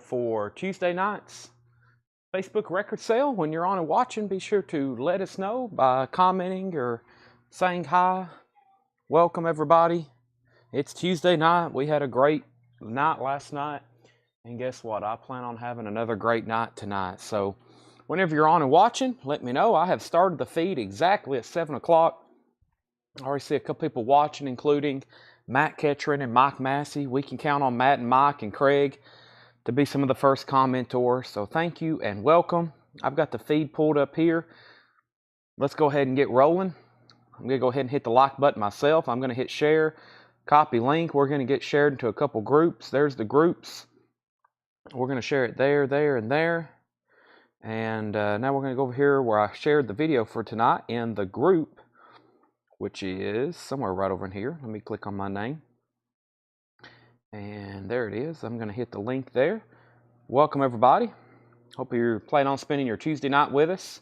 for Tuesday night's Facebook record sale. When you're on and watching, be sure to let us know by commenting or saying hi. Welcome everybody. It's Tuesday night. We had a great night last night, and guess what? I plan on having another great night tonight. So whenever you're on and watching, let me know. I have started the feed exactly at 7 o'clock. I already see a couple people watching, including Matt Ketron and Mike Massey. We can count on Matt and Mike and Craig to be some of the first commentors. So thank you and welcome. I've got the feed pulled up here. Let's go ahead and get rolling. I'm going to go ahead and hit the like button myself. I'm going to hit share, copy link. We're going to get shared into a couple groups. There's the groups. We're going to share it there, there, and there. And now we're going to go over here where I shared the video for tonight in the group, which is somewhere right over in here. Let me click on my name. And there it is. I'm going to hit the link there. Welcome everybody. Hope you're planning on spending your Tuesday night with us.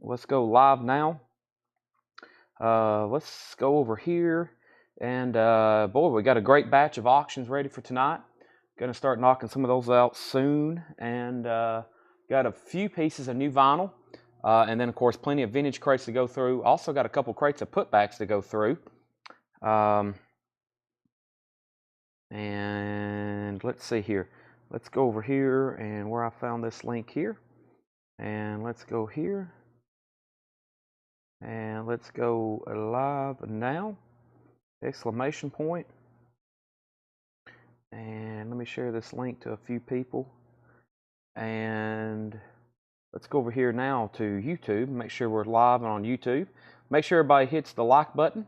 Let's go live now. Let's go over here. And boy, we got a great batch of auctions ready for tonight. Going to start knocking some of those out soon. And got a few pieces of new vinyl. And then, of course, plenty of vintage crates to go through. Also got a couple crates of putbacks to go through. And let's see here. Let's go over here and where I found this link here. And let's go here. And let's go live now. Exclamation point. And let me share this link to a few people. And let's go over here now to YouTube. Make sure we're live on YouTube. Make sure everybody hits the like button.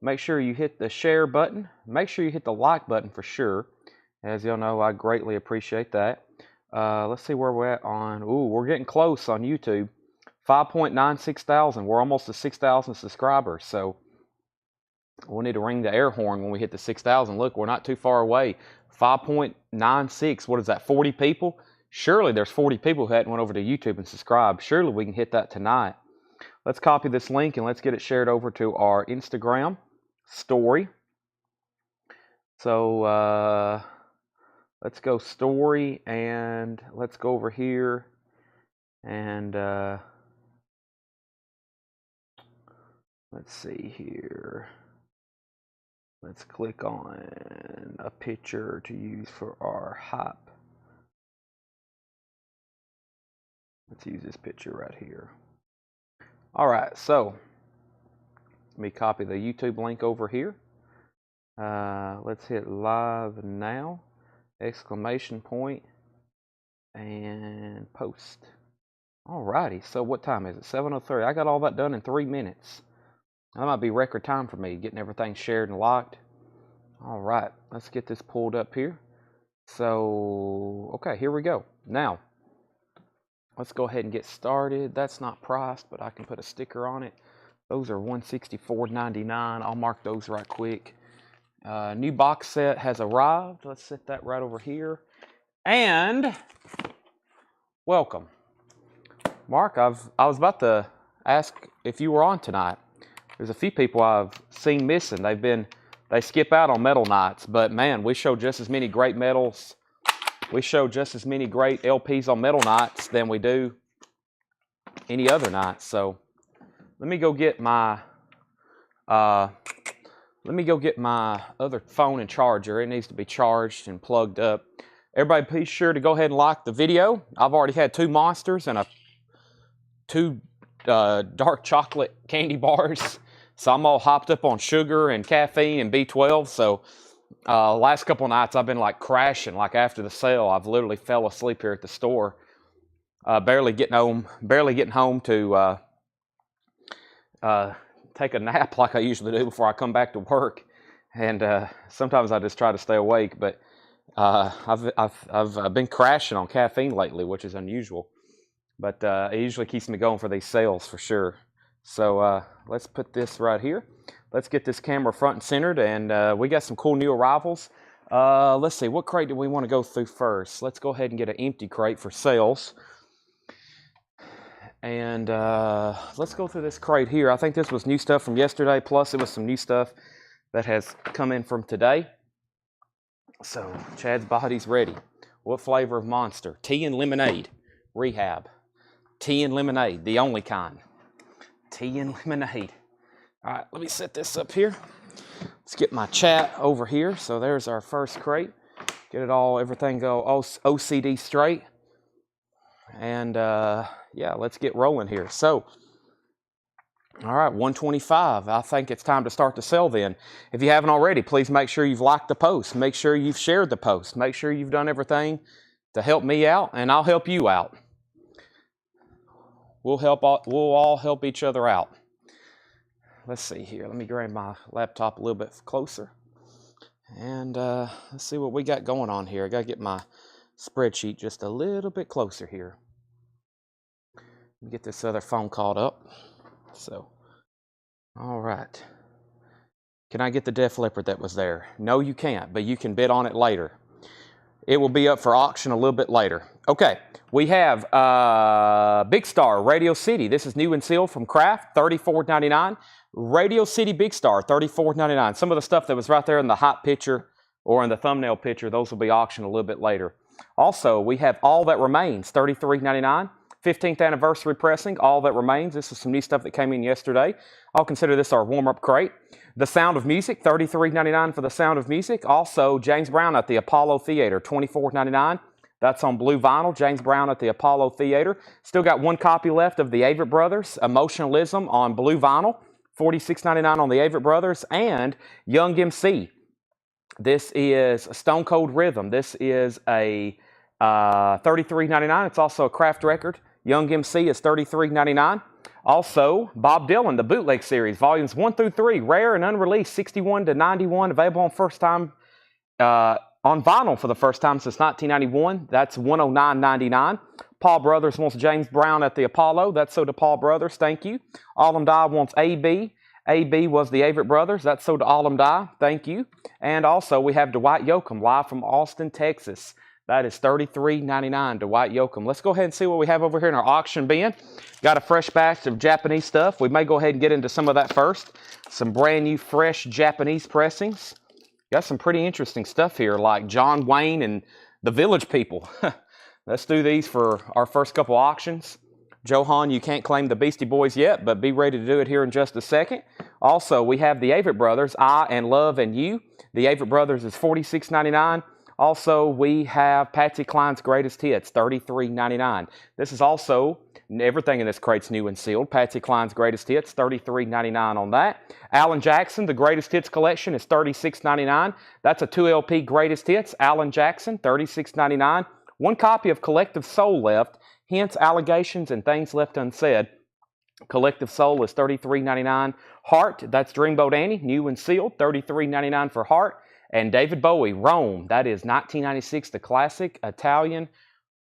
Make sure you hit the share button. Make sure you hit the like button for sure. As y'all know, I greatly appreciate that. Let's see where we're at on. Ooh, we're getting close on YouTube. 5.96 thousand. We're almost to 6,000 subscribers. So we'll need to ring the air horn when we hit the 6,000. Look, we're not too far away. 5.96. What is that? 40 people? Surely there's 40 people who hadn't went over to YouTube and subscribed. Surely we can hit that tonight. Let's copy this link and let's get it shared over to our Instagram story. So let's go story and let's go over here and let's see here. Let's click on a picture to use for our hype. Let's use this picture right here. All right, so let me copy the YouTube link over here. Let's hit live now, exclamation point, and post. All righty, so what time is it? 7:03. I got all that done in 3 minutes. That might be record time for me, getting everything shared and locked. All right, let's get this pulled up here. So, okay, here we go. Now, let's go ahead and get started. That's not priced, but I can put a sticker on it. Those are $164.99. I'll mark those right quick. New box set has arrived. Let's set that right over here. And welcome. Mark, I was about to ask if you were on tonight. There's a few people I've seen missing. They skip out on metal nights, but man, we show just as many great metals. We show just as many great LPs on metal nights than we do any other night. So let me go get my other phone and charger. It needs to be charged and plugged up. Everybody be sure to go ahead and like the video. I've already had 2 monsters and two dark chocolate candy bars. So I'm all hopped up on sugar and caffeine and B12. So last couple of nights I've been like crashing. Like after the sale, I've literally fell asleep here at the store. Barely getting home to take a nap like I usually do before I come back to work. And sometimes I just try to stay awake, but I've been crashing on caffeine lately, which is unusual. But it usually keeps me going for these sales for sure. So let's put this right here. Let's get this camera front and centered, and we got some cool new arrivals. Let's see, what crate do we want to go through first? Let's go ahead and get an empty crate for sales. And let's go through this crate here. I think this was new stuff from yesterday, plus it was some new stuff that has come in from today. So Chad's body's ready. What flavor of Monster? Tea and lemonade. Rehab. Tea and lemonade, the only kind. Tea and lemonade. All right, let me set this up here. Let's get my chat over here. So there's our first crate. Get it all, everything go OCD straight. And yeah, let's get rolling here. So, all right, 125. I think it's time to start to sell then. If you haven't already, please make sure you've liked the post. Make sure you've shared the post. Make sure you've done everything to help me out, and I'll help you out. We'll all help each other out. Let's see here. Let me grab my laptop a little bit closer. And let's see what we got going on here. I got to get my spreadsheet just a little bit closer here. Get this other phone called up. So, all right. Can I get the Def Leppard that was there? No, you can't, but you can bid on it later. It will be up for auction a little bit later. Okay, we have Big Star, Radio City. This is new and sealed from Kraft, $34.99. Radio City Big Star, $34.99. Some of the stuff that was right there in the hot picture or in the thumbnail picture, those will be auctioned a little bit later. Also, we have All That Remains, $33.99. 15th anniversary pressing, All That Remains. This is some new stuff that came in yesterday. I'll consider this our warm-up crate. The Sound of Music, $33.99 for The Sound of Music. Also, James Brown at the Apollo Theater, $24.99. That's on blue vinyl, James Brown at the Apollo Theater. Still got one copy left of the Avett Brothers, Emotionalism on blue vinyl, $46.99 on the Avett Brothers. And Young MC. This is Stone Cold Rhythm. This is a $33.99. It's also a Kraft record. Young MC is $33.99. Also, Bob Dylan, the Bootleg Series, Volumes 1 through 3, rare and unreleased, 61 to 91, available on on vinyl for the first time since 1991. That's $109.99. Paul Brothers wants James Brown at the Apollo. That's sold to Paul Brothers. Thank you. Allem Die wants AB. AB was the Avett Brothers. That's sold to Allem Die. Thank you. And also, we have Dwight Yoakam, live from Austin, Texas. That is $33.99, Dwight Yoakam. Let's go ahead and see what we have over here in our auction bin. Got a fresh batch of Japanese stuff. We may go ahead and get into some of that first. Some brand new, fresh Japanese pressings. Got some pretty interesting stuff here, like John Wayne and the Village People. Let's do these for our first couple auctions. Johan, you can't claim the Beastie Boys yet, but be ready to do it here in just a second. Also, we have the Avett Brothers, I and Love and You. The Avett Brothers is $46.99. Also, we have Patsy Cline's Greatest Hits, $33.99. This is also, everything in this crate's new and sealed. Patsy Cline's Greatest Hits, $33.99 on that. Alan Jackson, the Greatest Hits collection is $36.99. That's a 2LP Greatest Hits. Alan Jackson, $36.99. One copy of Collective Soul left, hence Allegations and Things Left Unsaid. Collective Soul is $33.99. Heart, that's Dreamboat Annie, new and sealed, $33.99 for Heart. And David Bowie, Rome, that is 1996, the classic Italian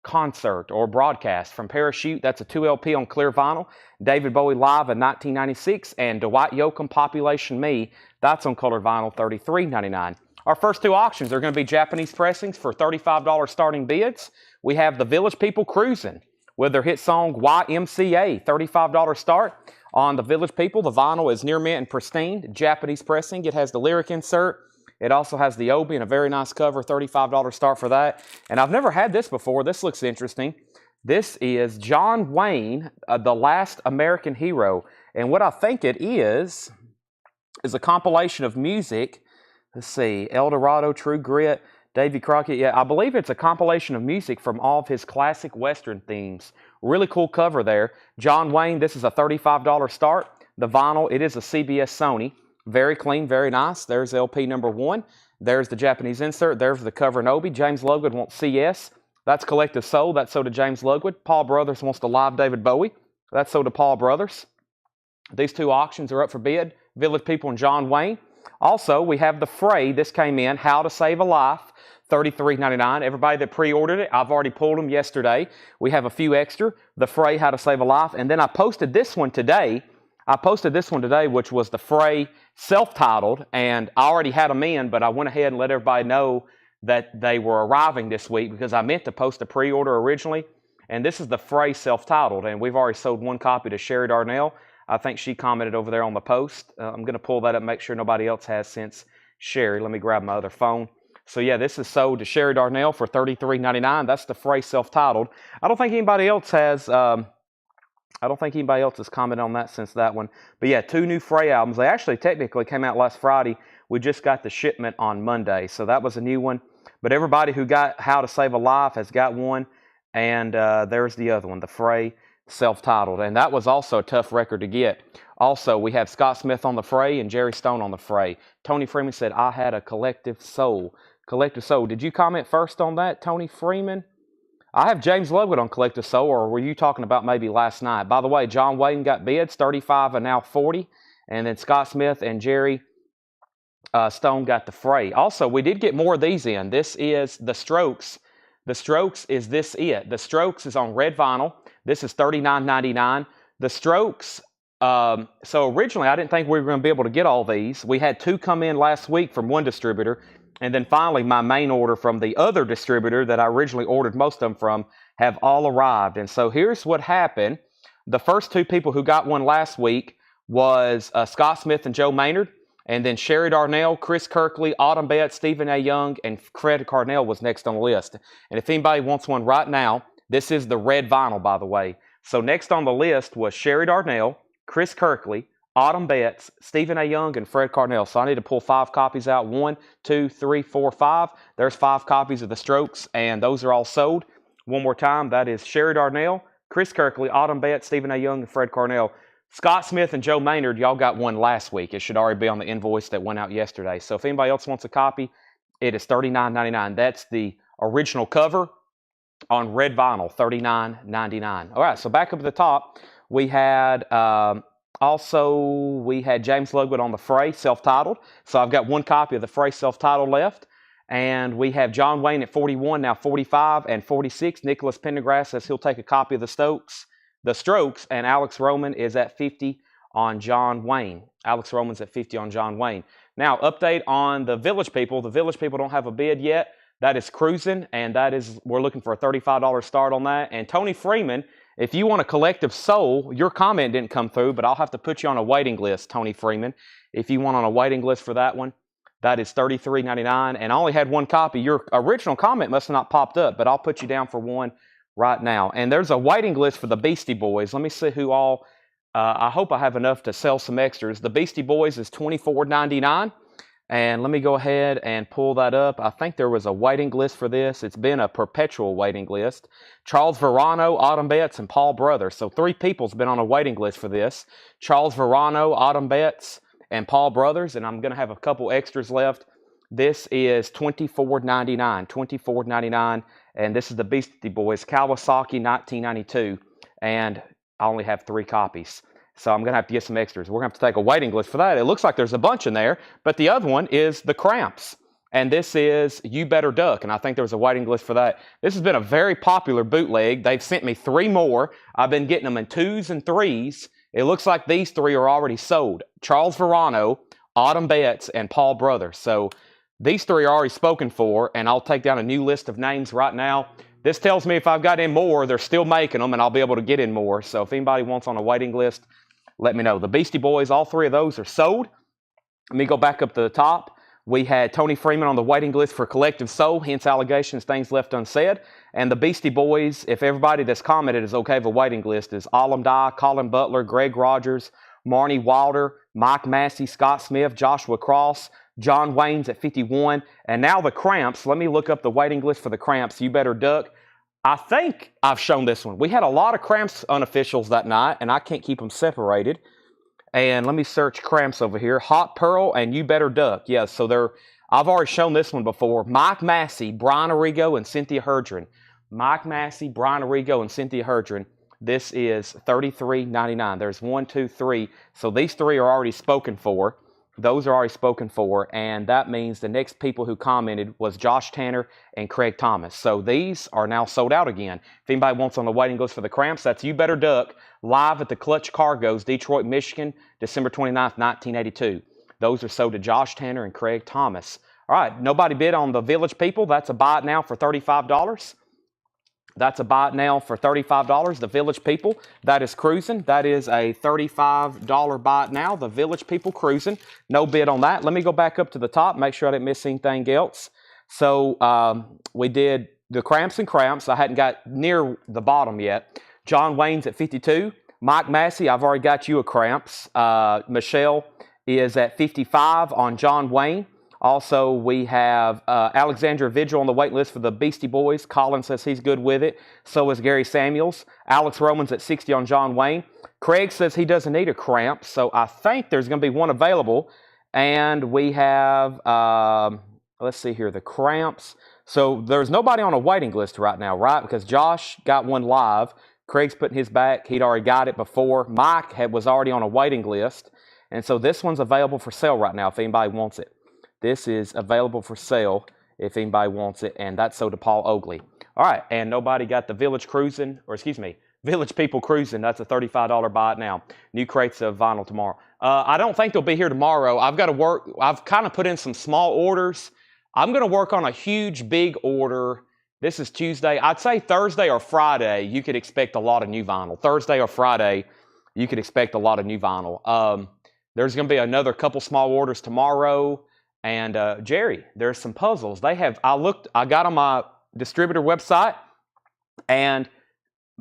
concert or broadcast from Parachute. That's a 2LP on clear vinyl. David Bowie live in 1996. And Dwight Yoakam, Population Me, that's on colored vinyl, $33.99. Our first two auctions are going to be Japanese pressings for $35 starting bids. We have the Village People Cruising with their hit song YMCA, $35 start. On the Village People, the vinyl is near mint and pristine, Japanese pressing. It has the lyric insert. It also has the obi and a very nice cover, $35 start for that. And I've never had this before. This looks interesting. This is John Wayne, The Last American Hero. And what I think it is a compilation of music. Let's see, El Dorado, True Grit, Davy Crockett. Yeah, I believe it's a compilation of music from all of his classic Western themes. Really cool cover there. John Wayne, this is a $35 start. The vinyl, it is a CBS Sony. Very clean, very nice. There's LP number 1. There's the Japanese insert. There's the cover and obi. James Ludwig wants CS. That's Collective Soul. That's sold to James Ludwig. Paul Brothers wants to live David Bowie. That's sold to Paul Brothers. These two auctions are up for bid. Village People and John Wayne. Also, we have the Fray. This came in, How to Save a Life, $33.99. Everybody that pre-ordered it, I've already pulled them yesterday. We have a few extra. The Fray, How to Save a Life. And then I posted this one today. Which was the Fray self-titled, and I already had them in, but I went ahead and let everybody know that they were arriving this week because I meant to post a pre-order originally, and this is the Fray self-titled, and we've already sold one copy to Sherry Darnell. I think she commented over there on the post. I'm going to pull that up, make sure nobody else has since Sherry. Let me grab my other phone. So yeah, this is sold to Sherry Darnell for $33.99. That's the Frey self-titled. I don't think anybody else has. I don't think anybody else has commented on that since that one. But yeah, 2 new Frey albums. They actually technically came out last Friday. We just got the shipment on Monday, so that was a new one. But everybody who got How to Save a Life has got one, and there's the other one, the Frey self-titled. And that was also a tough record to get. Also, we have Scott Smith on the Frey and Jerry Stone on the Frey. Tony Freeman said, I had a collective soul. Collective Soul. Did you comment first on that, Tony Freeman? I have James Lovegood on Collective Soul, or were you talking about maybe last night? By the way, John Wayne got bids, 35 and now 40. And then Scott Smith and Jerry Stone got the Frey. Also, we did get more of these in. This is The Strokes. The Strokes is This It. The Strokes is on red vinyl. This is $39.99. The Strokes, so originally I didn't think we were going to be able to get all these. We had 2 come in last week from one distributor. And then finally, my main order from the other distributor that I originally ordered most of them from have all arrived. And so here's what happened. The first 2 people who got one last week was Scott Smith and Joe Maynard. And then Sherry Darnell, Chris Kirkley, Autumn Betts, Stephen A. Young, and Fred Carnell was next on the list. And if anybody wants one right now, this is the red vinyl, by the way. So next on the list was Sherry Darnell, Chris Kirkley, Autumn Betts, Stephen A. Young, and Fred Carnell. So I need to pull 5 copies out. 1, 2, 3, 4, 5. There's 5 copies of The Strokes, and those are all sold. One more time, that is Sherry Darnell, Chris Kirkley, Autumn Betts, Stephen A. Young, and Fred Carnell. Scott Smith and Joe Maynard, y'all got one last week. It should already be on the invoice that went out yesterday. So if anybody else wants a copy, it is $39.99. That's the original cover on red vinyl, $39.99. All right, so back up at the top, we had... we had James Lovegood on the Frey, self-titled. So I've got 1 copy of the Frey self-titled left. And we have John Wayne at 41, now 45 and 46. Nicholas Pendergrass says he'll take a copy of the Strokes, and Alex Roman is at 50 on John Wayne. Alex Roman's at 50 on John Wayne. Now, update on the Village People. The Village People don't have a bid yet. That is cruising, and we're looking for a $35 start on that. And Tony Freeman, if you want a Collective Soul, your comment didn't come through, but I'll have to put you on a waiting list, Tony Freeman. If you want on a waiting list for that one, that is $33.99, and I only had 1 copy. Your original comment must have not popped up, but I'll put you down for one right now. And there's a waiting list for the Beastie Boys. Let me see who all, I hope I have enough to sell some extras. The Beastie Boys is $24.99. And let me go ahead and pull that up. I think there was a waiting list for this. It's been a perpetual waiting list. Charles Verano, Autumn Betts, and Paul Brothers. So 3 people's been on a waiting list for this. Charles Verano, Autumn Betts, and Paul Brothers. And I'm going to have a couple extras left. This is $24.99. $24.99. And this is the Beastie Boys, Kawasaki 1992. And I only have 3 copies. So I'm going to have to get some extras. We're going to have to take a waiting list for that. It looks like there's a bunch in there. But the other one is the Cramps. And this is You Better Duck. And I think there was a waiting list for that. This has been a very popular bootleg. They've sent me 3 more. I've been getting them in 2s and 3s. It looks like these 3 are already sold. Charles Verano, Autumn Betts, and Paul Brothers. So these 3 are already spoken for. And I'll take down a new list of names right now. This tells me if I've got in more, they're still making them, and I'll be able to get in more. So if anybody wants on a waiting list, let me know. The Beastie Boys, all 3 of those are sold. Let me go back up to the top. We had Tony Freeman on the waiting list for Collective Soul, hence allegations, things left unsaid. And the Beastie Boys, if everybody that's commented is okay with a waiting list, is Alam Dye, Colin Butler, Greg Rogers, Marnie Wilder, Mike Massey, Scott Smith, Joshua Cross, John Wayne's at 51. And now the Cramps. Let me look up the waiting list for the Cramps. You Better Duck. I think I've shown this one. We had a lot of Cramps unofficials that night, and I can't keep them separated. And let me search Cramps over here. Hot Pearl and You Better Duck. Yeah, so I've already shown this one before. Mike Massey, Brian Arrigo, and Cynthia Herdren. Mike Massey, Brian Arrigo, and Cynthia Herdren. This is $33.99. There's 1, 2, 3. So these 3 are already spoken for. Those are already spoken for, and that means the next people who commented was Josh Tanner and Craig Thomas. So these are now sold out again. If anybody wants on the waiting list for the Cramps, that's You Better Duck, live at the Clutch Cargo's, Detroit, Michigan, December 29th, 1982. Those are sold to Josh Tanner and Craig Thomas. All right, nobody bid on the Village People. That's a buy it now for $35. That's a buy it now for $35. The Village People, that is cruising. That is a $35 buy it now. The Village People cruising. No bid on that. Let me go back up to the top, make sure I didn't miss anything else. So we did the Cramps and Cramps. I hadn't got near the bottom yet. John Wayne's at 52. Mike Massey, I've already got you a Cramps. Michelle is at 55 on John Wayne. Also, we have Alexandra Vigil on the wait list for the Beastie Boys. Colin says he's good with it. So is Gary Samuels. Alex Roman's at 60 on John Wayne. Craig says he doesn't need a Cramp, so I think there's going to be one available. And we have, let's see here, the Cramps. So there's nobody on a waiting list right now, right? Because Josh got one live. Craig's putting his back. He'd already got it before. Mike was already on a waiting list. And so this one's available for sale right now if anybody wants it. This is available for sale if anybody wants it, and that's sold to Paul Oakley. All right, and nobody got the Village Cruising, or excuse me, Village People Cruising. That's a $35 buy it now. New crates of vinyl tomorrow. I don't think they'll be here tomorrow. I've got to work. I've kind of put in some small orders. I'm going to work on a huge, big order. This is Tuesday. I'd say Thursday or Friday, you could expect a lot of new vinyl. Thursday or Friday, you could expect a lot of new vinyl. There's going to be another couple small orders tomorrow. And Jerry, there's some puzzles. I got on my distributor website, and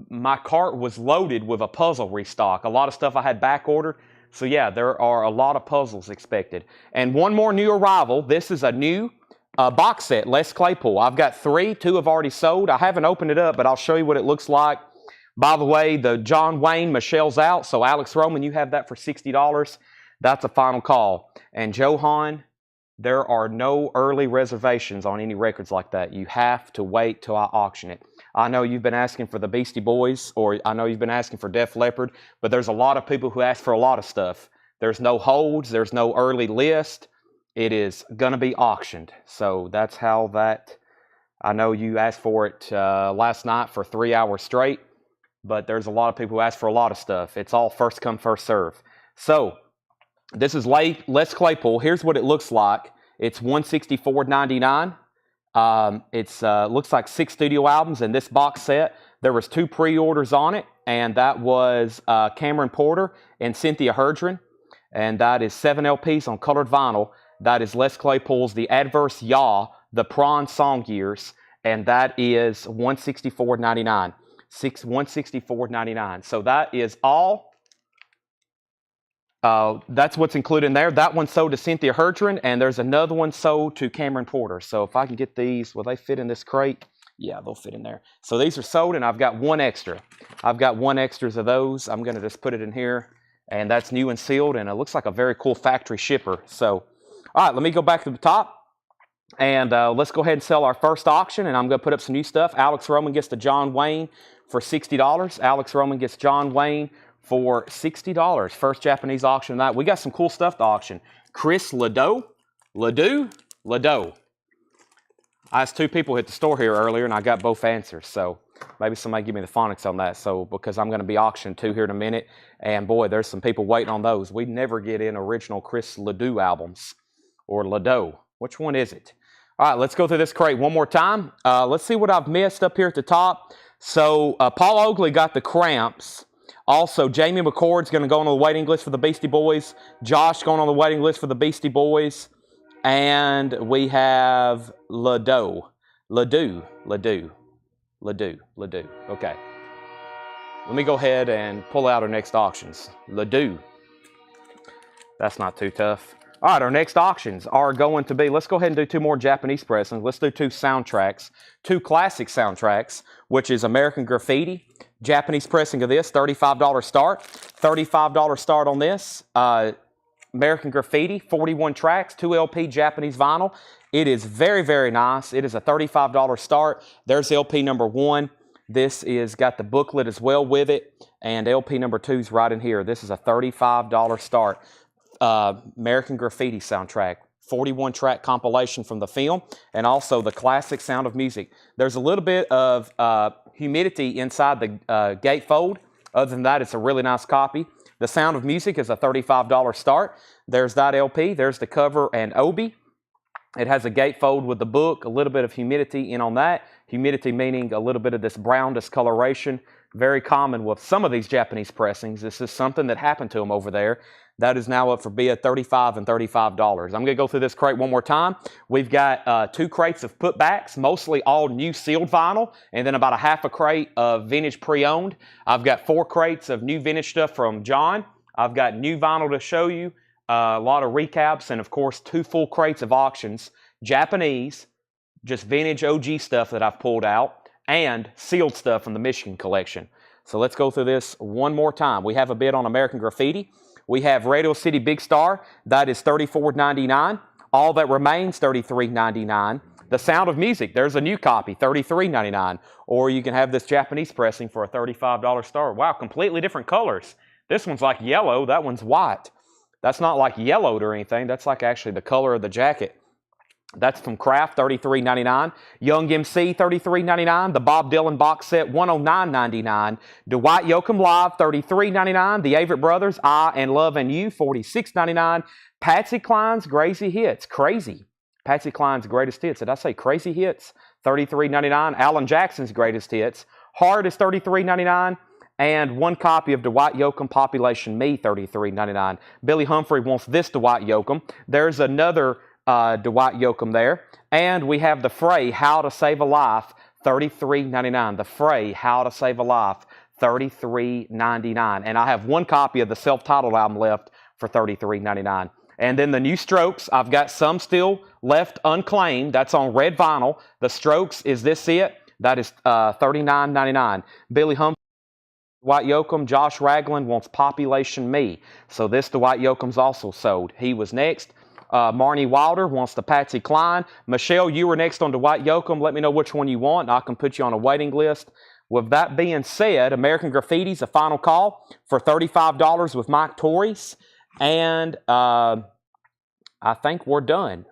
my cart was loaded with a puzzle restock. A lot of stuff I had back ordered. So yeah, there are a lot of puzzles expected. And one more new arrival. This is a new box set, Les Claypool. I've got 3. 2 have already sold. I haven't opened it up, but I'll show you what it looks like. By the way, the John Wayne, Michelle's out. So Alex Roman, you have that for $60. That's a final call. And Johan, there are no early reservations on any records like that. You have to wait till I auction it. I know you've been asking for the Beastie Boys, or I know you've been asking for Def Leppard, but there's a lot of people who ask for a lot of stuff. There's no holds. There's no early list. It is going to be auctioned. So that's how that, I know you asked for it last night for 3 hours straight, but there's a lot of people who ask for a lot of stuff. It's all first come, first serve. So this is Les Claypool. Here's what it looks like. It's $164.99. It looks like 6 studio albums in this box set. There was 2 pre-orders on it, and that was Cameron Porter and Cynthia Herdren. And that is 7 LPs on colored vinyl. That is Les Claypool's The Adverse Yaw, The Prawn Song Years, and that is $164.99. $164.99. So that is all. That's what's included in there. That one sold to Cynthia Herdren, and there's another one sold to Cameron Porter. So if I can get these, will they fit in this crate? Yeah, they'll fit in there. So these are sold, and I've got 1 extra. I've got 1 extras of those. I'm going to just put it in here, and that's new and sealed, and it looks like a very cool factory shipper. So, all right, let me go back to the top, and let's go ahead and sell our first auction, and I'm going to put up some new stuff. Alex Roman gets the John Wayne for $60. Alex Roman gets John Wayne for $60. First Japanese auction of the night. We got some cool stuff to auction. Chris Ledoux. I asked 2 people at the store here earlier, and I got both answers. So maybe somebody give me the phonics on that. So because I'm going to be auctioning 2 here in a minute. And boy, there's some people waiting on those. We never get in original Chris Ledoux albums. Or Ledoux. Which one is it? All right, let's go through this crate one more time. Let's see what I've missed up here at the top. So Paul Oakley got the Cramps. Also, Jamie McCord's going to go on the waiting list for the Beastie Boys. Josh going on the waiting list for the Beastie Boys. And we have Ledoux. Okay. Let me go ahead and pull out our next auctions. Ledoux. That's not too tough. All right, our next auctions are going to be, let's go ahead and do 2 more Japanese pressings. Let's do 2 soundtracks, 2 classic soundtracks, which is American Graffiti. Japanese pressing of this, $35 start. $35 start on this. American Graffiti, 41 tracks, 2 LP Japanese vinyl. It is very, very nice. It is a $35 start. There's LP number 1. This is got the booklet as well with it. And LP number 2 is right in here. This is a $35 start. American Graffiti soundtrack. 41 track compilation from the film, and also the classic Sound of Music. There's a little bit of humidity inside the gatefold. Other than that, it's a really nice copy. The Sound of Music is a $35 start. There's that LP. There's the cover and Obi. It has a gatefold with the book, a little bit of humidity in on that. Humidity meaning a little bit of this brown discoloration. Very common with some of these Japanese pressings. This is something that happened to them over there. That is now up for bid $35 and $35. I'm going to go through this crate one more time. We've got 2 crates of putbacks, mostly all new sealed vinyl, and then about a half a crate of vintage pre-owned. I've got 4 crates of new vintage stuff from John. I've got new vinyl to show you. A lot of recaps, and of course 2 full crates of auctions, Japanese, just vintage OG stuff that I've pulled out, and sealed stuff from the Michigan collection. So let's go through this one more time. We have a bid on American Graffiti. We have Radio City Big Star. That is $34.99. All That Remains, $33.99. The Sound of Music, there's a new copy, $33.99. Or you can have this Japanese pressing for a $35 star. Wow, completely different colors. This one's like yellow, that one's white. That's not like yellowed or anything. That's like actually the color of the jacket. That's from Kraft, $33.99. Young MC, $33.99. The Bob Dylan box set, $109.99. Dwight Yoakam Live, $33.99. The Avett Brothers, I and Love and You, $46.99. Patsy Cline's Crazy Hits. Crazy. Patsy Cline's Greatest Hits. Did I say Crazy Hits? $33.99. Alan Jackson's Greatest Hits. Hard is $33.99. And 1 copy of Dwight Yoakam Population Me, $33.99. Billy Humphrey wants this Dwight Yoakam. There's another Dwight Yoakam there. And we have The Fray, How to Save a Life, $33.99. The Fray, How to Save a Life, $33.99. And I have 1 copy of the self-titled album left for $33.99. And then the new Strokes, I've got some still left unclaimed. That's on red vinyl. The Strokes, is this it? That is $39.99. Billy Humphrey, Dwight Yoakam, Josh Ragland wants Population Me. So this Dwight Yoakam's also sold. He was next. Marnie Wilder wants the Patsy Cline. Michelle, you were next on Dwight Yoakam. Let me know which one you want, and I can put you on a waiting list. With that being said, American Graffiti's a final call for $35 with Mike Torres. And I think we're done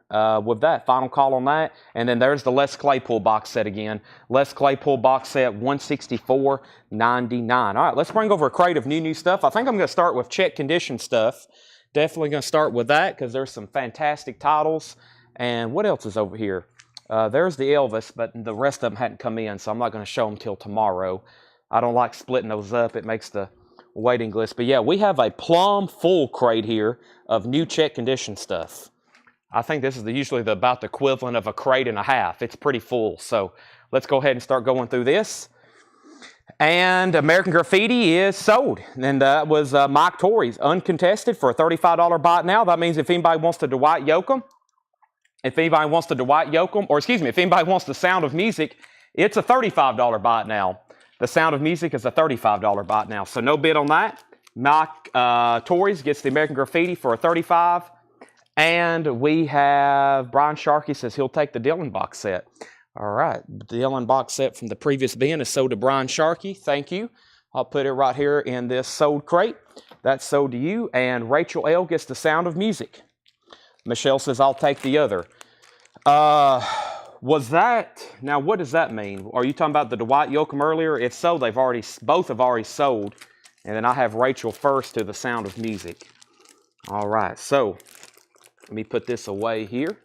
with that. Final call on that. And then there's the Les Claypool box set again. Les Claypool box set, $164.99. All right, let's bring over a crate of new stuff. I think I'm going to start with check condition stuff. Definitely going to start with that because there's some fantastic titles. And what else is over here? There's the Elvis, but the rest of them hadn't come in, so I'm not going to show them till tomorrow. I don't like splitting those up. It makes the waiting list. But yeah, we have a plumb full crate here of new check condition stuff. I think this is usually about the equivalent of a crate and a half. It's pretty full. So let's go ahead and start going through this. And American Graffiti is sold. And that was Mike Torres, uncontested for a $35 bot now. That means if anybody wants to Dwight Yoakam, if anybody wants the Sound of Music, it's a $35 bot now. The Sound of Music is a $35 bot now. So no bid on that. Mike Torres gets the American Graffiti for a $35. And we have Brian Sharkey says he'll take the Dylan box set. All right. The Dylan box set from the previous bin is sold to Brian Sharkey. Thank you. I'll put it right here in this sold crate. That's sold to you. And Rachel L. gets the Sound of Music. Michelle says, I'll take the other. Was that, now what does that mean? Are you talking about the Dwight Yoakam earlier? If so, both have already sold. And then I have Rachel first to the Sound of Music. All right, so let me put this away here.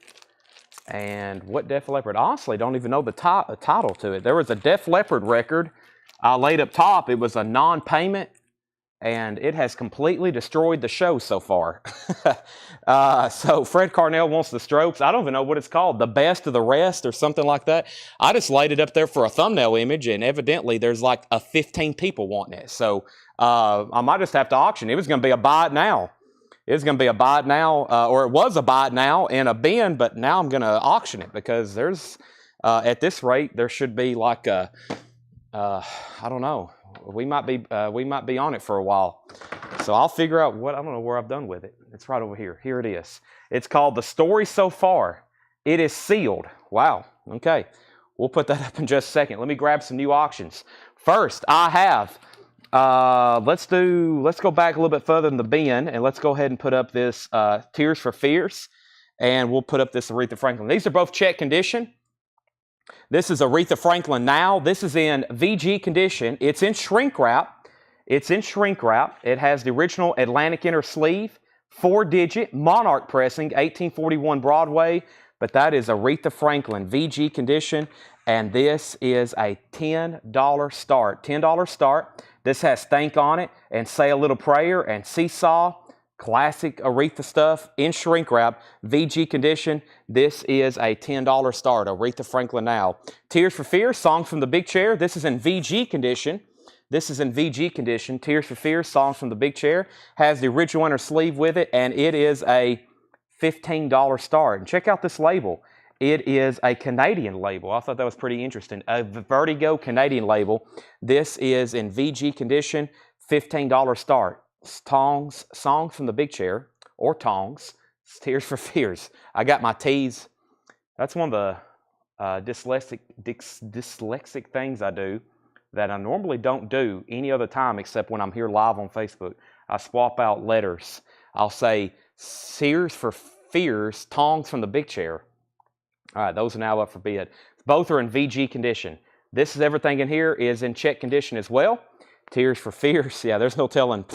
And what Def Leppard? Honestly, don't even know the title to it. There was a Def Leppard record I laid up top. It was a non-payment. And it has completely destroyed the show so far. So Fred Carnell wants the Strokes. I don't even know what it's called. The Best of the Rest or something like that. I just laid it up there for a thumbnail image, and evidently there's like 15 people wanting it. So I might just have to auction. It was going to be a buy it now. It was going to be a buy it now, or it was a buy it now in a bin, but now I'm going to auction it because there's, at this rate, there should be like a, I don't know. We might be on it for a while. So I'll figure out I don't know where I've done with it. It's right over here. Here it is. It's called The Story So Far. It is sealed. Wow. Okay. We'll put that up in just a second. Let me grab some new auctions. First, I have, let's go back a little bit further in the bin, and let's go ahead and put up this Tears for Fears, and we'll put up this Aretha Franklin. These are both check condition. This is Aretha Franklin now. This is in VG condition. It's in shrink wrap. It has the original Atlantic inner sleeve, 4-digit Monarch pressing, 1841 Broadway. but that is Aretha Franklin VG condition, and this is a $10 start. $10 start. This has Thank on it and Say a Little Prayer and Seesaw. Classic Aretha stuff in shrink wrap, VG condition. This is a $10 start, Aretha Franklin now. Tears for Fears, Songs from the Big Chair. This is in VG condition. This is in VG condition. Tears for Fears, Songs from the Big Chair. Has the original inner sleeve with it, and it is a $15 start. And check out this label. It is a Canadian label. I thought that was pretty interesting. A Vertigo Canadian label. This is in VG condition, $15 start. Songs from the Big Chair, or Tongs, Tears for Fears. I got my T's. That's one of the dyslexic things I do that I normally don't do any other time except when I'm here live on Facebook. I swap out letters. I'll say Tears for Fears, Tongs from the Big Chair. All right, those are now up for bid. Both are in VG condition. This is everything in here is in check condition as well. Tears for Fears. Yeah, there's no telling.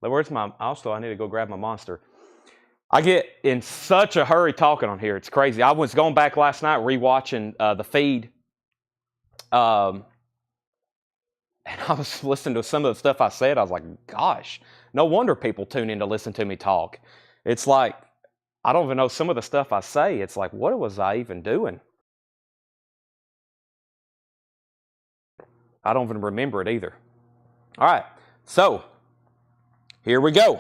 Where's my... Also, I need to go grab my Monster. I get in such a hurry talking on here. It's crazy. I was going back last night rewatching the feed. And I was listening to some of the stuff I said. I was like, gosh, no wonder people tune in to listen to me talk. It's like, I don't even know some of the stuff I say. It's like, what was I even doing? I don't even remember it either. All right, so here we go.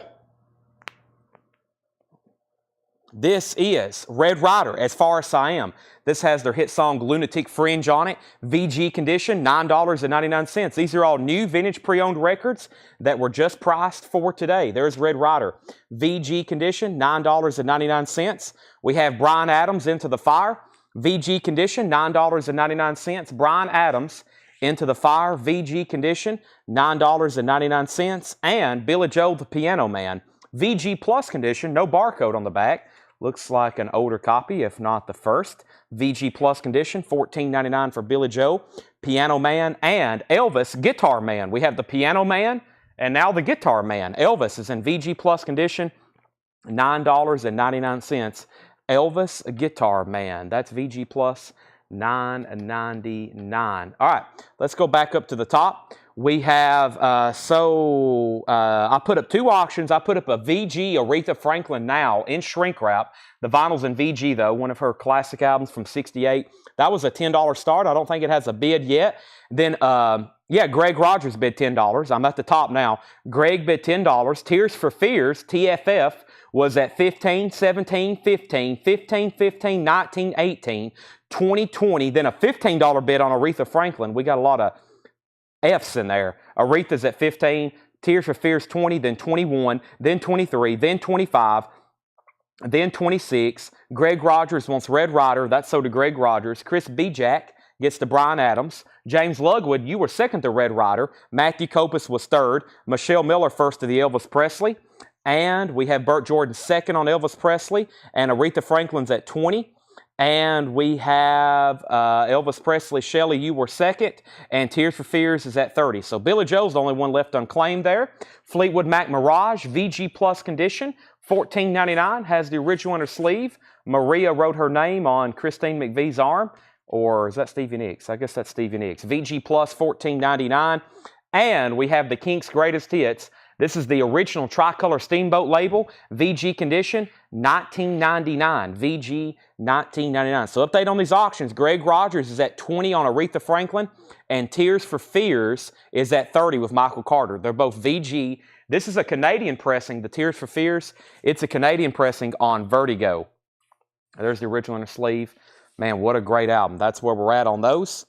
This is Red Rider, As Far As I Am. This has their hit song Lunatic Fringe on it. VG condition, $9.99. These are all new vintage pre-owned records that were just priced for today. There's Red Rider. VG condition, $9.99. We have Bryan Adams, Into the Fire. VG condition, $9.99. Bryan Adams, Into the Fire, VG condition, $9.99. And Billy Joel, The Piano Man, VG Plus condition, no barcode on the back. Looks like an older copy, if not the first. VG Plus condition, $14.99 for Billy Joel, Piano Man, and Elvis, Guitar Man. We have the Piano Man and now the Guitar Man. Elvis is in VG Plus condition, $9.99. Elvis, Guitar Man. That's VG Plus, $9.99. All right, let's go back up to the top. We have, I put up two auctions. I put up a VG Aretha Franklin Now in shrink wrap. The vinyl's in VG though, one of her classic albums from '68. That was a $10 start. I don't think it has a bid yet. Then, Greg Rogers bid $10. I'm at the top now. Greg bid $10. Tears for Fears, TFF, was at $15, $17, $15, $15, $15, $19, $18, $20, $20. Then a $15 bid on Aretha Franklin. We got a lot of F's in there. Aretha's at 15, Tears for Fears 20, then 21, then 23, then 25, then 26. Greg Rogers wants Red Rider. That's so to Greg Rogers. Chris Jack gets to Bryan Adams. James Lugwood, you were second to Red Rider. Matthew Copus was third. Michelle Miller first to the Elvis Presley. And we have Burt Jordan second on Elvis Presley. And Aretha Franklin's at 20. And we have Elvis Presley, Shelley, you were second, and Tears for Fears is at 30. So Billy Joel's the only one left unclaimed there. Fleetwood Mac Mirage, VG Plus condition, $14.99, has the original inner sleeve. Maria wrote her name on Christine McVie's arm, or is that Stevie Nicks? I guess that's Stevie Nicks. VG Plus, $14.99. And we have the Kinks' Greatest Hits. This is the original Tricolor Steamboat label, VG condition, $19.99. VG, $19.99. So update on these auctions. Greg Rogers is at 20 on Aretha Franklin, and Tears for Fears is at 30 with Michael Carter. They're both VG. This is a Canadian pressing, the Tears for Fears. It's a Canadian pressing on Vertigo. There's the original inner sleeve. Man, what a great album. That's where we're at on those.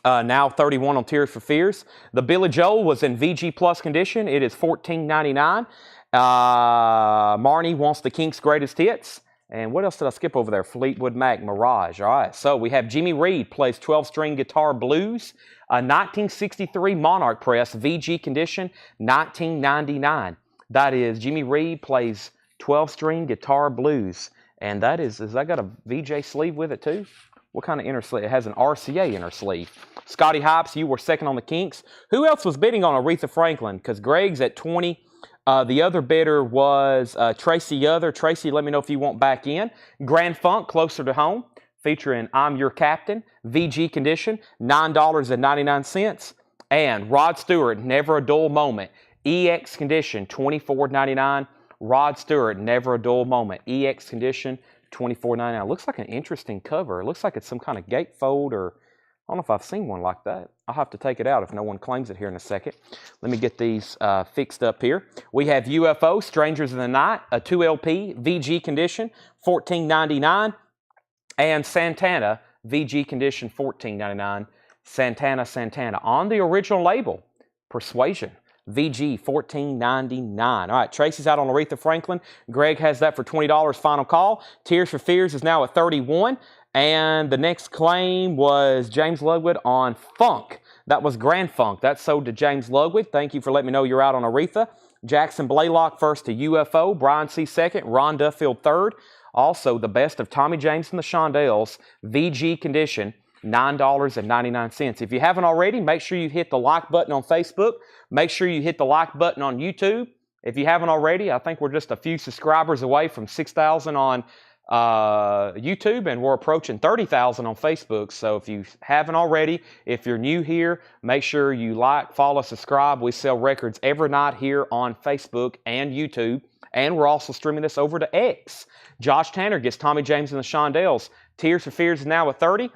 Now 31 on Tears for Fears. The Billy Joel was in VG Plus condition. It is $14.99. Marnie wants the Kinks' Greatest Hits. And what else did I skip over there? Fleetwood Mac, Mirage. All right, so we have Jimmy Reed plays 12-string guitar blues. 1963 Monarch press, VG condition, $19.99. That is Jimmy Reed plays 12-string guitar blues. And that is that got a VJ sleeve with it too? What kind of inner sleeve? It has an RCA inner sleeve. Scotty Hypes, you were second on the Kinks. Who else was bidding on Aretha Franklin? Because Greg's at 20. The other bidder was Tracy Other. Tracy, let me know if you want back in. Grand Funk, Closer to Home, featuring I'm Your Captain. VG Condition, $9.99. And Rod Stewart, Never a Dull Moment. EX Condition, $24.99. Rod Stewart, Never a Dull Moment. EX Condition, $24.99. Looks like an interesting cover. It looks like it's some kind of gatefold, or I don't know if I've seen one like that. I'll have to take it out if no one claims it here in a second. Let me get these fixed up here. We have UFO, Strangers in the Night, a 2LP, VG Condition, $14.99. And Santana, VG Condition, $14.99. Santana, on the original label, Persuasion, VG, $14.99. All right, Tracy's out on Aretha Franklin. Greg has that for $20, final call. Tears for Fears is now at $31. And the next claim was James Ludwig on Funk. That was Grand Funk. That sold to James Ludwig. Thank you for letting me know you're out on Aretha. Jackson Blaylock first to UFO. Brian C. second. Ron Duffield third. Also, the best of Tommy James and the Shondells, VG Condition, $9.99. If you haven't already, make sure you hit the like button on Facebook. Make sure you hit the like button on YouTube. If you haven't already, I think we're just a few subscribers away from 6,000 on YouTube, and we're approaching 30,000 on Facebook. So if you haven't already, if you're new here, make sure you like, follow, subscribe. We sell records every night here on Facebook and YouTube, and we're also streaming this over to X. Josh Tanner gets Tommy James and the Shondells. Tears for Fears is now at $30.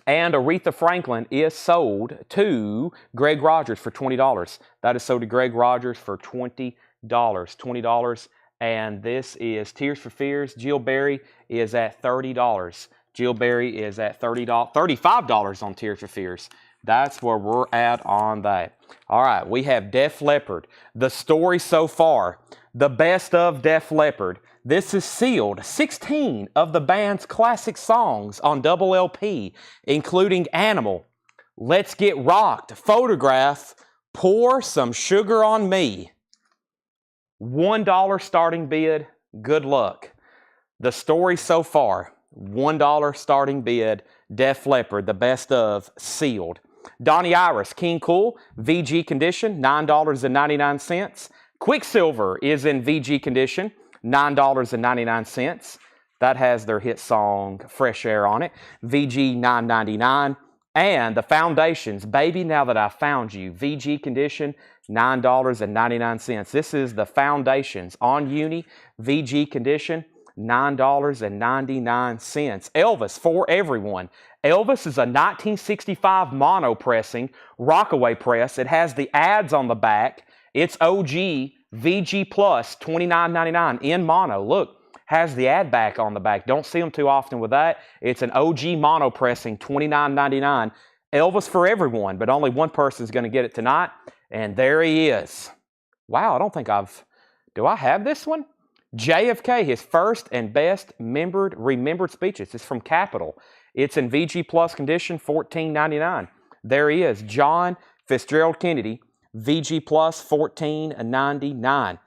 And Aretha Franklin is sold to Greg Rogers for $20. That is sold to Greg Rogers for $20. $20. And this is Tears for Fears. Jill Berry is at $30. Jill Berry is at $35 on Tears for Fears. That's where we're at on that. All right, we have Def Leppard. The story so far, the best of Def Leppard. This is sealed. 16 of the band's classic songs on double LP, including Animal, Let's Get Rocked, Photograph, Pour Some Sugar on Me. $1 starting bid. Good luck. The story so far, $1 starting bid. Def Leppard, the best of, sealed. Donnie Iris, King Cool, VG Condition, $9.99. Quicksilver is in VG Condition, $9.99. That has their hit song Fresh Air on it. VG $9.99. And the Foundations, Baby Now That I Found You, VG Condition, $9.99. This is the Foundations on Uni, VG Condition, $9.99. Elvis, For Everyone. Elvis is a 1965 mono pressing, Rockaway press. It has the ads on the back. It's OG, VG Plus, $29.99 in mono. Look, has the ad back on the back. Don't see them too often with that. It's an OG mono pressing, $29.99. Elvis For Everyone, but only one person's going to get it tonight. And there he is. Wow, I don't think do I have this one? JFK, his first and best remembered speeches. It's from Capitol. It's in VG Plus condition, $14.99. There he is, John Fitzgerald Kennedy, VG Plus, $14.99.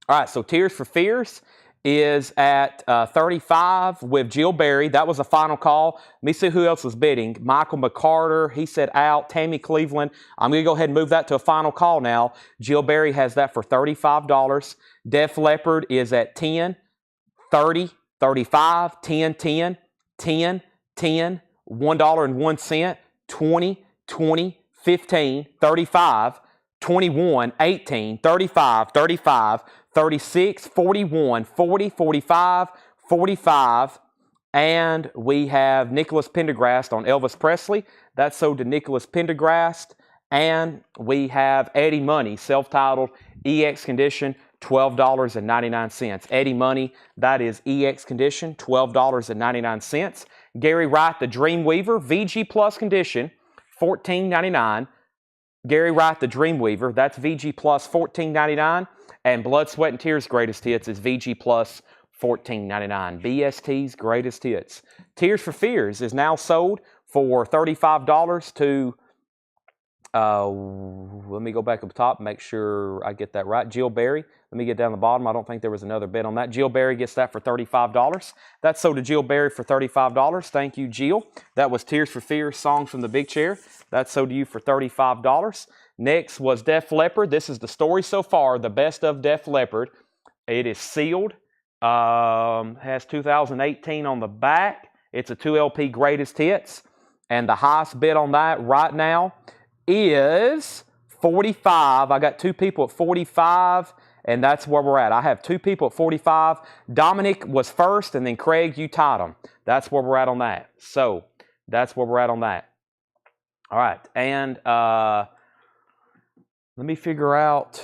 All right, so Tears for Fears is at 35 with Jill Berry. That was a final call. Let me see who else was bidding. Michael McCarter, he said out. Tammy Cleveland. I'm going to go ahead and move that to a final call now. Jill Berry has that for $35. Def Leppard is at 10, 30, 35, 10, 10, 10, 10, $1.01, 20, 20, 15, 35, 21, 18, 35, 35, 36, 41, 40, 45, 45, and we have Nicholas Pendergrast on Elvis Presley. That's sold to Nicholas Pendergrast. And we have Eddie Money, self-titled EX Condition, $12.99. Eddie Money, that is EX Condition, $12.99. Gary Wright, the Dreamweaver, VG Plus Condition, $14.99. Gary Wright, the Dreamweaver, that's VG Plus, $14.99. And Blood, Sweat, and Tears Greatest Hits is VG Plus, $14.99. BST's Greatest Hits. Tears for Fears is now sold for $35 to, let me go back up top and make sure I get that right. Jill Berry. Let me get down the bottom. I don't think there was another bid on that. Jill Berry gets that for $35. That's sold to Jill Berry for $35. Thank you, Jill. That was Tears for Fears, Songs from the Big Chair. That's sold to you for $35. Next was Def Leppard. This is the story so far, the best of Def Leppard. It is sealed. Has 2018 on the back. It's a 2 LP greatest hits. And the highest bid on that right now is 45. I got 2 people at 45, and that's where we're at. I have 2 people at 45. Dominic was first, and then Craig, you tied him. That's where we're at on that. So that's where we're at on that. All right, and let me figure out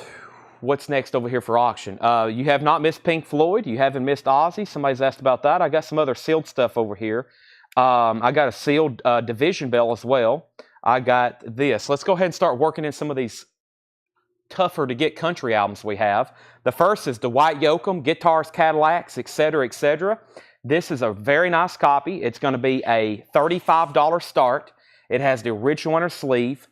what's next over here for auction. You have not missed Pink Floyd. You haven't missed Ozzy. Somebody's asked about that. I got some other sealed stuff over here. I got a sealed Division Bell as well. I got this. Let's go ahead and start working in some of these tougher to get country albums we have. The first is Dwight Yoakam, Guitars, Cadillacs, etc., etc. This is a very nice copy. It's going to be a $35 start. It has the original inner sleeve.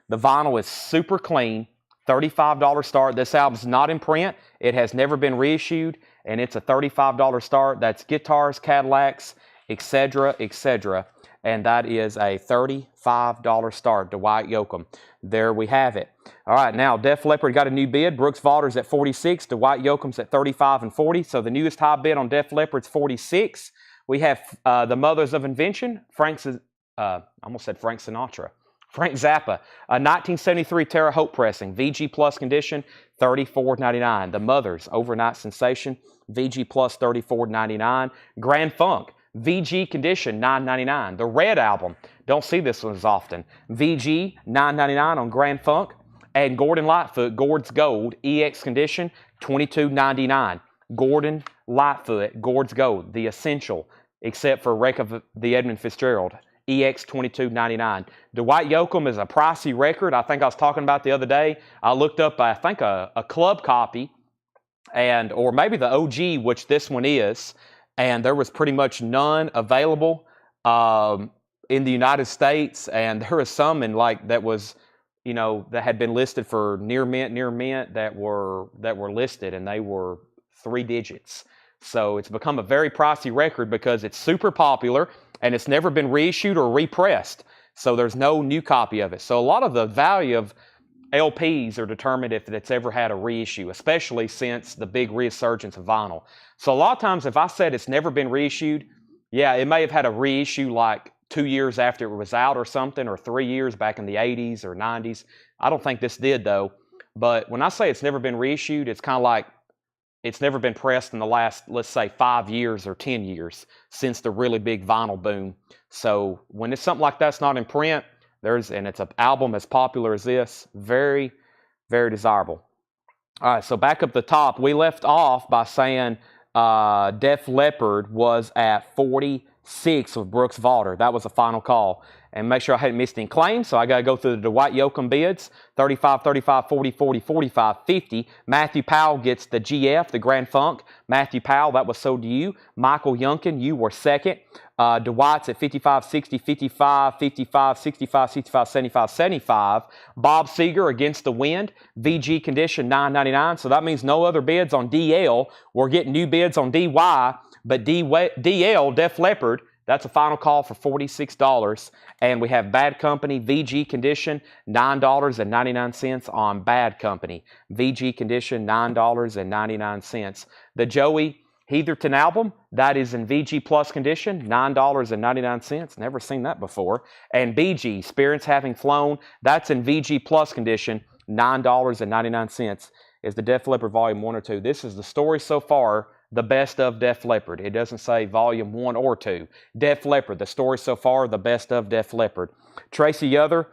The vinyl is super clean. $35 start. This album's not in print. It has never been reissued, and it's a $35 start. That's Guitars, Cadillacs, etc., etc. And that is a $35 start, Dwight Yoakam. There we have it. All right, now Def Leppard got a new bid. Brooks Valder's at 46. Dwight Yoakam's at 35 and 40. So the newest high bid on Def Leppard's 46. We have the Mothers of Invention. I almost said Frank Sinatra. Frank Zappa, a 1973 Terre Haute pressing, VG Plus condition, $34.99. The Mothers, overnight sensation, VG Plus, $34.99. Grand Funk, VG condition, $9.99. The Red Album, don't see this one as often, VG, $9.99 on Grand Funk. And Gordon Lightfoot, Gord's Gold, EX condition, $22.99. Gordon Lightfoot, Gord's Gold, the essential, except for Wreck of the Edmund Fitzgerald. EX $22.99. Dwight Yoakam is a pricey record. I think I was talking about the other day. I looked up, I think, a club copy, or maybe the OG, which this one is, and there was pretty much none available in the United States, and there was some in that was, that had been listed for near mint that were listed, and they were 3 digits. So it's become a very pricey record because it's super popular and it's never been reissued or repressed. So there's no new copy of it. So a lot of the value of LPs are determined if it's ever had a reissue, especially since the big resurgence of vinyl. So a lot of times if I said it's never been reissued, yeah, it may have had a reissue like 2 years after it was out or something, or 3 years back in the 80s or 90s. I don't think this did though. But when I say it's never been reissued, it's kind of like it's never been pressed in the last, let's say, 5 years or 10 years since the really big vinyl boom. So when it's something like that's not in print, and it's an album as popular as this, very, very desirable. All right, so back up the top, we left off by saying Def Leppard was at 46 with Brooks Valder. That was the final call. And make sure I hadn't missed any claims, so I got to go through the Dwight Yoakam bids. 35, 35, 40, 40, 45, 50. Matthew Powell gets the GF, the Grand Funk. Matthew Powell, that was sold to you. Michael Youngkin, you were second. Dwight's at 55, 60, 55, 55, 65, 65, 75, 75. Bob Seger against the wind. VG condition, $9.99. So that means no other bids on DL. We're getting new bids on DY, but DL, Def Leppard, that's a final call for $46. And we have Bad Company, VG condition, $9.99 on Bad Company. VG condition, $9.99. The Joey Heatherton album, that is in VG Plus condition, $9.99. Never seen that before. And BG, Spirits Having Flown, that's in VG Plus condition, $9.99. Is the Def Leppard Volume 1 or 2. This is the story so far, the best of Def Leppard. It doesn't say Volume 1 or 2. Def Leppard, the story so far, the best of Def Leppard. Tracy Yother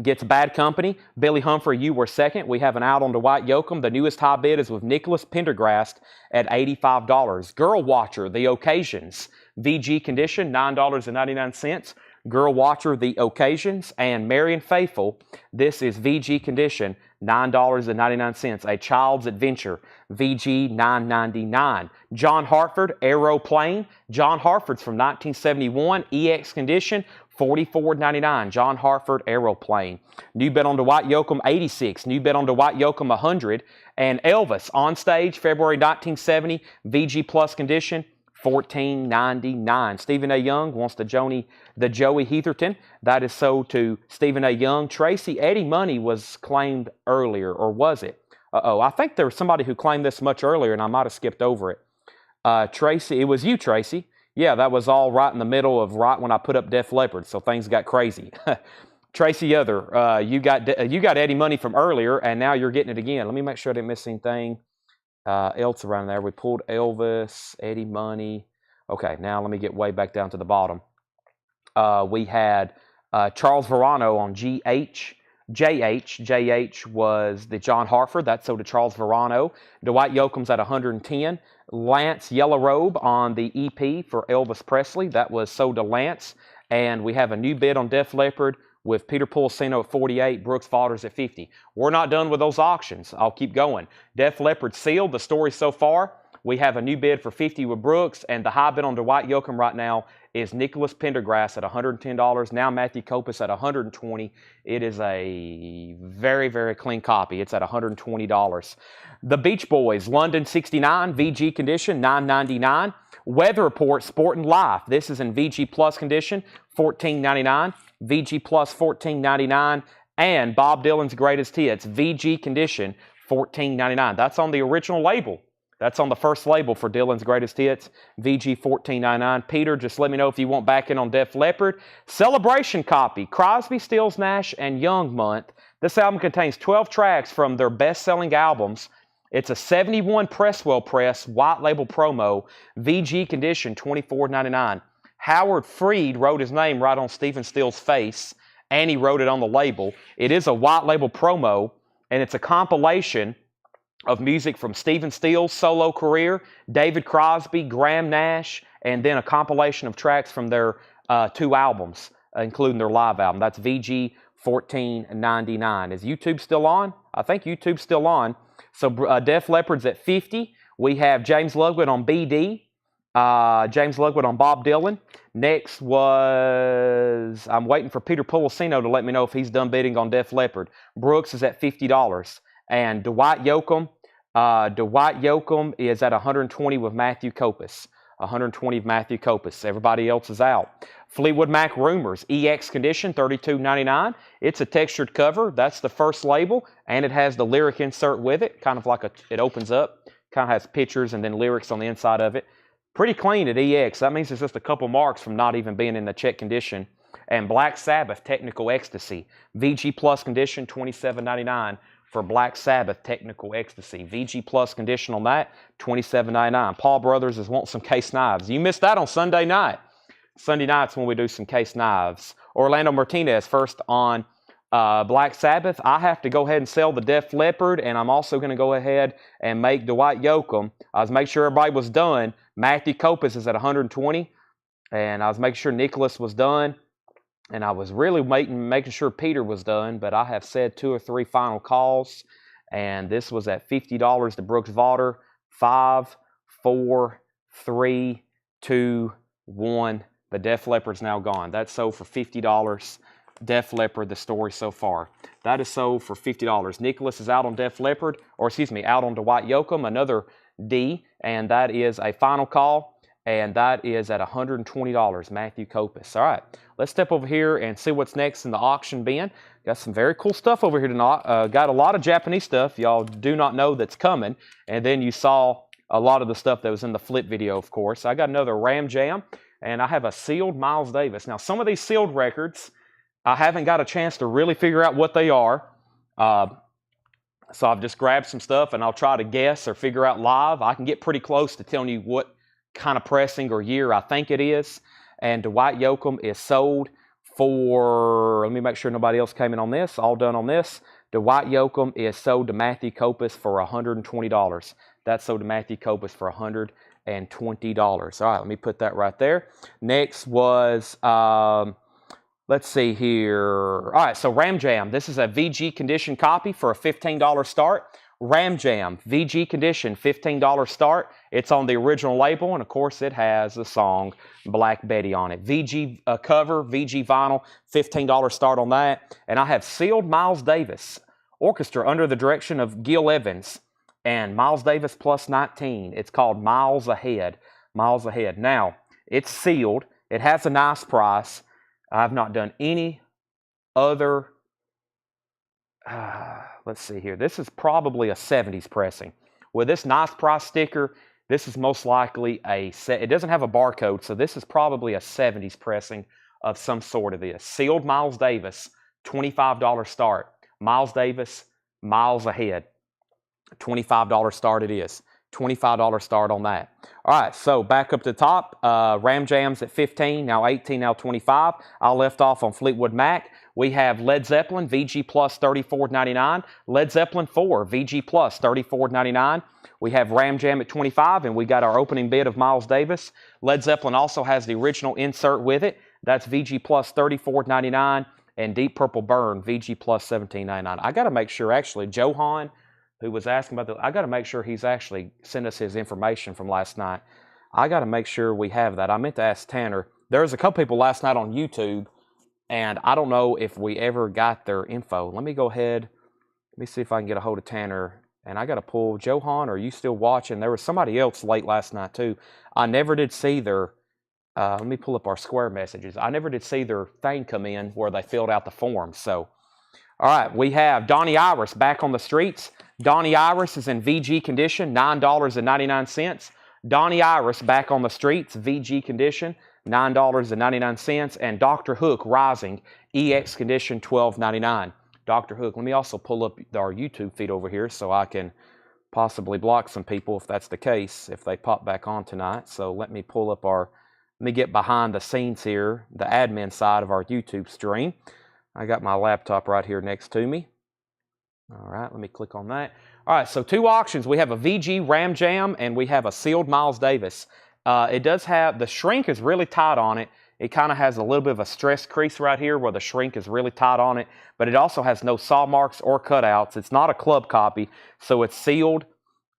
gets Bad Company. Billy Humphrey, you were second. We have an out on Dwight Yoakam. The newest high bid is with Nicholas Pendergrast at $85. Girl Watcher, The Occasions. VG condition, $9.99. Girl Watcher, The Occasions. And Marian Faithful, this is VG condition, $9.99. A Child's Adventure, VG $9.99. John Hartford, Aeroplane. John Hartford's from 1971, EX condition, $44.99. John Hartford, Aeroplane. New bid on Dwight Yoakam, 86. New bid on Dwight Yoakam, 100. And Elvis, On Stage, February 1970, VG Plus condition, $14.99. Stephen A. Young wants the Joey Heatherton. That is sold to Stephen A. Young. Tracy, Eddie Money was claimed earlier, or was it? Uh-oh, I think there was somebody who claimed this much earlier, and I might have skipped over it. Tracy, it was you, Tracy. Yeah, that was all right in the middle of right when I put up Def Leppard, so things got crazy. Tracy Other, you got Eddie Money from earlier, and now you're getting it again. Let me make sure I didn't miss anything else around there. We pulled Elvis, Eddie Money. Okay, now let me get way back down to the bottom. We had Charles Verano on GH. JH was the John Harford. That sold to Charles Verano. Dwight Yoakam's at 110. Lance Yellow Robe on the EP for Elvis Presley. That was sold to Lance. And we have a new bid on Def Leppard with Peter Pulsino at 48, Brooks Vaughters at 50. We're not done with those auctions. I'll keep going. Def Leppard sealed. The story so far, we have a new bid for 50 with Brooks, and the high bid on Dwight Yoakam right now is Nicholas Pendergrass at $110. Now Matthew Kopus at $120. It is a very, very clean copy. It's at $120. The Beach Boys, London 69, VG condition, $9.99. Weather Report, Sport and Life. This is in VG Plus condition, $14.99. VG Plus, $14.99. And Bob Dylan's Greatest Hits, VG condition, $14.99. That's on the original label. That's on the first label for Dylan's Greatest Hits, VG $14.99. Peter, just let me know if you want back in on Def Leppard. Celebration copy, Crosby, Stills, Nash, and Young month. This album contains 12 tracks from their best-selling albums. It's a 71 Presswell press, white label promo, VG condition, $24.99. Howard Freed wrote his name right on Stephen Stills' face, and he wrote it on the label. It is a white label promo, and it's a compilation of music from Stephen Stills' solo career, David Crosby, Graham Nash, and then a compilation of tracks from their 2 albums, including their live album. That's VG $14.99. Is YouTube still on? I think YouTube's still on. So Def Leppard's at 50. We have James Ludwig on BD. James Ludwig on Bob Dylan. Next was, I'm waiting for Peter Pulsino to let me know if he's done bidding on Def Leppard. Brooks is at $50. And Dwight Yoakam is at 120 with Matthew Kopus. 120 of Matthew Kopus. Everybody else is out. Fleetwood Mac Rumors, EX condition, $32.99. It's a textured cover. That's the first label, and it has the lyric insert with it, kind of like it opens up, kind of has pictures and then lyrics on the inside of it. Pretty clean at EX. That means it's just a couple marks from not even being in the check condition. And Black Sabbath, Technical Ecstasy, VG Plus condition, $27.99. For Black Sabbath Technical Ecstasy. VG Plus condition on that, $27.99. Paul Brothers is wanting some case knives. You missed that on Sunday night. Sunday night's when we do some case knives. Orlando Martinez first on Black Sabbath. I have to go ahead and sell the Def Leppard, and I'm also going to go ahead and make Dwight Yoakam. I was making sure everybody was done. Matthew Kopus is at 120, and I was making sure Nicholas was done. And I was really making sure Peter was done, but I have said 2 or 3 final calls, and this was at $50 to Brooks Vaughters. 5, 4, 3, 2, 1. The Def Leppard's now gone. That's sold for $50. Def Leppard, the story so far. That is sold for $50. Nicholas is out on Def Leppard, or excuse me, out on Dwight Yoakam, another D, and that is a final call. And that is at $120, Matthew Kopus. All right, let's step over here and see what's next in the auction bin. Got some very cool stuff over here tonight. Got a lot of Japanese stuff y'all do not know that's coming. And then you saw a lot of the stuff that was in the flip video, of course. I got another Ram Jam, and I have a sealed Miles Davis. Now, some of these sealed records, I haven't got a chance to really figure out what they are. So I've just grabbed some stuff, and I'll try to guess or figure out live. I can get pretty close to telling you what kind of pressing or year I think it is. And Dwight Yoakam is sold for, let me make sure nobody else came in on this, all done on this. Dwight Yoakam is sold to Matthew Kopus for $120. That's sold to Matthew Kopus for $120. All right, let me put that right there. Next was, let's see here. All right, so Ram Jam. This is a VG condition copy for a $15 start. Ram Jam, VG condition, $15 start. It's on the original label, and of course it has the song Black Betty on it. VG cover, VG vinyl, $15 start on that. And I have sealed Miles Davis Orchestra under the direction of Gil Evans and Miles Davis plus 19. It's called Miles Ahead. miles ahead. Now, it's sealed. It has a nice price. I've not done any other, let's see here. This is probably a 70s pressing. With this nice price sticker, this is most likely it doesn't have a barcode, so this is probably a 70s pressing of some sort of this. Sealed Miles Davis, $25 start. Miles Davis, miles ahead. $25 start it is. $25 start on that. All right, so back up to the top. Ram Jams at 15, now 18, now 25. I left off on Fleetwood Mac. We have Led Zeppelin, VG Plus, $34.99. Led Zeppelin 4, VG Plus, $34.99. We have Ram Jam at 25, and we got our opening bid of Miles Davis. Led Zeppelin also has the original insert with it. That's VG Plus, $34.99. And Deep Purple Burn, VG Plus, $17.99. I got to make sure, actually, Johan, who was asking about I got to make sure he's actually sent us his information from last night. I got to make sure we have that. I meant to ask Tanner. There was a couple people last night on YouTube, and I don't know if we ever got their info. Let me go ahead. Let me see if I can get a hold of Tanner. And I got to pull. Johan, are you still watching? There was somebody else late last night, too. I never did see their, let me pull up our Square messages. I never did see their thing come in where they filled out the form. So, all right, we have Donnie Iris back on the streets. Donnie Iris is in VG condition, $9.99. Donnie Iris back on the streets, VG condition, $9.99. And Dr. Hook Rising, EX condition, $12.99. Dr. Hook, let me also pull up our YouTube feed over here so I can possibly block some people if that's the case, if they pop back on tonight. So let me pull up let me get behind the scenes here, the admin side of our YouTube stream. I got my laptop right here next to me. All right, let me click on that. All right, so two auctions. We have a VG Ram Jam and we have a sealed Miles Davis. It does have, the shrink is really tight on it. It kind of has a little bit of a stress crease right here where the shrink is really tight on it, but it also has no saw marks or cutouts. It's not a club copy, so it's sealed.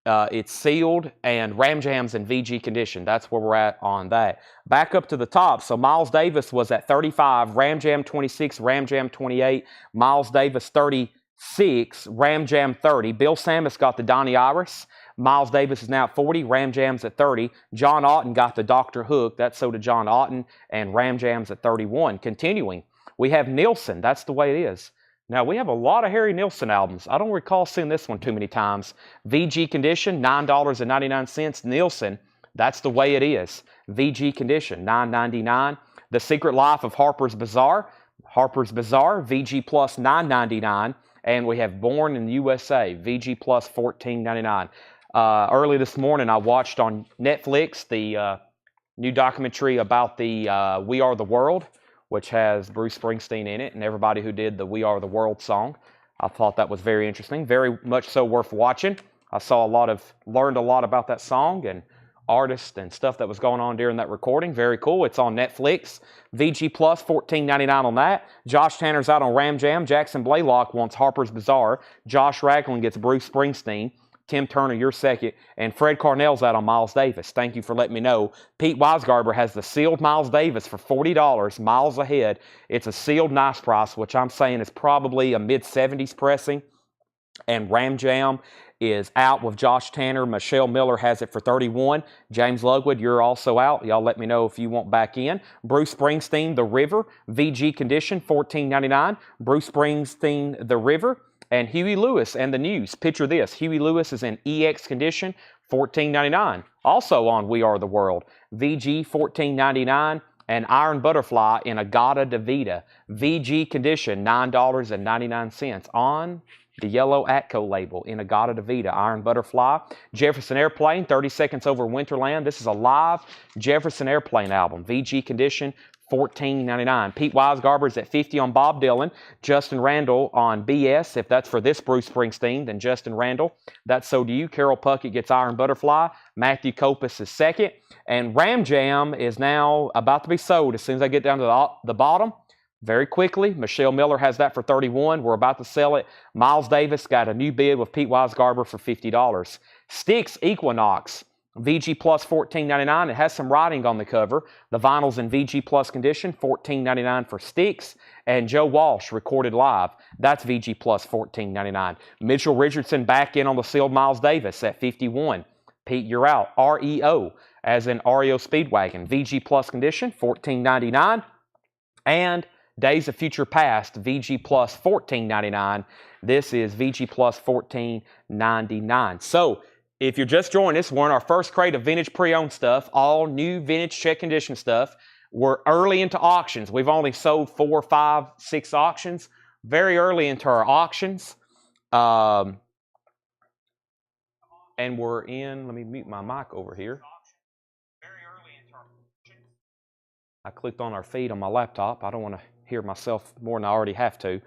It's sealed and Ram Jam's in VG condition. That's where we're at on that. Back up to the top. So Miles Davis was at 35, Ram Jam 26, Ram Jam 28, Miles Davis 36, Ram Jam 30. Bill Samus got the Donnie Iris. Miles Davis is now at 40, Ram Jam's at 30. John Otten got the Dr. Hook. That's so did John Otten, and Ram Jam's at 31. Continuing, we have Nilsson. That's the way it is. Now, we have a lot of Harry Nilsson albums. I don't recall seeing this one too many times. VG condition, $9.99. Nilsson, that's the way it is. VG condition, $9.99. The Secret Life of Harper's Bazaar. Harper's Bazaar, VG Plus, $9.99. And we have Born in the USA, VG Plus, $14.99. Early this morning, I watched on Netflix the new documentary about the We Are the World, which has Bruce Springsteen in it and everybody who did the We Are the World song. I thought that was very interesting, very much so worth watching. I learned a lot about that song and artists and stuff that was going on during that recording. Very cool. It's on Netflix. VG Plus, $14.99 on that. Josh Tanner's out on Ram Jam. Jackson Blaylock wants Harper's Bazaar. Josh Ragland gets Bruce Springsteen. Tim Turner, you're second. And Fred Carnell's out on Miles Davis. Thank you for letting me know. Pete Weisgarber has the sealed Miles Davis for $40, miles ahead. It's a sealed nice price, which I'm saying is probably a mid-70s pressing. And Ram Jam is out with Josh Tanner. Michelle Miller has it for $31. James Lugwood, you're also out. Y'all let me know if you want back in. Bruce Springsteen, The River, VG condition, $14.99. Bruce Springsteen, The River. And Huey Lewis and the News. Picture this. Huey Lewis is in EX condition, $14.99. Also on We Are the World. VG, $14.99. And Iron Butterfly in Agata Davida. VG condition, $9.99. On the yellow Atco label in Agata Davida. Iron Butterfly. Jefferson Airplane, 30 Seconds Over Winterland. This is a live Jefferson Airplane album. VG condition, $14.99. Pete Weisgarber's at 50 on Bob Dylan. Justin Randall on BS. If that's for this Bruce Springsteen, then Justin Randall. That's So Do You. Carol Puckett gets Iron Butterfly. Matthew Kopus is second. And Ram Jam is now about to be sold as soon as I get down to the bottom. Very quickly, Michelle Miller has that for $31. We're about to sell it. Miles Davis got a new bid with Pete Weisgarber for $50. Styx Equinox. VG Plus $14.99. It has some writing on the cover. The vinyl's in VG Plus condition, $14.99 for Styx. And Joe Walsh recorded live. That's VG Plus $14.99. Mitchell Richardson back in on the sealed Miles Davis at $51. Pete, you're out. REO, as in REO Speedwagon. VG Plus condition, $14.99. And Days of Future Past, VG Plus, $14.99. This is VG Plus, $14.99. So, if you're just joining us, we're in our first crate of vintage pre-owned stuff, all new vintage check condition stuff. We're early into auctions. We've only sold 4, 5, 6 auctions. Very early into our auctions. And we're in, let me mute my mic over here. I clicked on our feed on my laptop. I don't want to hear myself more than I already have to.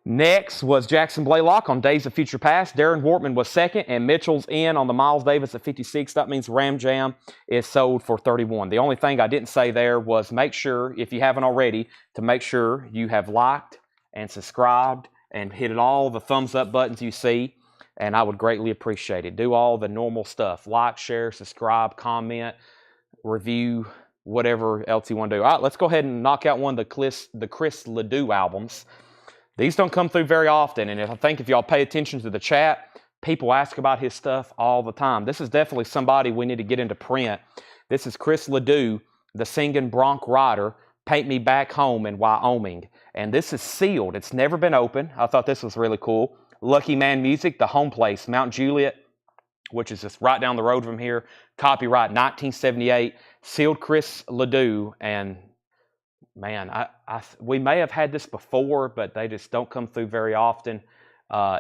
Next was Jackson Blaylock on Days of Future Past. Darren Wortman was second, and Mitchell's in on the Miles Davis at 56. That means Ram Jam is sold for 31. The only thing I didn't say there was make sure, if you haven't already, to make sure you have liked and subscribed and hit all the thumbs up buttons you see, and I would greatly appreciate it. Do all the normal stuff. Like, share, subscribe, comment, review, whatever else you want to do. All right, let's go ahead and knock out one of the Chris Ledoux albums. These don't come through very often, and I think if y'all pay attention to the chat, people ask about his stuff all the time. This is definitely somebody we need to get into print. This is Chris Ledoux, the singing bronc rider, Paint Me Back Home in Wyoming. And this is sealed. It's never been opened. I thought this was really cool. Lucky Man Music, the home place, Mount Juliet, which is just right down the road from here. Copyright 1978, sealed Chris Ledoux, and man, we may have had this before, but they just don't come through very often.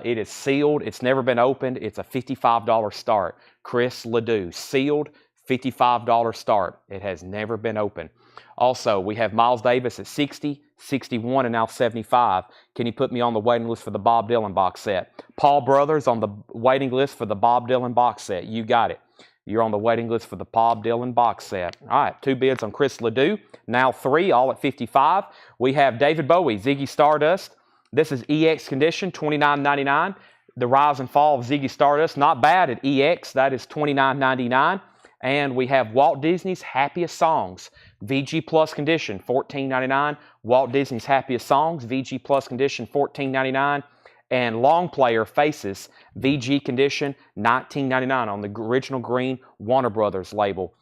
It is sealed. It's never been opened. It's a $55 start. Chris Ledoux, sealed, $55 start. It has never been opened. Also, we have Miles Davis at 60, 61, and now 75. Can you put me on the waiting list for the Bob Dylan box set? Paul Brothers on the waiting list for the Bob Dylan box set. You got it. You're on the waiting list for the Bob Dylan box set. All right, 2 bids on Chris Ledoux. Now 3, all at 55. We have David Bowie, Ziggy Stardust. This is EX condition, $29.99. The rise and fall of Ziggy Stardust, not bad at EX. That is $29.99. And we have Walt Disney's Happiest Songs, VG Plus condition, $14.99. Walt Disney's Happiest Songs, VG Plus condition, $14.99. And Long Player Faces, VG condition, $19.99 on the original green Warner Brothers label.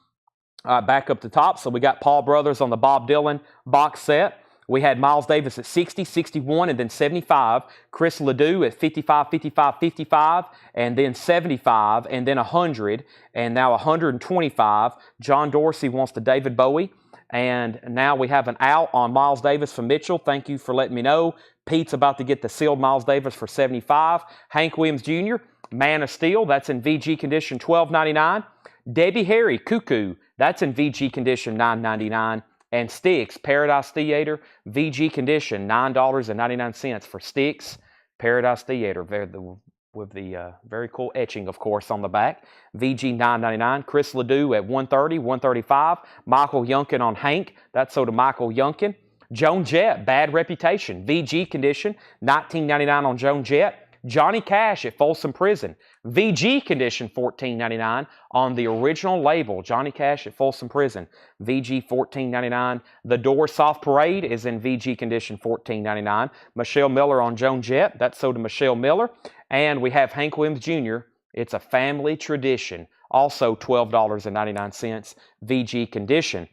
Back up the top, so we got Paul Brothers on the Bob Dylan box set. We had Miles Davis at 60, 61, and then 75. Chris Ledoux at 55, 55, 55, and then 75, and then 100, and now 125. John Dorsey wants the David Bowie. And now we have an out on Miles Davis from Mitchell. Thank you for letting me know. Pete's about to get the sealed Miles Davis for 75. Hank Williams Jr., Man of Steel, that's in VG condition, $12.99. Debbie Harry, Cuckoo, that's in VG condition, $9.99. And Styx, Paradise Theater, VG condition, $9.99 for Styx, Paradise Theater, with the very cool etching, of course, on the back. VG $9.99. Chris Ledoux at $130, $135. Michael Yunkin on Hank. That's sold to Michael Yunkin. Joan Jett, Bad Reputation. VG condition, $19.99 on Joan Jett. Johnny Cash at Folsom Prison. VG condition, $14.99 on the original label. Johnny Cash at Folsom Prison. VG $14.99. The Doors Soft Parade is in VG condition, $14.99. Michelle Miller on Joan Jett. That's sold to Michelle Miller. And we have Hank Williams Jr. It's a Family Tradition. Also $12.99. VG condition.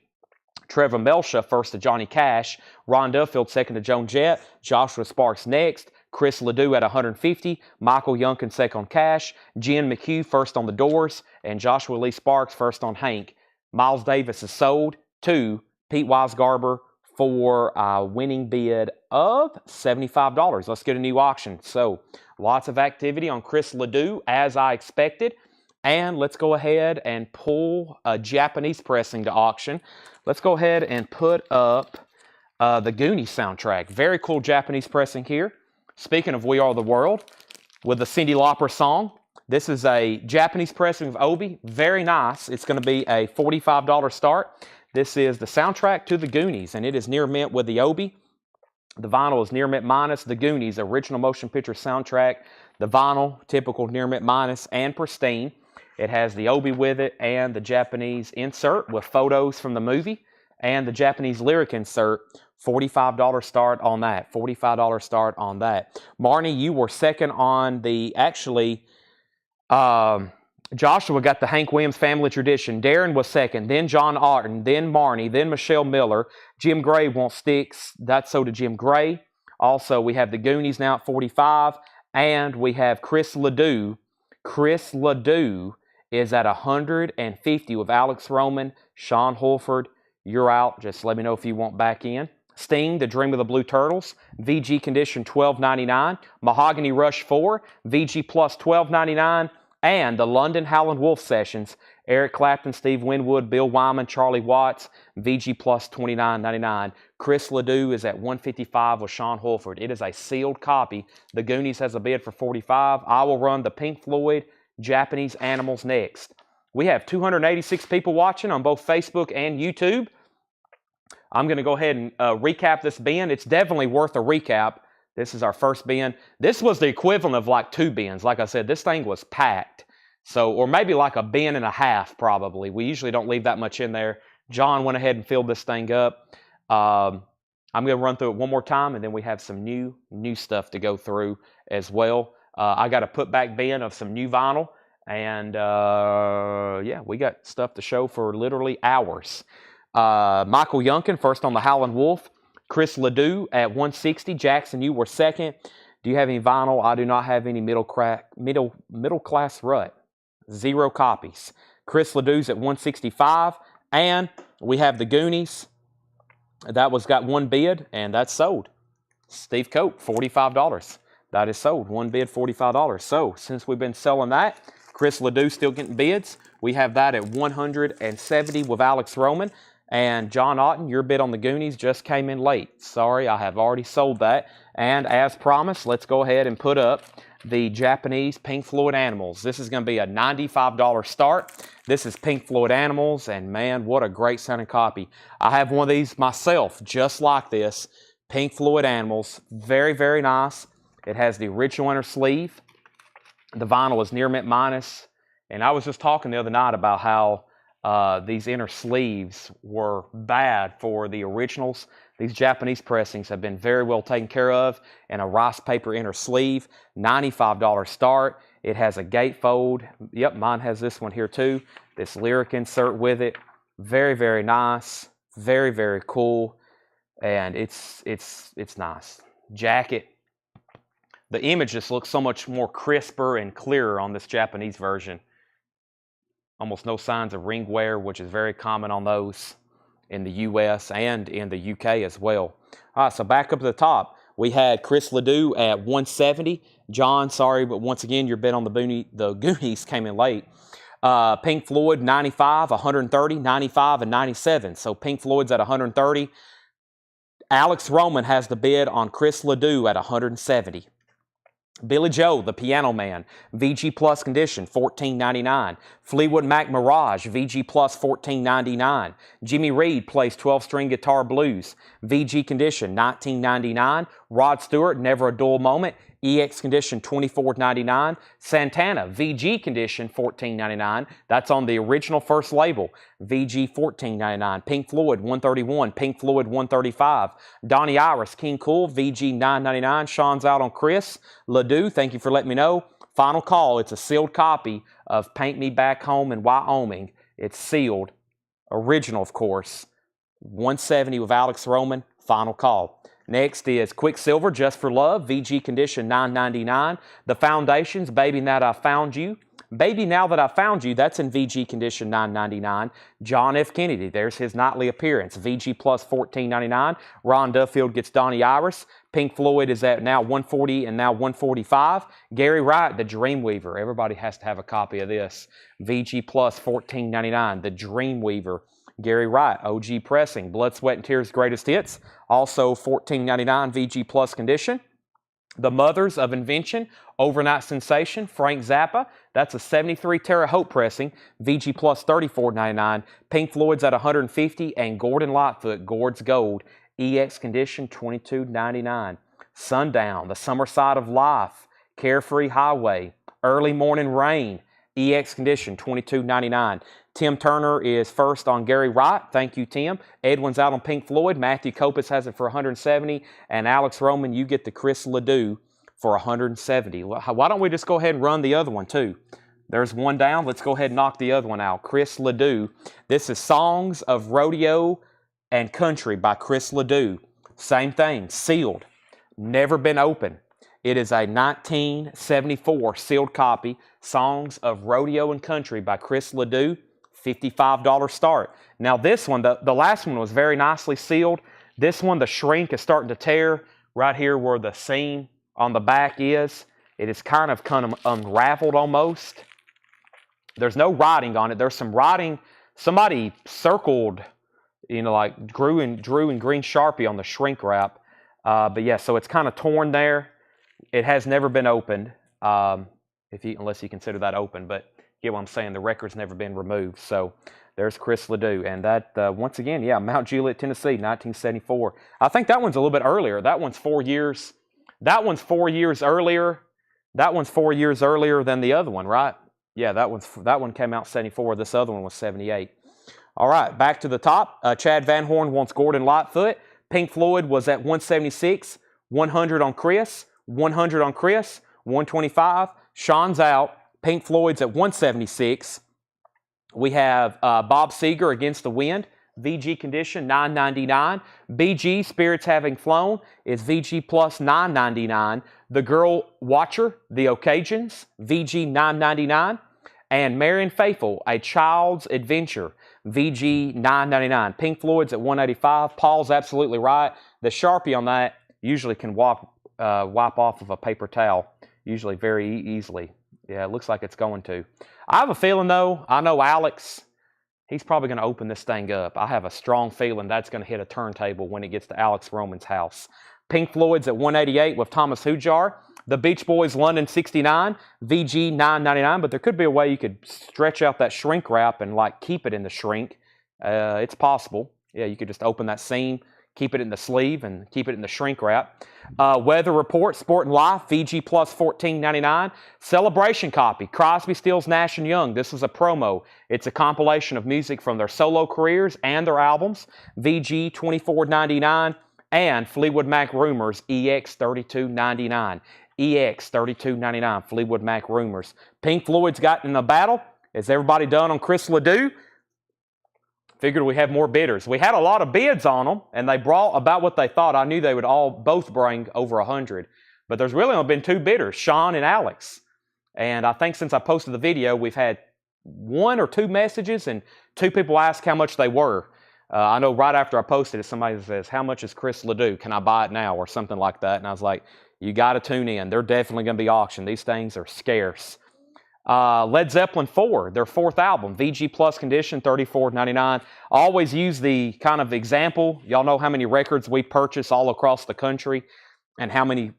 Trevor Melsha first to Johnny Cash. Ron Duffield second to Joan Jett. Joshua Sparks next. Chris Ledoux at $150. Michael Yunkin second on Cash. Jen McHugh first on the Doors. And Joshua Lee Sparks first on Hank. Miles Davis is sold to Pete Weisgarber for a winning bid of $75. Let's get a new auction. So lots of activity on Chris Ledoux as I expected. And let's go ahead and pull a Japanese pressing to auction. Let's go ahead and put up the Goonies soundtrack. Very cool Japanese pressing here. Speaking of We Are the World, with the Cyndi Lauper song. This is a Japanese pressing of Obi. Very nice. It's going to be a $45 start. This is the soundtrack to the Goonies, and it is near mint with the Obi. The vinyl is near mint minus. The Goonies, original motion picture soundtrack. The vinyl, typical near mint minus and pristine. It has the Obi with it and the Japanese insert with photos from the movie and the Japanese lyric insert. $45 start on that. $45 start on that. Marnie, you were second on the, actually, Joshua got the Hank Williams Family Tradition. Darren was second, then John Arden, then Marnie, then Michelle Miller. Jim Gray wants sticks. That's so to Jim Gray. Also, we have the Goonies now at 45, and we have Chris Ledoux. Chris Ledoux is at 150 with Alex Roman. Sean Holford, you're out. Just let me know if you want back in. Sting, The Dream of the Blue Turtles. VG Condition, $12.99. Mahogany Rush 4, VG Plus, $12.99. And the London Howland Wolf Sessions, Eric Clapton, Steve Winwood, Bill Wyman, Charlie Watts, VG Plus $29.99. Chris Ledoux is at $155 with Sean Holford. It is a sealed copy. The Goonies has a bid for $45. I will run the Pink Floyd Japanese Animals next. We have 286 people watching on both Facebook and YouTube. I'm going to go ahead and recap this bin. It's definitely worth a recap. This is our first bin. This was the equivalent of like 2 bins. Like I said, this thing was packed. So, or maybe like a bin and a half probably. We usually don't leave that much in there. John went ahead and filled this thing up. I'm going to run through it one more time, and then we have some new stuff to go through as well. I got a put back bin of some new vinyl. And yeah, we got stuff to show for literally hours. Michael Yunkin, first on the Howlin' Wolf. Chris Ledoux at 160. Jackson, you were second. Do you have any vinyl? I do not have any middle class rut. 0 copies. Chris Ledoux's at 165. And we have the Goonies. That was got 1 bid, and that's sold. Steve Cope, $45. That is sold. 1 bid, $45. So since we've been selling that, Chris Ledoux still getting bids. We have that at 170 with Alex Roman. And John Otten, your bid on the Goonies just came in late. Sorry, I have already sold that. And as promised, let's go ahead and put up the Japanese Pink Floyd Animals. This is going to be a $95 start. This is Pink Floyd Animals, and man, what a great sounding copy. I have one of these myself, just like this. Pink Floyd Animals, very, very nice. It has the original inner sleeve. The vinyl is near mint minus. And I was just talking the other night about how these inner sleeves were bad for the originals. These Japanese pressings have been very well taken care of, and a rice paper inner sleeve, $95 start. It has a gatefold. Yep, mine has this one here too. This lyric insert with it. Very, very nice. Very, very cool. And it's nice. Jacket. The image just looks so much more crisper and clearer on this Japanese version. Almost no signs of ring wear, which is very common on those in the U.S. and in the U.K. as well. All right, so back up to the top, we had Chris Ledoux at 170. John, sorry, but once again, your bid on the Goonies came in late. Pink Floyd, 95, 130, 95, and 97. So Pink Floyd's at 130. Alex Roman has the bid on Chris Ledoux at 170. Billy Joe, the Piano Man, VG Plus Condition, $14.99. Fleetwood Mac Mirage, VG Plus, $14.99. Jimmy Reed plays 12-string guitar blues, VG Condition, $19.99. Rod Stewart, Never a Dull Moment, EX Condition, $24.99. Santana, VG Condition, $14.99. That's on the original first label, VG, $14.99. Pink Floyd, $131. Pink Floyd, $135. Donnie Iris, King Cool, VG, $9.99. Sean's out on Chris Ledoux, thank you for letting me know. Final call, it's a sealed copy of Paint Me Back Home in Wyoming. It's sealed. Original, of course. 170 with Alex Roman. Final call. Next is Quicksilver, Just for Love, VG Condition, $9.99. The Foundations, Baby Now That I Found You. Baby Now That I Found You, that's in VG Condition, $9.99. John F. Kennedy, there's his nightly appearance, VG Plus, $14.99. Ron Duffield gets Donnie Iris. Pink Floyd is at now 140 and now 145. Gary Wright, The Dreamweaver. Everybody has to have a copy of this. VG Plus, $14.99. The Dreamweaver. Gary Wright, OG Pressing, Blood, Sweat, and Tears Greatest Hits, also $14.99 VG Plus Condition. The Mothers of Invention, Overnight Sensation, Frank Zappa, that's a 73 Terre Haute pressing, VG Plus $34.99. Pink Floyd's at $150, and Gordon Lightfoot, Gord's Gold, EX Condition, $22.99. Sundown, The Summer Side of Life, Carefree Highway, Early Morning Rain, EX Condition, $22.99. Tim Turner is first on Gary Wright. Thank you, Tim. Edwin's out on Pink Floyd. Matthew Kopis has it for $170. And Alex Roman, you get the Chris Ledoux for $170. Why don't we just go ahead and run the other one, too? There's one down. Let's go ahead and knock the other one out. Chris Ledoux. This is Songs of Rodeo and Country by Chris Ledoux. Same thing, sealed, never been opened. It is a 1974 sealed copy, Songs of Rodeo and Country by Chris Ledoux, $55 start. Now this one, the last one was very nicely sealed. This one, the shrink is starting to tear right here where the seam on the back is. It is kind of unraveled almost. There's no writing on it. There's some writing. Somebody circled, you know, like drew in green Sharpie on the shrink wrap. But yeah, so it's kind of torn there. It has never been opened, unless you consider that open. But you get what I'm saying. The record's never been removed. So there's Chris Ledoux. And that, once again, yeah, Mount Juliet, Tennessee, 1974. I think that one's a little bit earlier. That one's 4 years. That one's 4 years earlier. That one's 4 years earlier than the other one, right? Yeah, that one came out 74. This other one was 78. All right, back to the top. Chad Van Horn wants Gordon Lightfoot. Pink Floyd was at 176. 100 on Chris. 100 on Chris. 125. Sean's out. Pink Floyd's at 176. We have Bob Seger, Against the Wind. VG condition, $9.99. BG, Spirits Having Flown, is VG plus $9.99. The Girl Watcher, The Occasions, VG $9.99. And Marian Faithful, A Child's Adventure, VG $9.99. Pink Floyd's at $185. Paul's absolutely right. The Sharpie on that usually can wipe off of a paper towel, usually very easily. Yeah, it looks like it's going to. I have a feeling, though, I know Alex, he's probably going to open this thing up. I have a strong feeling that's going to hit a turntable when it gets to Alex Roman's house. Pink Floyd's at $188 with Thomas Hujar. The Beach Boys, London 69, VG $9.99. But there could be a way you could stretch out that shrink wrap and like keep it in the shrink. It's possible. Yeah, you could just open that seam, keep it in the sleeve, and keep it in the shrink wrap. Weather Report, Sport and Life, VG plus $14.99. Celebration copy, Crosby, Stills, Nash & Young. This was a promo. It's a compilation of music from their solo careers and their albums. VG $24.99. And Fleetwood Mac Rumors, EX $32.99. EX $32.99, Fleetwood Mac Rumors. Pink Floyd's gotten in the battle. Is everybody done on Chris Ledoux? Figured we have more bidders. We had a lot of bids on them, and they brought about what they thought. I knew they would both bring over 100. But there's really only been 2 bidders, Sean and Alex. And I think since I posted the video, we've had 1 or 2 messages, and 2 people asked how much they were. I know right after I posted it, somebody says, how much is Chris Ledoux? Can I buy it now? Or something like that. And I was like, you got to tune in. They're definitely going to be auctioned. These things are scarce. Led Zeppelin 4, their 4th album, VG Plus condition, $34.99. Always use the kind of example. Y'all know how many records we purchase all across the country and how many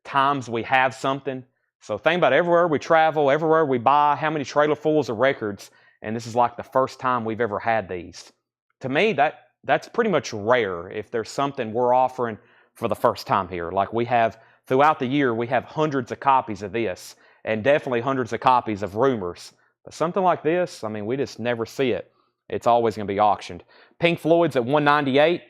times we have something. So think about everywhere we travel, everywhere we buy, how many trailerfuls of records. And this is like the first time we've ever had these. To me, that's pretty much rare if there's something we're offering for the first time here. Like we have, throughout the year, we have hundreds of copies of this and definitely hundreds of copies of Rumors. But something like this, I mean, we just never see it. It's always going to be auctioned. Pink Floyd's at $198.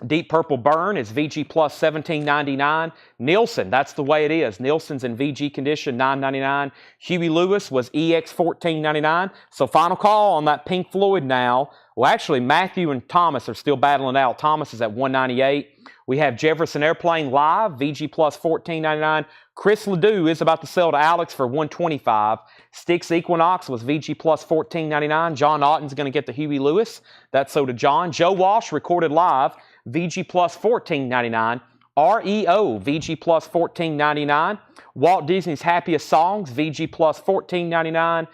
Deep Purple Burn is VG plus $17.99. Nielsen, that's the way it is. Nielsen's in VG condition, $9.99. Huey Lewis was EX $14.99. So final call on that Pink Floyd now. Well, actually, Matthew and Thomas are still battling out. Thomas is at $198. We have Jefferson Airplane live, VG plus $14.99. Chris Ledoux is about to sell to Alex for $125. Styx Equinox was VG plus $14.99. John Otten's going to get the Huey Lewis. That's sold to John. Joe Walsh recorded live, VG plus $14.99. REO, VG plus $14.99. Walt Disney's Happiest Songs, VG plus $14.99.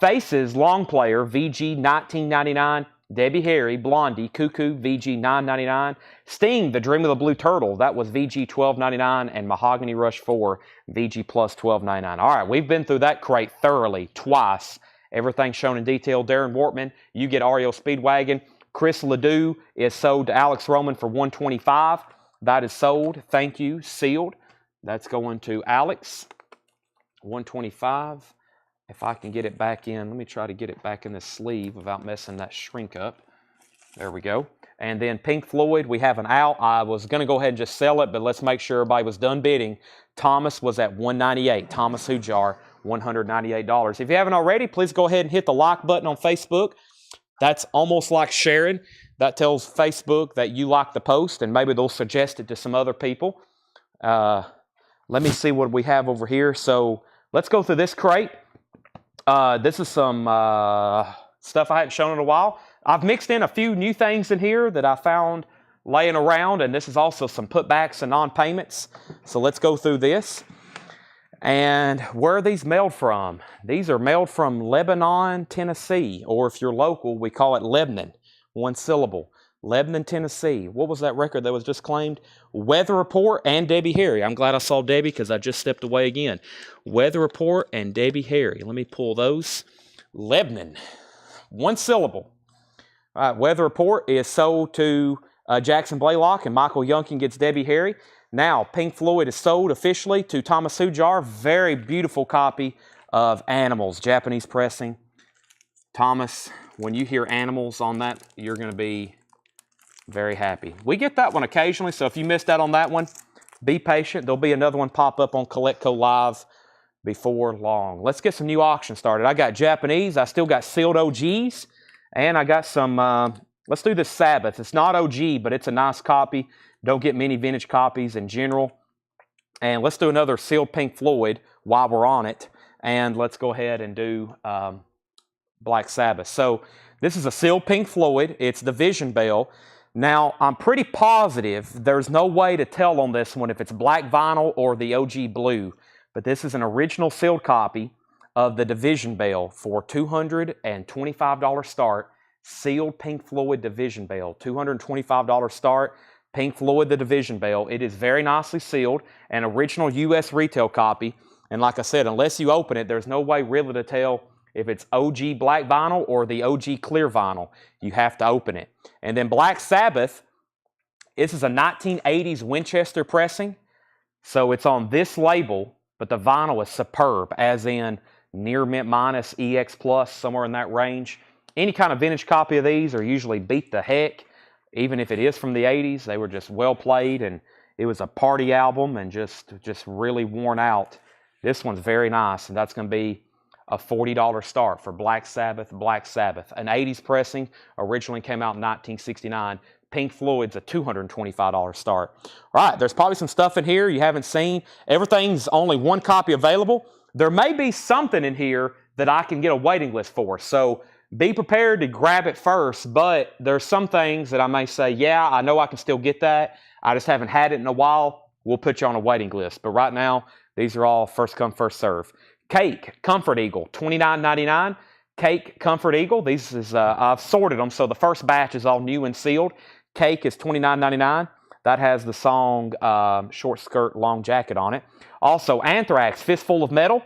Faces Long Player, VG $19.99. Debbie Harry, Blondie, Cuckoo, VG $9.99. Sting, The Dream of the Blue Turtle, that was VG $12.99. And Mahogany Rush 4, VG plus $12.99. All right, we've been through that crate thoroughly twice. Everything shown in detail. Darren Wortman, you get REO Speedwagon. Chris Ledoux is sold to Alex Roman for $125. That is sold. Thank you. Sealed. That's going to Alex. $125. If I can get it back in, let me try to get it back in the sleeve without messing that shrink up. There we go. And then Pink Floyd, we have an out. I was going to go ahead and just sell it, but let's make sure everybody was done bidding. Thomas was at $198. Thomas Hujar, $198. If you haven't already, please go ahead and hit the like button on Facebook. That's almost like sharing. That tells Facebook that you like the post, and maybe they'll suggest it to some other people. Let me see what we have over here. So let's go through this crate. This is some stuff I hadn't shown in a while. I've mixed in a few new things in here that I found laying around, and this is also some putbacks and non-payments. So let's go through this. And where are these mailed from? These are mailed from Lebanon, Tennessee, or if you're local, we call it Lebanon, one syllable. Lebanon, Tennessee. What was that record that was just claimed? Weather Report and Debbie Harry. I'm glad I saw Debbie because I just stepped away again. Weather Report and Debbie Harry. Let me pull those. Lebanon, one syllable. All right, Weather Report is sold to Jackson Blaylock, and Michael Youngkin gets Debbie Harry. Now, Pink Floyd is sold officially to Thomas Hujar. Very beautiful copy of Animals, Japanese pressing. Thomas, when you hear Animals on that, you're going to be very happy. We get that one occasionally, so if you missed out on that one, be patient. There'll be another one pop up on CollectCo Live before long. Let's get some new auctions started. I got Japanese. I still got sealed OGs. And I got some, let's do this Sabbath. It's not OG, but it's a nice copy. Don't get many vintage copies in general. And let's do another sealed Pink Floyd while we're on it. And let's go ahead and do Black Sabbath. So this is a sealed Pink Floyd. It's the Vision Bell. Now, I'm pretty positive there's no way to tell on this one if it's black vinyl or the OG blue. But this is an original sealed copy of the Division Bell for $225 start. Sealed Pink Floyd Division Bell. $225 start. Pink Floyd the Division Bell. It is very nicely sealed. An original U.S. retail copy. And like I said, unless you open it, there's no way really to tell if it's OG black vinyl or the OG clear vinyl. You have to open it. And then Black Sabbath. This is a 1980s Winchester pressing. So it's on this label, but the vinyl is superb, as in near mint minus, EX plus, somewhere in that range. Any kind of vintage copy of these are usually beat the heck. Even if it is from the 80s, they were just well played, and it was a party album and just really worn out. This one's very nice, and that's going to be a $40 start for Black Sabbath, Black Sabbath. An 80s pressing, originally came out in 1969. Pink Floyd's a $225 start. All right, there's probably some stuff in here you haven't seen. Everything's only one copy available. There may be something in here that I can get a waiting list for. So be prepared to grab it first, but there's some things that I may say, yeah, I know I can still get that. I just haven't had it in a while. We'll put you on a waiting list. But right now, these are all first come, first serve. Cake, Comfort Eagle, $29.99. Cake, Comfort Eagle. These is I've sorted them, so the first batch is all new and sealed. Cake is $29.99. That has the song Short Skirt, Long Jacket on it. Also, Anthrax, Fistful of Metal.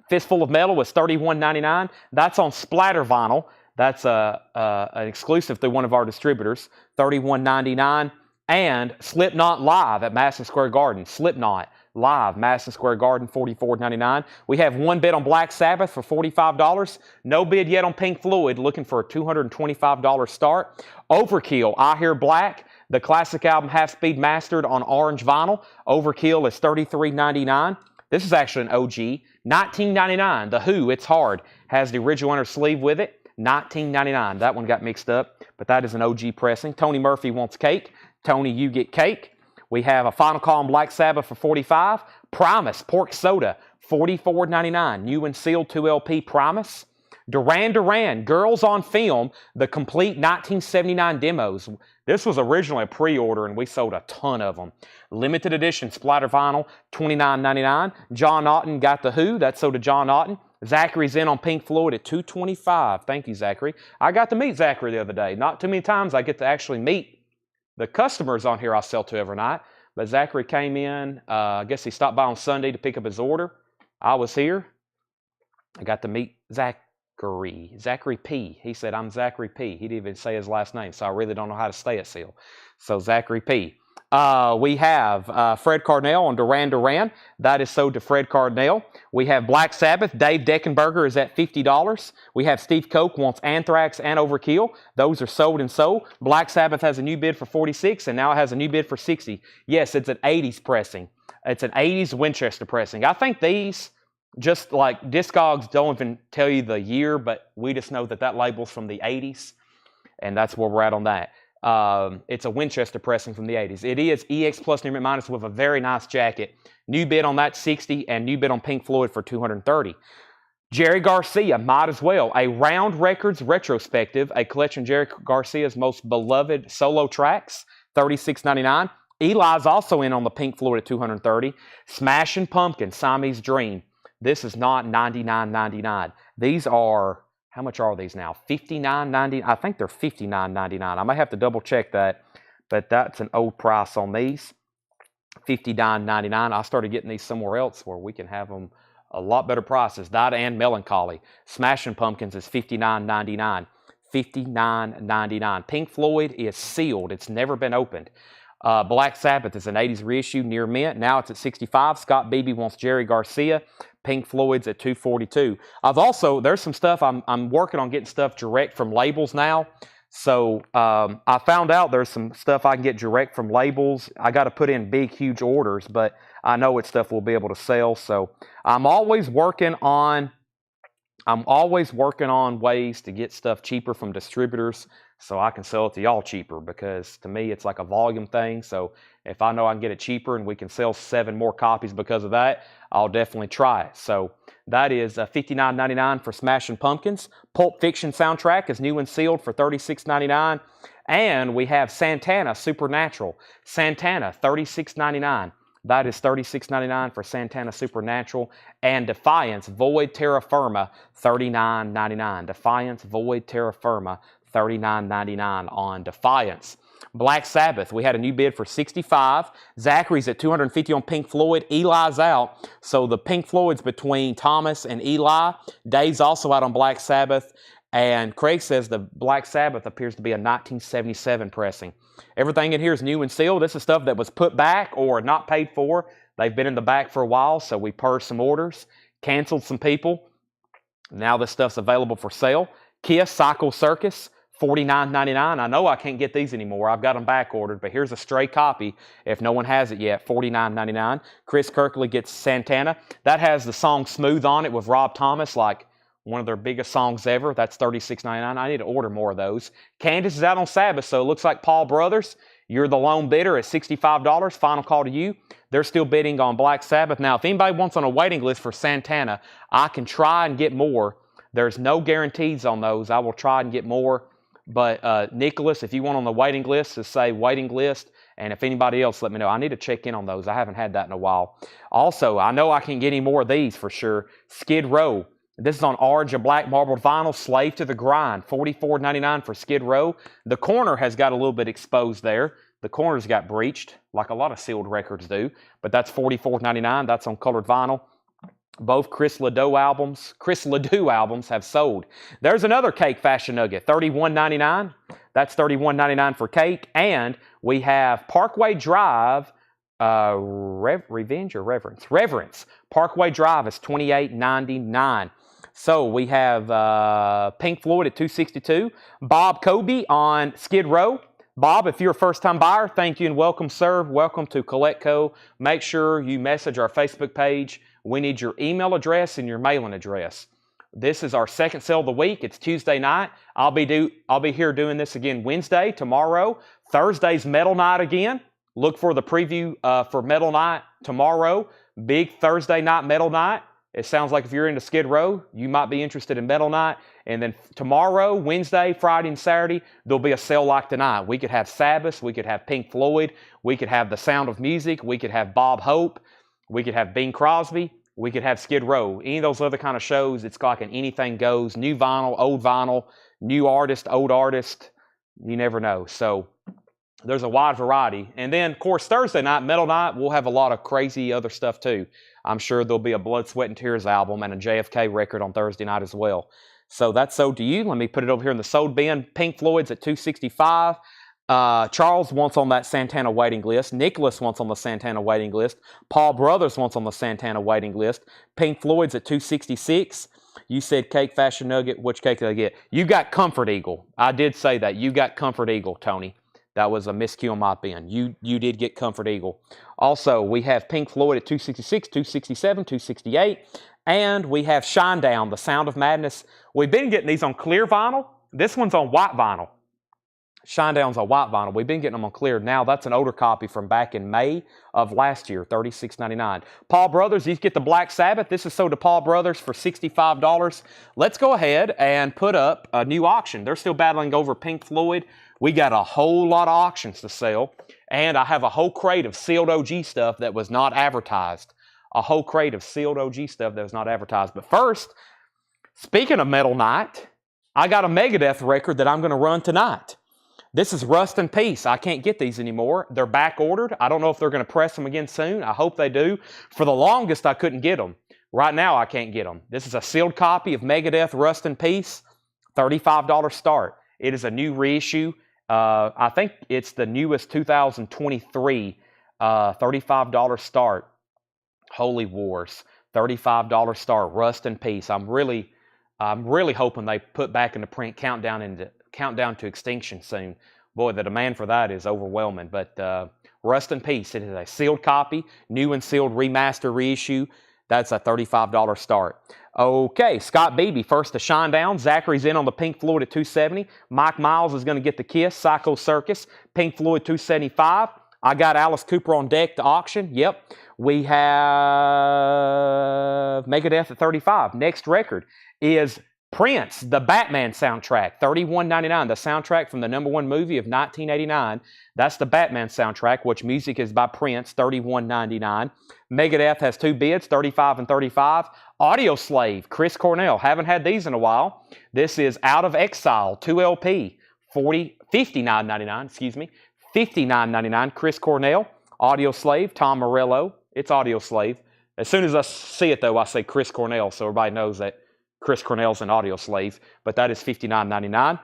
Fistful of Metal was $31.99. That's on splatter vinyl. That's an exclusive through one of our distributors, $31.99. And Slipknot Live at Madison Square Garden. Slipknot Live, Madison Square Garden, $44.99. We have one bid on Black Sabbath for $45. No bid yet on Pink Floyd, looking for a $225 start. Overkill, I Hear Black, the classic album Half Speed Mastered on orange vinyl. Overkill is $33.99. This is actually an OG. $19.99. The Who, It's Hard, has the original inner sleeve with it. $19.99. That one got mixed up, but that is an OG pressing. Tony Murphy wants cake. Tony, you get cake. We have a Final Call on Black Sabbath for $45. Primus, Pork Soda, $44.99. New and sealed 2LP Primus. Duran Duran, Girls on Film, the complete 1979 demos. This was originally a pre-order, and we sold a ton of them. Limited edition splatter vinyl, $29.99. John Otten got the Who. That's sold to John Otten. Zachary's in on Pink Floyd at $225. Thank you, Zachary. I got to meet Zachary the other day. Not too many times I get to actually meet the customers on here I sell to every night. But Zachary came in. I guess he stopped by on Sunday to pick up his order. I was here. I got to meet Zachary P. He said, I'm Zachary P. He didn't even say his last name, so I really don't know how to stay it still. So Zachary P. We have Fred Cardinal on Duran Duran. That is sold to Fred Cardinal. We have Black Sabbath. Dave Deckenberger is at $50. We have Steve Koch wants Anthrax and Overkill. Those are sold and sold. Black Sabbath has a new bid for $46, and now it has a new bid for $60. Yes, it's an 80s pressing. It's an 80s Winchester pressing. I think these Just like Discogs don't even tell you the year, but we just know that that label's from the 80s, and that's where we're at on that. It's a Winchester pressing from the 80s. It is EX Plus Near Mint Minus with a very nice jacket. New bid on that 60, and new bid on Pink Floyd for 230. Jerry Garcia, might as well. A Round Records retrospective, a collection of Jerry Garcia's most beloved solo tracks, $36.99. Eli's also in on the Pink Floyd at $230. Smashing Pumpkins, Siamese Dream. This is not $99.99. These are, how much are these now? $59.99. I think they're $59.99. I may have to double check that, but that's an old price on these. $59.99. I started getting these somewhere else where we can have them a lot better prices. That and Melancholy. Smashing Pumpkins is $59.99. $59.99. Pink Floyd is sealed. It's never been opened. Black Sabbath is an 80s reissue near mint. Now it's at $65. Scott Beebe wants Jerry Garcia. Pink Floyd's at $242. There's some stuff, I'm working on getting stuff direct from labels now. So I found out there's some stuff I can get direct from labels. I got to put in big, huge orders, but I know it's stuff we'll be able to sell. So I'm always working on ways to get stuff cheaper from distributors so I can sell it to y'all cheaper, because to me it's like a volume thing. So if I know I can get it cheaper and we can sell 7 more copies because of that, I'll definitely try it. So that is $59.99 for Smashing Pumpkins. Pulp Fiction soundtrack is new and sealed for $36.99. And we have Santana Supernatural. Santana, $36.99. That is $36.99 for Santana Supernatural. And Defiance Void Terra Firma, $39.99. Defiance Void Terra Firma, $39.99 on Defiance. Black Sabbath, we had a new bid for $65. Zachary's at $250 on Pink Floyd. Eli's out. So the Pink Floyd's between Thomas and Eli. Dave's also out on Black Sabbath. And Craig says the Black Sabbath appears to be a 1977 pressing. Everything in here is new and sealed. This is stuff that was put back or not paid for. They've been in the back for a while, so we purged some orders, canceled some people. Now this stuff's available for sale. Kiss Psycho Circus, $49.99. I know I can't get these anymore. I've got them back ordered, but here's a stray copy if no one has it yet, $49.99. Chris Kirkley gets Santana. That has the song Smooth on it with Rob Thomas, like one of their biggest songs ever. That's $36.99. I need to order more of those. Candace is out on Sabbath, so it looks like Paul Brothers. You're the lone bidder at $65. Final call to you. They're still bidding on Black Sabbath. Now, if anybody wants on a waiting list for Santana, I can try and get more. There's no guarantees on those. I will try and get more. But Nicholas, if you want on the waiting list, just say waiting list. And if anybody else, let me know. I need to check in on those. I haven't had that in a while. Also, I know I can get any more of these for sure. Skid Row. This is on Orange, a black marbled vinyl, Slave to the Grind, $44.99 for Skid Row. The corner has got a little bit exposed there. The corner's got breached, like a lot of sealed records do, but that's $44.99. That's on colored vinyl. Both Chris Ledoux albums have sold. There's another Cake Fashion Nugget, $31.99. That's $31.99 for Cake. And we have Parkway Drive, Reverence. Parkway Drive is $28.99. So we have Pink Floyd at $262. Bob Kobe on Skid Row. Bob, if you're a first-time buyer, thank you and welcome, sir. Welcome to CollectCo. Make sure you message our Facebook page. We need your email address and your mailing address. This is our second sale of the week. It's Tuesday night. I'll be here doing this again Wednesday, tomorrow. Thursday's Metal Night again. Look for the preview for Metal Night tomorrow. Big Thursday night Metal Night. It sounds like if you're into Skid Row, you might be interested in Metal Night. And then tomorrow, Wednesday, Friday, and Saturday, there'll be a sale like tonight. We could have Sabbath. We could have Pink Floyd. We could have The Sound of Music. We could have Bob Hope. We could have Bing Crosby. We could have Skid Row. Any of those other kind of shows, it's like an anything goes. New vinyl, new artist, old artist. You never know. So there's a wide variety. And then, of course, Thursday night, Metal Night, we'll have a lot of crazy other stuff too. I'm sure there'll be a Blood, Sweat, and Tears album and a JFK record on Thursday night as well. So that's sold to you. Let me put it over here in the sold bin. Pink Floyd's at $265. Charles wants on that Santana waiting list. Nicholas wants on the Santana waiting list. Paul Brothers wants on the Santana waiting list. Pink Floyd's at $266. You said Cake Fashion Nugget. Which cake did I get? You got Comfort Eagle. I did say that. You got Comfort Eagle, Tony. That was a miscue on my pen. You did get Comfort Eagle. Also, we have Pink Floyd at 266, 267, 268. And we have Shinedown, The Sound of Madness. We've been getting these on clear vinyl. This one's on white vinyl. Shinedown's on white vinyl. We've been getting them on clear. Now, that's an older copy from back in May of last year, $36.99. Paul Brothers, you get the Black Sabbath. This is sold to Paul Brothers for $65. Let's go ahead and put up a new auction. They're still battling over Pink Floyd. We got a whole lot of auctions to sell, and I have a whole crate of sealed OG stuff that was not advertised. A whole crate of sealed OG stuff that was not advertised. But first, speaking of Metal Night, I got a Megadeth record that I'm going to run tonight. This is Rust in Peace. I can't get these anymore. They're back ordered. I don't know if they're going to press them again soon. I hope they do. For the longest, I couldn't get them. Right now, I can't get them. This is a sealed copy of Megadeth Rust in Peace. $35 start. It is a new reissue. I think it's the newest 2023. $35 start. Holy Wars. $35 start. Rust in Peace. I'm really hoping they put back into print Countdown to Extinction soon. Boy, the demand for that is overwhelming. But Rust in Peace, it is a sealed copy, new and sealed remaster reissue. That's a $35 start. Okay, Scott Beebe, first to Shinedown. Zachary's in on the Pink Floyd at $270. Mike Miles is going to get the Kiss, Psycho Circus, Pink Floyd $275. I got Alice Cooper on deck to auction. Yep. We have Megadeth at $35. Next record is Prince, the Batman soundtrack, $31.99. The soundtrack from the #1 movie of 1989. That's the Batman soundtrack, which music is by Prince, $31.99. Megadeth has two bids, $35 and $35. Audio Slave, Chris Cornell. Haven't had these in a while. This is Out of Exile, 2 LP, $59.99, excuse me. $59.99, Chris Cornell. Audio Slave, Tom Morello. It's Audio Slave. As soon as I see it, though, I say Chris Cornell, so everybody knows that Chris Cornell's an Audio Slave, but that is $59.99.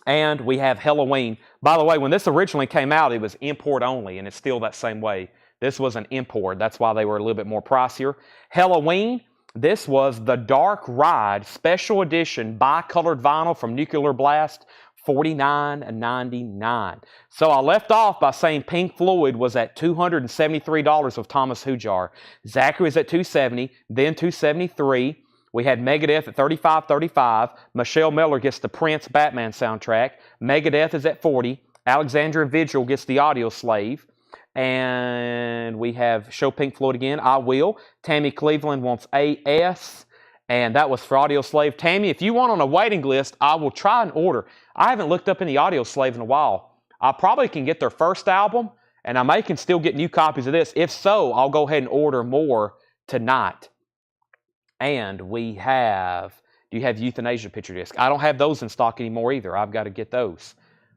And we have Halloween. By the way, when this originally came out, it was import only, and it's still that same way. This was an import. That's why they were a little bit more pricier. Halloween, this was the Dark Ride Special Edition Bicolored Vinyl from Nuclear Blast, $49.99. So I left off by saying Pink Floyd was at $273 with Thomas Hujar. Zachary's at $270, then $273. We had Megadeth at $35.35. Michelle Miller gets the Prince Batman soundtrack. Megadeth is at $40. Alexandria Vigil gets the Audio Slave. And we have Show Pink Floyd again. I Will. Tammy Cleveland wants AS. And that was for Audio Slave. Tammy, if you want on a waiting list, I will try and order. I haven't looked up any Audio Slave in a while. I probably can get their first album, and I can still get new copies of this. If so, I'll go ahead and order more tonight. And we have, do you have Euthanasia picture disc? I don't have those in stock anymore either. I've got to get those.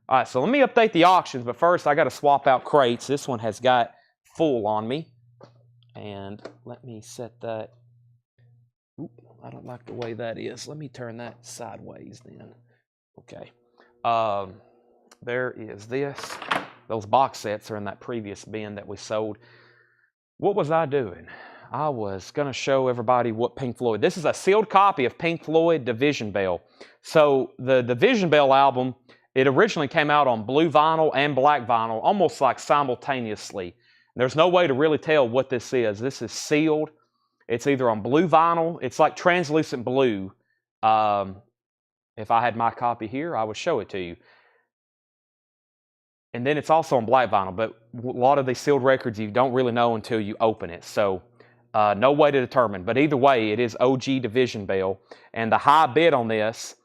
All right, so let me update the auctions, but first I got to swap out crates. This one has got full on me. And let me set that. Oop, I don't like the way that is. Let me turn that sideways then. Okay. There is this. Those box sets are in that previous bin that we sold. What was I doing? I was going to show everybody what Pink Floyd. This is a sealed copy of Pink Floyd Division Bell. So the Division Bell album, it originally came out on blue vinyl and black vinyl, almost like simultaneously. There's no way to really tell what this is. This is sealed. It's either on blue vinyl. It's like translucent blue. If I had my copy here, I would show it to you. And then it's also on black vinyl, but a lot of these sealed records you don't really know until you open it. So no way to determine. But either way, it is OG Division Bell. And the high bid on this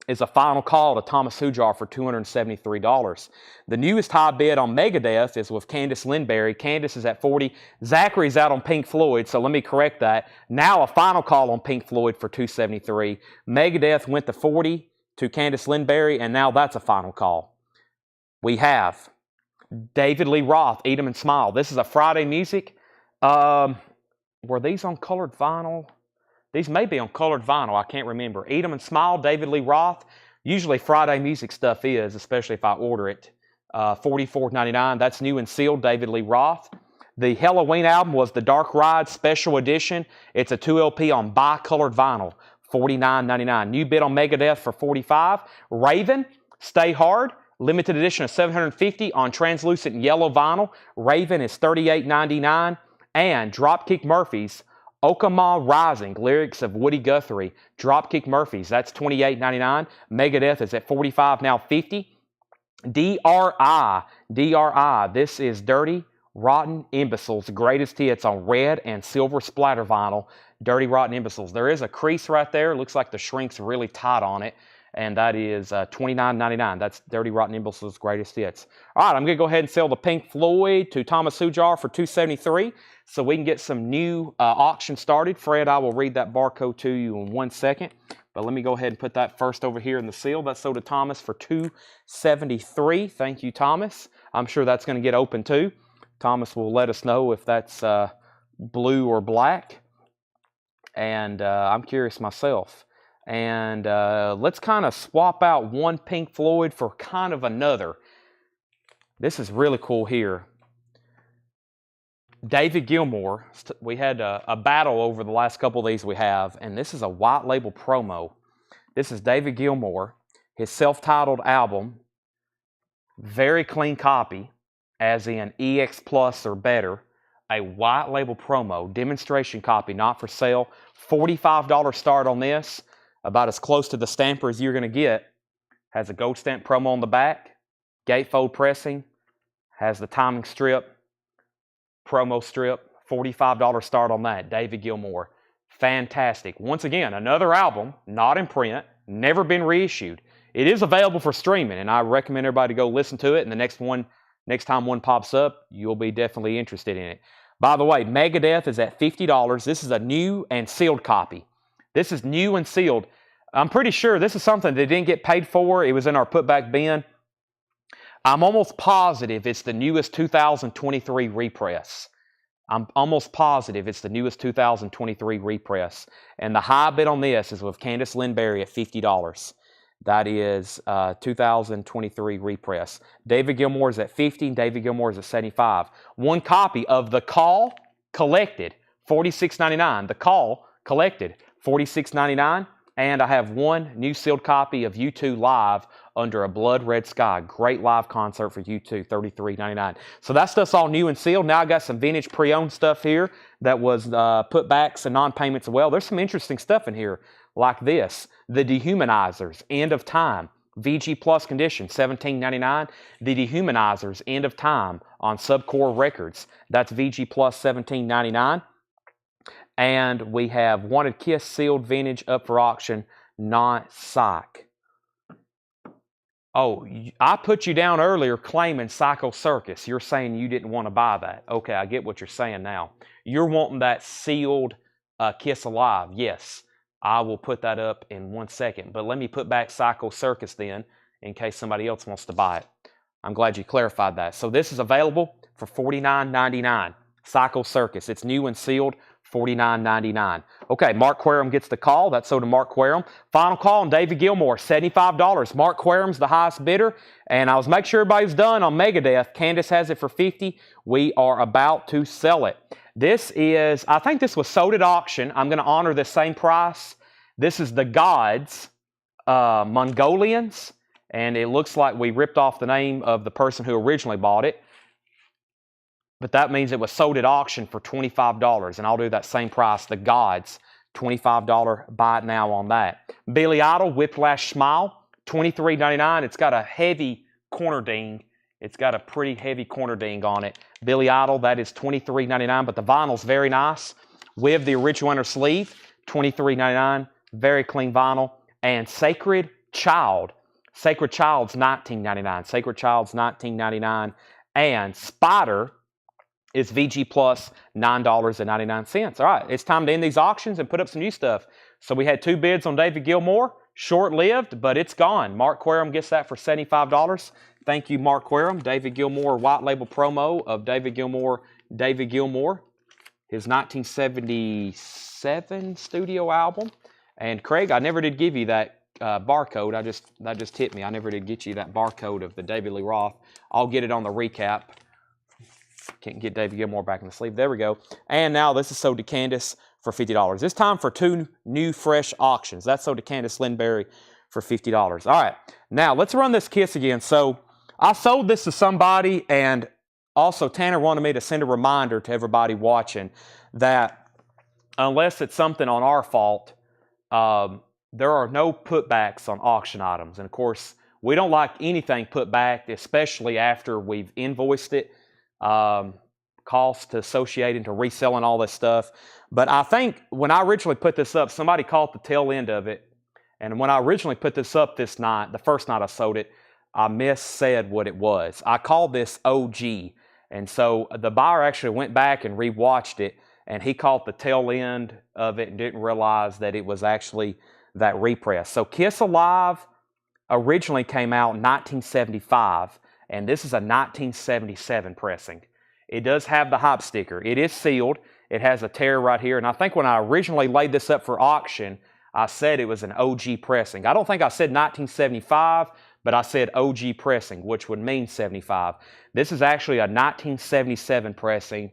is a final call to Thomas Hujar for $273. The newest high bid on Megadeth is with Candice Lindberry. Candice is at $40. Zachary's out on Pink Floyd, so let me correct that. Now a final call on Pink Floyd for $273. Megadeth went to $40 to Candice Lindberry, and now that's a final call. We have David Lee Roth, Eat 'em and Smile. This is a Friday Music. Were these on colored vinyl? These may be on colored vinyl. I can't remember. Eat 'em and Smile, David Lee Roth. Usually Friday Music stuff is, especially if I order it. $44.99. That's new and sealed, David Lee Roth. The Halloween album was the Dark Ride Special Edition. It's a 2 LP on bicolored vinyl. $49.99. New bid on Megadeth for $45. Raven, Stay Hard. Limited edition of 750 on translucent yellow vinyl. Raven is $38.99. And Dropkick Murphys, Okama Rising, lyrics of Woody Guthrie. Dropkick Murphys, that's $28.99. Megadeth is at $45, now $50. DRI, this is Dirty Rotten Imbeciles, greatest hits on red and silver splatter vinyl. Dirty Rotten Imbeciles. There is a crease right there. Looks like the shrink's really tight on it. And that is $29.99. That's Dirty Rotten Imbeciles' greatest hits. All right, I'm going to go ahead and sell the Pink Floyd to Thomas Hujar for $273 so we can get some new auction started. Fred, I will read that barcode to you in 1 second. But let me go ahead and put that first over here in the seal. That's sold to Thomas for $273. Thank you, Thomas. I'm sure that's going to get open too. Thomas will let us know if that's blue or black. And I'm curious myself. And let's kind of swap out one Pink Floyd for kind of another. This is really cool here. David Gilmour. We had a battle over the last couple of these we have. And this is a white label promo. This is David Gilmour. His self-titled album. Very clean copy. As in EX Plus or better. A white label promo. Demonstration copy. Not for sale. $45 start on this. About as close to the stamper as you're going to get. Has a gold stamp promo on the back. Gatefold pressing. Has the timing strip. Promo strip. $45 start on that. David Gilmour. Fantastic. Once again, another album. Not in print. Never been reissued. It is available for streaming. And I recommend everybody go listen to it. And the next time one pops up, you'll be definitely interested in it. By the way, Megadeth is at $50. This is a new and sealed copy. This is new and sealed. I'm pretty sure this is something they didn't get paid for. It was in our putback bin. I'm almost positive it's the newest 2023 repress. I'm almost positive it's the newest 2023 repress. And the high bid on this is with Candice Lindberry at $50. That is 2023 repress. David Gilmour is at $50 and David Gilmour is at $75. One copy of The Call collected, $46.99. The Call collected, $46.99. And I have one new sealed copy of U2 Live Under a Blood Red Sky. Great live concert for U2, $33.99. So that stuff's all new and sealed. Now I got some vintage pre-owned stuff here that was putbacks and non-payments as well. There's some interesting stuff in here like this. The Dehumanizers, End of Time. VG Plus condition, $17.99. The Dehumanizers, End of Time on Subcore Records. That's VG Plus, $17.99. And we have Wanted Kiss sealed vintage up for auction, not psych. Oh, I put you down earlier claiming Psycho Circus. You're saying you didn't want to buy that. Okay, I get what you're saying now. You're wanting that sealed Kiss Alive. Yes, I will put that up in 1 second. But let me put back Psycho Circus then in case somebody else wants to buy it. I'm glad you clarified that. So this is available for $49.99. Psycho Circus. It's new and sealed. $49.99. Okay, Mark Querum gets the call. That's sold to Mark Querum. Final call on David Gilmour, $75. Mark Querum's the highest bidder. And I was making sure everybody's done on Megadeth. Candice has it for $50. We are about to sell it. This is, I think this was sold at auction. I'm going to honor the same price. This is the Gods, Mongolians. And it looks like we ripped off the name of the person who originally bought it. But that means it was sold at auction for $25. And I'll do that same price. The Gods, $25 buy it now on that. Billy Idol, Whiplash Smile, $23.99. It's got a heavy corner ding. It's got a pretty heavy corner ding on it. Billy Idol, that is $23.99. But the vinyl's very nice. With the original inner sleeve, $23.99. Very clean vinyl. And Sacred Child. Sacred Child's $19.99. Sacred Child's $19.99. And Spider is VG Plus, $9.99. All right, it's time to end these auctions and put up some new stuff. So we had 2 bids on David Gilmour. Short-lived, but it's gone. Mark Querum gets that for $75. Thank you, Mark Querum. David Gilmour white label promo of David Gilmour, his 1977 studio album. And Craig, I never did give you that barcode. That just hit me. I never did get you that barcode of the David Lee Roth. I'll get it on the recap. Can't get David Gilmour back in the sleeve. There we go. And now this is sold to Candice for $50. It's time for 2 new fresh auctions. That's sold to Candice Lindberry for $50. All right. Now let's run this Kiss again. So I sold this to somebody, and also Tanner wanted me to send a reminder to everybody watching that unless it's something on our fault, there are no putbacks on auction items. And of course, we don't like anything put back, especially after we've invoiced it. Cost associated to reselling all this stuff. But I think when I originally put this up, somebody caught the tail end of it. And when I originally put this up this night, the first night I sold it, I missaid what it was. I called this OG. And so the buyer actually went back and rewatched it, and he caught the tail end of it and didn't realize that it was actually that repress. So Kiss Alive originally came out in 1975, and this is a 1977 pressing. It does have the hype sticker. It is sealed. It has a tear right here, and I think when I originally laid this up for auction, I said it was an OG pressing. I don't think I said 1975, but I said OG pressing, which would mean 75. This is actually a 1977 pressing,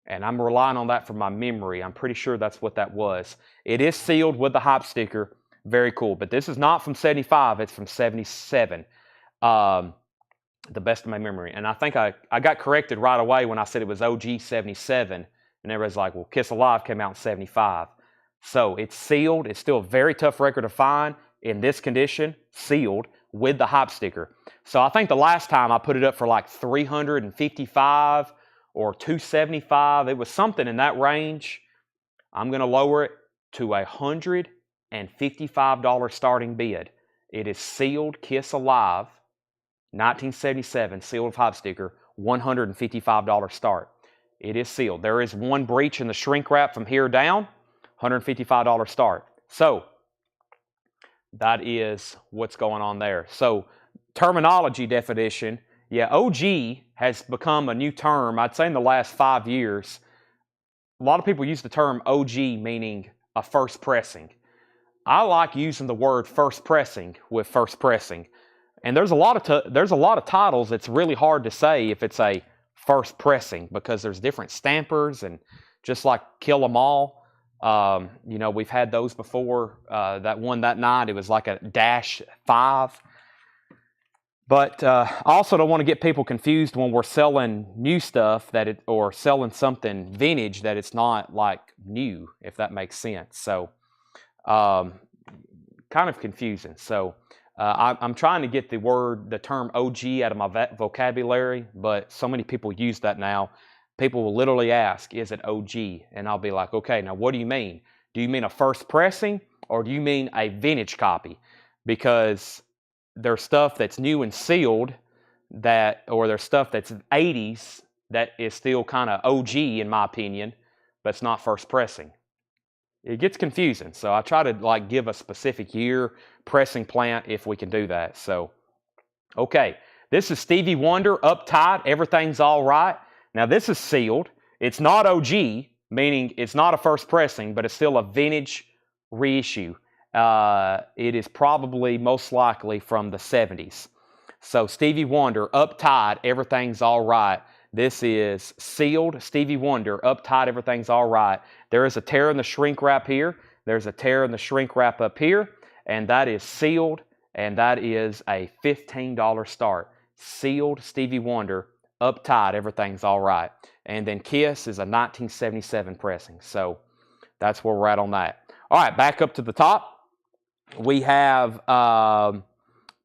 and I'm relying on that for my memory. I'm pretty sure that's what that was. It is sealed with the hype sticker. Very cool. But this is not from 75. It's from 77. The best of my memory. And I think I got corrected right away when I said it was OG 77. And everybody's like, well, Kiss Alive came out in 75. So it's sealed. It's still a very tough record to find in this condition, sealed with the hype sticker. So I think the last time I put it up for like 355 or 275. It was something in that range. I'm going to lower it to $155 starting bid. It is sealed Kiss Alive, 1977, sealed with hype sticker, $155 start. It is sealed. There is one breach in the shrink wrap from here down, $155 start. So that is what's going on there. So terminology definition, yeah, OG has become a new term, I'd say in the last 5 years. A lot of people use the term OG meaning a first pressing. I like using the word first pressing with first pressing. And there's a lot of titles that's really hard to say if it's a first pressing because there's different stampers, and just like Kill 'Em All, you know, we've had those before. That one that night, it was like a -5. But I also don't want to get people confused when we're selling new stuff or selling something vintage that it's not like new, if that makes sense. So kind of confusing. So I'm trying to get the term OG out of my vocabulary, but so many people use that now. People will literally ask, is it OG? And I'll be like, okay, now what do you mean? Do you mean a first pressing, or do you mean a vintage copy? Because there's stuff that's new and sealed or there's stuff that's 80s that is still kind of OG in my opinion, but it's not first pressing. It gets confusing, so I try to like give a specific year, pressing plant if we can do that. So, okay, this is Stevie Wonder, Uptight, Everything's All Right. Now this is sealed. It's not OG, meaning it's not a first pressing, but it's still a vintage reissue. It is probably most likely from the 70s. So Stevie Wonder, Uptight, Everything's All Right. This is sealed Stevie Wonder, Uptight, Everything's All Right. There is a tear in the shrink wrap here. There's a tear in the shrink wrap up here. And that is sealed, and that is a $15 start. Sealed Stevie Wonder, Uptight, Everything's All Right. And then Kiss is a 1977 pressing. So that's where we're at on that. All right, back up to the top. We have,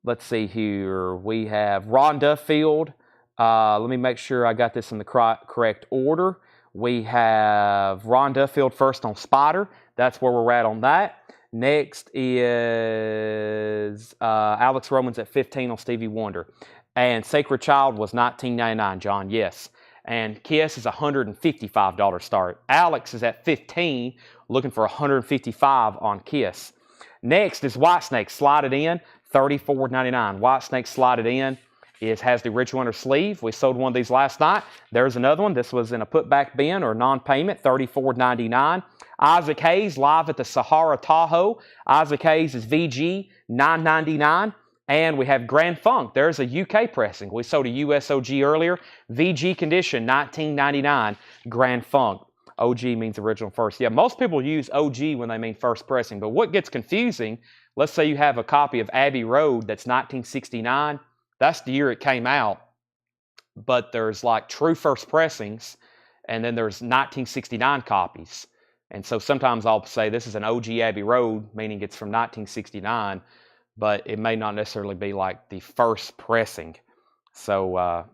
let's see here. We have Ron Duffield. Let me make sure I got this in the correct order. We have Ron Duffield first on Spider. That's where we're at on that. Next is Alex Romans at 15 on Stevie Wonder. And Sacred Child was $19.99, John, yes. And Kiss is a $155 start. Alex is at 15, looking for $155 on Kiss. Next is Whitesnake, Slide It In, $34.99. Whitesnake Slide It In has the original inner sleeve. We sold one of these last night. There's another one. This was in a putback bin or non-payment, $34.99. Isaac Hayes, live at the Sahara Tahoe. Isaac Hayes is VG, $9.99. And we have Grand Funk. There's a UK pressing. We sold a US OG earlier. VG condition, $19.99. Grand Funk. OG means original first. Yeah, most people use OG when they mean first pressing. But what gets confusing, let's say you have a copy of Abbey Road that's 1969. That's the year it came out. But there's like true first pressings, and then there's 1969 copies. And so sometimes I'll say this is an OG Abbey Road, meaning it's from 1969, but it may not necessarily be like the first pressing. So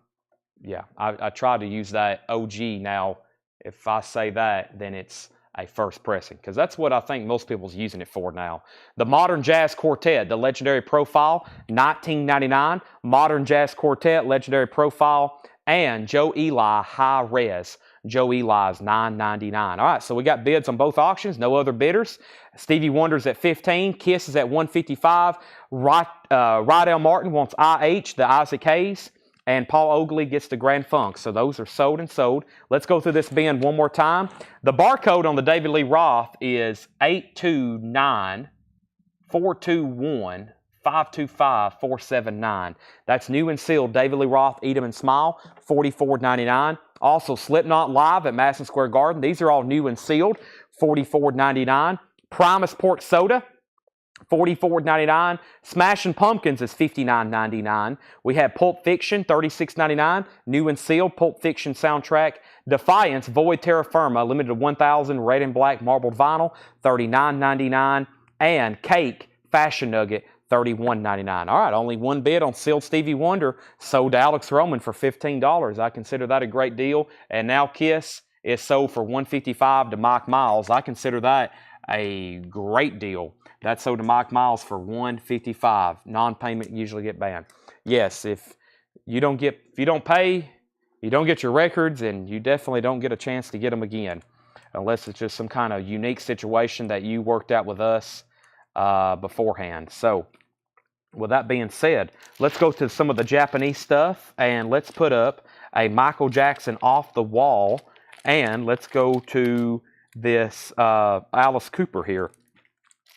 yeah, I try to use that OG. Now, if I say that, then it's a first pressing, because that's what I think most people's using it for now. The Modern Jazz Quartet, the Legendary Profile, 1999. Modern Jazz Quartet, Legendary Profile, and Joe Eli High Res. Joe Eli is $9.99. All right, so we got bids on both auctions. No other bidders. Stevie Wonder's at $15. Kiss is at $155. Rydell Martin wants IH, the Isaac Hayes. And Paul Oakley gets the Grand Funk. So those are sold and sold. Let's go through this bin one more time. The barcode on the David Lee Roth is 829-421-525-479. That's new and sealed David Lee Roth, Eat 'em and Smile, $44.99. Also Slipknot Live at Madison Square Garden. These are all new and sealed, $44.99. Primus Pork Soda, $44.99. Smashing Pumpkins is $59.99. We have Pulp Fiction, $36.99. New and sealed Pulp Fiction soundtrack. Defiance, Void Terra Firma, limited to 1,000, red and black marbled vinyl, $39.99. And Cake, Fashion Nugget, $31.99. All right, only one bid on sealed Stevie Wonder, sold to Alex Roman for $15. I consider that a great deal. And now Kiss is sold for $155 to Mike Miles. I consider that a great deal. That's sold to Mike Miles for $155. Non-payment usually get banned. Yes, if you don't pay, you don't get your records, and you definitely don't get a chance to get them again, unless it's just some kind of unique situation that you worked out with us beforehand. So, with that being said, let's go to some of the Japanese stuff, and let's put up a Michael Jackson Off the Wall, and let's go to this Alice Cooper here,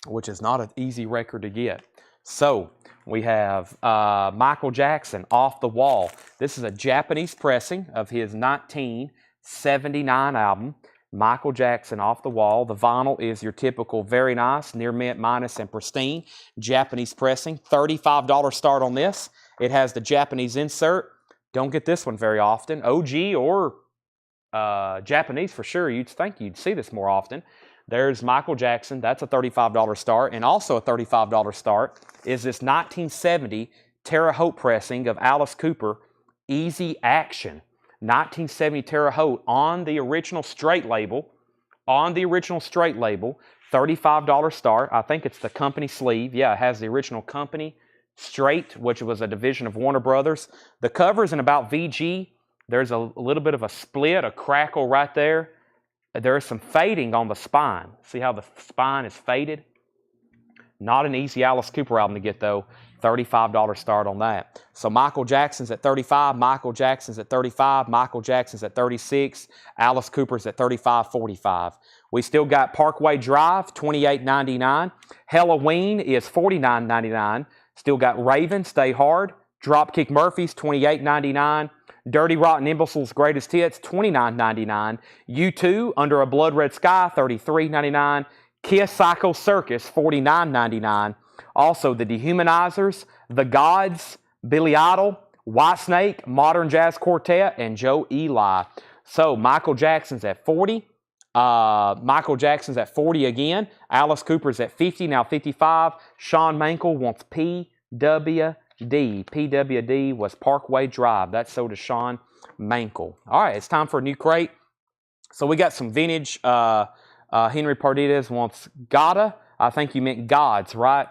which is not an easy record to get. So we have Michael Jackson Off the Wall. This is a Japanese pressing of his 1979 album, Michael Jackson Off the Wall. The vinyl is your typical very nice, near mint, minus, and pristine Japanese pressing. $35 start on this. It has the Japanese insert. Don't get this one very often. OG or Japanese for sure. You'd think you'd see this more often. There's Michael Jackson. That's a $35 start. And also a $35 start is this 1970 Terre Haute pressing of Alice Cooper, Easy Action. 1970 Terre Haute on the original straight label. $35 start. I think it's the company sleeve. Yeah, it has the original company straight, which was a division of Warner Brothers. The cover is in about VG. There's a little bit of a split, a crackle right there. There is some fading on the spine. See how the spine is faded? Not an easy Alice Cooper album to get, though. $35 start on that. So Michael Jackson's at $35, Michael Jackson's at $35, Michael Jackson's at $36, Alice Cooper's at $35.45. We still got Parkway Drive, $28.99. Halloween is $49.99. Still got Raven, Stay Hard. Dropkick Murphys, $28.99. Dirty Rotten Imbeciles Greatest Hits, $29.99. U2, Under a Blood Red Sky, $33.99. Kiss Psycho Circus, $49.99. Also, The Dehumanizers, The Gods, Billy Idol, Whitesnake, Modern Jazz Quartet, and Joe Eli. So, Michael Jackson's at 40. Michael Jackson's at 40 again. Alice Cooper's at 50, now 55. Shawn Mankel wants PWD. PWD was Parkway Drive. That's sold to Shawn Mankel. All right, it's time for a new crate. So we got some vintage. Henry Pardidas wants Gotta. I think you meant Gods, right?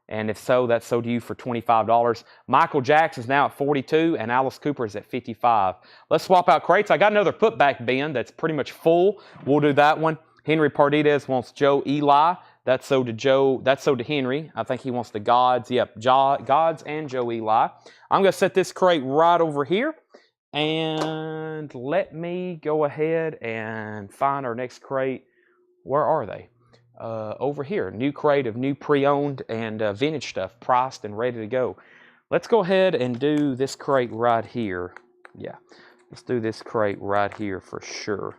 And if so, that's sold to you for $25. Michael Jackson's now at 42, and Alice Cooper is at 55. Let's swap out crates. I got another putback bin that's pretty much full. We'll do that one. Henry Pardidas wants Joe Eli. That's sold to Joe. That's sold to Henry. I think he wants the Gods. Yep, Gods and Joe Eli. I'm going to set this crate right over here. And let me go ahead and find our next crate. Where are they? Over here. New crate of new pre-owned and vintage stuff, priced and ready to go. Let's go ahead and do this crate right here. Yeah, let's do this crate right here for sure.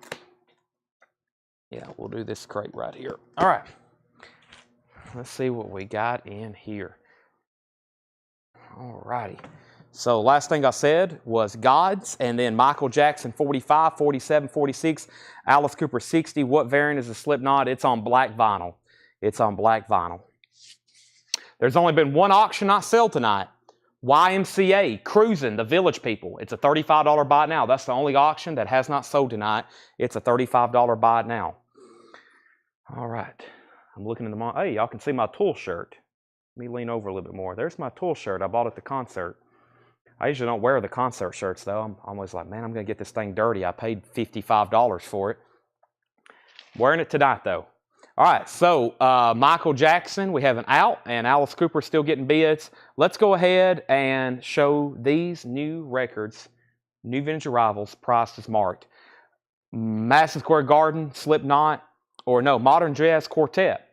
Yeah, we'll do this crate right here. All right. Let's see what we got in here. All righty. So last thing I said was Gods, and then Michael Jackson 45, 47, 46, Alice Cooper 60. What variant is the Slipknot? It's on black vinyl. It's on black vinyl. There's only been one auction not sold tonight. YMCA, Cruising, the Village People. It's a $35 buy now. That's the only auction that has not sold tonight. It's a $35 buy now. All right. I'm looking in the hey, y'all can see my Tool shirt. Let me lean over a little bit more. There's my Tool shirt I bought at the concert. I usually don't wear the concert shirts, though. I'm always like, man, I'm going to get this thing dirty. I paid $55 for it. Wearing it tonight, though. All right, so Michael Jackson, we have an out, and Alice Cooper still getting bids. Let's go ahead and show these new records, new vintage arrivals, priced as marked. Madison Square Garden, Slipknot, or no, Modern Jazz Quartet.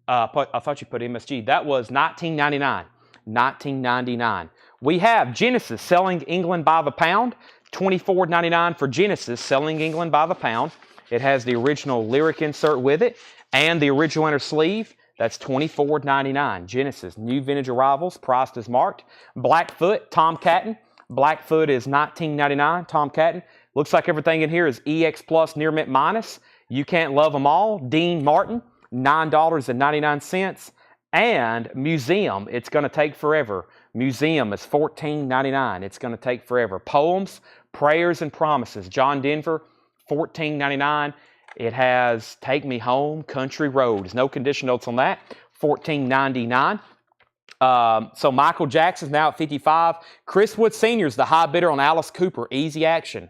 I thought you put MSG. That was $19.99. $19.99. We have Genesis selling England by the pound. $24.99 for Genesis selling England by the pound. It has the original lyric insert with it and the original inner sleeve. That's $24.99. Genesis, new vintage arrivals, priced as marked. Blackfoot, Tom Catton. Blackfoot is $19.99. Tom Catton. Looks like everything in here is EX Plus near mint minus. You Can't Love Them All. Dean Martin, $9.99. And Museum, It's Gonna Take Forever. Museum is $14.99. It's Gonna Take Forever. Poems, Prayers and Promises. John Denver, $14.99. It has Take Me Home, Country Roads. No condition notes on that. $14.99. So Michael Jackson's now at 55. Chris Wood Sr. is the high bidder on Alice Cooper. Easy action.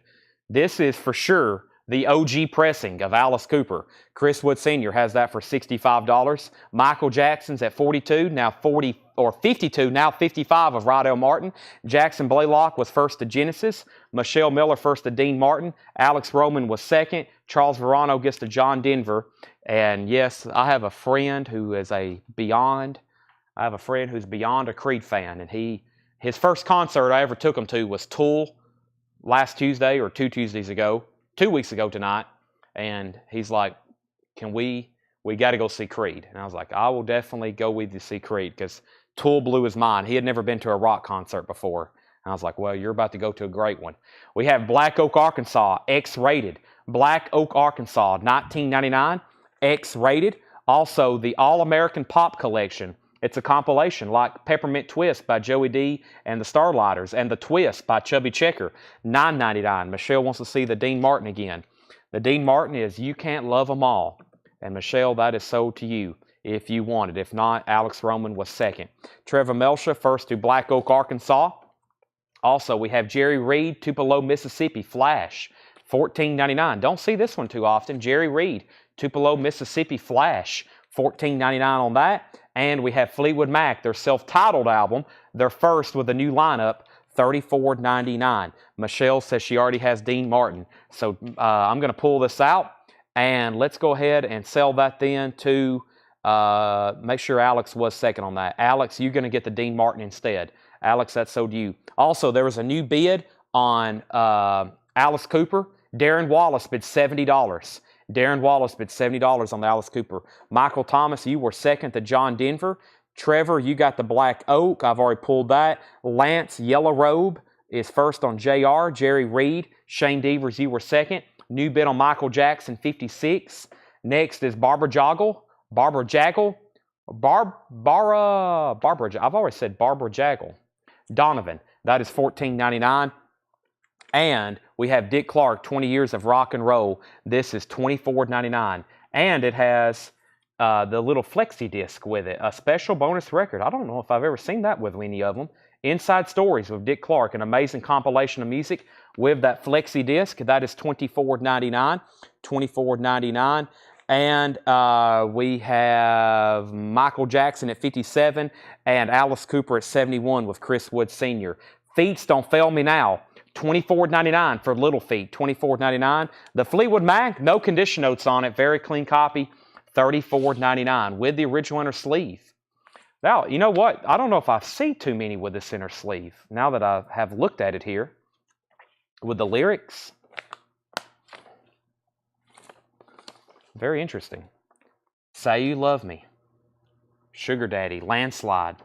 This is for sure the OG pressing of Alice Cooper. Chris Wood Sr. has that for $65. Michael Jackson's at 42, now 40 or 52, now 55 of Rydell Martin. Jackson Blaylock was first to Genesis. Michelle Miller first to Dean Martin. Alex Roman was second. Charles Verano gets to John Denver. And yes, I have a friend who is beyond a Creed fan, and his first concert I ever took him to was Tool last Tuesday or 2 Tuesdays ago. 2 weeks ago tonight, and he's like, we got to go see Creed. And I was like, I will definitely go with you to see Creed, because Tool blew his mind. He had never been to a rock concert before. And I was like, well, you're about to go to a great one. We have Black Oak, Arkansas, X-rated. Black Oak, Arkansas, $19.99, X-rated. Also, the All-American Pop Collection. It's a compilation like Peppermint Twist by Joey D and the Starlighters, and The Twist by Chubby Checker, $9.99. Michelle wants to see the Dean Martin again. The Dean Martin is You Can't Love Them All. And Michelle, that is sold to you if you want it. If not, Alex Roman was second. Trevor Melcher first to Black Oak, Arkansas. Also, we have Jerry Reed, Tupelo, Mississippi, Flash, $14.99. Don't see this one too often. Jerry Reed, Tupelo, Mississippi, Flash, $14.99 on that. And we have Fleetwood Mac, their self-titled album, their first with a new lineup, $34.99. Michelle says she already has Dean Martin. So I'm going to pull this out, and let's go ahead and sell that then to, make sure Alex was second on that. Alex, you're going to get the Dean Martin instead. Alex, that's sold to you. Also, there was a new bid on Alice Cooper. Darren Wallace bid $70. Darren Wallace bid $70 on the Alice Cooper. Michael Thomas, you were second to John Denver. Trevor, you got the Black Oak. I've already pulled that. Lance, Yellow Robe, is first on JR. Jerry Reed, Shane Devers, you were second. New bid on Michael Jackson, 56. Next is Barbara Jaggle. I've always said Barbara Jaggle. Donovan, that is $14.99. And we have Dick Clark, 20 Years of Rock and Roll. This is $24.99. And it has the little flexi disc with it, a special bonus record. I don't know if I've ever seen that with any of them. Inside Stories with Dick Clark, an amazing compilation of music with that flexi disc. That is $24.99. $24.99. And we have Michael Jackson at 57 and Alice Cooper at 71 with Chris Wood Sr. Feats Don't Fail Me Now. $24.99 for Little Feet, $24.99. The Fleetwood Mac, no condition notes on it, very clean copy, $34.99 with the original inner sleeve. Now, you know what? I don't know if I see too many with this inner sleeve now that I have looked at it here with the lyrics. Very interesting. Say You Love Me, Sugar Daddy, Landslide.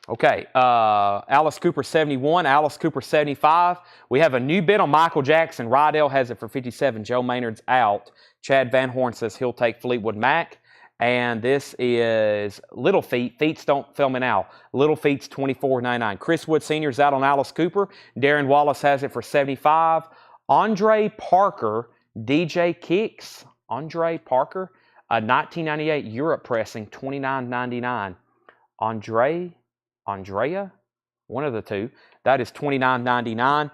Okay, Alice Cooper 71, Alice Cooper 75. We have a new bid on Michael Jackson. Rydell has it for 57. Joe Maynard's out. Chad Van Horn says he'll take Fleetwood Mac. And this is Little Feet. Feets don't fill me now. Little Feet's $24.99. Chris Wood Sr.'s out on Alice Cooper. Darren Wallace has it for 75. Andre Parker, DJ Kicks. Andre Parker, a 1998 Europe pressing, $29.99. Andrea, one of the two. That is $29.99.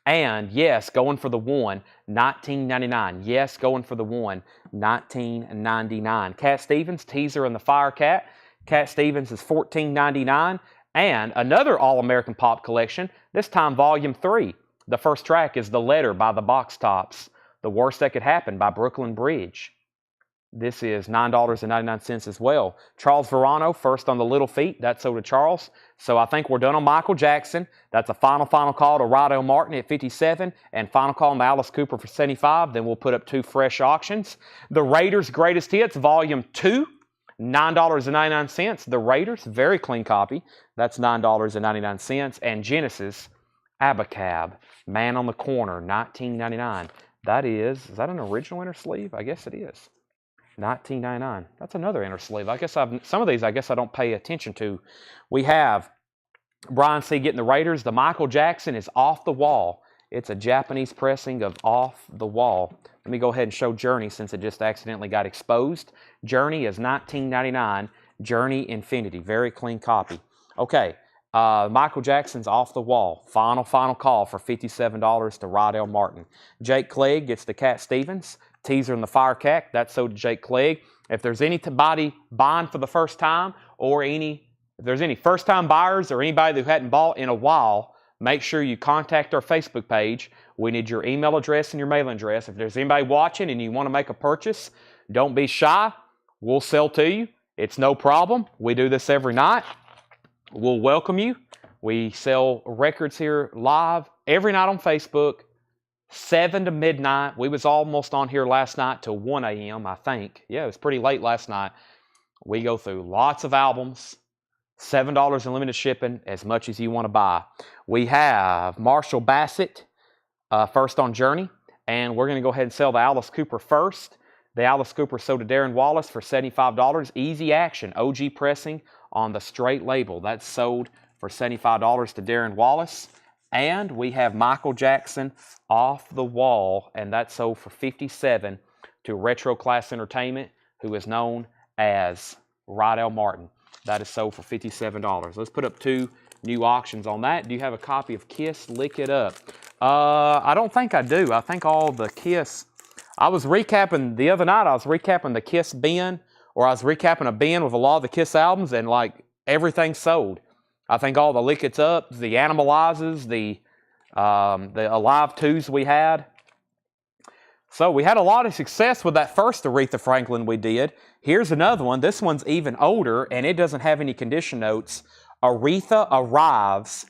And yes, going for the one, $19.99. Yes, going for the one, $19.99. Cat Stevens, Teaser and the Fire Cat. Cat Stevens is $14.99. And another All-American Pop collection, this time Volume 3. The first track is The Letter by the Box Tops. The Worst That Could Happen by Brooklyn Bridge. This is $9.99 as well. Charles Verano, first on the Little Feet. That's sold to Charles. So I think we're done on Michael Jackson. That's a final call to Rydell Martin at 57. And final call on the Alice Cooper for 75. Then we'll put up 2 fresh auctions. The Raiders Greatest Hits, Volume 2. $9.99. The Raiders, very clean copy. That's $9.99. And Genesis, Abacab, Man on the Corner, $19.99. Is that an original inner sleeve? I guess it is. $19.99. That's another inner sleeve. I guess some of these I don't pay attention to. We have Brian C. getting the Raiders. The Michael Jackson is Off the Wall. It's a Japanese pressing of Off the Wall. Let me go ahead and show Journey since it just accidentally got exposed. Journey is $19.99. Journey Infinity. Very clean copy. Okay. Michael Jackson's Off the Wall. Final call for $57 to Rydell Martin. Jake Clegg gets the Cat Stevens. Teaser and the Fire Cat. That's sold to Jake Clegg. If there's anybody buying for the first time, or if there's any first-time buyers or anybody who hadn't bought in a while, make sure you contact our Facebook page. We need your email address and your mailing address. If there's anybody watching and you want to make a purchase, don't be shy. We'll sell to you. It's no problem. We do this every night. We'll welcome you. We sell records here live every night on Facebook, 7 to midnight. We was almost on here last night till 1 a.m., I think. Yeah, it was pretty late last night. We go through lots of albums, $7 in limited shipping, as much as you want to buy. We have Marshall Bassett first on Journey, and we're going to go ahead and sell the Alice Cooper first. The Alice Cooper sold to Darren Wallace for $75. Easy Action, OG pressing on the straight label. That's sold for $75 to Darren Wallace. And we have Michael Jackson Off the Wall, and that's sold for $57 to Retro Class Entertainment, who is known as Rydell Martin. That is sold for $57. Let's put up 2 new auctions on that. Do you have a copy of Kiss Lick It Up? I don't think I do. I think all the Kiss... I was recapping the other night. I was recapping the Kiss bin, or I was recapping a bin with a lot of the Kiss albums, and like everything sold. I think all the Lick It Up, the Animalizes, the Alive 2s we had. So we had a lot of success with that first Aretha Franklin we did. Here's another one. This one's even older, and it doesn't have any condition notes. Aretha Arrives,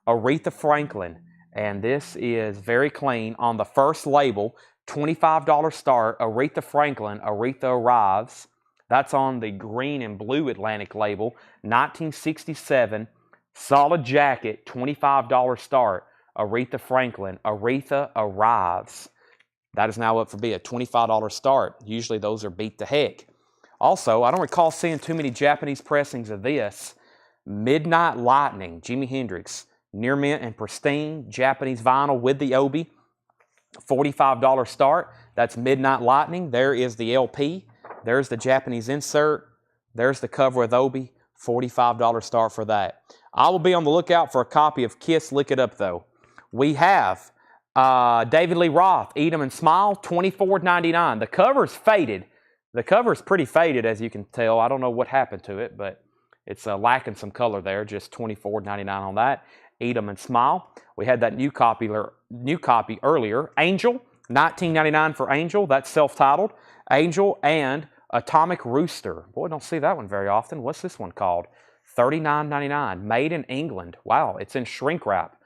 Aretha Franklin. And this is very clean on the first label. $25 start, Aretha Franklin, Aretha Arrives. That's on the green and blue Atlantic label. 1967, solid jacket, $25 start, Aretha Franklin, Aretha Arrives. That is now up for bid, $25 start. Usually those are beat to heck. Also, I don't recall seeing too many Japanese pressings of this. Midnight Lightning, Jimi Hendrix, near mint and pristine, Japanese vinyl with the obi. $45 start. That's Midnight Lightning. There is the LP. There's the Japanese insert. There's the cover with obi. $45 start for that. I will be on the lookout for a copy of Kiss Lick It Up, though. We have David Lee Roth, Eat 'em and Smile, $24.99. The cover's faded. The cover's pretty faded, as you can tell. I don't know what happened to it, but it's lacking some color there. Just $24.99 on that. Eat 'em and Smile. We had that new copy earlier. Angel, $19.99 for Angel. That's self-titled. Angel and Atomic Rooster. Boy, don't see that one very often. What's this one called? $39.99. Made in England. Wow, it's in shrink wrap.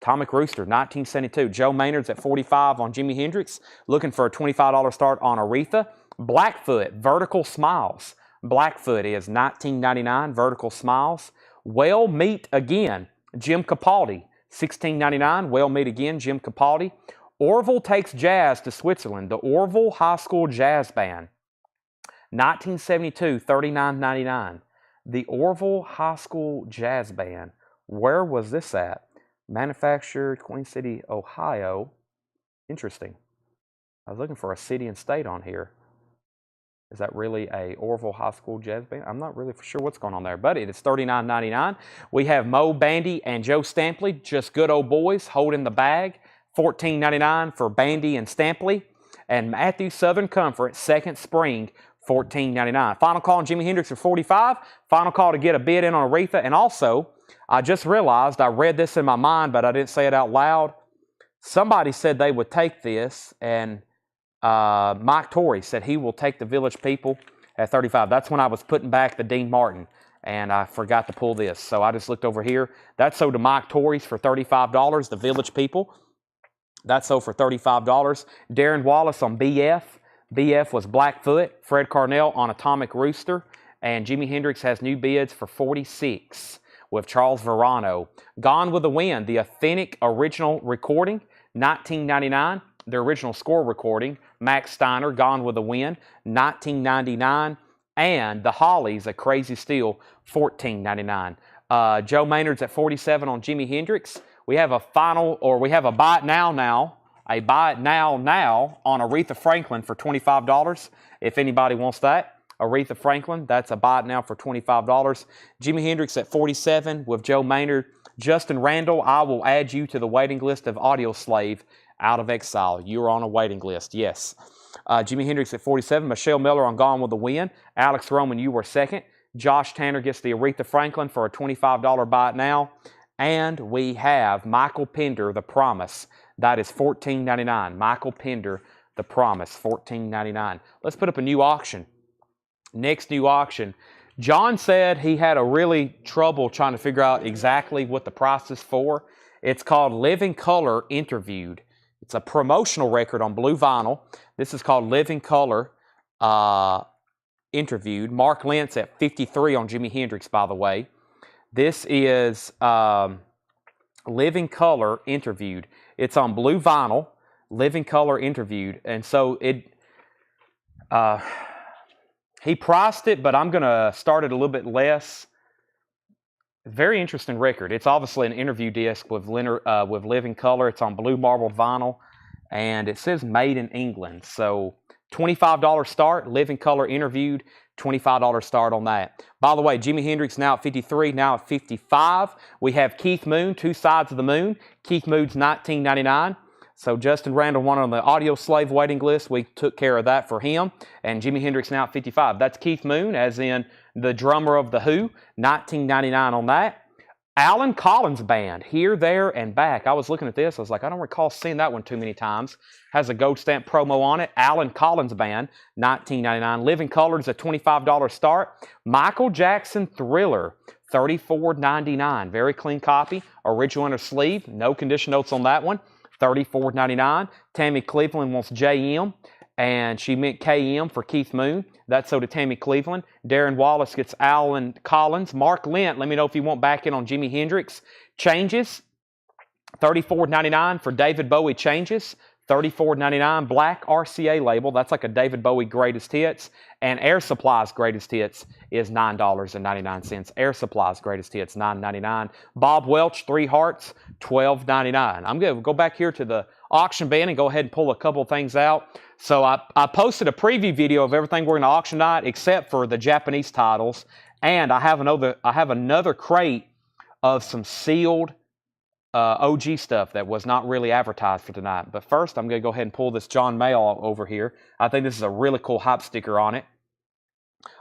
Atomic Rooster, 1972. Joe Maynard's at $45 on Jimi Hendrix. Looking for a $25 start on Aretha. Blackfoot, Vertical Smiles. Blackfoot is $19.99. Vertical Smiles. Well Meet Again, Jim Capaldi, $16.99. Well Meet Again, Jim Capaldi. Orville Takes Jazz to Switzerland, the Orville High School Jazz Band, 1972, $39.99. The Orville High School Jazz Band. Where was this at? Manufactured, Queen City, Ohio. Interesting. I was looking for a city and state on here. Is that really a Orville High School Jazz Band? I'm not really for sure what's going on there, but it is $39.99. We have Mo Bandy and Joe Stampley, just good old boys, holding the bag. $14.99 for Bandy and Stampley. And Matthew Southern Comfort, Second Spring, $14.99. Final call on Jimi Hendrix for $45. Final call to get a bid in on Aretha. And also, I just realized, I read this in my mind, but I didn't say it out loud. Somebody said they would take this, and Mike Torrey said he will take the Village People at $35. That's when I was putting back the Dean Martin, and I forgot to pull this. So I just looked over here. That's sold to Mike Torrey's for $35, the Village People. That's sold for $35. Darren Wallace on BF. BF was Blackfoot. Fred Carnell on Atomic Rooster. And Jimi Hendrix has new bids for $46 with Charles Verano. Gone with the Wind, the authentic original recording, $19.99. The original score recording, Max Steiner, Gone with the Wind, $19.99. And the Hollies, A Crazy Steel, $14.99. Joe Maynard's at $47 on Jimi Hendrix. We have a buy it now on Aretha Franklin for $25. If anybody wants that, Aretha Franklin, that's a buy it now for $25. Jimi Hendrix at $47 with Joe Maynard. Justin Randall, I will add you to the waiting list of Audio Slave Out of Exile. You're on a waiting list, yes. Jimi Hendrix at $47. Michelle Miller on Gone with the Wind. Alex Roman, you were second. Josh Tanner gets the Aretha Franklin for a $25 buy it now. And we have Michael Pender, The Promise. That is $14.99. Michael Pender, The Promise, $14.99. Let's put up a new auction. Next new auction. John said he had a really trouble trying to figure out exactly what the price is for. It's called Living Color Interviewed. It's a promotional record on blue vinyl. This is called Living Color Interviewed. Mark Lentz at $53 on Jimi Hendrix, by the way. This is Living Color Interviewed. It's on blue vinyl, Living Color Interviewed. And so he priced it, but I'm going to start it a little bit less. Very interesting record. It's obviously an interview disc with Living Color. It's on blue marble vinyl, and it says made in England. So $25 start, Living Color Interviewed, $25 start on that. By the way, Jimi Hendrix now at $53, now at $55. We have Keith Moon, Two Sides of the Moon. Keith Moon's $19.99. So Justin Randall won on the Audio Slave waiting list. We took care of that for him. And Jimi Hendrix now at $55. That's Keith Moon, as in the drummer of The Who, $19.99 on that. Alan Collins Band, Here, There, and Back. I was looking at this. I was like, I don't recall seeing that one too many times. Has a gold stamp promo on it. Alan Collins Band, $19.99. Living Colors, a $25 start. Michael Jackson Thriller, $34.99. Very clean copy. Original inner sleeve. No condition notes on that one. $34.99. Tammy Cleveland wants JM, and she meant KM for Keith Moon. That's so to Tammy Cleveland. Darren Wallace gets Alan Collins. Mark Lent, let me know if you want back in on Jimi Hendrix. Changes, $34.99 for David Bowie Changes. $34.99. Black RCA label. That's like a David Bowie Greatest Hits. And Air Supply's Greatest Hits is $9.99. Air Supply's Greatest Hits, $9.99. Bob Welch, Three Hearts, $12.99. I'm going to go back here to the auction bin and go ahead and pull a couple of things out. So I posted a preview video of everything we're going to auction tonight except for the Japanese titles. And I have another crate of some sealed OG stuff that was not really advertised for tonight. But first, I'm going to go ahead and pull this John Mayall over here. I think this is a really cool hype sticker on it.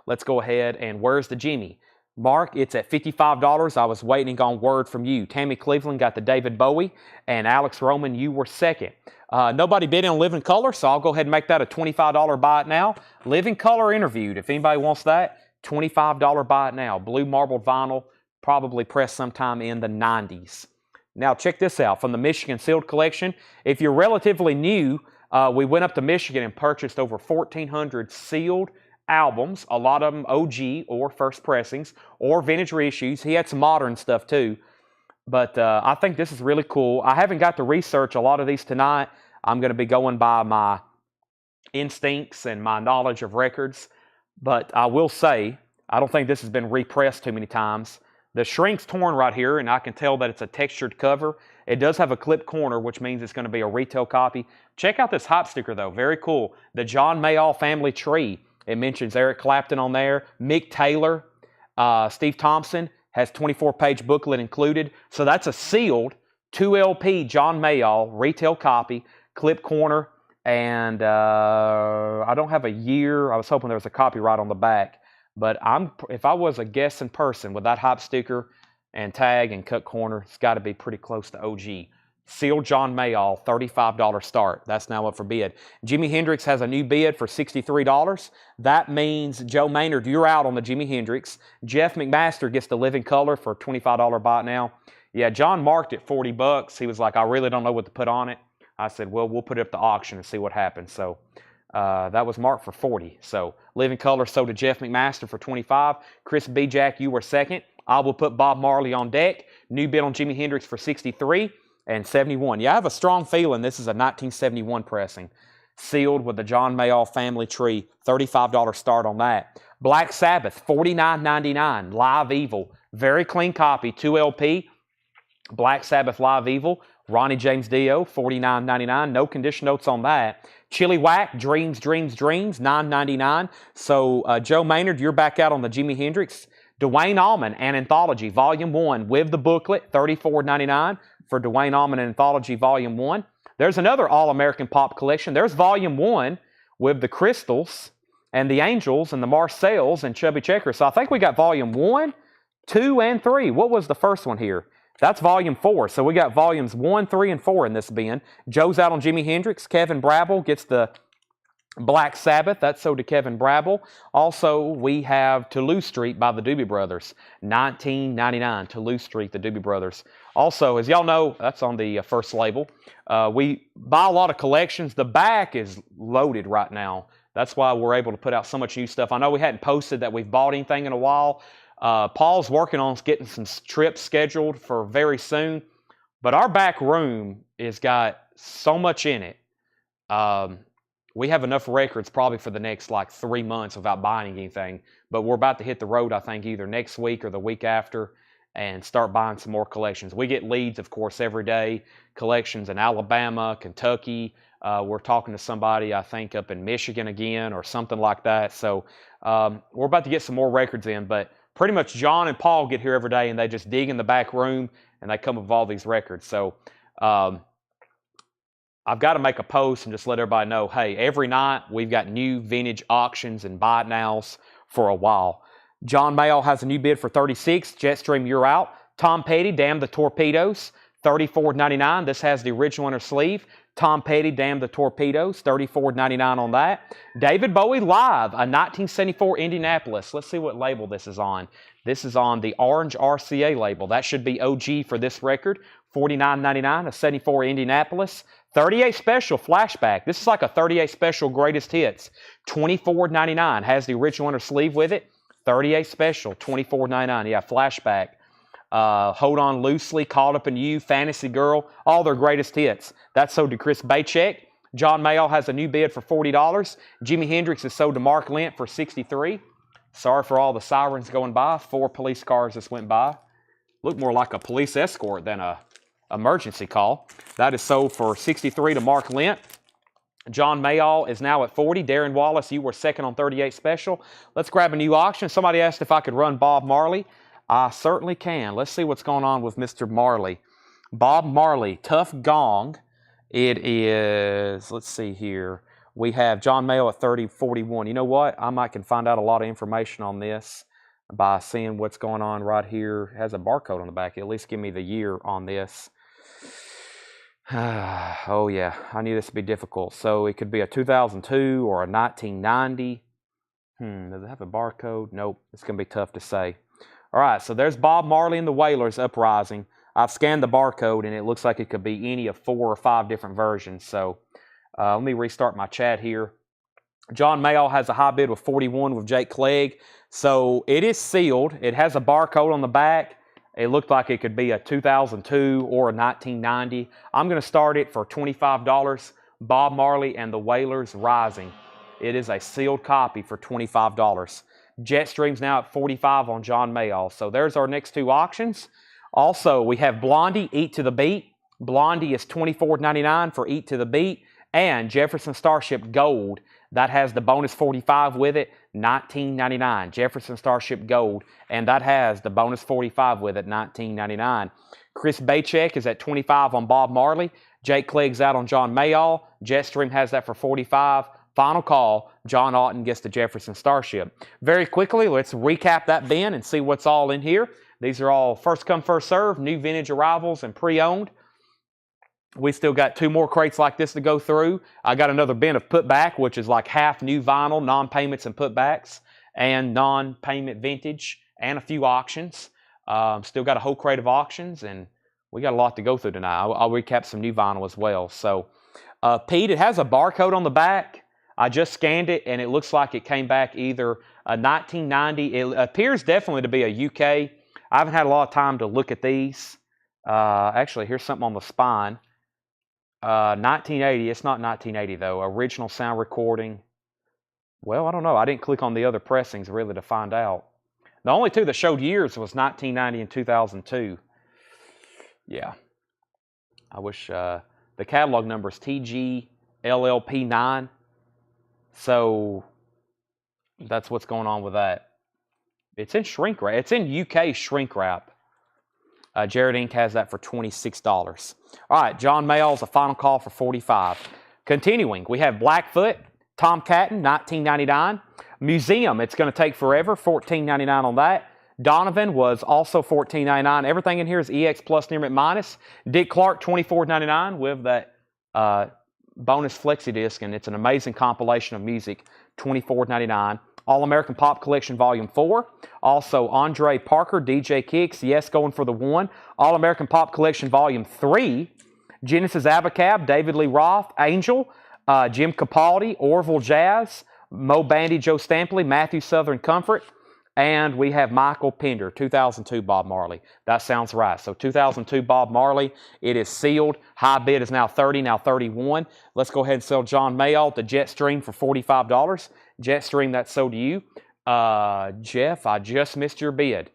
Let's go ahead and where's the Jimmy? Mark, it's at $55. I was waiting on word from you. Tammy Cleveland got the David Bowie, and Alex Roman, you were second. Nobody bid in on Living Color, so I'll go ahead and make that a $25 buy it now. Living Color Interviewed, if anybody wants that, $25 buy it now. Blue marbled vinyl, probably pressed sometime in the 90s. Now check this out from the Michigan Sealed Collection. If you're relatively new, we went up to Michigan and purchased over 1,400 sealed albums, a lot of them OG or first pressings or vintage reissues. He had some modern stuff too. But I think this is really cool. I haven't got to research a lot of these tonight. I'm going to be going by my instincts and my knowledge of records. But I will say, I don't think this has been repressed too many times. The shrink's torn right here, and I can tell that it's a textured cover. It does have a clip corner, which means it's going to be a retail copy. Check out this hop sticker, though. Very cool. The John Mayall family tree. It mentions Eric Clapton on there, Mick Taylor, Steve Thompson. Has 24-page booklet included. So that's a sealed 2LP John Mayall retail copy, clip corner, and I don't have a year. I was hoping there was a copyright on the back. But if I was a guessing person with that hop sticker and tag and cut corner, it's got to be pretty close to OG. Sealed John Mayall, $35 start. That's now up for bid. Jimi Hendrix has a new bid for $63. That means, Joe Maynard, you're out on the Jimi Hendrix. Jeff McMaster gets the Living Color for $25 buy now. Yeah, John marked it $40. He was like, I really don't know what to put on it. I said, well, we'll put it up to auction and see what happens. So that was marked for $40. So Living Color sold to Jeff McMaster for $25. Chris B. Jack, you were second. I will put Bob Marley on deck. New bid on Jimi Hendrix for $63. And $71. Yeah, I have a strong feeling this is a 1971 pressing. Sealed with the John Mayall family tree. $35 start on that. Black Sabbath, $49.99. Live Evil. Very clean copy. 2LP. Black Sabbath Live Evil. Ronnie James Dio, $49.99. No condition notes on that. Chili Whack, Dreams, Dreams, Dreams, $9.99. So, Joe Maynard, you're back out on the Jimi Hendrix. Duane Allman, An Anthology, Volume 1 with the booklet, $34.99. For Duane Allman Anthology Volume 1. There's another All-American Pop collection. There's Volume 1 with the Crystals and the Angels and the Marcells and Chubby Checker. So I think we got Volume 1, 2, and 3. What was the first one here? That's Volume 4. So we got Volumes 1, 3, and 4 in this bin. Joe's out on Jimi Hendrix. Kevin Brabble gets the Black Sabbath, that's sold to Kevin Brabble. Also, we have Toulouse Street by the Doobie Brothers, $19.99, Toulouse Street, the Doobie Brothers. Also, as y'all know, that's on the first label. We buy a lot of collections. The back is loaded right now. That's why we're able to put out so much new stuff. I know we hadn't posted that we've bought anything in a while. Paul's working on getting some trips scheduled for very soon. But our back room has got so much in it. We have enough records probably for the next 3 months without buying anything. But we're about to hit the road, I think, either next week or the week after and start buying some more collections. We get leads, of course, every day. Collections in Alabama, Kentucky. We're talking to somebody, I think, up in Michigan again or something like that. So we're about to get some more records in. But pretty much John and Paul get here every day and they just dig in the back room and they come up with all these records. So I've got to make a post and just let everybody know, hey, every night we've got new vintage auctions and buy it nows for a while. John Mayall has a new bid for $36. Jetstream, you're out. Tom Petty, Damn the Torpedoes, $34.99. This has the original inner sleeve. Tom Petty, Damn the Torpedoes, $34.99 on that. David Bowie Live, a 1974 Indianapolis. Let's see what label this is on. This is on the Orange RCA label. That should be OG for this record. $49.99, a 74 Indianapolis. 38 Special Flashback. This is like a 38 Special Greatest Hits. $24.99. Has the original inner sleeve with it. 38 Special, $24.99. Yeah, Flashback. Hold On Loosely, Caught Up in You, Fantasy Girl, all their greatest hits. That's sold to Chris Baycheck. John Mayall has a new bid for $40. Jimi Hendrix is sold to Mark Lent for $63. Sorry for all the sirens going by. 4 police cars just went by. Looked more like a police escort than a emergency call. That is sold for $63 to Mark Lent. John Mayall is now at $40. Darren Wallace, you were second on 38 Special. Let's grab a new auction. Somebody asked if I could run Bob Marley. I certainly can. Let's see what's going on with Mr. Marley. Bob Marley, Tough Gong. It is, let's see here. We have John Mayall at 3041. You know what? I can find out a lot of information on this by seeing what's going on right here. It has a barcode on the back. At least give me the year on this. Oh, yeah. I knew this would be difficult. So it could be a 2002 or a 1990. Does it have a barcode? Nope. It's going to be tough to say. All right, so there's Bob Marley and the Wailers, Uprising. I've scanned the barcode, and it looks like it could be any of 4 or 5 different versions. So let me restart my chat here. John Mayall has a high bid with 41 with Jake Clegg. So it is sealed. It has a barcode on the back. It looked like it could be a 2002 or a 1990. I'm going to start it for $25. Bob Marley and the Wailers Rising. It is a sealed copy for $25. Jetstream's now at 45 on John Mayall. So there's our next two auctions. Also, we have Blondie, Eat to the Beat. Blondie is $24.99 for Eat to the Beat. And Jefferson Starship Gold, that has the bonus 45 with it, $19.99. Jefferson Starship Gold, and that has the bonus 45 with it, $19.99. Chris Bachek is at 25 on Bob Marley. Jake Clegg's out on John Mayall. Jetstream has that for 45. Final call, John Otten gets the Jefferson Starship. Very quickly, let's recap that bin and see what's all in here. These are all first come, first serve, new vintage arrivals and pre-owned. We still got 2 more crates like this to go through. I got another bin of putback, which is like half new vinyl, non-payments and putbacks, and non-payment vintage, and a few auctions. Still got a whole crate of auctions, and we got a lot to go through tonight. I'll recap some new vinyl as well. So, Pete, it has a barcode on the back. I just scanned it, and it looks like it came back either a 1990. It appears definitely to be a UK. I haven't had a lot of time to look at these. Actually, here's something on the spine. 1980. It's not 1980 though. Original sound recording. Well, I don't know. I didn't click on the other pressings really to find out. The only 2 that showed years was 1990 and 2002. Yeah. I wish the catalog number is TGLLP9. So that's what's going on with that. It's in shrink wrap. It's in UK shrink wrap. Jared Inc. has that for $26. All right, John Mayall's a final call for $45. Continuing, we have Blackfoot, Tom Catton, $19.99. Museum, it's going to take forever, $14.99 on that. Donovan was also $14.99. Everything in here is EX plus near mint minus. Dick Clark, $24.99 with that bonus flexi disc, and it's an amazing compilation of music, $24.99. All-American Pop Collection Volume 4. Also, Andre Parker, DJ Kicks, yes, going for the 1. All-American Pop Collection Volume 3. Genesis Abacab, David Lee Roth, Angel, Jim Capaldi, Orville Jazz, Mo Bandy, Joe Stampley, Matthew Southern Comfort, and we have Michael Pender, 2002 Bob Marley. That sounds right. So 2002 Bob Marley, it is sealed. High bid is now 30, now 31. Let's go ahead and sell John Mayall the Jetstream for $45. Jetstream, that's sold to you. Jeff, I just missed your bid.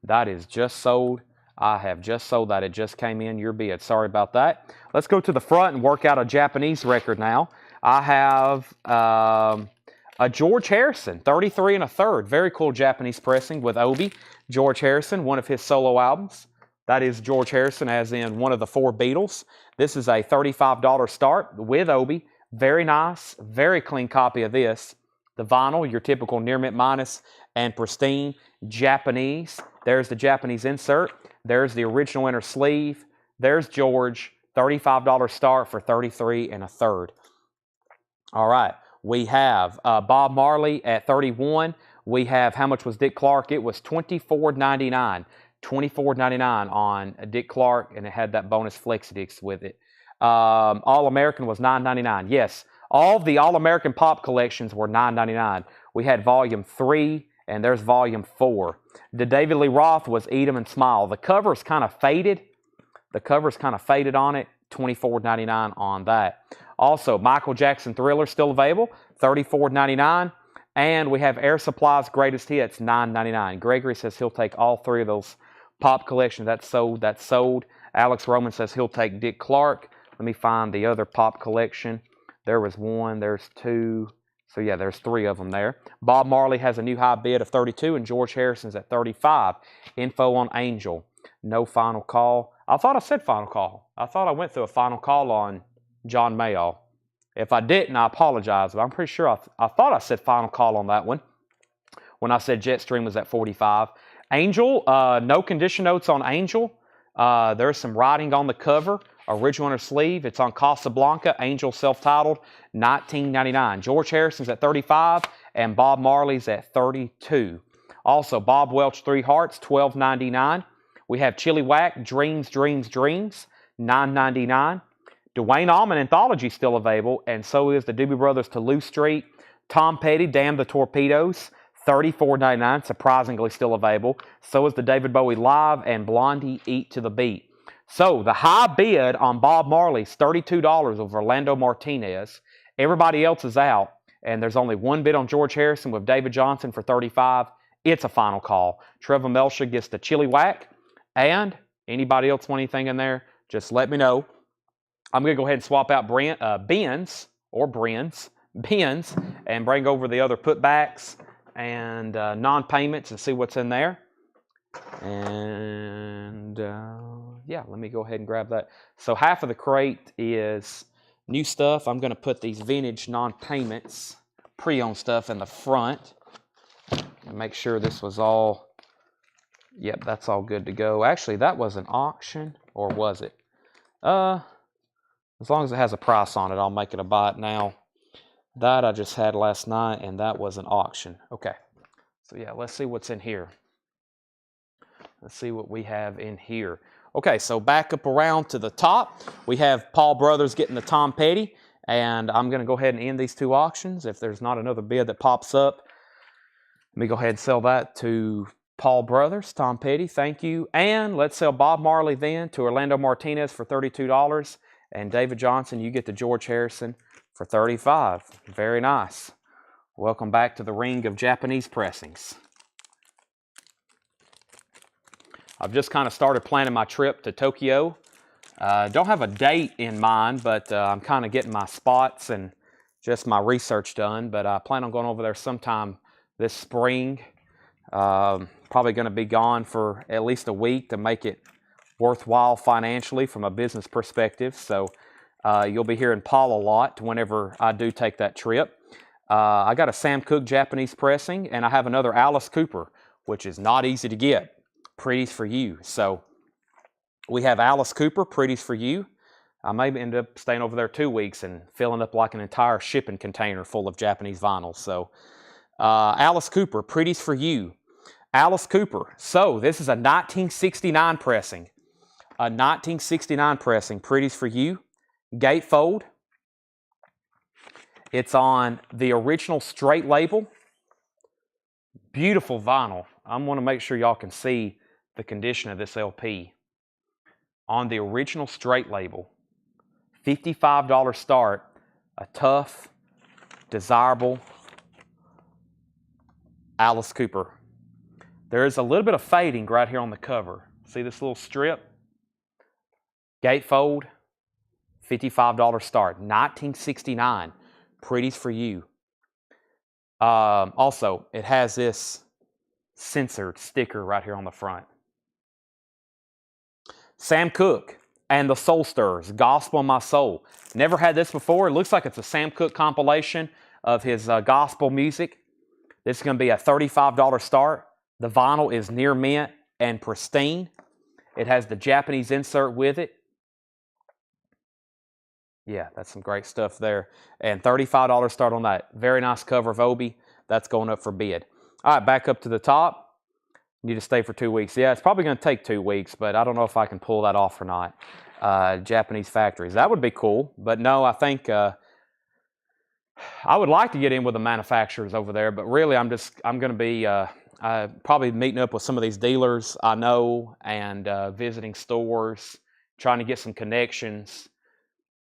That is just sold. I have just sold that. It just came in, your bid. Sorry about that. Let's go to the front and work out a Japanese record now. I have a George Harrison, 33 1/3. Very cool Japanese pressing with Obi. George Harrison, one of his solo albums. That is George Harrison, as in one of the 4 Beatles. This is a $35 start with Obi. Very nice, very clean copy of this. The vinyl, your typical near mint minus and pristine Japanese. There's the Japanese insert. There's the original inner sleeve. There's George, $35 start for 33 1/3. All right, we have Bob Marley at 31. We have, how much was Dick Clark? It was $24.99. $24.99 on Dick Clark, and it had that bonus flexi disc with it. All-American was $9.99. Yes, all of the All-American Pop collections were $9.99. We had Volume 3, and there's Volume 4. The David Lee Roth was Eat 'em and Smile. The cover's kind of faded. The cover's kind of faded on it. $24.99 on that. Also, Michael Jackson Thriller still available, $34.99. And we have Air Supply's Greatest Hits, $9.99. Gregory says he'll take all 3 of those pop collections. That's sold. That's sold. Alex Roman says he'll take Dick Clark. Let me find the other pop collection. There was 1. There's 2. So, yeah, there's 3 of them there. Bob Marley has a new high bid of 32, and George Harrison's at 35. Info on Angel. No final call. I thought I said final call. I thought I went through a final call on John Mayall. If I didn't, I apologize, but I'm pretty sure I thought I said final call on that one when I said Jetstream was at 45. Angel, no condition notes on Angel. There's some writing on the cover. Original inner sleeve. It's on Casablanca. Angel self-titled, $19.99. George Harrison's at 35, and Bob Marley's at 32. Also, Bob Welch 3 Hearts, $12.99. We have Chili Whack, Dreams, Dreams, Dreams, $9.99. Dwayne Allman Anthology still available, and so is the Doobie Brothers Toulouse Street. Tom Petty, Damn the Torpedoes, $34.99, surprisingly still available. So is the David Bowie Live and Blondie Eat to the Beat. So the high bid on Bob Marley's $32 of Orlando Martinez. Everybody else is out, and there's only one bid on George Harrison with David Johnson for $35. It's a final call. Trevor Melcher gets the chili whack, and anybody else want anything in there, just let me know. I'm going to go ahead and swap out Ben's and bring over the other putbacks and non-payments and see what's in there. And yeah, let me go ahead and grab that. So half of the crate is new stuff. I'm going to put these vintage non-payments, pre-owned stuff in the front and make sure this was all, yep, that's all good to go. Actually, that was an auction, or was it? As long as it has a price on it, I'll make it a buy it now. That I just had last night, and that was an auction. Okay, so yeah, let's see what's in here. Let's see what we have in here. Okay, so back up around to the top. We have Paul Brothers getting the Tom Petty, and I'm going to go ahead and end these two auctions. If there's not another bid that pops up, let me go ahead and sell that to Paul Brothers, Tom Petty, thank you. And let's sell Bob Marley then to Orlando Martinez for $32. And David Johnson, you get to George Harrison for $35. Very nice. Welcome back to the ring of Japanese pressings. I've just kind of started planning my trip to Tokyo. Don't have a date in mind, but I'm kind of getting my spots and just my research done. But I plan on going over there sometime this spring. Probably going to be gone for at least a week to make it worthwhile financially from a business perspective. So you'll be hearing Paul a lot whenever I do take that trip. I got a Sam Cooke Japanese pressing, and I have another Alice Cooper, which is not easy to get. Pretties for You. So we have Alice Cooper, Pretties for You. I may end up staying over there 2 weeks and filling up like an entire shipping container full of Japanese vinyl. So Alice Cooper, Pretties for You. Alice Cooper. So this is a 1969 pressing. A 1969 pressing, Pretties for You. Gatefold. It's on the original straight label. Beautiful vinyl. I want to make sure y'all can see the condition of this LP. On the original straight label. $55 start. A tough, desirable Alice Cooper. There is a little bit of fading right here on the cover. See this little strip? Gatefold, $55 start. 1969, Pretties for You. Also, it has this censored sticker right here on the front. Sam Cooke and the Soul Stirrers, Gospel in My Soul. Never had this before. It looks like it's a Sam Cooke compilation of his gospel music. This is going to be a $35 start. The vinyl is near mint and pristine. It has the Japanese insert with it. Yeah, that's some great stuff there. And $35 start on that. Very nice cover of Obi. That's going up for bid. All right, back up to the top. Need to stay for 2 weeks. Yeah, it's probably going to take 2 weeks, but I don't know if I can pull that off or not. Japanese factories. That would be cool. But no, I think I would like to get in with the manufacturers over there, but really I'm going to be probably meeting up with some of these dealers I know and visiting stores, trying to get some connections.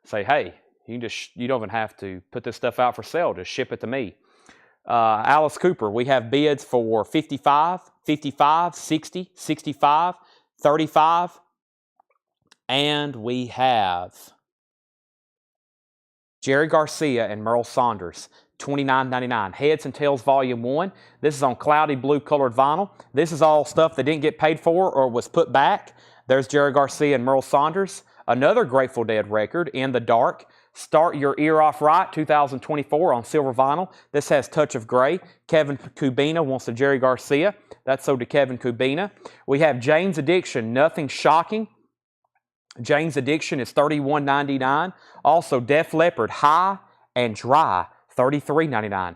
Say, hey, you don't even have to put this stuff out for sale. Just ship it to me. Alice Cooper, we have bids for 55, 55, 60, 65, 35, and we have Jerry Garcia and Merle Saunders, $29.99. Heads and Tails Volume 1. This is on cloudy blue colored vinyl. This is all stuff that didn't get paid for or was put back. There's Jerry Garcia and Merle Saunders. Another Grateful Dead record, In the Dark. Start Your Ear Off Right, 2024 on silver vinyl. This has Touch of Grey. Kevin Kubina wants a Jerry Garcia. That's sold to Kevin Kubina. We have Jane's Addiction, Nothing Shocking. Jane's Addiction is $31.99. Also, Def Leppard, High and Dry, $33.99.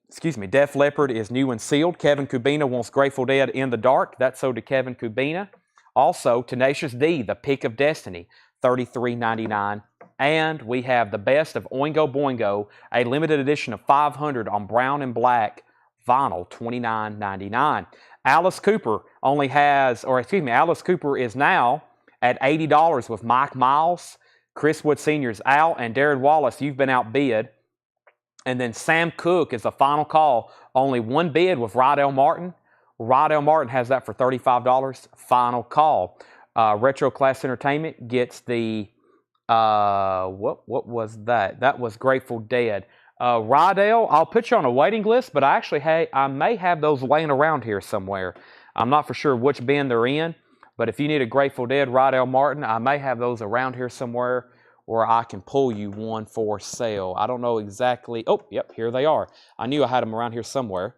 Excuse me, Def Leppard is new and sealed. Kevin Kubina wants Grateful Dead, In the Dark. That's sold to Kevin Kubina. Also, Tenacious D, The Pick of Destiny, $33.99 And we have the best of Oingo Boingo, a limited edition of 500 on brown and black vinyl, $29.99. Alice Cooper only has, or excuse me, Alice Cooper is now at $80 with Mike Miles. Chris Wood Sr.'s out, and Darren Wallace, you've been outbid. And then Sam Cooke is the final call. Only one bid with Rydell Martin. Rydell Martin has that for $35. Final call. Retro Class Entertainment gets the, what was that? That was Grateful Dead. Rydell, I'll put you on a waiting list, but I may have those laying around here somewhere. I'm not for sure which bin they're in, but if you need a Grateful Dead Rydell Martin, I may have those around here somewhere, or I can pull you one for sale. I don't know exactly. Oh, yep, here they are. I knew I had them around here somewhere.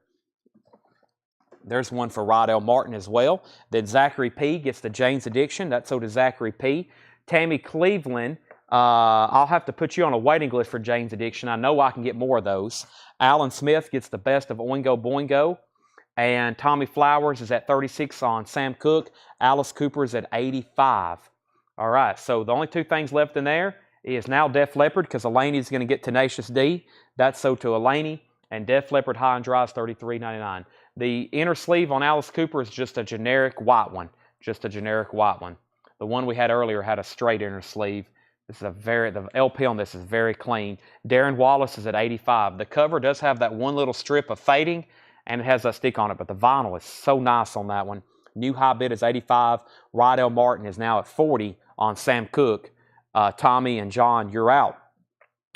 There's one for Rydell Martin as well. Then Zachary P. gets the Jane's Addiction. That's so to Zachary P. Tammy Cleveland, I'll have to put you on a waiting list for Jane's Addiction. I know I can get more of those. Alan Smith gets the best of Oingo Boingo. And Tommy Flowers is at 36 on Sam Cooke. Alice Cooper is at 85. All right, so the only two things left in there is now Def Leppard, because Elaney is going to get Tenacious D. That's so to Elaney. And Def Leppard High and Dry is $33.99. The inner sleeve on Alice Cooper is just a generic white one. Just a generic white one. The one we had earlier had a straight inner sleeve. This is the LP on this is very clean. Darren Wallace is at 85. The cover does have that one little strip of fading, and it has that stick on it, but the vinyl is so nice on that one. New high bid is 85. Rydell Martin is now at 40 on Sam Cooke. Tommy and John, you're out.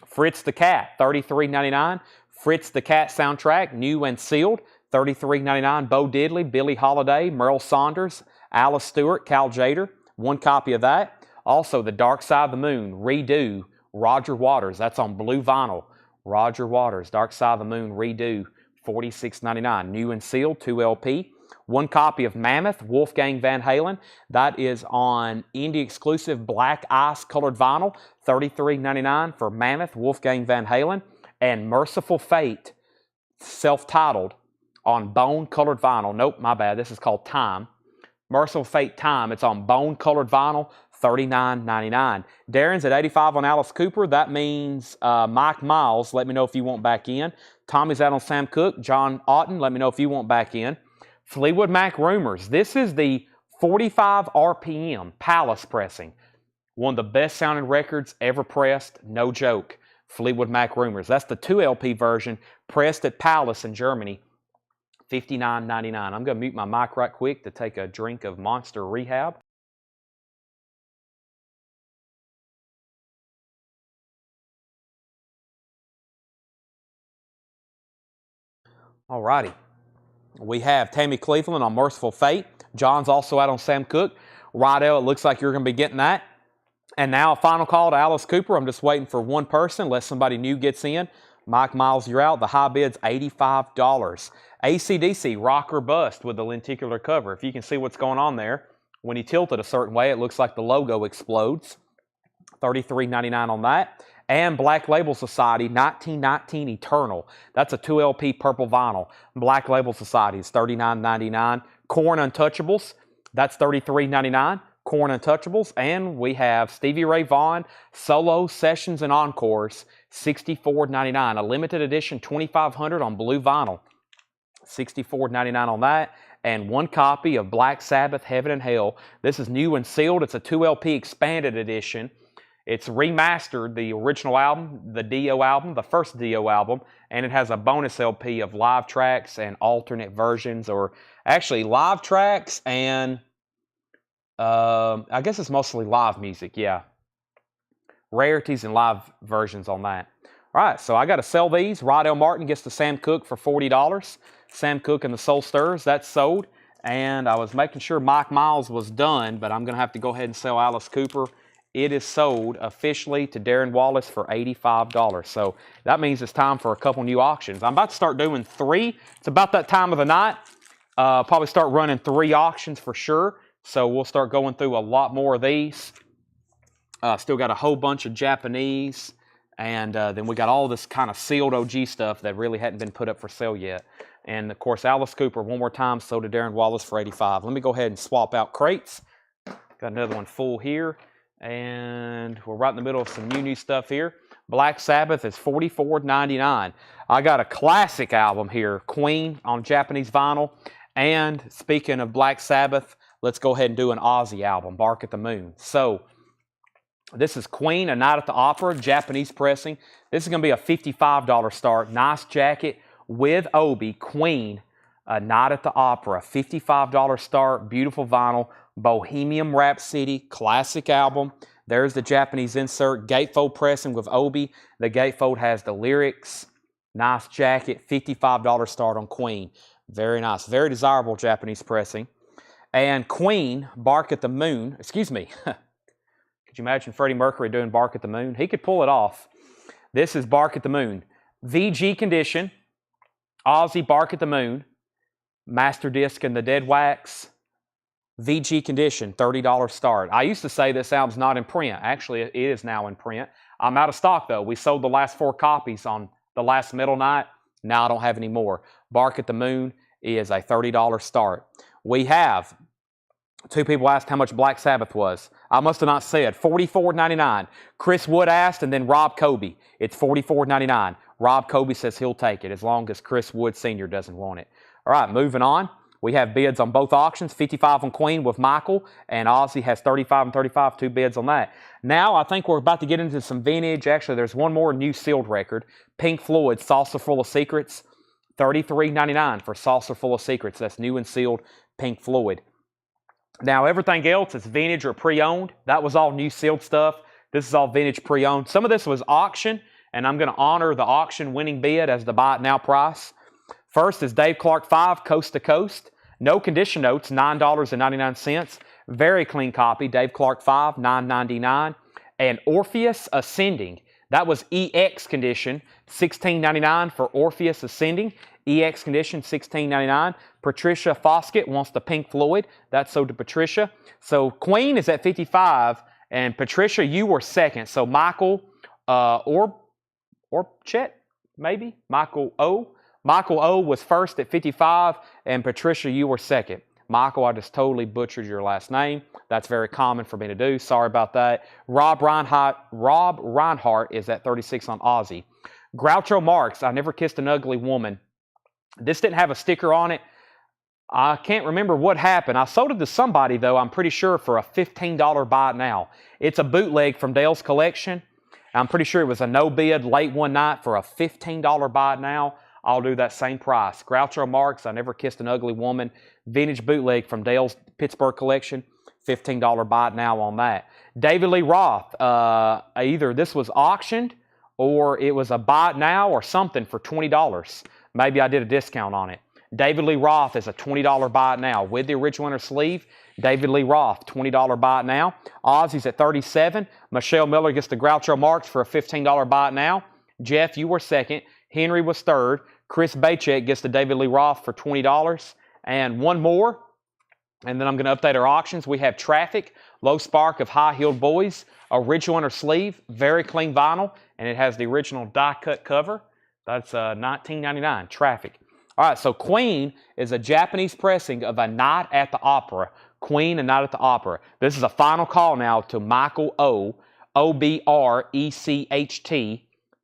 Fritz the Cat, $33.99. Fritz the Cat soundtrack, new and sealed, $33.99. Bo Diddley, Billie Holiday, Merle Saunders, Alice Stewart, Cal Jader. One copy of that. Also, The Dark Side of the Moon, redo, Roger Waters. That's on blue vinyl. Roger Waters, Dark Side of the Moon, redo, $46.99. New and sealed, 2 LP. One copy of Mammoth, Wolfgang Van Halen. That is on indie exclusive black ice colored vinyl, $33.99 for Mammoth, Wolfgang Van Halen. And Merciful Fate, self-titled, on bone colored vinyl. Nope, my bad. This is called Time. Merciful Fate Time. It's on bone colored vinyl, $39.99. Darren's at 85 on Alice Cooper. That means Mike Miles, let me know if you want back in. Tommy's out on Sam Cooke. John Otten, let me know if you want back in. Fleetwood Mac Rumors. This is the 45 RPM Palace pressing. One of the best sounding records ever pressed. No joke. Fleetwood Mac Rumors. That's the 2 LP version pressed at Palace in Germany. $59.99. I'm going to mute my mic right quick to take a drink of Monster Rehab. Alrighty. We have Tammy Cleveland on Merciful Fate. John's also out on Sam Cooke. Rydell, it looks like you're going to be getting that. And now a final call to Alice Cooper. I'm just waiting for one person unless somebody new gets in. Mike Miles, you're out. The high bid's $85. AC/DC, Rock or Bust with the lenticular cover. If you can see what's going on there, when you tilt it a certain way, it looks like the logo explodes. $33.99 on that. And Black Label Society, 1919 Eternal. That's a 2 LP purple vinyl. Black Label Society is $39.99. Korn Untouchables, that's $33.99. Korn Untouchables. And we have Stevie Ray Vaughan Solo Sessions and Encores, $64.99. A limited edition 2500 on blue vinyl. $64.99 on that. And one copy of Black Sabbath Heaven and Hell. This is new and sealed. It's a 2 LP expanded edition. It's remastered the original album, the Dio album, the first Dio album, and it has a bonus LP of live tracks and alternate versions, or actually live tracks and I guess it's mostly live music, yeah. Rarities and live versions on that. All right, so I got to sell these. Rydell Martin gets the Sam Cooke for $40. Sam Cooke and the Soul Stirrers, that's sold. And I was making sure Mike Miles was done, but I'm going to have to go ahead and sell Alice Cooper. It is sold officially to Darren Wallace for $85. So that means it's time for a couple new auctions. I'm about to start doing 3. It's about that time of the night. Probably start running 3 auctions for sure. So we'll start going through a lot more of these. Still got a whole bunch of Japanese. And then we got all this kind of sealed OG stuff that really hadn't been put up for sale yet. And of course, Alice Cooper, one more time, sold to Darren Wallace for $85. Let me go ahead and swap out crates. Got another one full here. And we're right in the middle of some new stuff here. Black Sabbath is $44.99. I got a classic album here, Queen on Japanese vinyl. And speaking of Black Sabbath, let's go ahead and do an Ozzy album, Bark at the Moon. So this is Queen, A Night at the Opera, Japanese pressing. This is going to be a $55 start. Nice jacket with Obi, Queen, A Night at the Opera. $55 start, beautiful vinyl. Bohemian Rhapsody, classic album. There's the Japanese insert. Gatefold pressing with Obi. The gatefold has the lyrics. Nice jacket, $55 start on Queen. Very nice. Very desirable Japanese pressing. And Queen, Bark at the Moon. Excuse me. Could you imagine Freddie Mercury doing Bark at the Moon? He could pull it off. This is Bark at the Moon. VG condition. Ozzy, Bark at the Moon. Master disc and the Dead Wax. VG condition, $30 start. I used to say this album's not in print. Actually, it is now in print. I'm out of stock, though. We sold the last 4 copies on the last metal night. Now I don't have any more. Bark at the Moon is a $30 start. We have 2 people asked how much Black Sabbath was. I must have not said. $44.99. Chris Wood asked, and then Rob Kobe. It's $44.99. Rob Kobe says he'll take it as long as Chris Wood Sr. doesn't want it. All right, moving on. We have bids on both auctions, 55 on Queen with Michael, and Ozzy has 35 and 35, 2 bids on that. Now, I think we're about to get into some vintage. Actually, there's one more new sealed record. Pink Floyd, Saucer Full of Secrets, $33.99 for Saucer Full of Secrets. That's new and sealed Pink Floyd. Now, everything else is vintage or pre-owned. That was all new sealed stuff. This is all vintage pre-owned. Some of this was auction, and I'm going to honor the auction winning bid as the buy it now price. First is Dave Clark 5, Coast to Coast. No condition notes, $9.99. Very clean copy. Dave Clark 5, $9.99. And Orpheus Ascending. That was EX condition, $16.99 for Orpheus Ascending. EX condition, $16.99. Patricia Foskett wants the Pink Floyd. That's sold to Patricia. So Queen is at $55, and Patricia, you were second. So Michael or Chet, maybe? Michael O. Michael O was first at $55, and Patricia, you were second. Michael, I just totally butchered your last name. That's very common for me to do. Sorry about that. Rob Reinhart is at $36 on Ozzy. Groucho Marx, I Never Kissed an Ugly Woman. This didn't have a sticker on it. I can't remember what happened. I sold it to somebody, though, I'm pretty sure, for a $15 buy it now. It's a bootleg from Dale's collection. I'm pretty sure it was a no bid late one night for a $15 buy it now. I'll do that same price. Groucho Marx, I Never Kissed an Ugly Woman. Vintage bootleg from Dale's Pittsburgh collection. $15 buy it now on that. David Lee Roth, either this was auctioned or it was a buy it now or something for $20. Maybe I did a discount on it. David Lee Roth is a $20 buy it now with the original inner sleeve. David Lee Roth, $20 buy it now. Ozzy's at $37. Michelle Miller gets the Groucho Marx for a $15 buy it now. Jeff, you were second. Henry was third. Chris Bachek gets the David Lee Roth for $20. And one more, and then I'm going to update our auctions. We have Traffic, Low Spark of High Heeled Boys, original inner sleeve, very clean vinyl, and it has the original die-cut cover. That's $19.99, Traffic. All right, so Queen is a Japanese pressing of A Night at the Opera. Queen, A Night at the Opera. This is a final call now to Michael O. Obrecht.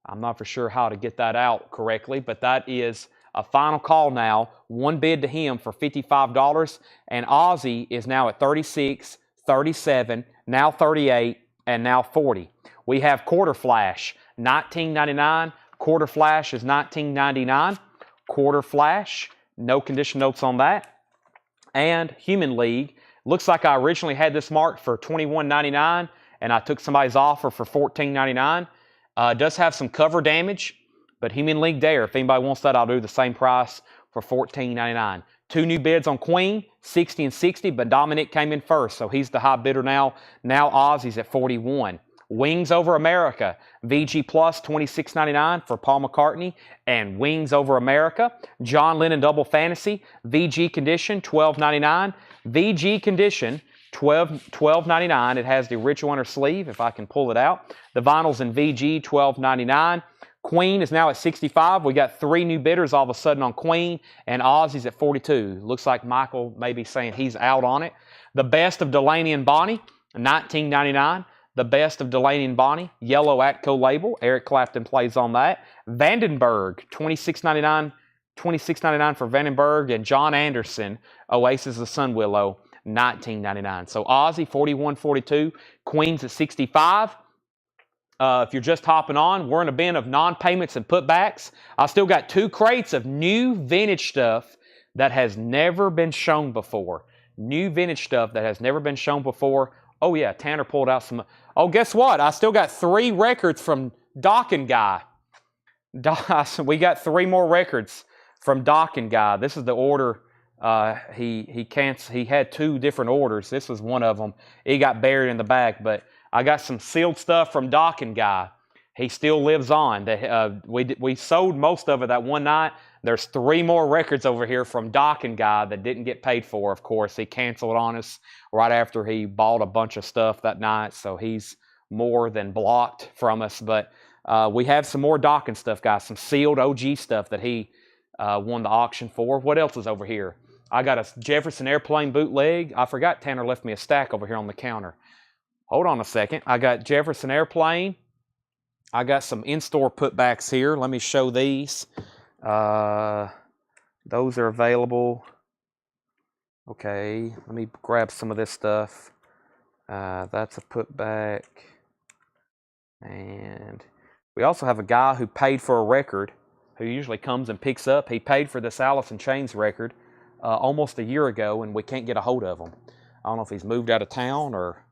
I'm not for sure how to get that out correctly, but that is a final call now. One bid to him for $55, and Ozzy is now at $36, $37, now $38, and now $40. We have Quarter Flash, $19.99. Quarter Flash is $19.99. Quarter Flash, no condition notes on that. And Human League, looks like I originally had this marked for $21.99, and I took somebody's offer for $14.99. It does have some cover damage, but Human League there. If anybody wants that, I'll do the same price for $14.99. 2 new bids on Queen, 60 and 60, but Dominic came in first, so he's the high bidder now. Now Ozzy's at $41. Wings Over America, VG Plus, $26.99 for Paul McCartney, and Wings Over America. John Lennon Double Fantasy, VG Condition, $12.99. VG Condition, $12.99. It has the original inner sleeve, if I can pull it out. The vinyl's in VG, $12.99. Queen is now at $65. We got 3 new bidders all of a sudden on Queen, and Ozzy's at $42. Looks like Michael may be saying he's out on it. The Best of Delaney and Bonnie, $19.99. The Best of Delaney and Bonnie, yellow Atco label. Eric Clapton plays on that. Vandenberg, $26.99 for Vandenberg, and John Anderson, Oasis of Sun Willow, $19.99. So Ozzy, $41.42. Queens at $65. If you're just hopping on, we're in a bin of non-payments and putbacks. I still got 2 crates of new vintage stuff that has never been shown before. New vintage stuff that has never been shown before. Oh yeah, Tanner pulled out some. Oh, guess what? I still got 3 records from Dockin' Guy. We got 3 more records from Dockin' Guy. This is the order. He had 2 different orders. This was one of them. He got buried in the back, but I got some sealed stuff from Dockin' Guy. He still lives on. We sold most of it that one night. There's 3 more records over here from Dockin' Guy that didn't get paid for, of course. He canceled on us right after he bought a bunch of stuff that night, so he's more than blocked from us. But we have some more Dockin' stuff, guys, some sealed OG stuff that he won the auction for. What else is over here? I got a Jefferson Airplane bootleg. I forgot Tanner left me a stack over here on the counter. Hold on a second. I got Jefferson Airplane. I got some in-store putbacks here. Let me show these. Those are available. Okay, let me grab some of this stuff. That's a putback. And we also have a guy who paid for a record, who usually comes and picks up. He paid for this Alice in Chains record almost a year ago, and we can't get a hold of him. I don't know if he's moved out of town, or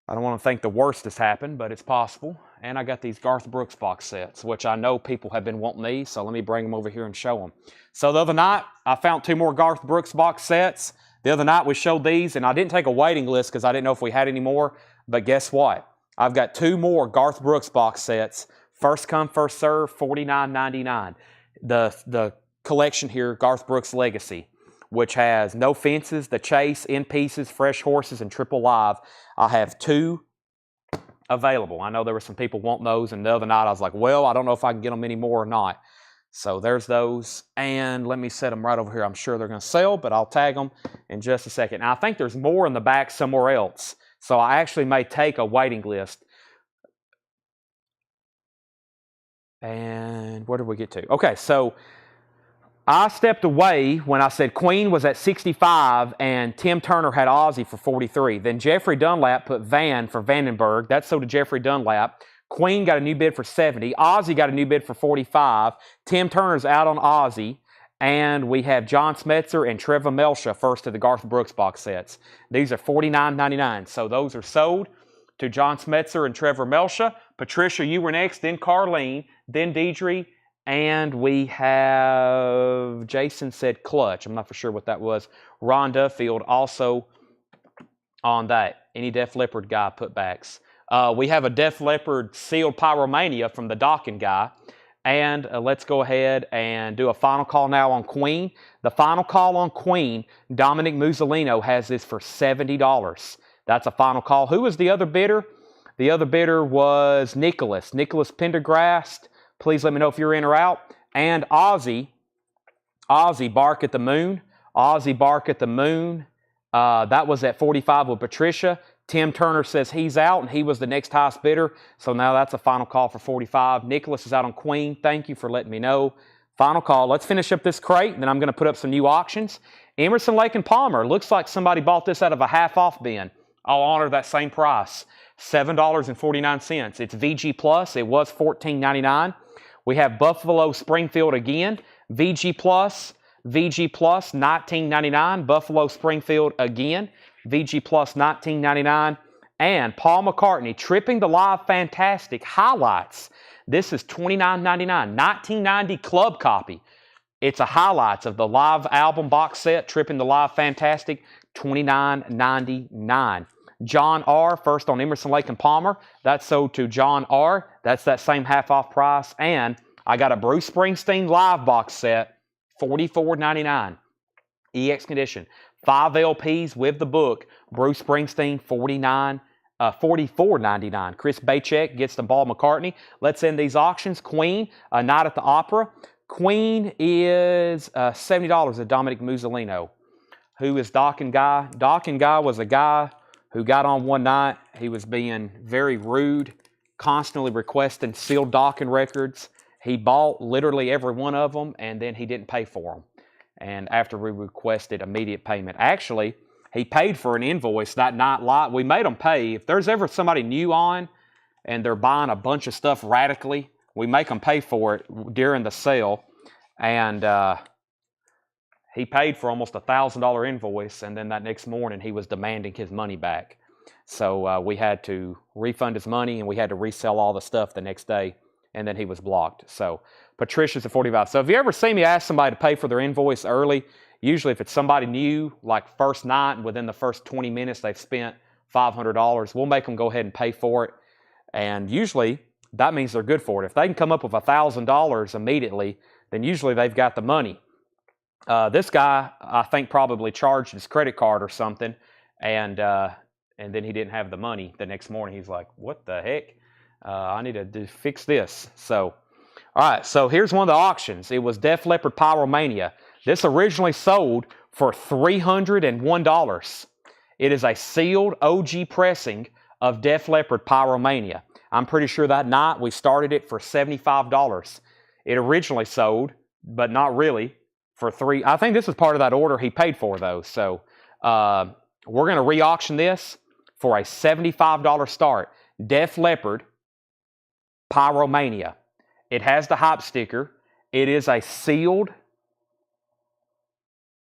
I don't want to think the worst has happened, but it's possible. And I got these Garth Brooks box sets, which I know people have been wanting these, so let me bring them over here and show them. So the other night, I found 2 more Garth Brooks box sets. The other night we showed these, and I didn't take a waiting list because I didn't know if we had any more, but guess what? I've got 2 more Garth Brooks box sets. First come, first serve, $49.99. The collection here, Garth Brooks Legacy, which has No Fences, The Chase, In Pieces, Fresh Horses, and Triple Live. I have 2 available. I know there were some people wanting those, and the other night I was like, well, I don't know if I can get them anymore or not. So there's those, and let me set them right over here. I'm sure they're going to sell, but I'll tag them in just a second. Now, I think there's more in the back somewhere else, so I actually may take a waiting list. And where did we get to? Okay, so I stepped away when I said Queen was at 65 and Tim Turner had Ozzy for 43. Then Jeffrey Dunlap put Van for Vandenberg. That's so to Jeffrey Dunlap. Queen got a new bid for 70. Ozzy got a new bid for 45. Tim Turner's out on Ozzy. And we have John Smetzer and Trevor Melsha first to the Garth Brooks box sets. These are $49.99. So those are sold to John Smetzer and Trevor Melsha. Patricia, you were next, then Carlene, then Deidre, and we have, Jason said Clutch. I'm not for sure what that was. Ron Duffield also on that. Any Def Leppard guy putbacks. We have a Def Leppard sealed Pyromania from the Dockin' Guy. And let's go ahead and do a final call now on Queen. The final call on Queen, Dominic Musolino has this for $70. That's a final call. Who was the other bidder? The other bidder was Nicholas Pendergrast. Please let me know if you're in or out. And Ozzy Bark at the Moon. Ozzy Bark at the Moon. That was at 45 with Patricia. Tim Turner says he's out, and he was the next highest bidder. So now that's a final call for 45. Nicholas is out on Queen. Thank you for letting me know. Final call. Let's finish up this crate, and then I'm going to put up some new auctions. Emerson, Lake and Palmer. Looks like somebody bought this out of a half-off bin. I'll honor that same price. $7.49. It's VG Plus. It was $14.99. We have Buffalo Springfield again. VG Plus, $19.99. Buffalo Springfield again. VG Plus, $19.99. And Paul McCartney, Tripping the Live Fantastic Highlights. This is $29.99. 1990 club copy. It's a highlights of the live album box set, Tripping the Live Fantastic, $29.99. John R., first on Emerson, Lake and Palmer. That's sold to John R. That's that same half-off price. And I got a Bruce Springsteen live box set, $44.99. EX condition. 5 LPs with the book. Bruce Springsteen, $44.99. Chris Bachek gets the Paul McCartney. Let's end these auctions. Queen, A Night at the Opera. Queen is $70 of Dominic Musolino. Who is Dockin' Guy? Dockin' Guy was a guy who got on one night. He was being very rude, constantly requesting sealed docking records. He bought literally every one of them, and then he didn't pay for them. And after we requested immediate payment, actually, he paid for an invoice that night. We made them pay. If there's ever somebody new on and they're buying a bunch of stuff radically, we make them pay for it during the sale. And he paid for almost $1,000 invoice, and then that next morning he was demanding his money back. So we had to refund his money, and we had to resell all the stuff the next day, and then he was blocked. So Patricia's at 45. So if you ever see me ask somebody to pay for their invoice early, usually if it's somebody new, like first night, and within the first 20 minutes they've spent $500, we'll make them go ahead and pay for it. And usually that means they're good for it. If they can come up with $1,000 immediately, then usually they've got the money. This guy, I think, probably charged his credit card or something, and then he didn't have the money the next morning. He's like, what the heck? I need to fix this. So, all right, so here's one of the auctions. It was Def Leppard Pyromania. This originally sold for $301. It is a sealed OG pressing of Def Leppard Pyromania. I'm pretty sure that night we started it for $75. It originally sold, but not really, for $3. I think this was part of that order he paid for, though. So we're going to re-auction this for a $75 start. Def Leppard Pyromania. It has the hype sticker. It is a sealed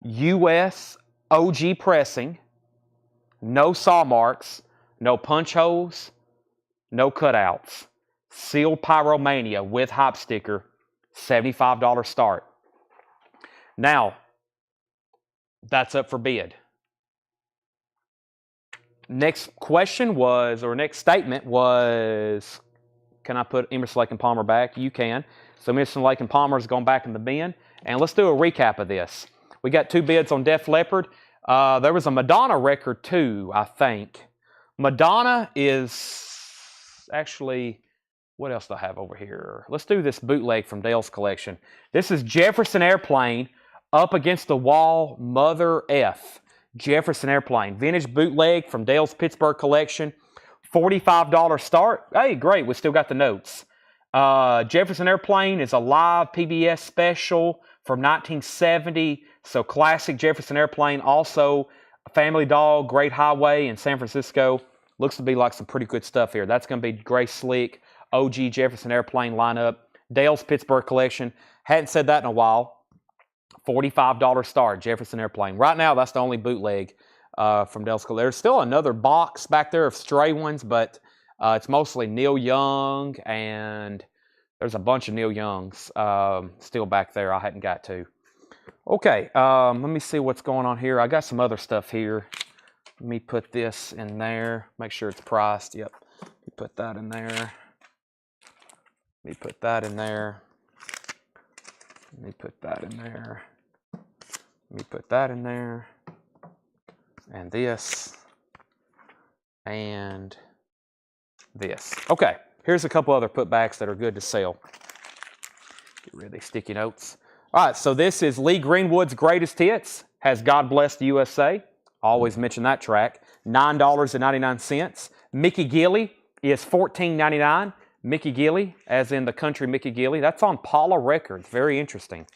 US OG pressing. No saw marks, no punch holes, no cutouts. Sealed Pyromania with hype sticker, $75 start. Now, that's up for bid. Next question was, or next statement was, can I put Emerson, Lake and Palmer back? You can. So Emerson, Lake and Palmer has gone back in the bin. And let's do a recap of this. We got 2 bids on Def Leppard. There was a Madonna record too, I think. Madonna is actually, what else do I have over here? Let's do this bootleg from Dale's collection. This is Jefferson Airplane Up Against the Wall, Mother F. Jefferson Airplane. Vintage bootleg from Dale's Pittsburgh collection. $45 start. Hey, great. We still got the notes. Jefferson Airplane is a live PBS special from 1970. So classic Jefferson Airplane. Also, Family Dog, Great Highway in San Francisco. Looks to be like some pretty good stuff here. That's going to be Gray Slick, OG Jefferson Airplane lineup. Dale's Pittsburgh collection. Hadn't said that in a while. $45 start, Jefferson Airplane. Right now, that's the only bootleg from Dale's collection. There's still another box back there of stray ones, but it's mostly Neil Young, and there's a bunch of Neil Youngs still back there I hadn't got to. Okay, let me see what's going on here. I got some other stuff here. Let me put this in there. Make sure it's priced. Yep. Let me put that in there. Let me put that in there. Let me put that in there. Let me put that in there. And this. And this. Okay, here's a couple other putbacks that are good to sell. Get rid of these sticky notes. All right, so this is Lee Greenwood's Greatest Hits. Has God Bless the USA. Always mention that track. $9.99. Mickey Gilley is $14.99. Mickey Gilley, as in the country Mickey Gilley. That's on Paula Records. Very interesting.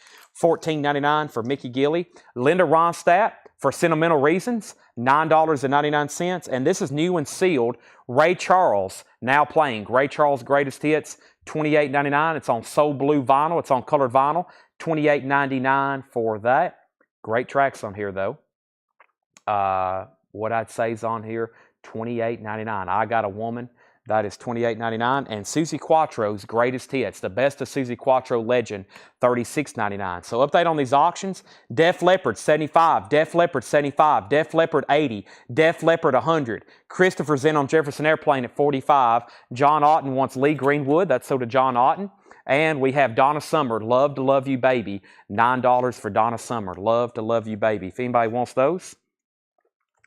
$14.99 for Mickey Gilley. Linda Ronstadt for Sentimental Reasons. $9.99. And this is new and sealed. Ray Charles, now playing. Ray Charles Greatest Hits. $28.99. It's on Soul Blue vinyl. It's on colored vinyl. $28.99 for that. Great tracks on here, though. What I'd say is on here, $28.99. I Got a Woman. That is $28.99. And Suzi Quatro's Greatest Hits, the best of Suzi Quatro legend, $36.99. So update on these auctions. Def Leppard, $75. Def Leppard, $75. Def Leppard, $80. Def Leppard, $100. Christopher's in on Jefferson Airplane at $45. John Otten wants Lee Greenwood. That's so to John Otten. And we have Donna Summer, Love to Love You Baby. $9 for Donna Summer, Love to Love You Baby. If anybody wants those,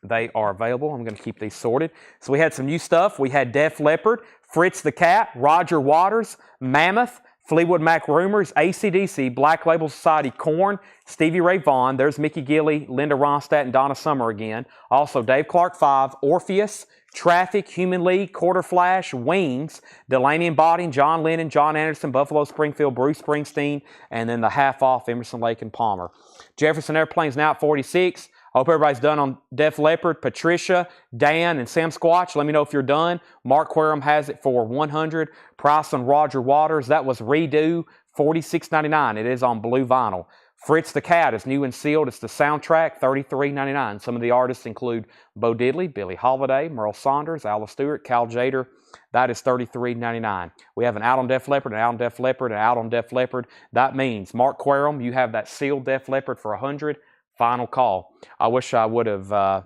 they are available. I'm going to keep these sorted. So we had some new stuff. We had Def Leppard, Fritz the Cat, Roger Waters, Mammoth, Fleetwood Mac Rumors, AC/DC, Black Label Society, Korn, Stevie Ray Vaughan. There's Mickey Gilley, Linda Ronstadt, and Donna Summer again. Also Dave Clark 5, Orpheus, Traffic, Human League, Quarter Flash, Wings, Delaney and Body, John Lennon, John Anderson, Buffalo Springfield, Bruce Springsteen, and then the half off Emerson, Lake, and Palmer. Jefferson Airplane's now at 46. Hope everybody's done on Def Leppard. Patricia, Dan, and Sam Squatch, let me know if you're done. Mark Querum has it for 100. Price on Roger Waters, that was Redo, $46.99. It is on blue vinyl. Fritz the Cat is new and sealed. It's the soundtrack, $33.99. Some of the artists include Bo Diddley, Billie Holiday, Merle Saunders, Alice Stewart, Cal Jader. That is $33.99. We have an out on Def Leppard, an out on Def Leppard, an out on Def Leppard. That means, Mark Querum, you have that sealed Def Leppard for 100. Final call. I wish I would have,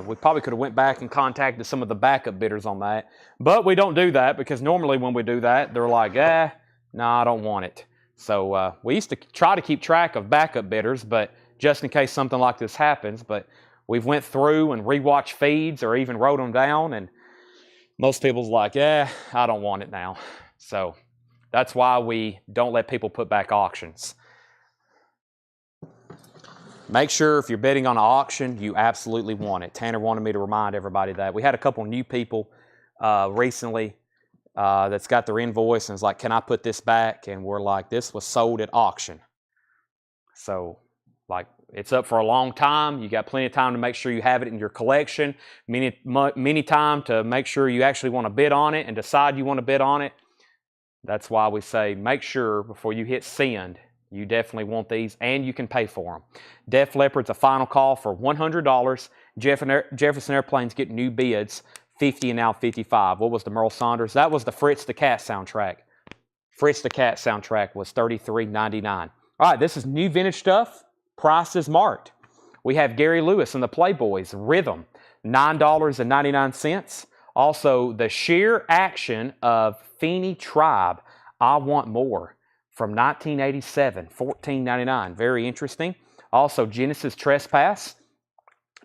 we probably could have went back and contacted some of the backup bidders on that. But we don't do that because normally when we do that, they're like, no, I don't want it. So we used to try to keep track of backup bidders, but just in case something like this happens. But we've went through and rewatched feeds or even wrote them down, and most people's like, I don't want it now. So that's why we don't let people put back auctions. Make sure if you're bidding on an auction, you absolutely want it. Tanner wanted me to remind everybody that. We had a couple new people recently that's got their invoice and is like, can I put this back? And we're like, this was sold at auction. So, like, it's up for a long time. You got plenty of time to make sure you have it in your collection. Many time to make sure you actually want to bid on it and decide you want to bid on it. That's why we say make sure before you hit send, you definitely want these, and you can pay for them. Def Leppard's a final call for $100. Jefferson Airplane's getting new bids, 50 and now 55. What was the Merle Saunders? That was the Fritz the Cat soundtrack. Fritz the Cat soundtrack was $33.99. All right, this is new vintage stuff. Price is marked. We have Gary Lewis and the Playboys, Rhythm, $9.99. Also, the sheer action of Feeney Tribe, I Want More, from 1987, $14.99. Very interesting. Also, Genesis Trespass,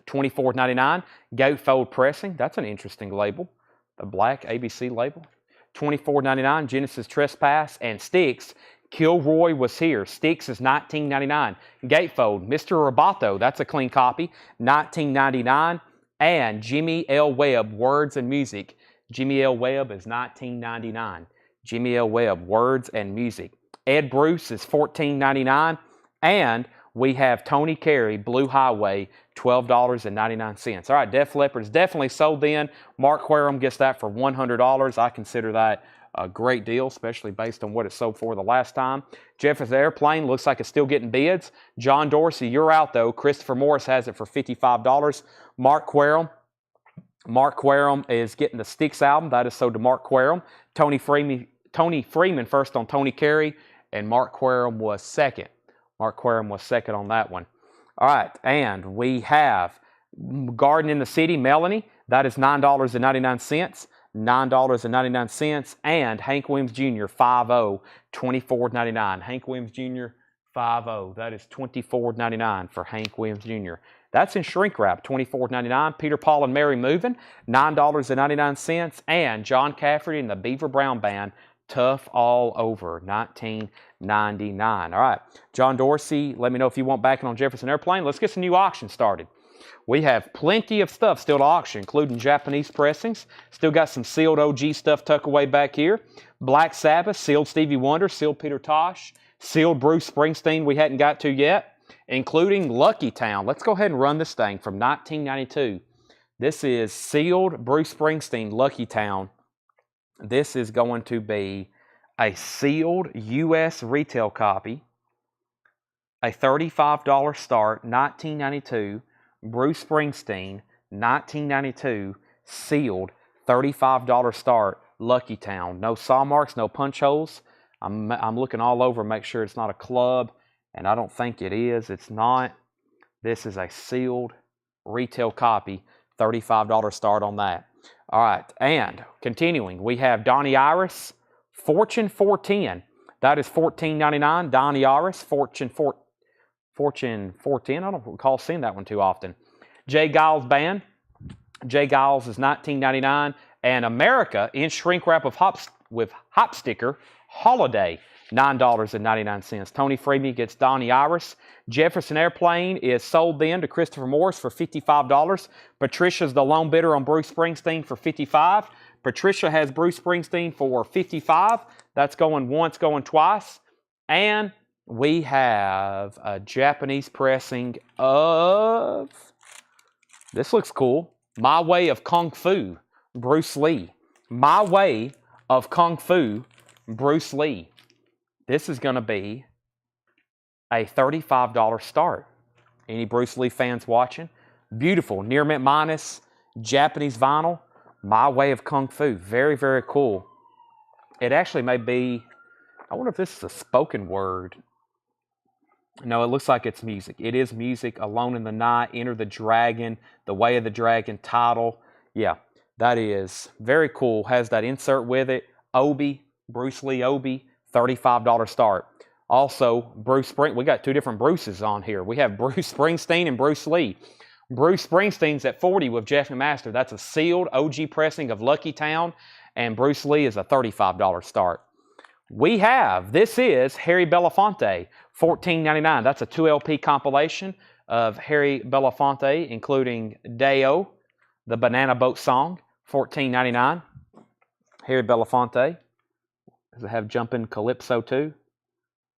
$24.99. Gatefold Pressing, that's an interesting label. The black ABC label, $24.99. Genesis Trespass. And Styx, Kilroy Was Here. Styx is $19.99. Gatefold, Mr. Roboto, that's a clean copy, $19.99. And Jimmy L. Webb, Words and Music. Jimmy L. Webb is $19.99. Jimmy L. Webb, Words and Music. Ed Bruce is $14.99, and we have Tony Carey, Blue Highway, $12.99. All right, Def Leppard is definitely sold in. Mark Querum gets that for $100. I consider that a great deal, especially based on what it sold for the last time. Jefferson Airplane looks like it's still getting bids. John Dorsey, you're out though. Christopher Morris has it for $55. Mark Querum is getting the Styx album. That is sold to Mark Querum. Tony Freeman first on Tony Carey, and Mark Querum was second. Mark Querum was second on that one. All right, and we have Garden in the City, Melanie. That is $9.99. $9.99. And Hank Williams Jr., 5-0, $24.99. Hank Williams Jr., 5-0. That is $24.99 for Hank Williams Jr. That's in shrink wrap, $24.99. Peter, Paul, and Mary Moving, $9.99. And John Cafferty and the Beaver Brown Band, Tough All Over, $19.99. All right, John Dorsey, let me know if you want backing on Jefferson Airplane. Let's get some new auctions started. We have plenty of stuff still to auction, including Japanese pressings. Still got some sealed OG stuff tucked away back here. Black Sabbath, sealed Stevie Wonder, sealed Peter Tosh, sealed Bruce Springsteen we hadn't got to yet, including Lucky Town. Let's go ahead and run this thing from 1992. This is sealed Bruce Springsteen, Lucky Town. This is going to be a sealed U.S. retail copy, a $35 start, 1992, Bruce Springsteen, 1992, sealed, $35 start, Lucky Town. No saw marks, no punch holes. I'm looking all over, make sure it's not a club, and I don't think it is. It's not. This is a sealed retail copy, $35 start on that. All right, and continuing, we have Donnie Iris, Fortune 410. That is $14.99. Donnie Iris, Fortune 410. I don't recall seeing that one too often. Jay Giles Band. Jay Giles is $19.99. And America in shrink wrap with hop sticker, Holiday, $9.99. Tony Freeman gets Donnie Iris. Jefferson Airplane is sold then to Christopher Morris for $55. Patricia's the lone bidder on Bruce Springsteen for $55. Patricia has Bruce Springsteen for $55. That's going once, going twice. And we have a Japanese pressing of, this looks cool, My Way of Kung Fu, Bruce Lee. My Way of Kung Fu, Bruce Lee. This is going to be a $35 start. Any Bruce Lee fans watching? Beautiful, near mint minus, Japanese vinyl, My Way of Kung Fu. Very, very cool. It actually may be, I wonder if this is a spoken word. No, it looks like it's music. It is music. Alone in the Night, Enter the Dragon, The Way of the Dragon title. Yeah, that is very cool. Has that insert with it. Obi, Bruce Lee Obi, $35 start. Also, we got two different Bruces on here. We have Bruce Springsteen and Bruce Lee. Bruce Springsteen's at $40 with Jeff McMaster. That's a sealed OG pressing of Lucky Town. And Bruce Lee is a $35 start. This is Harry Belafonte, $14.99. That's a 2 LP compilation of Harry Belafonte, including Deo, the Banana Boat song, $14.99. Harry Belafonte. Does it have Jumpin' Calypso too?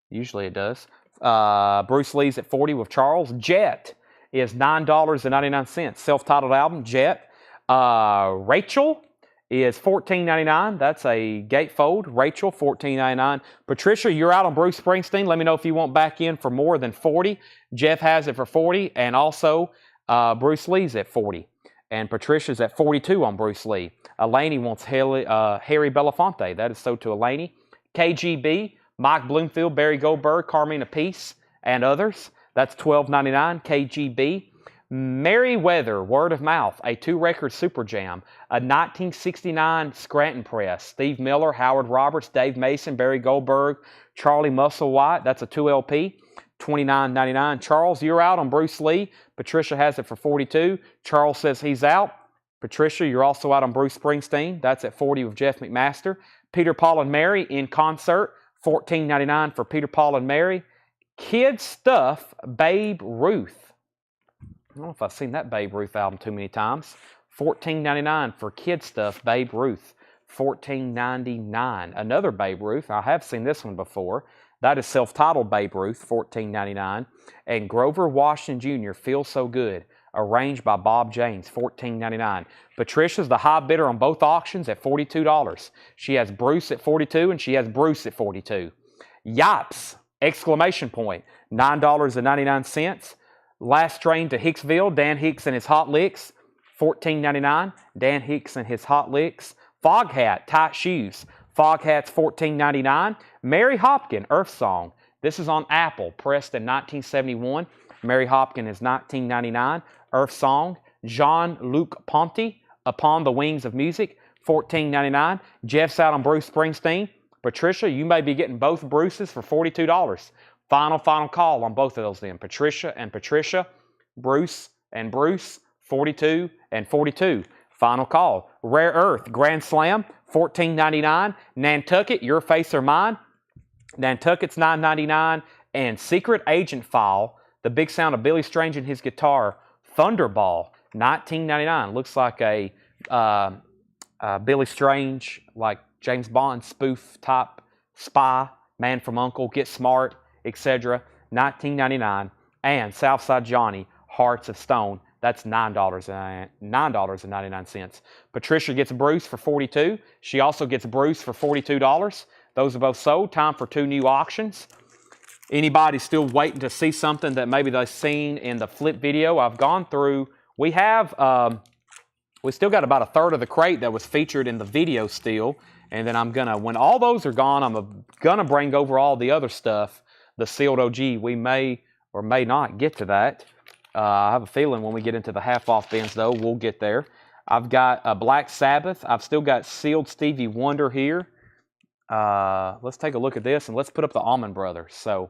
Usually it does. Bruce Lee's at $40 with Charles. Jet is $9.99. Self-titled album, Jet. Rachel is $14.99. That's a gatefold. Rachel, $14.99. Patricia, you're out on Bruce Springsteen. Let me know if you want back in for more than $40. Jeff has it for $40, and also Bruce Lee's at $40. And Patricia's at $42 on Bruce Lee. Elaney wants Harry Belafonte. That is so to Elaney. KGB, Mike Bloomfield, Barry Goldberg, Carmina Peace, and others. That's $12.99. KGB. Merriweather, Word of Mouth, a 2-record super jam, a 1969 Scranton press. Steve Miller, Howard Roberts, Dave Mason, Barry Goldberg, Charlie Musselwhite. That's a 2 LP, $29.99. Charles, you're out on Bruce Lee. Patricia has it for $42. Charles says he's out. Patricia, you're also out on Bruce Springsteen. That's at $40 with Jeff McMaster. Peter, Paul, and Mary in concert, $14.99 for Peter, Paul, and Mary. Kid Stuff, Babe Ruth. I don't know if I've seen that Babe Ruth album too many times. $14.99 for Kid Stuff, Babe Ruth. $14.99. Another Babe Ruth. I have seen this one before. That is self-titled Babe Ruth, $14.99. And Grover Washington Jr., Feel So Good, arranged by Bob James, $14.99. Patricia's the high bidder on both auctions at $42. She has Bruce at $42 and she has Bruce at $42. Yipes! Exclamation point, $9.99. Last Train to Hicksville, Dan Hicks and his Hot Licks, $14.99. Dan Hicks and his Hot Licks. Foghat, Tight Shoes. Foghat's $14.99. Mary Hopkin, Earth Song. This is on Apple, pressed in 1971. Mary Hopkin is $19.99. Earth Song. Jean-Luc Ponty, Upon the Wings of Music, $14.99. Jeff's out on Bruce Springsteen. Patricia, you may be getting both Bruces for $42. Final call on both of those then. Patricia and Patricia, Bruce and Bruce, 42 and 42. Final call. Rare Earth, Grand Slam, $14.99. Nantucket, Your Face or Mine. Nantucket's $9.99. And Secret Agent File, The Big Sound of Billy Strange and His Guitar, Thunderball, $19.99. Looks like a Billy Strange, like James Bond spoof type spy, Man from U.N.C.L.E., Get Smart, etc. $19.99. And Southside Johnny, Hearts of Stone. That's $9.99. Patricia gets Bruce for $42. She also gets Bruce for $42. Those are both sold. Time for 2 new auctions. Anybody still waiting to see something that maybe they've seen in the flip video? I've gone through. We still got about a third of the crate that was featured in the video still. And then when all those are gone, I'm gonna bring over all the other stuff, the sealed OG. We may or may not get to that. I have a feeling when we get into the half-off bins, though, we'll get there. I've got a Black Sabbath. I've still got sealed Stevie Wonder here. Let's take a look at this, and let's put up the Allman Brothers. So,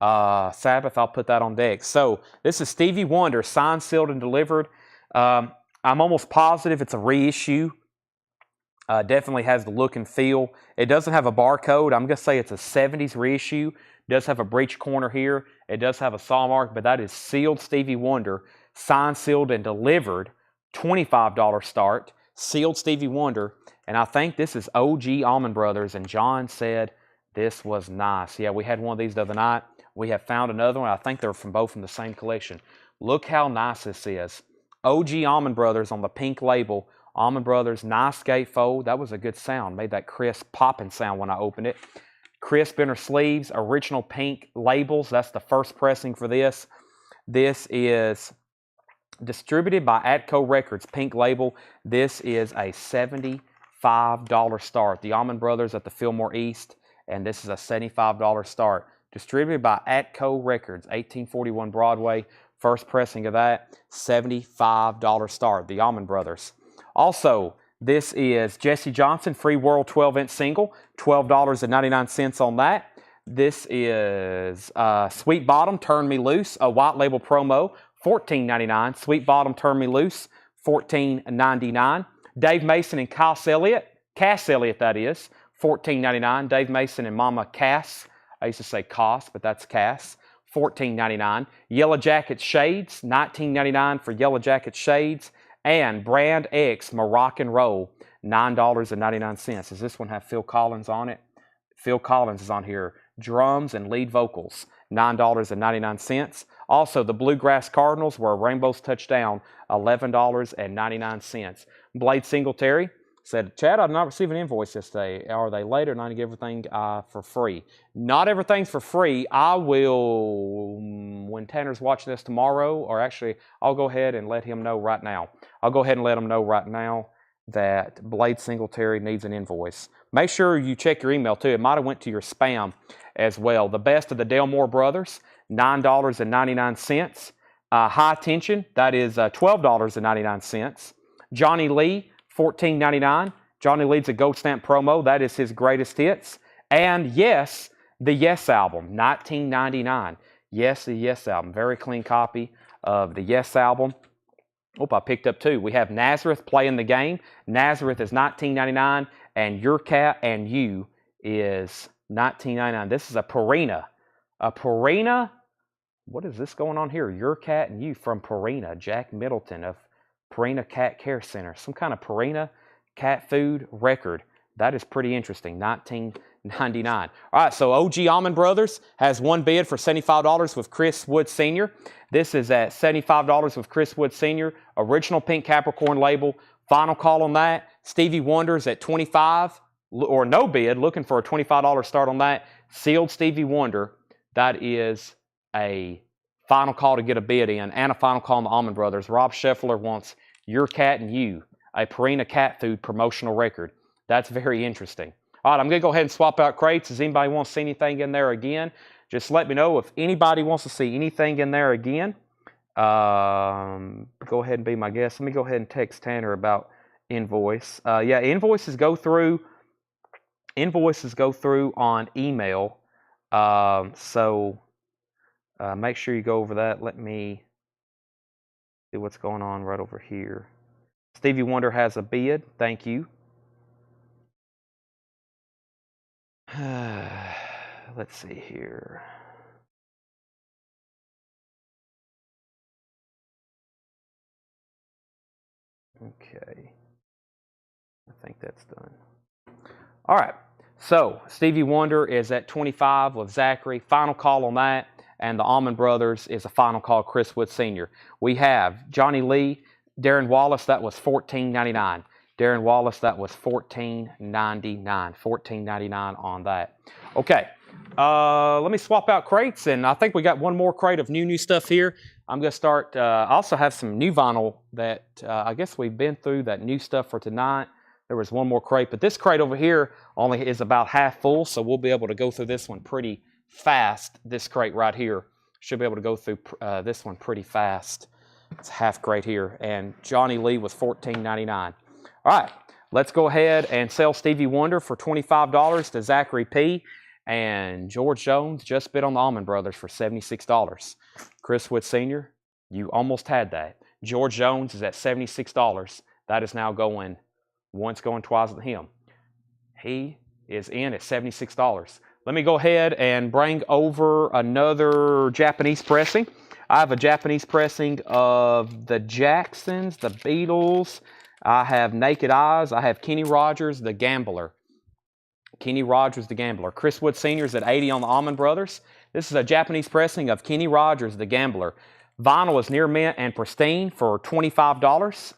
Sabbath, I'll put that on deck. So, this is Stevie Wonder, signed, sealed, and delivered. I'm almost positive it's a reissue. Definitely has the look and feel. It doesn't have a barcode. I'm going to say it's a 70s reissue. It does have a breech corner here. It does have a saw mark, but that is sealed Stevie Wonder, signed, sealed, and delivered. $25 start. Sealed Stevie Wonder. And I think this is OG Allman Brothers. And John said this was nice. Yeah, we had one of these the other night. We have found another one. I think they're both from the same collection. Look how nice this is. OG Allman Brothers on the pink label. Allman Brothers, nice gatefold. That was a good sound. Made that crisp popping sound when I opened it. Crisp inner sleeves, original pink labels. That's the first pressing for this. This is distributed by Atco Records, pink label. This is a $75 start. The Allman Brothers at the Fillmore East, and this is a $75 start. Distributed by Atco Records, 1841 Broadway. First pressing of that, $75 start. The Allman Brothers. Also, this is Jesse Johnson, Free World 12-inch single, $12.99 on that. This is Sweet Bottom, Turn Me Loose, a white label promo, $14.99. Sweet Bottom, Turn Me Loose, $14.99. Dave Mason and Cass Elliott that is, $14.99. Dave Mason and Mama Cass, I used to say Cass, but that's Cass, $14.99. Yellow Jacket Shades, $19.99 for Yellow Jacket Shades. And Brand X Moroccan Roll, $9.99. Does this one have Phil Collins on it? Phil Collins is on here. Drums and lead vocals, $9.99. Also, the Bluegrass Cardinals, where Rainbows Touchdown, $11.99. Blade Singletary said, Chad, I did not receive an invoice this day. Are they late or not to get everything for free? Not everything's for free. I will, when Tanner's watching this tomorrow, or actually, I'll go ahead and let him know right now. I'll go ahead and let him know right now that Blade Singletary needs an invoice. Make sure you check your email too. It might have went to your spam as well. The Best of the Delmore Brothers, $9.99. High Tension, that is $12.99. Johnny Lee, $14.99. Johnny Lee's a gold stamp promo. That is his greatest hits. And Yes, the Yes album, $19.99. Yes, the Yes album. Very clean copy of the Yes album. Oh, I picked up two. We have Nazareth Playing the Game. Nazareth is $19.99, and Your Cat and You is $19.99. This is a Purina. A Purina. What is this going on here? Your Cat and You from Purina. Jack Middleton of Purina Cat Care Center. Some kind of Purina cat food record. That is pretty interesting. $19.99. All right, so OG Allman Brothers has one bid for $75 with Chris Wood Sr. This is at $75 with Chris Wood Sr. Original pink Capricorn label. Final call on that. Stevie Wonder's at $25 or no bid, looking for a $25 start on that. Sealed Stevie Wonder. That is a final call to get a bid in, and a final call on the Allman Brothers. Rob Scheffler wants Your Cat and You, a Purina cat food promotional record. That's very interesting. All right, I'm going to go ahead and swap out crates. Does anybody want to see anything in there again? Just let me know if anybody wants to see anything in there again. Go ahead and be my guest. Let me go ahead and text Tanner about invoice. Yeah, invoices go through on email. So make sure you go over that. Let me see what's going on right over here. Stevie Wonder has a bid. Thank you. Let's see here. Okay. I think that's done. All right. So Stevie Wonder is at 25 with Zachary. Final call on that. And the Allman Brothers is a final call, Chris Wood Sr. We have Johnny Lee, Darren Wallace, that was $14.99. Darren Wallace, that was $14.99. $14.99 on that. Okay, let me swap out crates, and I think we got one more crate of new stuff here. I'm going to start, I also have some new vinyl that I guess we've been through that new stuff for tonight. There was one more crate, but this crate over here only is about half full, so we'll be able to go through this one pretty fast. This crate right here should be able to go through this one pretty fast. It's half crate here, and Johnny Lee was $14.99. All right, let's go ahead and sell Stevie Wonder for $25 to Zachary P. And George Jones just bid on the Allman Brothers for $76. Chris Wood Sr., you almost had that. George Jones is at $76. That is now going Once going, twice to him. He is in at $76. Let me go ahead and bring over another Japanese pressing. I have a Japanese pressing of the Jacksons, the Beatles. I have Naked Eyes. I have Kenny Rogers, the Gambler. Kenny Rogers, the Gambler. Chris Wood Sr. is at 80 on the Allman Brothers. This is a Japanese pressing of Kenny Rogers, the Gambler. Vinyl is near mint and pristine for $25.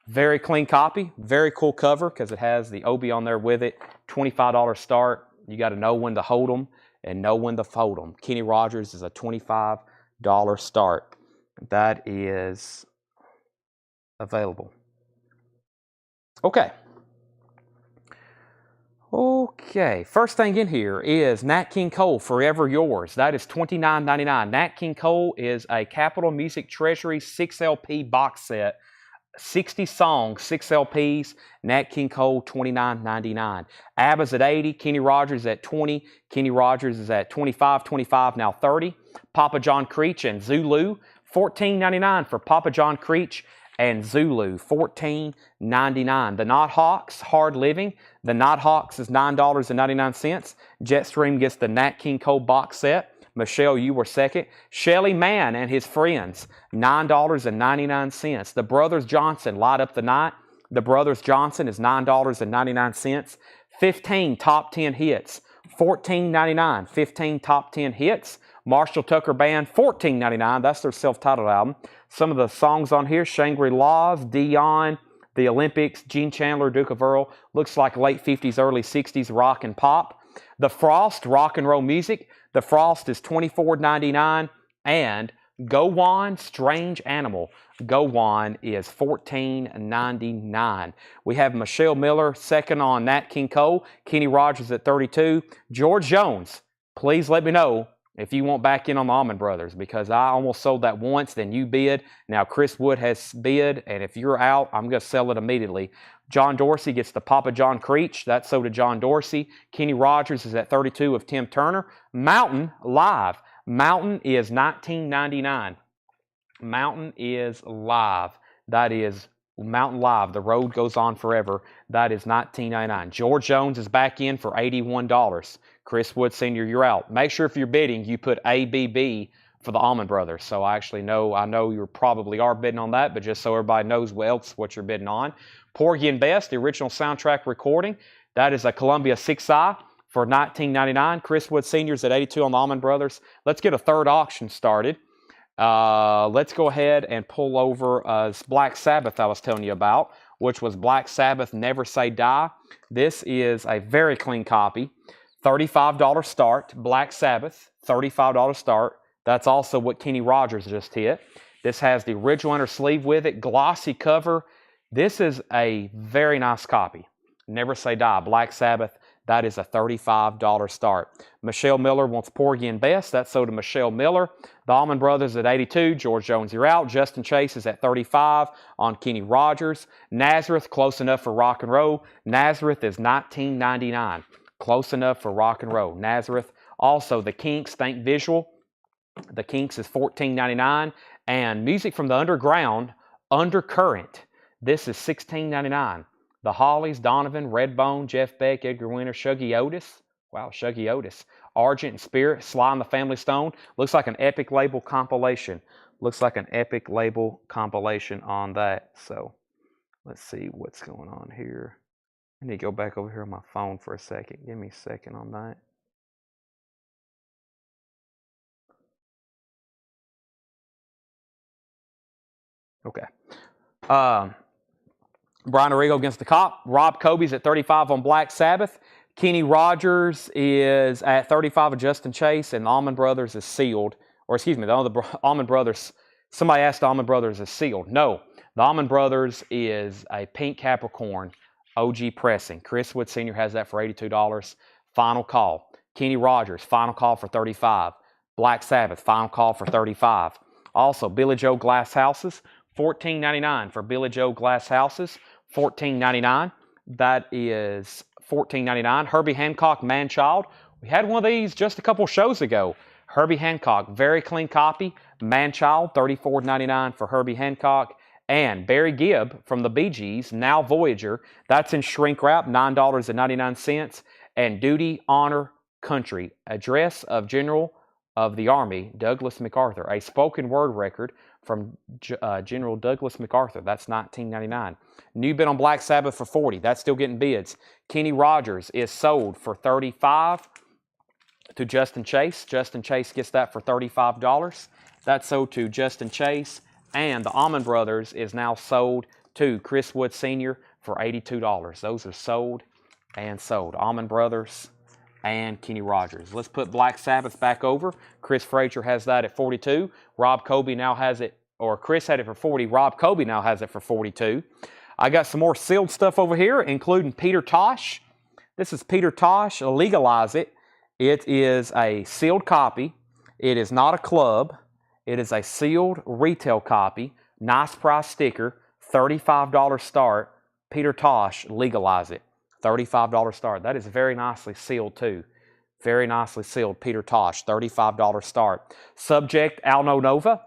Very clean copy. Very cool cover because it has the Obi on there with it. $25 start. You got to know when to hold them and know when to fold them. Kenny Rogers is a $25 start. That is available. Okay. Okay, first thing in here is Nat King Cole, Forever Yours. That is $29.99. Nat King Cole is a Capitol Music Treasury 6 LP box set. 60 songs, 6 LPs. Nat King Cole, $29.99. ABBA's at 80. Kenny Rogers at 20. Kenny Rogers is at 25, now 30. Papa John Creech and Zulu, $14.99 for Papa John Creech and Zulu, $14.99. The Knothawks, Hard Living. The Knothawks is $9.99. Jetstream gets the Nat King Cole box set. Michelle, you were second. Shelly Mann and his friends, $9.99. The Brothers Johnson, Light Up the Night. The Brothers Johnson is $9.99. 15 top 10 hits, $14.99. 15 top 10 hits. Marshall Tucker Band, $14.99. That's their self-titled album. Some of the songs on here, Shangri-La's, Dion, The Olympics, Gene Chandler, Duke of Earl. Looks like late 50s, early 60s rock and pop. The Frost, rock and roll music. The Frost is $24.99. And Go On, Strange Animal. Go On is $14.99. We have Michelle Miller, second on Nat King Cole. Kenny Rogers at 32. George Jones, please let me know if you want back in on the Allman Brothers, because I almost sold that once, then you bid. Now Chris Wood has bid, and if you're out, I'm going to sell it immediately. John Dorsey gets the Papa John Creech. That's so to John Dorsey. Kenny Rogers is at 32 of Tim Turner. Mountain Live. Mountain is $19.99. Mountain is live. That is Mountain Live. The road goes on forever. That is $19.99. George Jones is back in for $81. Chris Wood Sr., you're out. Make sure if you're bidding, you put ABB for the Allman Brothers. So I know you probably are bidding on that, but just so everybody knows what you're bidding on. Porgy and Bess, the original soundtrack recording. That is a Columbia 6i for $19.99. Chris Wood Sr. is at 82 on the Allman Brothers. Let's get a third auction started. Let's go ahead and pull over Black Sabbath I was telling you about, which was Black Sabbath Never Say Die. This is a very clean copy. $35 start. Black Sabbath, $35 start. That's also what Kenny Rogers just hit. This has the original inner sleeve with it, glossy cover. This is a very nice copy. Never Say Die, Black Sabbath. That is a $35 start. Michelle Miller wants Porgy and Bess. That's so to Michelle Miller. The Allman Brothers at 82. George Jones, you're out. Justin Chase is at 35 on Kenny Rogers. Nazareth, close enough for rock and roll. Nazareth is $19.99. Close enough for rock and roll. Nazareth. Also, the Kinks, Think Visual. The Kinks is $14.99. And Music from the Underground, Undercurrent. This is $16.99. The Hollies, Donovan, Redbone, Jeff Beck, Edgar Winter, Shuggy Otis. Wow, Shuggy Otis. Argent and Spirit, Sly and the Family Stone. Looks like an Epic Label compilation. Looks like an Epic Label compilation on that. So, let's see what's going on here. I need to go back over here on my phone for a second. Give me a second on that. Okay. Brian Arrigo against the Cop. Rob Kobe's at 35 on Black Sabbath. Kenny Rogers is at 35 of Justin Chase, and the Allman Brothers is sealed. Or excuse me, the Allman Brothers, somebody asked the Allman Brothers is sealed. No, the Allman Brothers is a Pink Capricorn OG pressing. Chris Wood Sr. has that for $82. Final call. Kenny Rogers, final call for $35. Black Sabbath, final call for $35. Also, Billy Joe Glass Houses, $14.99 for Billy Joe Glass Houses. $14.99. That is $14.99. Herbie Hancock, Man Child. We had one of these just a couple shows ago. Herbie Hancock, very clean copy. Man Child, $34.99 for Herbie Hancock. And Barry Gibb from the Bee Gees, Now Voyager, that's in shrink wrap, $9.99. And Duty, Honor, Country, Address of General of the Army, Douglas MacArthur, a spoken word record from General Douglas MacArthur. That's $19.99. New bid on Black Sabbath for $40. That's still getting bids. Kenny Rogers is sold for $35 to Justin Chase. Justin Chase gets that for $35. That's sold to Justin Chase. And the Allman Brothers is now sold to Chris Wood Sr. for $82. Those are sold and sold. Allman Brothers and Kenny Rogers. Let's put Black Sabbath back over. Chris Frazier has that at $42. Rob Colby now has it, or Chris had it for $40. Rob Colby now has it for $42. I got some more sealed stuff over here, including Peter Tosh. This is Peter Tosh, Legalize It. It is a sealed copy. It is not a club. It is a sealed retail copy. Nice price sticker. $35 start. Peter Tosh, Legalize It. $35 start. That is very nicely sealed too. Very nicely sealed. Peter Tosh, $35 start. Subject, Alno Nova,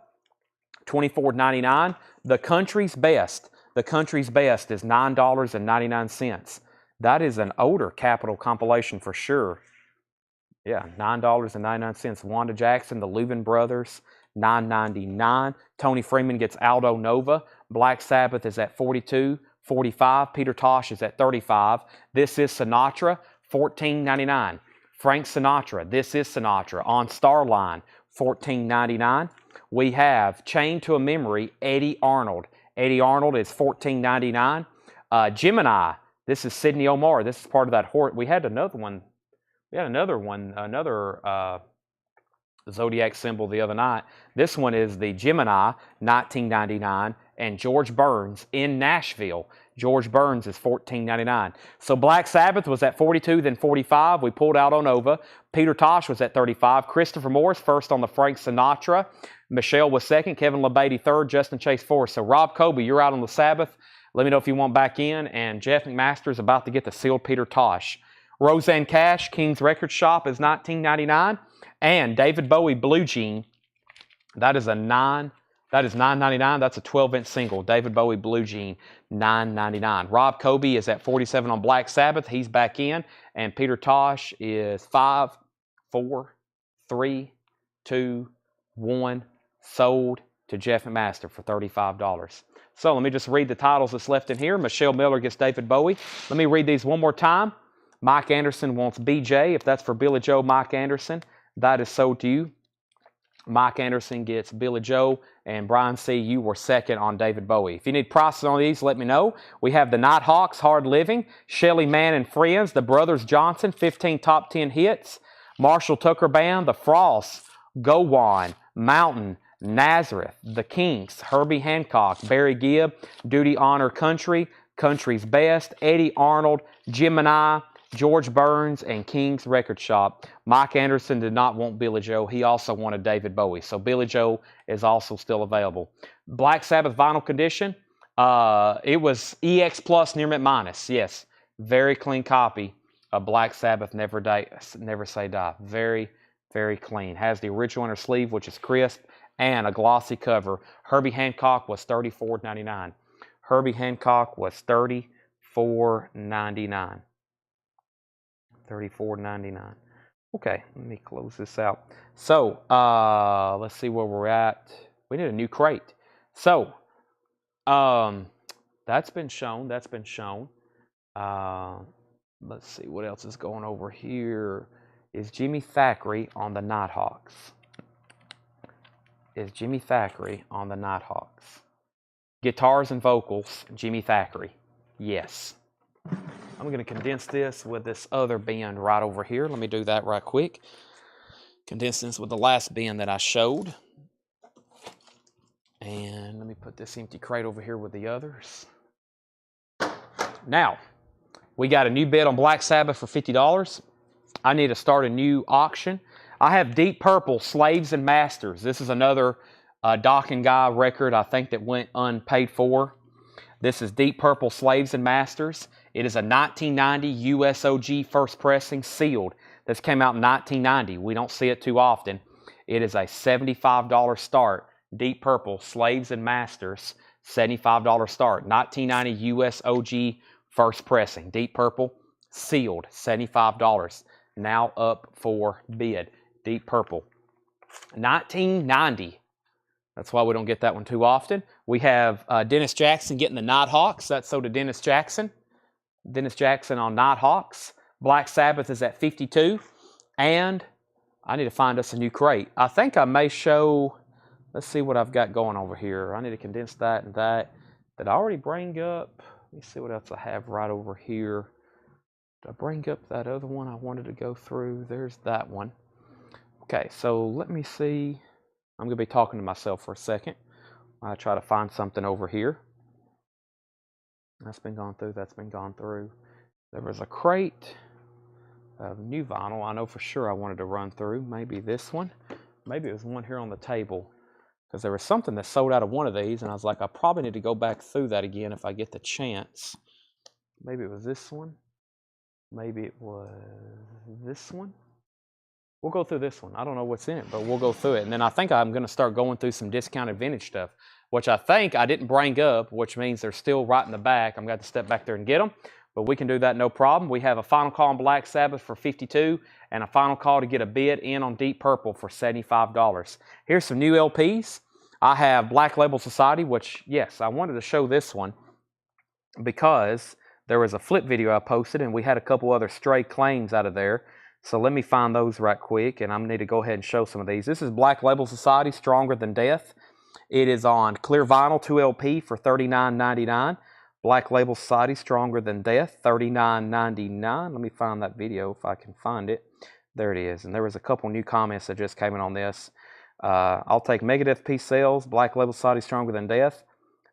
$24.99. The Country's Best. The Country's Best is $9.99. That is an older Capitol compilation for sure. Yeah, $9.99. Wanda Jackson, the Louvin Brothers, $9.99. Tony Freeman gets Aldo Nova. Black Sabbath is at $42. $45. Peter Tosh is at $35. This is Sinatra, $14.99. Frank Sinatra, This is Sinatra, on Starline, $14.99. We have Chained to a Memory, Eddie Arnold. Eddie Arnold is $14.99. Gemini, this is Sidney Omar. This is part of that hort. We had another one. We had another Zodiac symbol the other night. This one is the Gemini, $19.99. And George Burns in Nashville. George Burns is $14.99. So Black Sabbath was at $42, then $45. We pulled out on Nova. Peter Tosh was at $35. Christopher Morris first on the Frank Sinatra. Michelle was second. Kevin LeBeatty third. Justin Chase fourth. So Rob Colby, you're out on the Sabbath. Let me know if you want back in. And Jeff McMaster is about to get the sealed Peter Tosh. Roseanne Cash, King's Record Shop is $19.99. And David Bowie Blue Jean, that is $9.99. That's a 12-inch single. David Bowie Blue Jean, $9.99. Rob Colby is at $47 on Black Sabbath. He's back in. And Peter Tosh is 5, 4, 3, 2, 1. Sold to Jeff McMaster for $35. So let me just read the titles that's left in here. Michelle Miller gets David Bowie. Let me read these one more time. Mike Anderson wants BJ. If that's for Billy Joe, Mike Anderson, that is sold to you. Mike Anderson gets Billy Joe, and Brian C., you were second on David Bowie. If you need prices on these, let me know. We have the Nighthawks, Hard Living, Shelly Mann and Friends, the Brothers Johnson, 15 top 10 hits, Marshall Tucker Band, the Frosts, Go On, Mountain, Nazareth, the Kinks, Herbie Hancock, Barry Gibb, Duty, Honor, Country, Country's Best, Eddie Arnold, Gemini, George Burns, and King's Record Shop. Mike Anderson did not want Billy Joe. He also wanted David Bowie. So Billy Joe is also still available. Black Sabbath vinyl condition. It was EX Plus Near Mint Minus. Yes, very clean copy of Black Sabbath Never Say Die. Very, very clean. Has the original inner sleeve, which is crisp, and a glossy cover. Herbie Hancock was $34.99. Herbie Hancock was $34.99. $34.99. Okay, let me close this out. So, let's see where we're at. We need a new crate. So, that's been shown. Let's see what else is going over here. Is Jimmy Thackeray on the Nighthawks? Guitars and vocals, Jimmy Thackeray. Yes. I'm going to condense this with this other bin right over here. Let me do that right quick. Condense this with the last bin that I showed. And let me put this empty crate over here with the others. Now, we got a new bid on Black Sabbath for $50. I need to start a new auction. I have Deep Purple, Slaves and Masters. This is another Doc and Guy record, I think, that went unpaid for. This is Deep Purple, Slaves and Masters. It is a 1990 USOG first pressing, sealed. This came out in 1990. We don't see it too often. It is a $75 start. Deep Purple, Slaves and Masters, $75 start. 1990 US OG first pressing. Deep Purple, sealed, $75. Now up for bid. Deep Purple. 1990. That's why we don't get that one too often. We have Dennis Jackson getting the Nighthawks. That's sold to Dennis Jackson. Dennis Jackson on Nighthawks. Black Sabbath is at 52. And I need to find us a new crate. I think I may show, let's see what I've got going over here. I need to condense that and that. Did I already bring up, let me see what else I have right over here. Did I bring up that other one I wanted to go through? There's that one. Okay, so let me see. I'm going to be talking to myself for a second. I try to find something over here. That's been gone through. That's been gone through. There was a crate of new vinyl. I know for sure I wanted to run through. Maybe this one. Maybe it was one here on the table. Because there was something that sold out of one of these, and I was like, I probably need to go back through that again if I get the chance. Maybe it was this one. Maybe it was this one. We'll go through this one. I don't know what's in it, but we'll go through it. And then I think I'm going to start going through some discounted vintage stuff, which I think I didn't bring up, which means they're still right in the back. I'm going to have to step back there and get them, but we can do that no problem. We have a final call on Black Sabbath for $52 and a final call to get a bid in on Deep Purple for $75. Here's some new LPs. I have Black Label Society, which, yes, I wanted to show this one because there was a flip video I posted and we had a couple other stray claims out of there. So let me find those right quick, and I need to go ahead and show some of these. This is Black Label Society, Stronger Than Death. It is on clear vinyl, 2LP for $39.99. Black Label Society, Stronger Than Death, $39.99. Let me find that video if I can find it. There it is. And there was a couple new comments that just came in on this. I'll take Megadeth Peace Sales, Black Label Society, Stronger Than Death.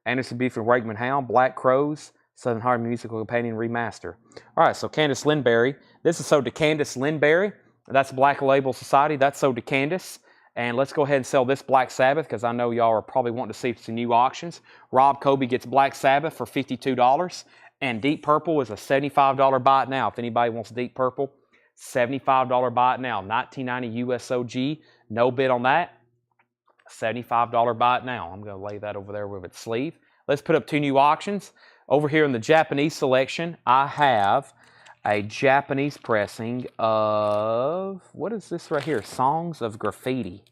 Anderson Beef and Wakeman Hound, Black Crows, Southern Heart Musical Companion Remaster. All right, so Candace Lindberry. This is sold to Candace Lindberry. That's Black Label Society. That's sold to Candace. And let's go ahead and sell this Black Sabbath because I know y'all are probably wanting to see some new auctions. Rob Kobe gets Black Sabbath for $52. And Deep Purple is a $75 buy it now. If anybody wants Deep Purple, $75 buy it now. 1990 USOG. No bid on that. $75 buy it now. I'm going to lay that over there with its sleeve. Let's put up two new auctions. Over here in the Japanese selection, I have a Japanese pressing of, what is this right here? Songs of Graffiti.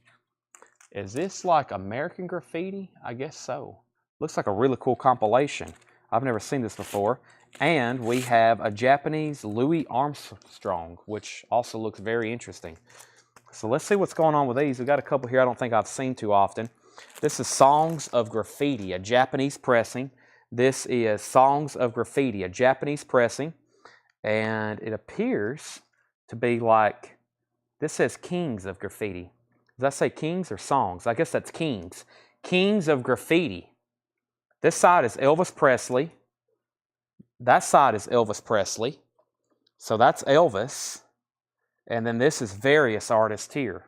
Is this like American Graffiti? I guess so. Looks like a really cool compilation. I've never seen this before. And we have a Japanese Louis Armstrong, which also looks very interesting. So let's see what's going on with these. We've got a couple here I don't think I've seen too often. This is Songs of Graffiti, a Japanese pressing. This is Songs of Graffiti, a Japanese pressing. And it appears to be like, this says Kings of Graffiti. Does that say Kings or Songs? I guess that's Kings. Kings of Graffiti. This side is Elvis Presley. That side is Elvis Presley. So that's Elvis. And then this is various artists here.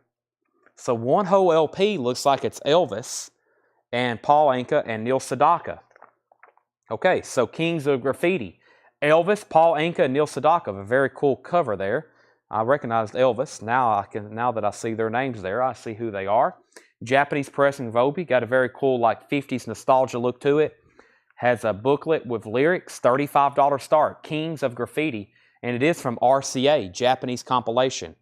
So one whole LP looks like it's Elvis and Paul Anka and Neil Sedaka. Okay, so Kings of Graffiti. Elvis, Paul Anka, and Neil Sedaka. A very cool cover there. I recognized Elvis. Now that I see their names there, I see who they are. Japanese pressing of Obi. Got a very cool like 50s nostalgia look to it. Has a booklet with lyrics. $35 start. Kings of Graffiti. And it is from RCA, Japanese compilation.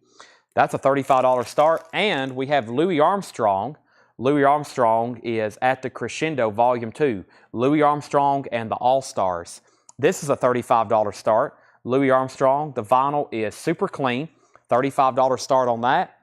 That's a $35 start. And we have Louis Armstrong. Louis Armstrong is At the Crescendo, Volume 2. Louis Armstrong and the All-Stars. This is a $35 start. Louis Armstrong, the vinyl is super clean. $35 start on that.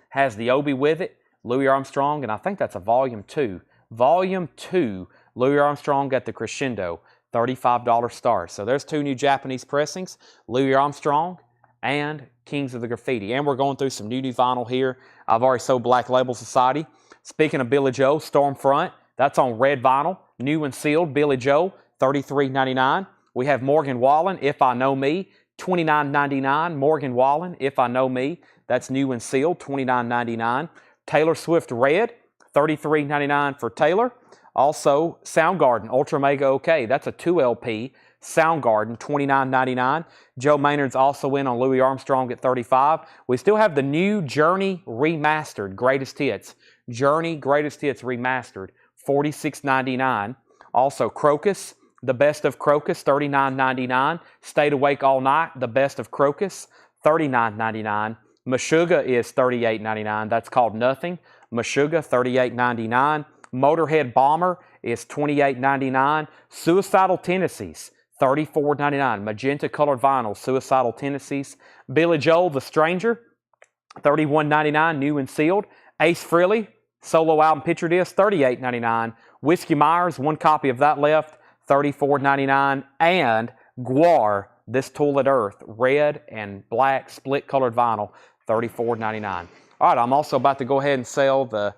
Has the Obi with it. Louis Armstrong, and I think that's a Volume 2. Volume 2, Louis Armstrong at the Crescendo. $35 start. So there's two new Japanese pressings. Louis Armstrong and Kings of the Graffiti. And we're going through some new vinyl here. I've already sold Black Label Society. Speaking of Billy Joe, Stormfront. That's on red vinyl. New and sealed, Billy Joe, $33.99. We have Morgan Wallen, If I Know Me, $29.99. Morgan Wallen, If I Know Me. That's new and sealed, $29.99. Taylor Swift Red, $33.99 for Taylor. Also, Soundgarden, Ultra Mega OK. That's a 2LP. Soundgarden, $29.99. Joe Maynard's also in on Louis Armstrong at $35. We still have the new Journey Remastered Greatest Hits. Journey Greatest Hits Remastered, $46.99. Also, Crocus, the best of Crocus, $39.99. Stayed Awake All Night, the best of Crocus, $39.99. Meshuggah is $38.99. That's called Nothing. Meshuggah, $38.99. Motorhead Bomber is $28.99. Suicidal Tendencies, $34.99. Magenta colored vinyl, Suicidal Tendencies. Billy Joel, The Stranger, $31.99, new and sealed. Ace Frehley, solo album picture disc, $38.99. Whiskey Myers, one copy of that left, $34.99. And Guar, This Toilet Earth, red and black split colored vinyl, $34.99. All right, I'm also about to go ahead and sell the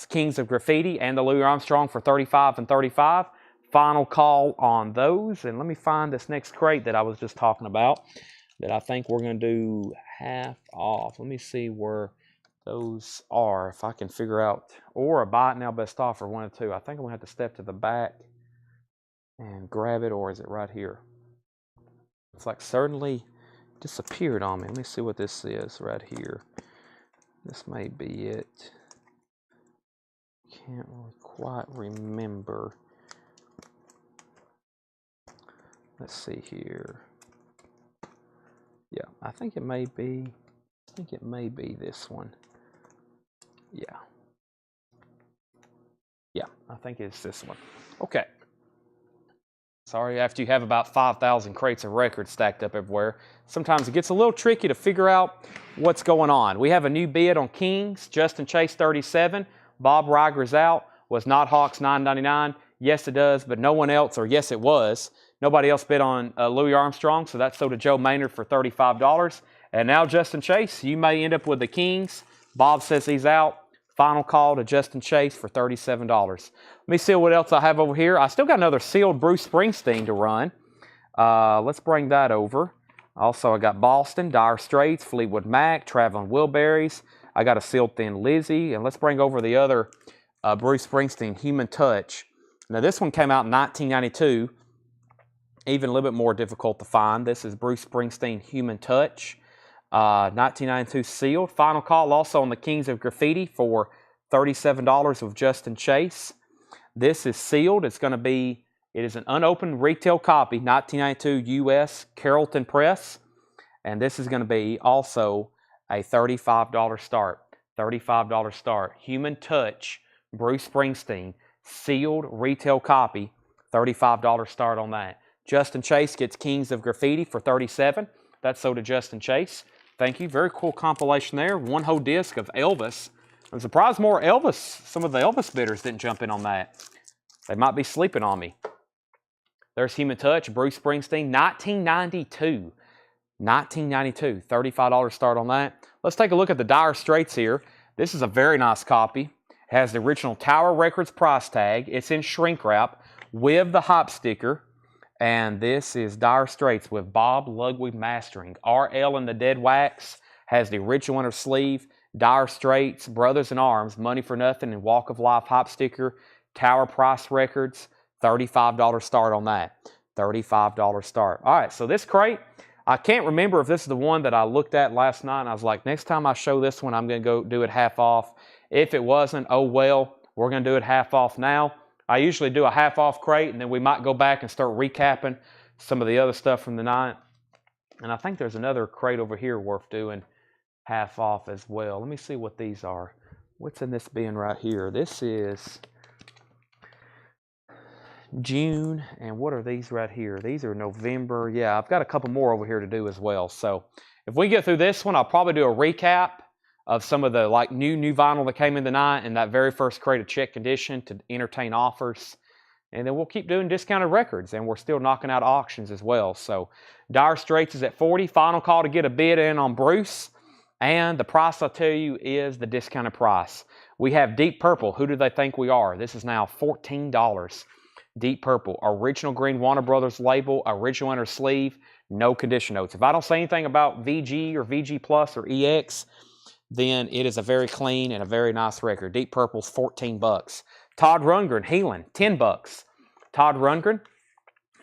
Kings of Graffiti and the Louis Armstrong for $35 and $35. Final call on those. And let me find this next crate that I was just talking about that I think we're going to do half off. Let me see where those are, if I can figure out, or a buy it now best offer, one of two. I think I'm going to have to step to the back and grab it, or is it right here? It's like suddenly disappeared on me. Let me see what this is right here. This may be it. Can't quite remember. Let's see here. Yeah, I think it may be this one. Yeah. Yeah, I think it's this one. Okay. Sorry, after you have about 5,000 crates of records stacked up everywhere, sometimes it gets a little tricky to figure out what's going on. We have a new bid on Kings, Justin Chase 37, Bob Riger's out, was not Hawks $9.99. Yes, it does, but no one else, or yes, it was. Nobody else bid on Louis Armstrong, so that's sold to Joe Maynard for $35. And now Justin Chase, you may end up with the Kings. Bob says he's out. Final call to Justin Chase for $37. Let me see what else I have over here. I still got another sealed Bruce Springsteen to run. Let's bring that over. Also, I got Boston, Dire Straits, Fleetwood Mac, Traveling Wilburys. I got a sealed Thin Lizzy. And let's bring over the other Bruce Springsteen, Human Touch. Now, this one came out in 1992. Even a little bit more difficult to find. This is Bruce Springsteen, Human Touch. 1992 sealed. Final call also on the Kings of Graffiti for $37 with Justin Chase. This is sealed. It is an unopened retail copy, 1992 U.S. Carrollton Press. And this is going to be also a $35 start. $35 start. Human Touch, Bruce Springsteen, sealed retail copy, $35 start on that. Justin Chase gets Kings of Graffiti for $37. That's sold to Justin Chase. Thank you. Very cool compilation there. One whole disc of Elvis. I'm surprised more Elvis, some of the Elvis bidders didn't jump in on that. They might be sleeping on me. There's Human Touch, Bruce Springsteen, 1992. 1992, $35 start on that. Let's take a look at the Dire Straits here. This is a very nice copy. It has the original Tower Records price tag. It's in shrink wrap with the hop sticker. And this is Dire Straits with Bob Ludwig mastering. RL in the Dead Wax has the original inner sleeve. Dire Straits, Brothers in Arms, Money for Nothing, and Walk of Life hop sticker. Tower Price Records, $35 start on that. $35 start. All right, so this crate, I can't remember if this is the one that I looked at last night, and I was like, next time I show this one, I'm going to go do it half off. If it wasn't, oh well, we're going to do it half off now. I usually do a half off crate, and then we might go back and start recapping some of the other stuff from the night. And I think there's another crate over here worth doing half off as well. Let me see what these are. What's in this bin right here? This is June, and what are these right here? These are November. Yeah, I've got a couple more over here to do as well. So if we get through this one, I'll probably do a recap of some of the new vinyl that came in tonight and that very first crate of check condition to entertain offers. And then we'll keep doing discounted records, and we're still knocking out auctions as well. So Dire Straits is at $40. Final call to get a bid in on Bruce. And the price I'll tell you is the discounted price. We have Deep Purple. Who do they think we are? This is now $14. Deep Purple, original green Warner Brothers label, original inner sleeve, no condition notes. If I don't say anything about VG or VG Plus or EX, then it is a very clean and a very nice record. Deep Purple's $14. Todd Rundgren, Healing, $10. Todd Rundgren,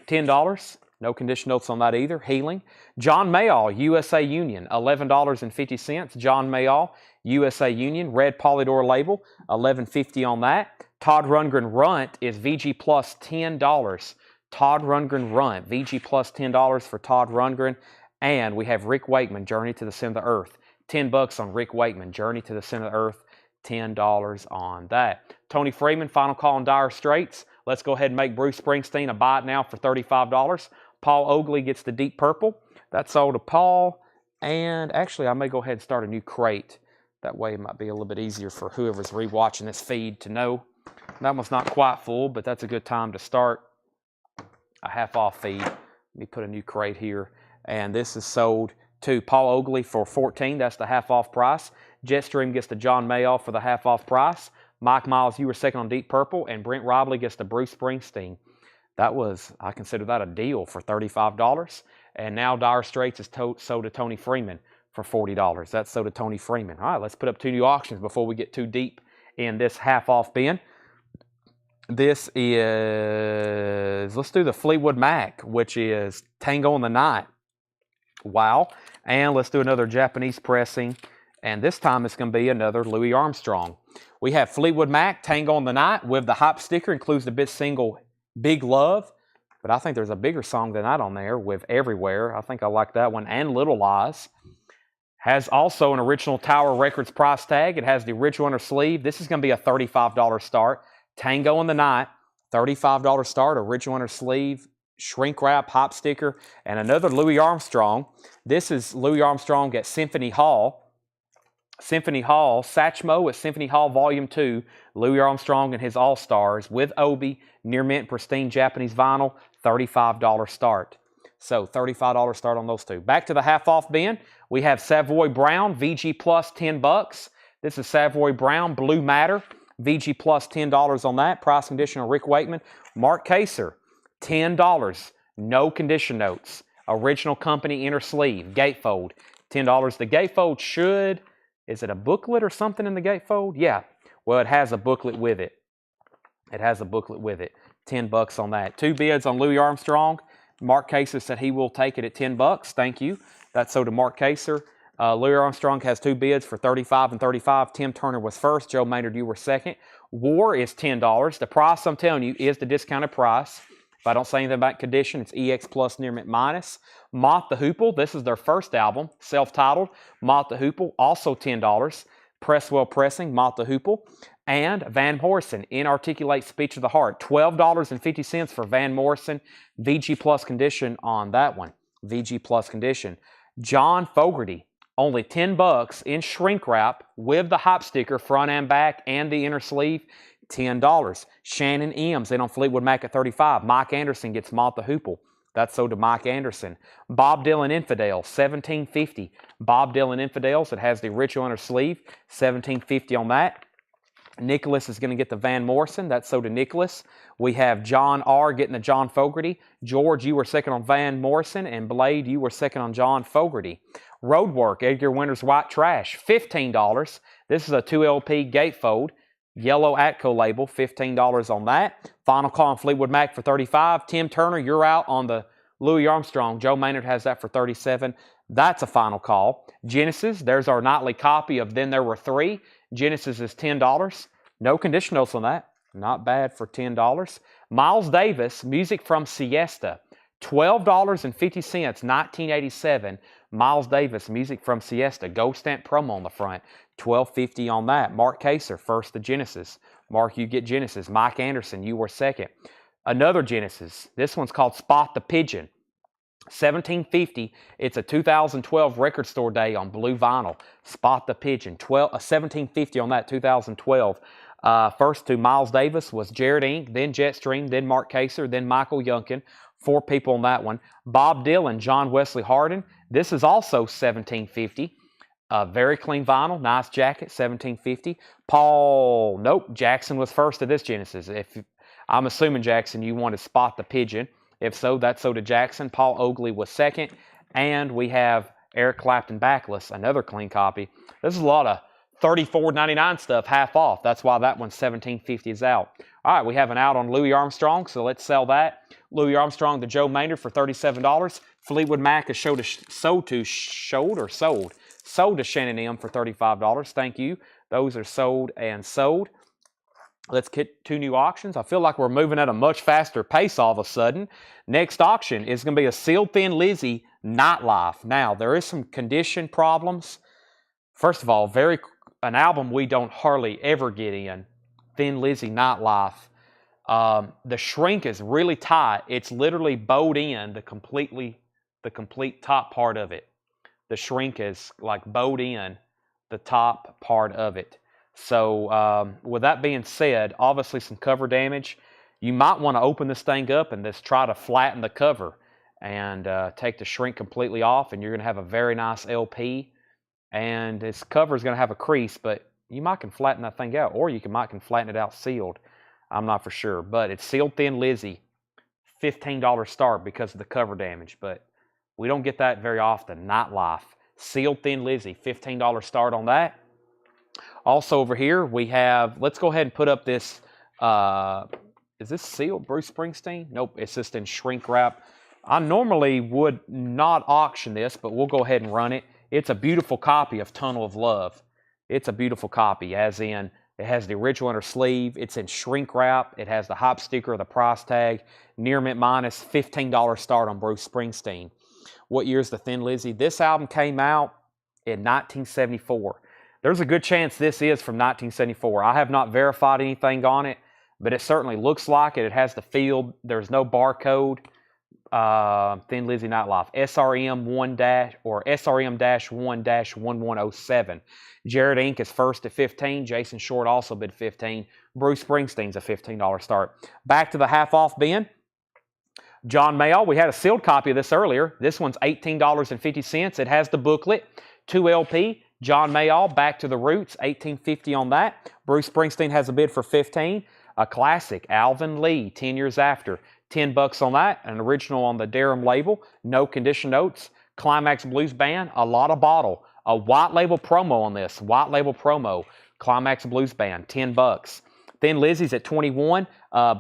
$10. No condition notes on that either. Healing. John Mayall, USA Union, $11.50. John Mayall, USA Union, red Polydor label, $11.50 on that. Todd Rundgren Runt is VG plus $10. Todd Rundgren Runt, VG plus $10 for Todd Rundgren. And we have Rick Wakeman, Journey to the Center of the Earth. $10 on Rick Wakeman, Journey to the Center of the Earth. $10 on that. Tony Freeman, Final Call on Dire Straits. Let's go ahead and make Bruce Springsteen a buy it now for $35. Paul Oakley gets the Deep Purple. That's sold to Paul. And actually, I may go ahead and start a new crate. That way it might be a little bit easier for whoever's rewatching this feed to know. That one's not quite full, but that's a good time to start a half-off feed. Let me put a new crate here. And this is sold to Paul Oakley for $14. That's the half-off price. Jetstream gets the John Mayoff for the half-off price. Mike Miles, you were second on Deep Purple. And Brent Robley gets the Bruce Springsteen. That was, I consider that a deal for $35. And now Dire Straits is sold to Tony Freeman for $40. That's sold to Tony Freeman. All right, let's put up two new auctions before we get too deep in this half-off bin. This is, let's do the Fleetwood Mac, which is Tango in the Night. Wow. And let's do another Japanese pressing. And this time it's going to be another Louis Armstrong. We have Fleetwood Mac, Tango in the Night, with the hype sticker, includes the bit single Big Love. But I think there's a bigger song than that on there with Everywhere. I think I like that one. And Little Lies. Has also an original Tower Records price tag. It has the original inner sleeve. This is going to be a $35 start. Tango in the Night, $35 start, original inner sleeve, shrink wrap, hop sticker, and another Louis Armstrong. This is Louis Armstrong at Symphony Hall. Symphony Hall, Satchmo at Symphony Hall Volume 2, Louis Armstrong and his All-Stars with Obi, near mint pristine Japanese vinyl, $35 start. So $35 start on those two. Back to the half-off bin. We have Savoy Brown, VG plus $10. This is Savoy Brown, Blue Matter. VG plus $10 on that. Price condition on Rick Wakeman. Mark Kaser, $10. No condition notes. Original company inner sleeve. Gatefold, $10. The gatefold should, is it a booklet or something in the gatefold? Yeah. Well, it has a booklet with it. It has a booklet with it. $10 on that. Two bids on Louis Armstrong. Mark Kaser said he will take it at $10. Thank you. That's so to Mark Kaser. Louis Armstrong has two bids for $35 and $35. Tim Turner was first. Joe Maynard, you were second. War is $10. The price I'm telling you is the discounted price. If I don't say anything about condition, it's EX plus near mint minus. Moth the Hoople, this is their first album, self-titled. Moth the Hoople, also $10. Presswell Pressing, Moth the Hoople. And Van Morrison, Inarticulate Speech of the Heart, $12.50 for Van Morrison. VG plus condition on that one. VG plus condition. John Fogerty, only $10 in shrink wrap with the hop sticker front and back and the inner sleeve, $10. Shannon Eames in on Fleetwood Mac at $35. Mike Anderson gets Moth the Hoople. That's sold to Mike Anderson. Bob Dylan Infidels, $17.50. Bob Dylan Infidels, it has the original inner sleeve, $17.50 on that. Nicholas is going to get the Van Morrison. That's sold to Nicholas. We have John R. getting the John Fogerty. George, you were second on Van Morrison. And Blade, you were second on John Fogerty. Roadwork, Edgar Winter's White Trash, $15. This is a 2LP gatefold. Yellow Atco label, $15 on that. Final Call on Fleetwood Mac for $35. Tim Turner, you're out on the Louis Armstrong. Joe Maynard has that for $37. That's a final call. Genesis, there's our nightly copy of Then There Were Three. Genesis is $10. No condition notes on that. Not bad for $10. Miles Davis, Music from Siesta, $12.50, 1987. Miles Davis, Music from Siesta, Gold Stamp promo on the front, $12.50 on that. Mark Kaser, first to Genesis. Mark, you get Genesis. Mike Anderson, you were second. Another Genesis. This one's called Spot the Pigeon. $17.50. It's a 2012 record store day on blue vinyl. Spot the Pigeon. $17.50 on that, 2012. First to Miles Davis was Jared Inc., then Jetstream, then Mark Kaser, then Michael Youngkin. 4 people on that one. Bob Dylan, John Wesley Hardin. This is also $17.50. Very clean vinyl, nice jacket, $17.50. Jackson was first to this Genesis. I'm assuming, Jackson, you want to Spot the Pigeon. If so, that's so to Jackson. Paul Oakley was second. And we have Eric Clapton Backless, another clean copy. This is a lot of $34.99 stuff, half off. That's why that one's $17.50 is out. All right, we have an out on Louis Armstrong, so let's sell that. Louis Armstrong to Joe Maynard for $37. Fleetwood Mac is sold to Shannon M for $35. Thank you. Those are sold and sold. Let's get 2 new auctions. I feel like we're moving at a much faster pace all of a sudden. Next auction is going to be a Sealed Thin Lizzy Nightlife. Now, there is some condition problems. First of all, an album we don't hardly ever get in, Thin Lizzy Nightlife. The shrink is really tight. It's literally bowed in the complete top part of it. The shrink is like bowed in the top part of it. So with that being said, obviously some cover damage. You might want to open this thing up and just try to flatten the cover and take the shrink completely off, and you're going to have a very nice LP. And this cover is going to have a crease, but you might can flatten that thing out, or you might can flatten it out sealed. I'm not for sure, but it's Sealed Thin Lizzy, $15 start because of the cover damage, but we don't get that very often. Nightlife, Sealed Thin Lizzy, $15 start on that. Also over here, we have, let's go ahead and put up this, is this sealed Bruce Springsteen? Nope, it's just in shrink wrap. I normally would not auction this, but we'll go ahead and run it. It's a beautiful copy of Tunnel of Love. It's a beautiful copy, as in, it has the original inner sleeve. It's in shrink wrap. It has the hype sticker, the price tag, near mint minus, $15 start on Bruce Springsteen. What year is the Thin Lizzy? This album came out in 1974. There's a good chance this is from 1974. I have not verified anything on it, but it certainly looks like it. It has the field. There's no barcode. Thin Lizzy Nightlife. SRM-1- or SRM-1-1107. Jared Inc. is first at 15. Jason Short also bid 15. Bruce Springsteen's a $15 start. Back to the half-off bin. John Mayall. We had a sealed copy of this earlier. This one's $18.50. It has the booklet. 2 LP. John Mayall, Back to the Roots, $18.50 on that. Bruce Springsteen has a bid for $15. A classic, Alvin Lee, 10 Years After, $10 on that. An original on the Durham label, no condition notes. Climax Blues Band, A Lot of Bottle. A white label promo on this, white label promo. Climax Blues Band, $10. Thin Lizzy's at 21.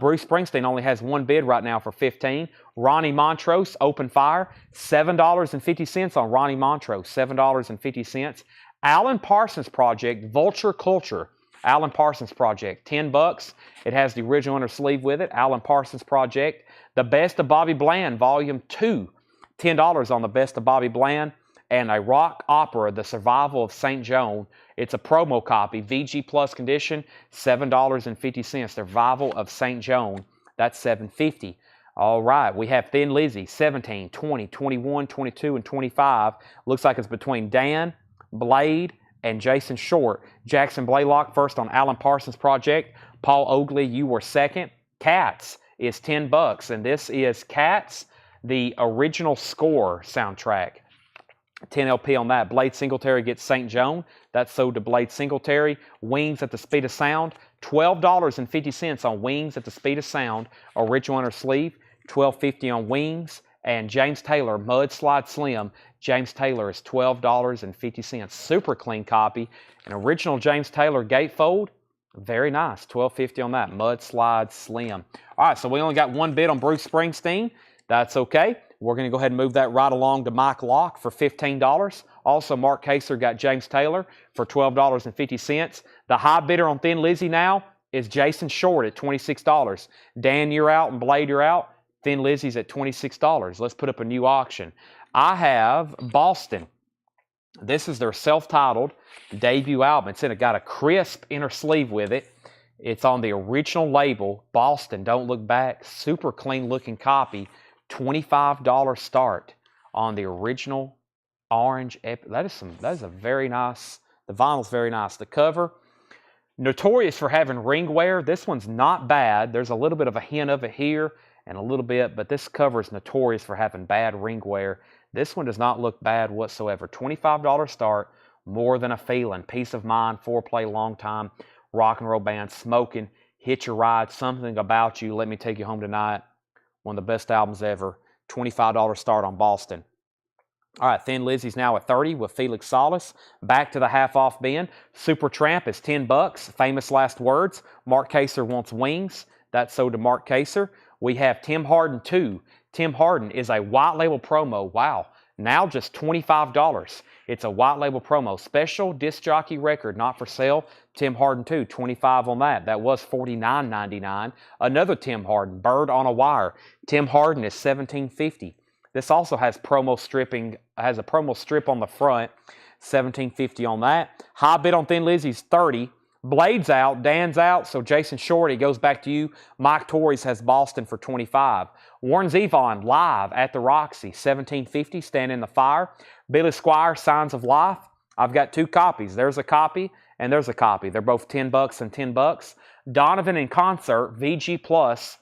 Bruce Springsteen only has one bid right now for 15. Ronnie Montrose, Open Fire, $7.50 on Ronnie Montrose, $7.50. Alan Parsons Project, Vulture Culture. Alan Parsons Project, $10. It has the original inner sleeve with it. Alan Parsons Project. The Best of Bobby Bland, Volume 2. $10 on the Best of Bobby Bland. And a rock opera, The Survival of St. Joan. It's a promo copy, VG Plus condition, $7.50. Survival of St. Joan. That's $7.50. All right, we have Thin Lizzy, 17, 20, 21, 22, and 25. Looks like it's between Dan, Blade, and Jason Short. Jackson Blaylock first on Alan Parsons Project. Paul Oakley, you were second. Cats is $10, and this is Cats, the original score soundtrack. 10 LP on that. Blade Singletary gets St. Joan. That's sold to Blade Singletary. Wings at the Speed of Sound. $12.50 on Wings at the Speed of Sound. Original inner sleeve. $12.50 on Wings. And James Taylor, Mudslide Slim. James Taylor is $12.50. Super clean copy. An original James Taylor gatefold. Very nice. $12.50 on that. Mudslide Slim. All right, so we only got one bid on Bruce Springsteen. That's okay. We're going to go ahead and move that right along to Mike Locke for $15. Also, Mark Kaser got James Taylor for $12.50. The high bidder on Thin Lizzy now is Jason Short at $26. Dan, you're out, and Blade, you're out. Thin Lizzy's at $26. Let's put up a new auction. I have Boston. This is their self-titled debut album. It's got a crisp inner sleeve with it. It's on the original label, Boston, Don't Look Back. Super clean looking copy. $25 start on the original orange. That is a very nice, the vinyl's very nice. The cover, notorious for having ring wear. This one's not bad. There's a little bit of a hint of it here and a little bit, but this cover is notorious for having bad ring wear. This one does not look bad whatsoever. $25 start, More Than a Feeling, Peace of Mind, Foreplay, Long Time, rock and roll band, Smoking, Hitch a Ride, Something About You, Let Me Take You Home Tonight. One of the best albums ever. $25 start on Boston. All right, Thin Lizzy's now at 30 with Felix Salas. Back to the half-off bin. Supertramp is $10. Famous Last Words. Mark Kaser Wants Wings. That's sold to Mark Kaser. We have Tim Harden 2. Tim Harden is a white label promo. Wow. Now just $25. It's a white label promo. Special disc jockey record, not for sale. Tim Harden 2, 25 on that. That was $49.99. Another Tim Harden, Bird on a Wire. Tim Harden is $17.50. This also has promo stripping, has a promo strip on the front, $17.50 on that. High bid on Thin Lizzy's $30. Blade's out, Dan's out, so Jason Shorty goes back to you. Mike Torres has Boston for $25. Warren Zevon live at the Roxy, $17.50, Stand in the Fire. Billy Squire, Signs of Life. I've got 2 copies. There's a copy and there's a copy. They're both $10 and $10. Donovan in Concert, VG Plus,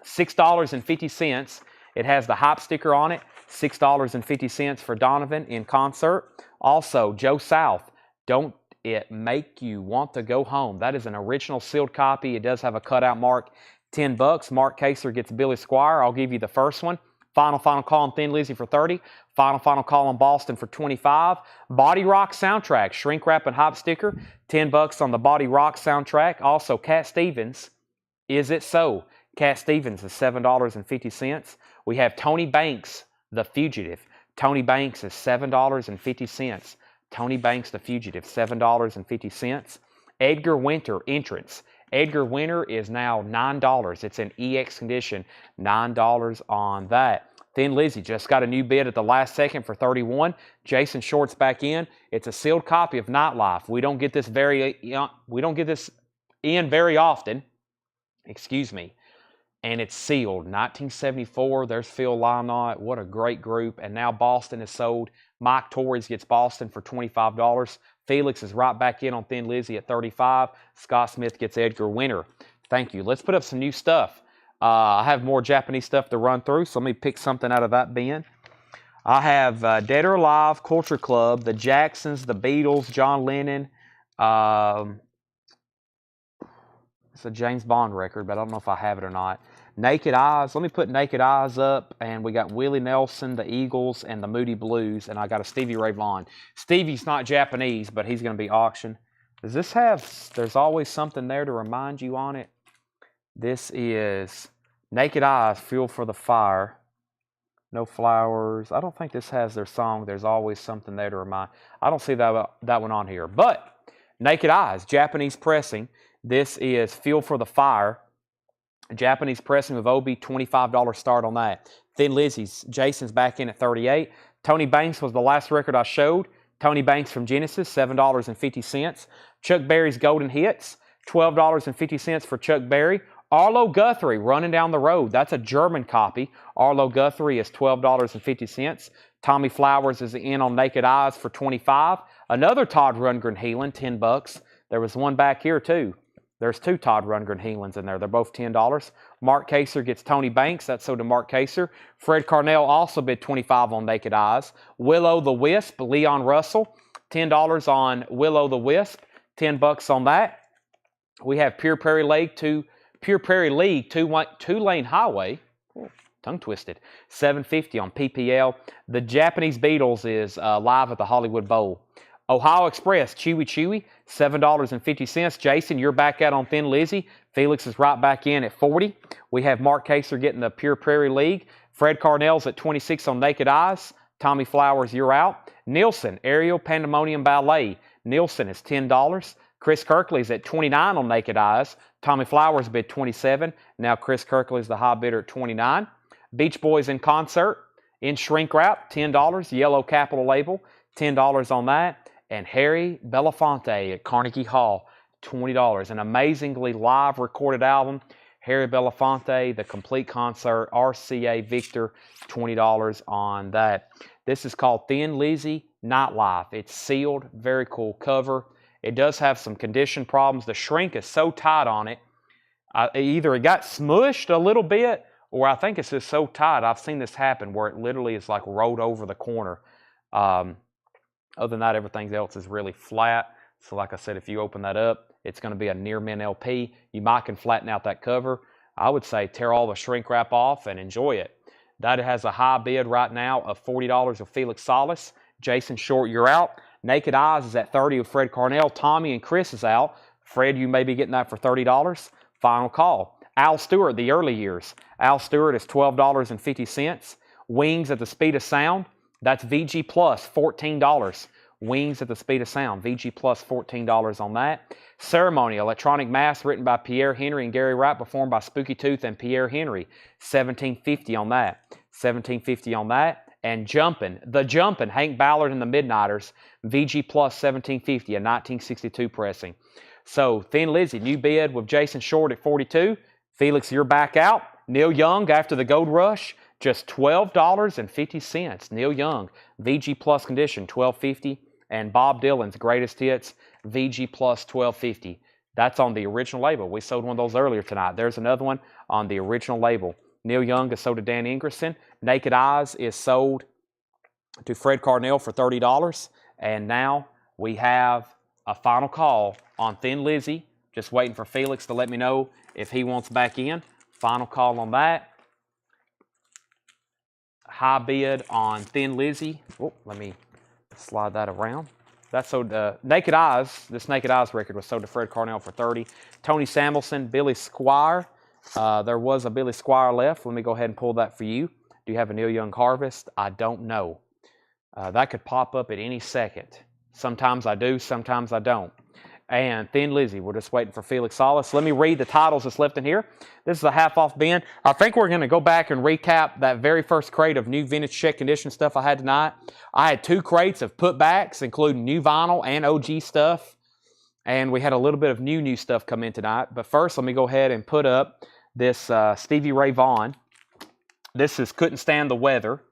$6.50. It has the hype sticker on it, $6.50 for Donovan in Concert. Also, Joe South, Don't It Make You Want to Go Home. That is an original sealed copy. It does have a cutout mark, $10. Mark Kaser gets Billy Squire. I'll give you the first one. Final call on Thin Lizzy for $30. Final call on Boston for $25. Body Rock soundtrack, shrink wrap and hype sticker, $10 on the Body Rock soundtrack. Also, Cat Stevens, Is It So? Cat Stevens is $7.50. We have Tony Banks, The Fugitive. Tony Banks is $7.50. Tony Banks, The Fugitive, $7.50. Edgar Winter, Entrance. Edgar Winter is now $9. It's in EX condition, $9 on that. Thin Lizzy just got a new bid at the last second for $31. Jason Short's back in. It's a sealed copy of Nightlife. We don't get this in very often. Excuse me. And it's sealed. 1974. There's Phil Lynott. What a great group. And now Boston is sold. Mike Torres gets Boston for $25. Felix is right back in on Thin Lizzy at $35. Scott Smith gets Edgar Winter. Thank you. Let's put up some new stuff. I have more Japanese stuff to run through, so let me pick something out of that bin. I have Dead or Alive, Culture Club, the Jacksons, the Beatles, John Lennon. It's a James Bond record, but I don't know if I have it or not. Naked Eyes. Let me put Naked Eyes up, and we got Willie Nelson, the Eagles, and the Moody Blues, and I got a Stevie Ray Vaughan. Stevie's not Japanese, but he's going to be auctioned. Does this have, There's Always Something There to Remind You on it? This is Naked Eyes, Fuel for the Fire. No Flowers. I don't think this has their song, There's Always Something There to Remind. I don't see that one on here. But Naked Eyes, Japanese pressing. This is Fuel for the Fire. Japanese pressing with OB, $25 start on that. Thin Lizzy's, Jason's back in at $38. Tony Banks was the last record I showed. Tony Banks from Genesis, $7.50. Chuck Berry's Golden Hits, $12.50 for Chuck Berry. Arlo Guthrie, Running Down the Road. That's a German copy. Arlo Guthrie is $12.50. Tommy Flowers is in on Naked Eyes for $25. Another Todd Rundgren Healing, $10. There was one back here too. There's 2 Todd Rundgren Healings in there. They're both $10. Mark Kaser gets Tony Banks. That's so to Mark Kaser. Fred Carnell also bid $25 on Naked Eyes. Willow the Wisp, Leon Russell, $10 on Willow the Wisp. $10 on that. We have Pure Prairie League, two-lane highway. Tongue twisted. $7.50 on PPL. The Japanese Beatles is live at the Hollywood Bowl. Ohio Express, Chewy Chewy, $7.50. Jason, you're back out on Thin Lizzy. Felix is right back in at $40. We have Mark Kaser getting the Pure Prairie League. Fred Carnell's at $26 on Naked Eyes. Tommy Flowers, you're out. Nielsen, Aerial Pandemonium Ballet. Nielsen is $10. Chris Kirkley's at $29 on Naked Eyes. Tommy Flowers bid $27. Now Chris Kirkley's the high bidder at $29. Beach Boys in Concert, in shrink wrap, $10. Yellow Capital Label, $10 on that. And Harry Belafonte at Carnegie Hall, $20. An amazingly live recorded album. Harry Belafonte, the complete concert, RCA Victor, $20 on that. This is called Thin Lizzy Nightlife. It's sealed, very cool cover. It does have some condition problems. The shrink is so tight on it. Either it got smushed a little bit, or I think it's just so tight. I've seen this happen where it literally is like rolled over the corner. Other than that, everything else is really flat. So like I said, if you open that up, it's going to be a near mint LP. You might can flatten out that cover. I would say tear all the shrink wrap off and enjoy it. That has a high bid right now of $40 with Felix Salas. Jason Short, you're out. Naked Eyes is at $30 with Fred Carnell. Tommy and Chris is out. Fred, you may be getting that for $30. Final call. Al Stewart, the early years. Al Stewart is $12.50. Wings at the Speed of Sound. That's VG Plus, $14. Wings at the Speed of Sound, VG Plus $14 on that. Ceremony, Electronic Mass, written by Pierre Henry and Gary Wright, performed by Spooky Tooth and Pierre Henry, $17.50 on that. $17.50 on that. And The Jumpin', Hank Ballard and the Midnighters, VG Plus $17.50, a 1962 pressing. So, Thin Lizzy, new bid with Jason Short at $42. Felix, you're back out. Neil Young, after the Gold Rush, just $12.50. Neil Young, VG Plus condition, $12.50. And Bob Dylan's Greatest Hits, VG Plus $12.50. That's on the original label. We sold one of those earlier tonight. There's another one on the original label. Neil Young is sold to Dan Ingerson. Naked Eyes is sold to Fred Carnell for $30. And now we have a final call on Thin Lizzy. Just waiting for Felix to let me know if he wants back in. Final call on that. High bid on Thin Lizzy. Oh, let me slide that around. That's sold Naked Eyes. This Naked Eyes record was sold to Fred Carnell for $30. Tony Samuelson, Billy Squire. There was a Billy Squire left. Let me go ahead and pull that for you. Do you have a Neil Young Harvest? I don't know. That could pop up at any second. Sometimes I do, sometimes I don't. And Thin Lizzy, we're just waiting for Felix Salas. Let me read the titles that's left in here. This is a half-off bin. I think we're going to go back and recap that very first crate of new vintage check condition stuff I had tonight. I had 2 crates of putbacks, including new vinyl and OG stuff. And we had a little bit of new stuff come in tonight. But first, let me go ahead and put up this Stevie Ray Vaughan. This is Couldn't Stand the Weather.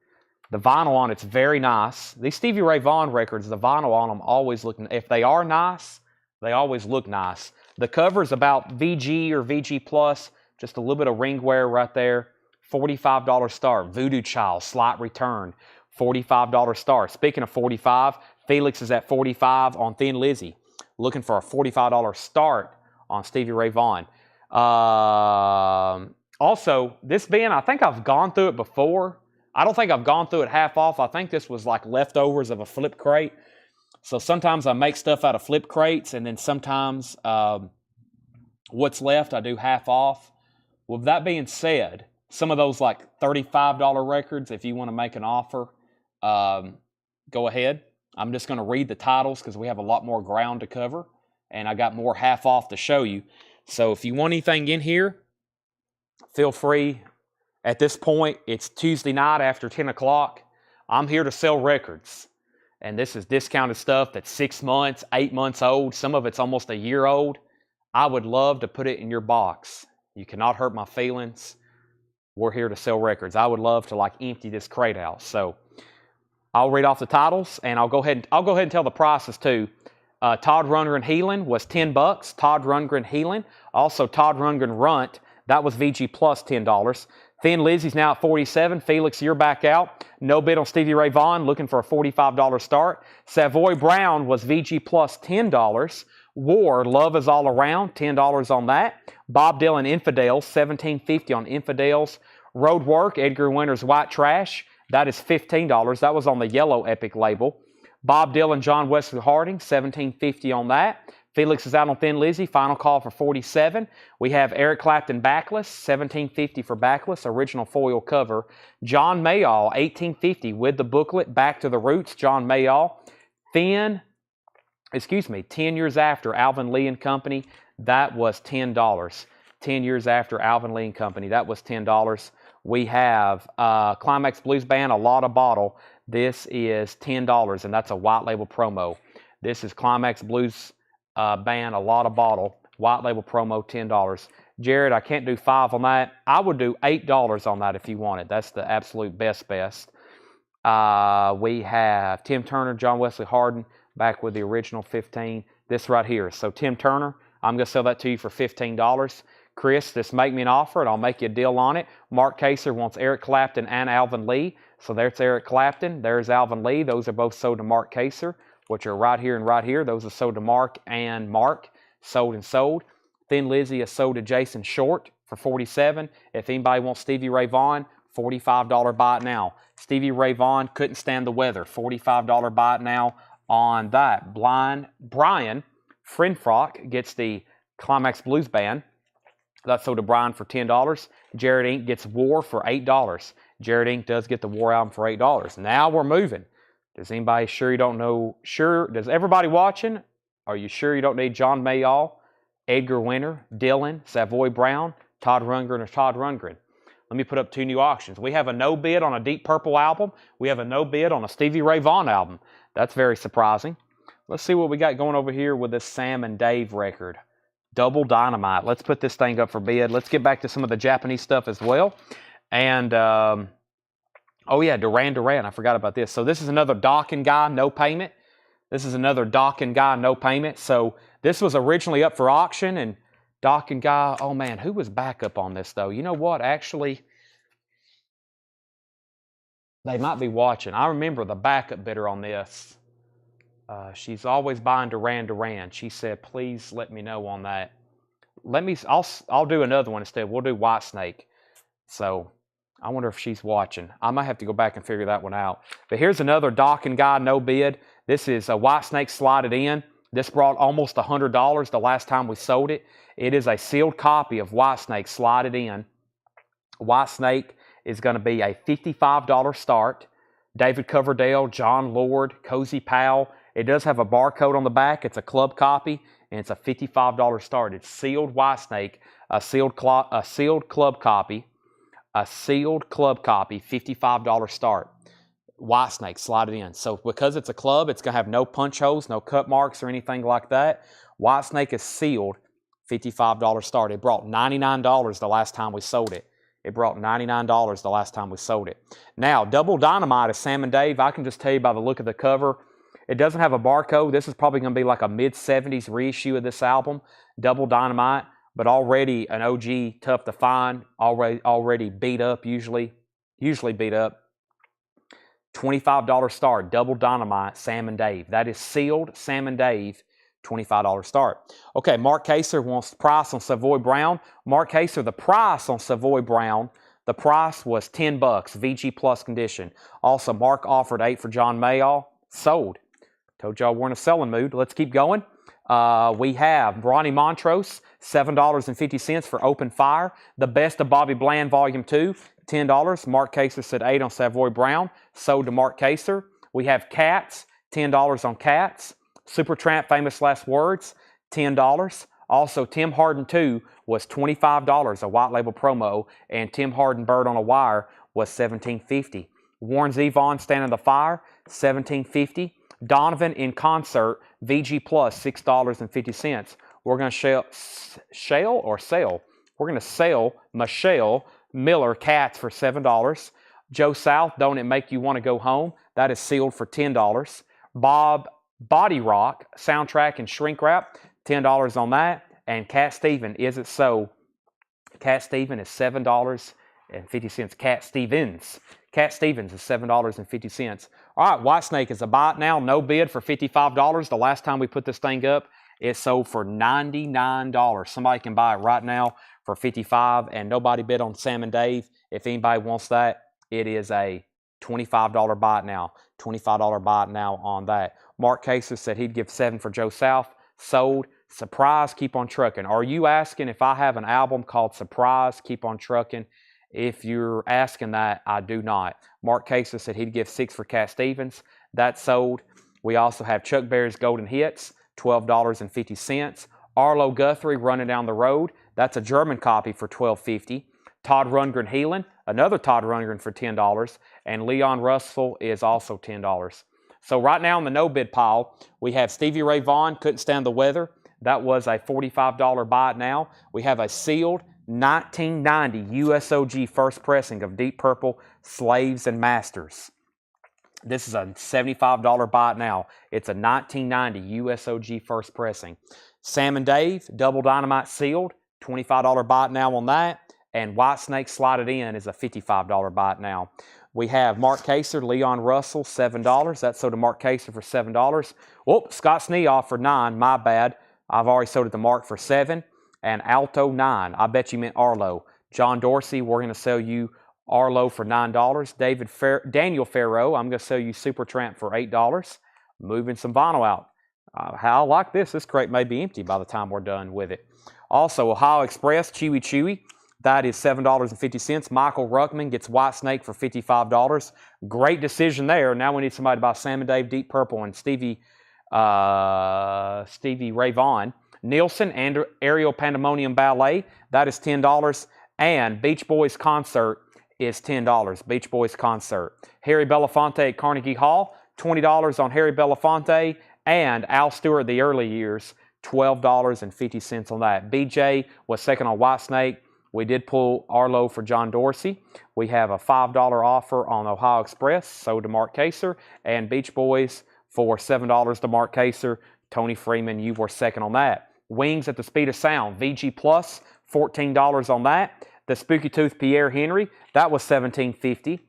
The vinyl on it's very nice. These Stevie Ray Vaughan records, the vinyl on them always look, if they are nice, they always look nice. The cover is about VG or VG Plus, just a little bit of ring wear right there. $45 start. Voodoo Child, Slight Return, $45 start. Speaking of 45, Felix is at 45 on Thin Lizzy. Looking for a $45 start on Stevie Ray Vaughan. Also, this bin, I think I've gone through it before. I don't think I've gone through it half off. I think this was like leftovers of a flip crate. So sometimes I make stuff out of flip crates, and then sometimes what's left I do half off. With that being said, some of those like $35 records, if you want to make an offer, go ahead. I'm just going to read the titles because we have a lot more ground to cover, and I got more half off to show you. So if you want anything in here, feel free. At this point, it's Tuesday night after 10 o'clock. I'm here to sell records. And this is discounted stuff that's 6 months, 8 months old. Some of it's almost a year old. I would love to put it in your box. You cannot hurt my feelings. We're here to sell records. I would love to like empty this crate out. So I'll read off the titles, and I'll go ahead and tell the prices too. Todd Rundgren Healing was $10. Todd Rundgren Healing. Also Todd Rundgren Runt. That was VG Plus $10. Thin Lizzy's now at 47. Felix, you're back out. No bid on Stevie Ray Vaughan, looking for a $45 start. Savoy Brown was VG Plus $10. War, Love Is All Around, $10 on that. Bob Dylan Infidels, $17.50 on Infidels. Road Work, Edgar Winter's White Trash, that is $15. That was on the Yellow Epic label. Bob Dylan, John Wesley Harding, $17.50 on that. Felix is out on Thin Lizzy. Final call for 47. We have Eric Clapton Backless, $17.50 for Backless, original foil cover. John Mayall, $18.50 with the booklet, Back to the Roots, John Mayall. 10 years after Alvin Lee and Company, that was $10. 10 years after Alvin Lee and Company, that was $10. We have Climax Blues Band, A Lot of Bottle. This is $10, and that's a white label promo. This is Climax Blues Band, A Lot of Bottle, white label promo, $10. Jared, I can't do 5 on that. I would do $8 on that if you wanted. That's the absolute best. We have Tim Turner, John Wesley Harding, back with the original 15. This right here. So Tim Turner, I'm going to sell that to you for $15. Chris, just make me an offer and I'll make you a deal on it. Mark Kaser wants Eric Clapton and Alvin Lee. So there's Eric Clapton. There's Alvin Lee. Those are both sold to Mark Kaser, which are right here and right here. Those are sold to Mark and Mark. Sold and sold. Thin Lizzy is sold to Jason Short for $47. If anybody wants Stevie Ray Vaughan, $45 buy it now. Stevie Ray Vaughan, Couldn't Stand the Weather, $45 buy it now on that. Brian Frinfrock gets the Climax Blues Band. That's sold to Brian for $10. Jared Inc. gets War for $8. Jared Inc. does get the War album for $8. Now we're moving. Does anybody sure you don't know? Sure, does everybody watching? Are you sure you don't need John Mayall, Edgar Winter, Dylan, Savoy Brown, Todd Rundgren, or Todd Rundgren? Let me put up 2 new auctions. We have a no bid on a Deep Purple album. We have a no bid on a Stevie Ray Vaughan album. That's very surprising. Let's see what we got going over here with this Sam and Dave record. Double Dynamite. Let's put this thing up for bid. Let's get back to some of the Japanese stuff as well. And, oh yeah, Duran Duran. I forgot about this. So this is another Dawkins guy, no payment. This is another Dawkins guy, no payment. So this was originally up for auction, and Dawkins guy, oh man, who was backup on this though? You know what? Actually, they might be watching. I remember the backup bidder on this. She's always buying Duran Duran. She said, please let me know on that. I'll do another one instead. We'll do Whitesnake. So I wonder if she's watching. I might have to go back and figure that one out. But here's another Dawkins guy, no bid. This is a Whitesnake slotted in. This brought almost $100 the last time we sold it. It is a sealed copy of Whitesnake slotted in. Whitesnake is going to be a $55 start. David Coverdale, John Lord, Cozy Powell. It does have a barcode on the back. It's a club copy, and it's a $55 start. It's sealed Whitesnake, a sealed club copy, $55 start. Whitesnake slotted in. So because it's a club, it's going to have no punch holes, no cut marks or anything like that. Whitesnake is sealed, $55 start. It brought $99 the last time we sold it. It brought $99 the last time we sold it. Now, Double Dynamite is Sam and Dave. I can just tell you by the look of the cover, it doesn't have a barcode. This is probably going to be like a mid-70s reissue of this album, Double Dynamite, but already an OG, tough to find, already beat up, usually beat up. $25 start, Double Dynamite, Sam and Dave. That is sealed, Sam and Dave, $25 start. Okay, Mark Kaser wants the price on Savoy Brown. Mark Kaser, the price on Savoy Brown, the price was $10, VG plus condition. Also, Mark offered 8 for John Mayall, sold. Told y'all we're in a selling mood. Let's keep going. We have Ronnie Montrose, $7.50 for Open Fire. The Best of Bobby Bland, Volume 2, $10. Mark Kaser said 8 on Savoy Brown, sold to Mark Kaser. We have Cats, $10 on Cats. Supertramp, Famous Last Words, $10. Also, Tim Harden 2 was $25, a white label promo, and Tim Harden Bird on a Wire was $17.50. Warren Zevon, Stand in the Fire, $17.50. Donovan in Concert, VG Plus, $6.50. We're going to sell Michelle Miller Cats for $7. Joe South, Don't It Make You Want to Go Home? That is sealed for $10. Bob Body Rock Soundtrack and Shrink Wrap, $10 on that. And Cat Steven, Is It So? Cat Steven is $7.50. Cat Stevens is $7.50. All right, Whitesnake is a buy it now, no bid for $55. The last time we put this thing up, it sold for $99. Somebody can buy it right now for $55, and nobody bid on Sam and Dave. If anybody wants that, it is a $25 buy it now. $25 buy it now on that. Mark Kaser said he'd give 7 for Joe South. Sold. Surprise, Keep on Trucking. Are you asking if I have an album called Surprise, Keep on Trucking? If you're asking that, I do not. Mark Kaser said he'd give 6 for Cat Stevens. That's sold. We also have Chuck Berry's Golden Hits, $12.50. Arlo Guthrie, Running Down the Road. That's a German copy for $12.50. Todd Rundgren, Healing, another Todd Rundgren for $10. And Leon Russell is also $10. So right now in the no bid pile, we have Stevie Ray Vaughan, Couldn't Stand the Weather. That was a $45 buy it now. We have a sealed 1990 USOG first pressing of Deep Purple, Slaves and Masters. This is a $75 buy it now. It's a 1990 USOG first pressing. Sam and Dave, Double Dynamite sealed, $25 buy it now on that. And Whitesnake Slotted In is a $55 buy it now. We have Mark Kaser, Leon Russell, $7. That's sold to Mark Kaser for $7. Whoop, Scott Sneoff for $9. My bad. I've already sold it to Mark for $7. And Alto, $9. I bet you meant Arlo. John Dorsey, we're going to sell you Arlo for $9. Daniel Farrow, I'm going to sell you Supertramp for $8. Moving some vinyl out. How I like this. This crate may be empty by the time we're done with it. Also, Ohio Express, Chewy Chewy. That is $7.50. Michael Ruckman gets White Snake for $55. Great decision there. Now we need somebody to buy Sam and Dave Deep Purple and Stevie Ray Vaughan. Nielsen and Aerial Pandemonium Ballet, that is $10. And Beach Boys Concert is $10. Beach Boys Concert. Harry Belafonte at Carnegie Hall, $20 on Harry Belafonte. And Al Stewart, the early years, $12.50 on that. BJ was second on White Snake. We did pull Arlo for John Dorsey. We have a $5 offer on Ohio Express, so to Mark Kaser. And Beach Boys for $7 to Mark Kaser. Tony Freeman, you were second on that. Wings at the Speed of Sound, VG Plus, $14 on that. The Spooky Tooth Pierre Henry, that was $17.50.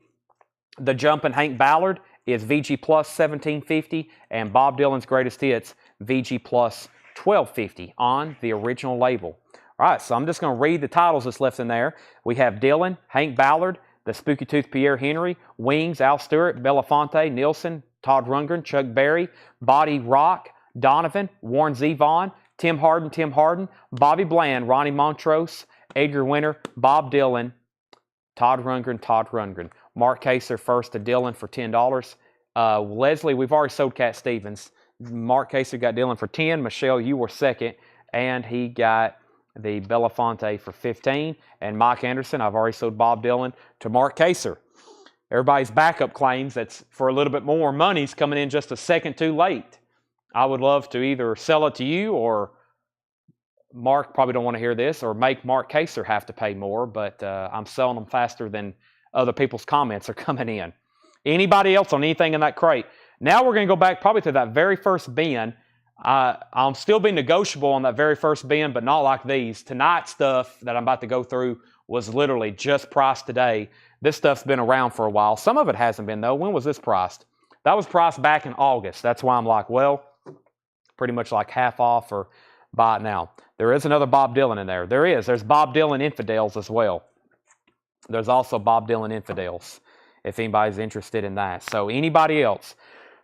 The Jumpin' Hank Ballard is VG Plus, $17.50. And Bob Dylan's Greatest Hits, VG Plus, $12.50 on the original label. All right, so I'm just going to read the titles that's left in there. We have Dylan, Hank Ballard, The Spooky Tooth Pierre Henry, Wings, Al Stewart, Belafonte, Nielsen, Todd Rundgren, Chuck Berry, Body Rock, Donovan, Warren Zevon, Tim Harden, Bobby Bland, Ronnie Montrose, Edgar Winter, Bob Dylan, Todd Rundgren. Mark Kaser first to Dylan for $10. Leslie, we've already sold Cat Stevens. Mark Kaser got Dylan for $10. Michelle, you were second, and he got the Belafonte for $15. And Mike Anderson, I've already sold Bob Dylan to Mark Kaser. Everybody's backup claims that's for a little bit more money's coming in just a second too late. I would love to either sell it to you, or Mark probably don't want to hear this, or make Mark Kaser have to pay more, but I'm selling them faster than other people's comments are coming in. Anybody else on anything in that crate? Now we're going to go back probably to that very first bin. I'll still be negotiable on that very first bin, but not like these. Tonight's stuff that I'm about to go through was literally just priced today. This stuff's been around for a while. Some of it hasn't been, though. When was this priced? That was priced back in August. That's why I'm like, well, pretty much like half off or buy it now. There is another Bob Dylan in there. There's Bob Dylan Infidels as well. There's also Bob Dylan Infidels, if anybody's interested in that. So anybody else?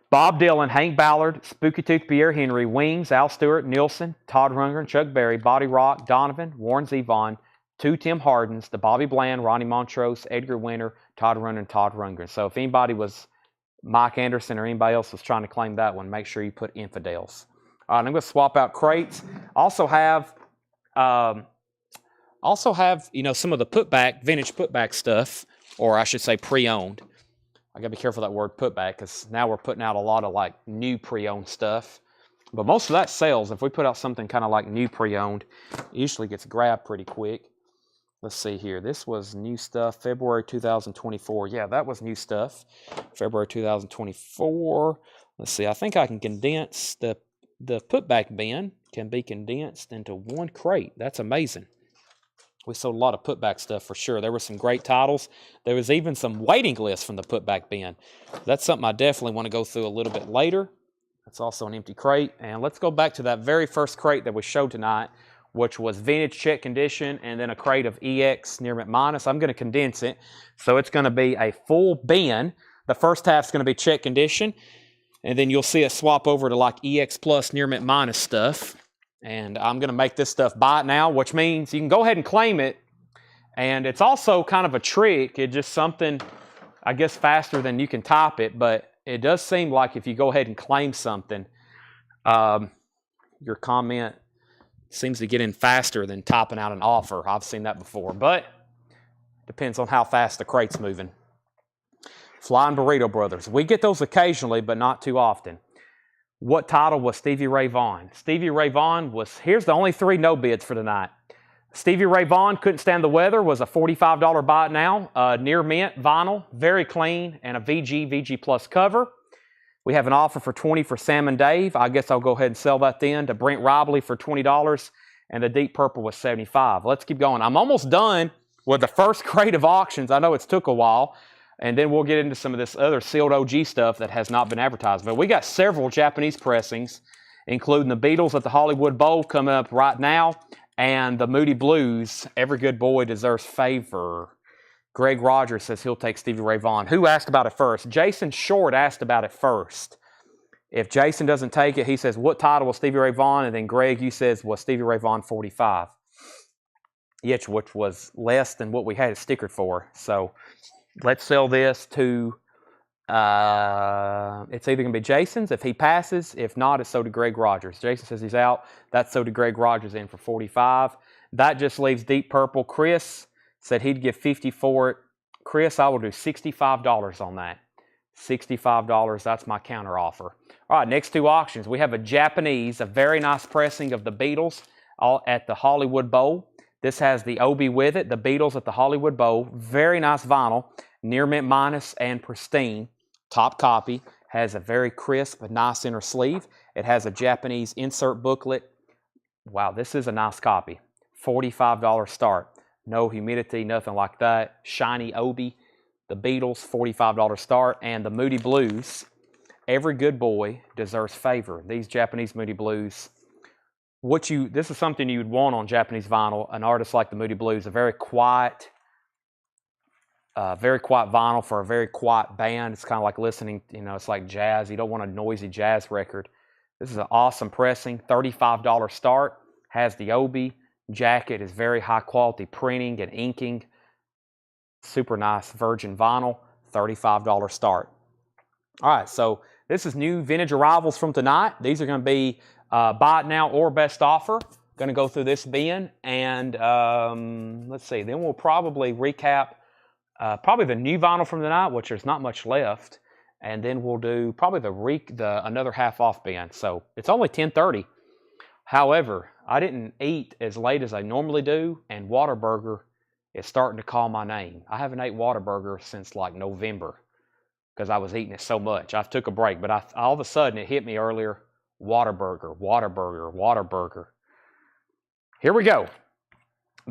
Bob Dylan, Hank Ballard, Spooky Tooth Pierre Henry, Wings, Al Stewart, Nielsen, Todd Rundgren, Chuck Berry, Body Rock, Donovan, Warren Zevon, two Tim Hardens, the Bobby Bland, Ronnie Montrose, Edgar Winter, Todd Rundgren. So if anybody was Mike Anderson or anybody else was trying to claim that one, make sure you put Infidels. All right, I'm going to swap out crates. Also have some of the vintage putback stuff, or I should say pre-owned. I got to be careful of that word putback, because now we're putting out a lot of like new pre-owned stuff. But most of that sells. If we put out something kind of like new pre-owned, it usually gets grabbed pretty quick. Let's see here. This was new stuff, February 2024. Yeah, that was new stuff, February 2024. Let's see. I think I can condense the putback bin can be condensed into one crate. That's amazing. We sold a lot of putback stuff for sure. There were some great titles. There was even some waiting lists from the putback bin. That's something I definitely want to go through a little bit later. That's also an empty crate. And let's go back to that very first crate that we showed tonight, which was vintage check condition, and then a crate of EX near mint minus. I'm going to condense it, so it's going to be a full bin. The first half's going to be check condition, and then you'll see us swap over to like EX plus near mint minus stuff. And I'm going to make this stuff buy it now, which means you can go ahead and claim it. And it's also kind of a trick. It's just something, I guess, faster than you can type it. But it does seem like if you go ahead and claim something, your comment seems to get in faster than typing out an offer. I've seen that before, but depends on how fast the crate's moving. Flying Burrito Brothers. We get those occasionally, but not too often. What title was Stevie Ray Vaughan? Stevie Ray Vaughan was, here's the only three no bids for tonight. Stevie Ray Vaughan, Couldn't Stand the Weather, was a $45 buy it now. Near mint vinyl, very clean, and a VG Plus cover. We have an offer for $20 for Sam and Dave. I guess I'll go ahead and sell that then to Brent Robley for $20, and the Deep Purple was $75. Let's keep going. I'm almost done with the first crate of auctions. I know it's took a while, and then we'll get into some of this other sealed OG stuff that has not been advertised. But we got several Japanese pressings, including the Beatles at the Hollywood Bowl coming up right now, and the Moody Blues, Every Good Boy Deserves Favor. Greg Rogers says he'll take Stevie Ray Vaughan. Who asked about it first? Jason Short asked about it first. If Jason doesn't take it, he says, what title was Stevie Ray Vaughan? And then Greg, you says, was Stevie Ray Vaughan 45? which was less than what we had it stickered for. So let's sell this to, it's either going to be Jason's if he passes. If not, it's sold to Greg Rogers. Jason says he's out. That's sold to Greg Rogers in for 45. That just leaves Deep Purple. Chris said he'd give 50 for it. Chris, I will do $65 on that. $65, that's my counter offer. All right, next two auctions. We have a Japanese, a very nice pressing of the Beatles all at the Hollywood Bowl. This has the Obi with it, the Beatles at the Hollywood Bowl. Very nice vinyl, near mint minus and pristine. Top copy, has a very crisp, nice inner sleeve. It has a Japanese insert booklet. Wow, this is a nice copy. $45 start. No humidity, nothing like that. Shiny Obi. The Beatles, $45 start. And the Moody Blues. Every good boy deserves favor. These Japanese Moody Blues. This is something you'd want on Japanese vinyl. An artist like the Moody Blues, a very quiet vinyl for a very quiet band. It's kind of like listening, it's like jazz. You don't want a noisy jazz record. This is an awesome pressing, $35 start. Has the Obi. Jacket is very high quality printing and inking. Super nice virgin vinyl, $35 start. All right, so this is new vintage arrivals from tonight. These are going to be buy it now or best offer. Going to go through this bin, and let's see. Then we'll probably recap probably the new vinyl from tonight, which there's not much left, and then we'll do probably the another half off bin. So it's only 10:30. However, I didn't eat as late as I normally do, and Whataburger is starting to call my name. I haven't ate Whataburger since like November because I was eating it so much. I took a break, but all of a sudden it hit me earlier. Whataburger, Whataburger, Whataburger. Here we go.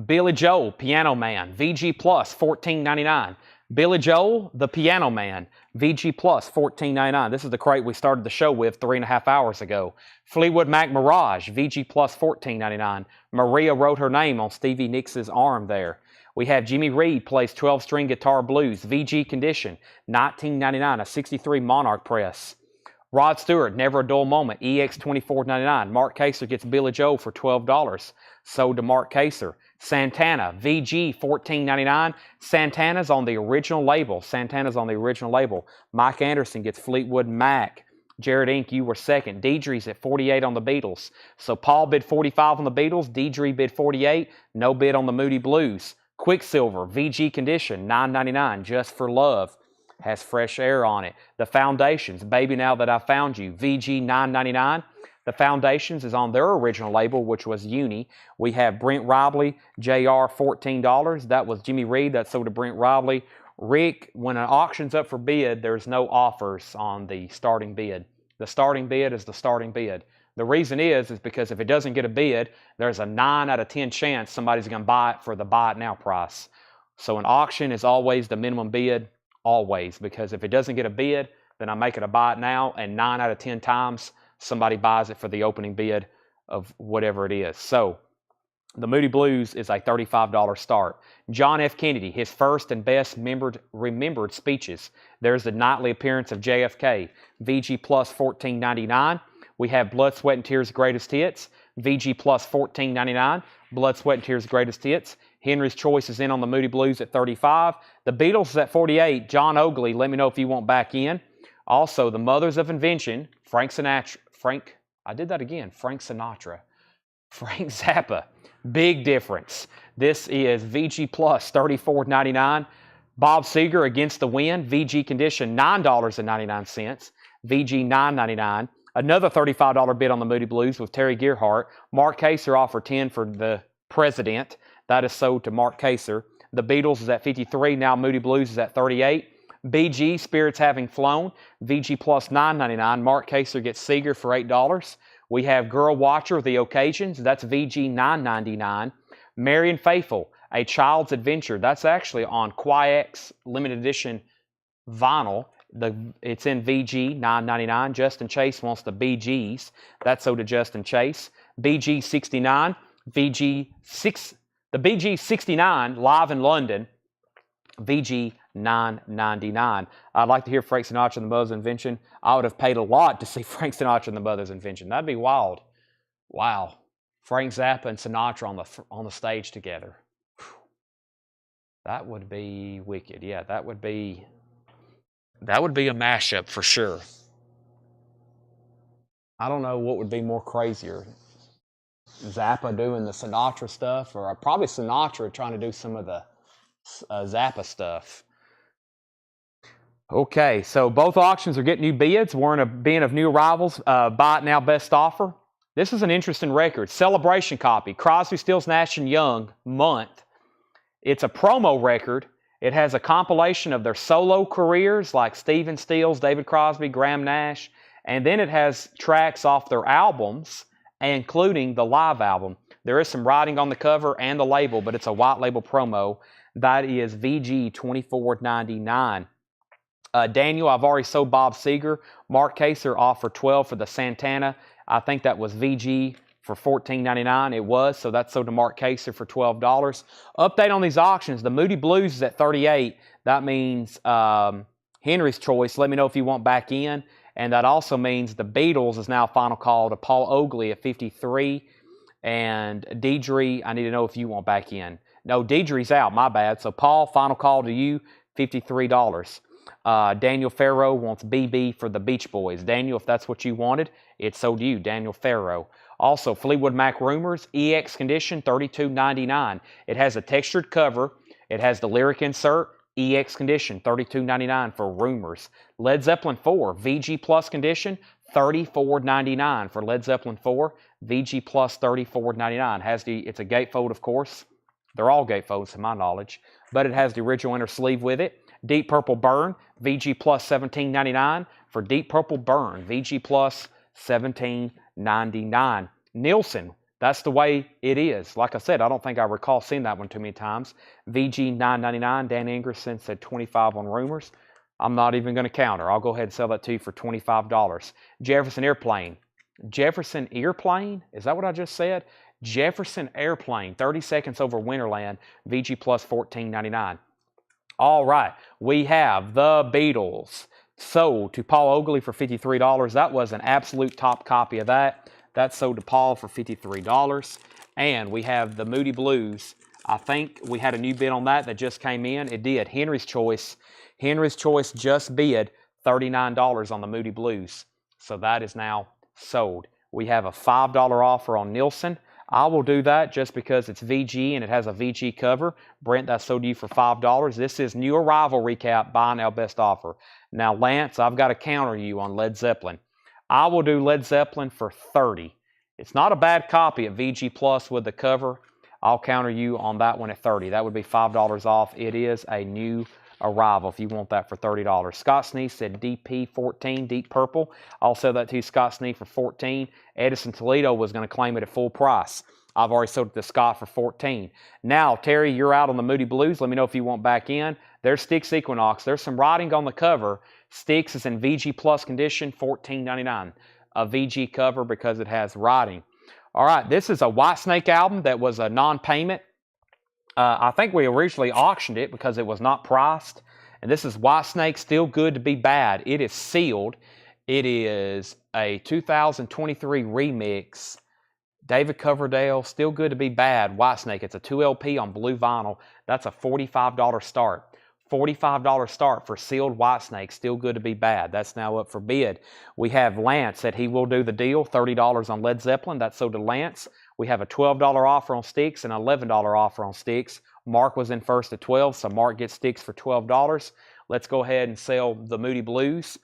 Billy Joel, Piano Man, VG Plus, $14.99. Billy Joel, the Piano Man, VG Plus, $14.99. This is the crate we started the show with 3.5 hours ago. Fleetwood Mac Mirage, VG Plus, $14.99. Maria wrote her name on Stevie Nicks' arm there. We have Jimmy Reed plays 12-string guitar blues, VG Condition, $19.99, a 63 Monarch press. Rod Stewart, Never a Dull Moment, EX $24.99. Mark Kaser gets Billy Joel for $12. Sold to Mark Kaser. Santana, VG $14.99. Santana's on the original label. Mike Anderson gets Fleetwood Mac. Jared Inc., you were second. Deidre's at 48 on the Beatles. So Paul bid 45 on the Beatles. Deidre bid 48. No bid on the Moody Blues. Quicksilver, VG Condition, $9.99. Just for Love. Has fresh air on it. The Foundations, Baby Now That I Found You, VG $9.99. The Foundations is on their original label, which was Uni. We have Brent Robley, JR, $14. That was Jimmy Reed. That sold to Brent Robley. Rick, when an auction's up for bid, there's no offers on the starting bid. The starting bid is the starting bid. The reason is because if it doesn't get a bid, there's a 9 out of 10 chance somebody's going to buy it for the buy it now price. So an auction is always the minimum bid. Always, because if it doesn't get a bid, then I make it a buy it now, and 9 out of 10 times somebody buys it for the opening bid of whatever it is. So the Moody Blues is a $35 start. John F. Kennedy, his first and best remembered speeches. There's the nightly appearance of JFK, VG Plus $14.99. We have Blood, Sweat, and Tears Greatest Hits, VG Plus $14.99. Blood, Sweat, and Tears Greatest Hits. Henry's Choice is in on the Moody Blues at 35. The Beatles is at 48. John Oakley, let me know if you want back in. Also, the Mothers of Invention, Frank Sinatra. Frank Zappa. Big difference. This is VG Plus, $34.99. Bob Seger, Against the Wind, VG Condition, $9.99. VG $9.99. Another $35 bid on the Moody Blues with Terry Gearhart. Mark Kaser offered 10 for the President. That is sold to Mark Kaser. The Beatles is at 53. Now Moody Blues is at 38. BG, Spirits Having Flown. VG Plus $9.99. Mark Kaser gets Seeger for $8. We have Girl Watcher, The Occasions. That's VG $9.99. Marian Faithful, A Child's Adventure. That's actually on Quiex limited edition vinyl. It's in VG $9.99. Justin Chase wants the BGs. That's sold to Justin Chase. BG 69. The BG 69 live in London. VG $9.99. I'd like to hear Frank Sinatra and the Mothers of Invention. I would have paid a lot to see Frank Sinatra and the Mothers of Invention. That'd be wild. Wow. Frank Zappa and Sinatra on the stage together. That would be wicked. Yeah, that would be a mashup for sure. I don't know what would be more crazier. Zappa doing the Sinatra stuff, or probably Sinatra trying to do some of the Zappa stuff. Okay, so both auctions are getting new bids. We're in a bin of new arrivals. Buy it now, best offer. This is an interesting record. Celebration copy, Crosby, Stills, Nash & Young, month. It's a promo record. It has a compilation of their solo careers like Stephen Stills, David Crosby, Graham Nash, and then it has tracks off their albums, including the live album. There is some writing on the cover and the label, but it's a white label promo. That is VG $24.99. Daniel, I've already sold Bob Seger. Mark Kaser offered $12 for the Santana. I think that was VG for $14.99. It was, so that's sold to Mark Kaser for $12. Update on these auctions. The Moody Blues is at $38. That means Henry's Choice. Let me know if you want back in. And that also means the Beatles is now final call to Paul Oakley at $53. And Deidre, I need to know if you want back in. No, Deidre's out. My bad. So Paul, final call to you, $53. Daniel Farrow wants BB for the Beach Boys. Daniel, if that's what you wanted, it's sold to you, Daniel Farrow. Also, Fleetwood Mac Rumors, EX condition, $32.99. It has a textured cover. It has the lyric insert, EX condition, $32.99 for Rumors. Led Zeppelin 4, VG Plus condition, $34.99 for Led Zeppelin 4. VG Plus, $34.99. It's a gatefold, of course. They're all gatefolds, to my knowledge. But it has the original inner sleeve with it. Deep Purple Burn, VG Plus $17.99 for Deep Purple Burn, VG Plus $17.99. Nielsen, that's the way it is. Like I said, I don't think I recall seeing that one too many times. VG $9.99. Dan Ingerson said $25 on Rumors. I'm not even going to counter. I'll go ahead and sell that to you for $25. Jefferson Airplane. Jefferson Airplane? Is that what I just said? Jefferson Airplane, 30 seconds over Winterland, VG Plus $14.99. All right, we have the Beatles sold to Paul Oakley for $53. That was an absolute top copy of that. That sold to Paul for $53. And we have the Moody Blues. I think we had a new bid on that just came in. It did. Henry's Choice. Henry's Choice just bid $39 on the Moody Blues. So that is now sold. We have a $5 offer on Nielsen. I will do that just because it's VG and it has a VG cover. Brent, that's sold to you for $5. This is new arrival recap, buy now best offer. Now, Lance, I've got to counter you on Led Zeppelin. I will do Led Zeppelin for $30. It's not a bad copy of VG Plus with the cover. I'll counter you on that one at $30. That would be $5 off. It is a new arrival if you want that for $30. Scott Sneeze said DP14, Deep Purple. I'll sell that to you, Scott Sneeze, for $14. Edison Toledo was going to claim it at full price. I've already sold it to Scott for $14. Now, Terry, you're out on the Moody Blues. Let me know if you want back in. There's Styx Equinox. There's some writing on the cover. Styx is in VG Plus condition, $14.99. A VG cover because it has writing. All right, this is a Whitesnake album that was a non-payment. I think we originally auctioned it because it was not priced. And this is Whitesnake, Still Good to Be Bad. It is sealed. It is a 2023 remix. David Coverdale, Still Good to Be Bad, Whitesnake. It's a 2 LP on blue vinyl. That's a $45 start. $45 start for sealed Whitesnake, Still Good to Be Bad. That's now up for bid. We have Lance that he will do the deal, $30 on Led Zeppelin. That's sold to Lance. We have a $12 offer on Styx and an $11 offer on Styx. Mark was in first at $12, so Mark gets Styx for $12. Let's go ahead and sell the Moody Blues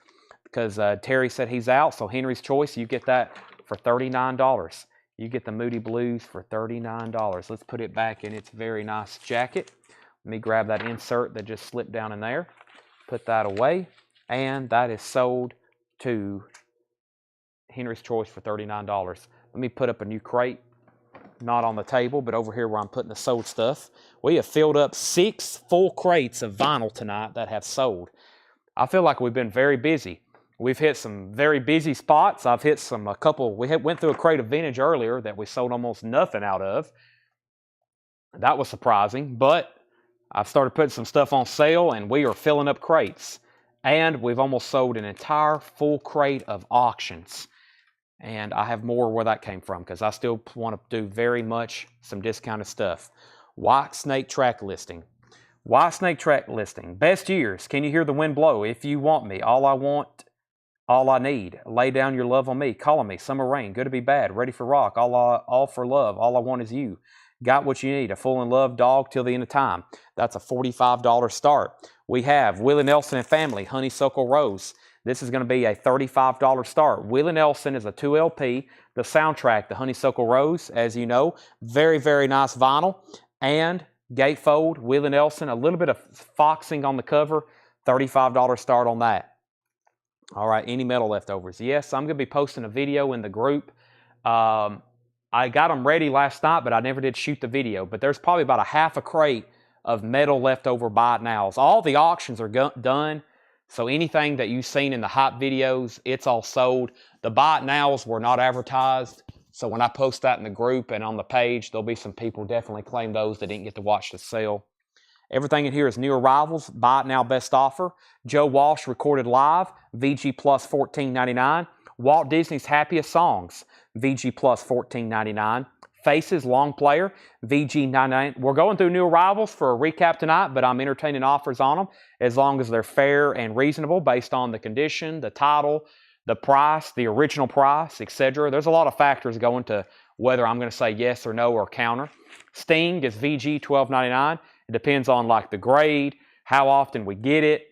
because Terry said he's out, so Henry's Choice, you get that for $39. You get the Moody Blues for $39. Let's put it back in its very nice jacket. Let me grab that insert that just slipped down in there. Put that away. And that is sold to Henry's Choice for $39. Let me put up a new crate. Not on the table, but over here where I'm putting the sold stuff. We have filled up 6 full crates of vinyl tonight that have sold. I feel like we've been very busy. We've hit some very busy spots. I've hit a couple. We went through a crate of vintage earlier that we sold almost nothing out of. That was surprising, but I've started putting some stuff on sale, and we are filling up crates. And we've almost sold an entire full crate of auctions. And I have more where that came from because I still want to do very much some discounted stuff. Whitesnake track listing. Whitesnake track listing. Best years. Can you hear the wind blow? If you want me. All I want, all I need. Lay down your love on me. Calling me. Summer rain. Good to be bad. Ready for rock. All for love. All I want is you. Got what you need. A full in love dog till the end of time. That's a $45 start. We have Willie Nelson and Family. Honeysuckle Rose. This is going to be a $35 start. Willie Nelson is a 2 LP. The soundtrack, the Honeysuckle Rose, as you know. Very, very nice vinyl. And gatefold, Willie Nelson, a little bit of foxing on the cover, $35 start on that. All right, any metal leftovers? Yes, I'm going to be posting a video in the group. I got them ready last night, but I never did shoot the video. But there's probably about a half a crate of metal leftover buy it nows. All the auctions are done, so anything that you've seen in the hype videos, it's all sold. The buy it nows were not advertised. So when I post that in the group and on the page, there'll be some people definitely claim those that didn't get to watch the sale. Everything in here is new arrivals, buy it now best offer. Joe Walsh recorded live, VG plus $14.99. Walt Disney's Happiest Songs, VG plus $14.99. Faces long player, VG $9.99. We're going through new arrivals for a recap tonight, but I'm entertaining offers on them as long as they're fair and reasonable based on the condition, the title, the price, the original price, etc. There's a lot of factors going to whether I'm going to say yes or no or counter. Sting is VG $12.99. It depends on like the grade, how often we get it,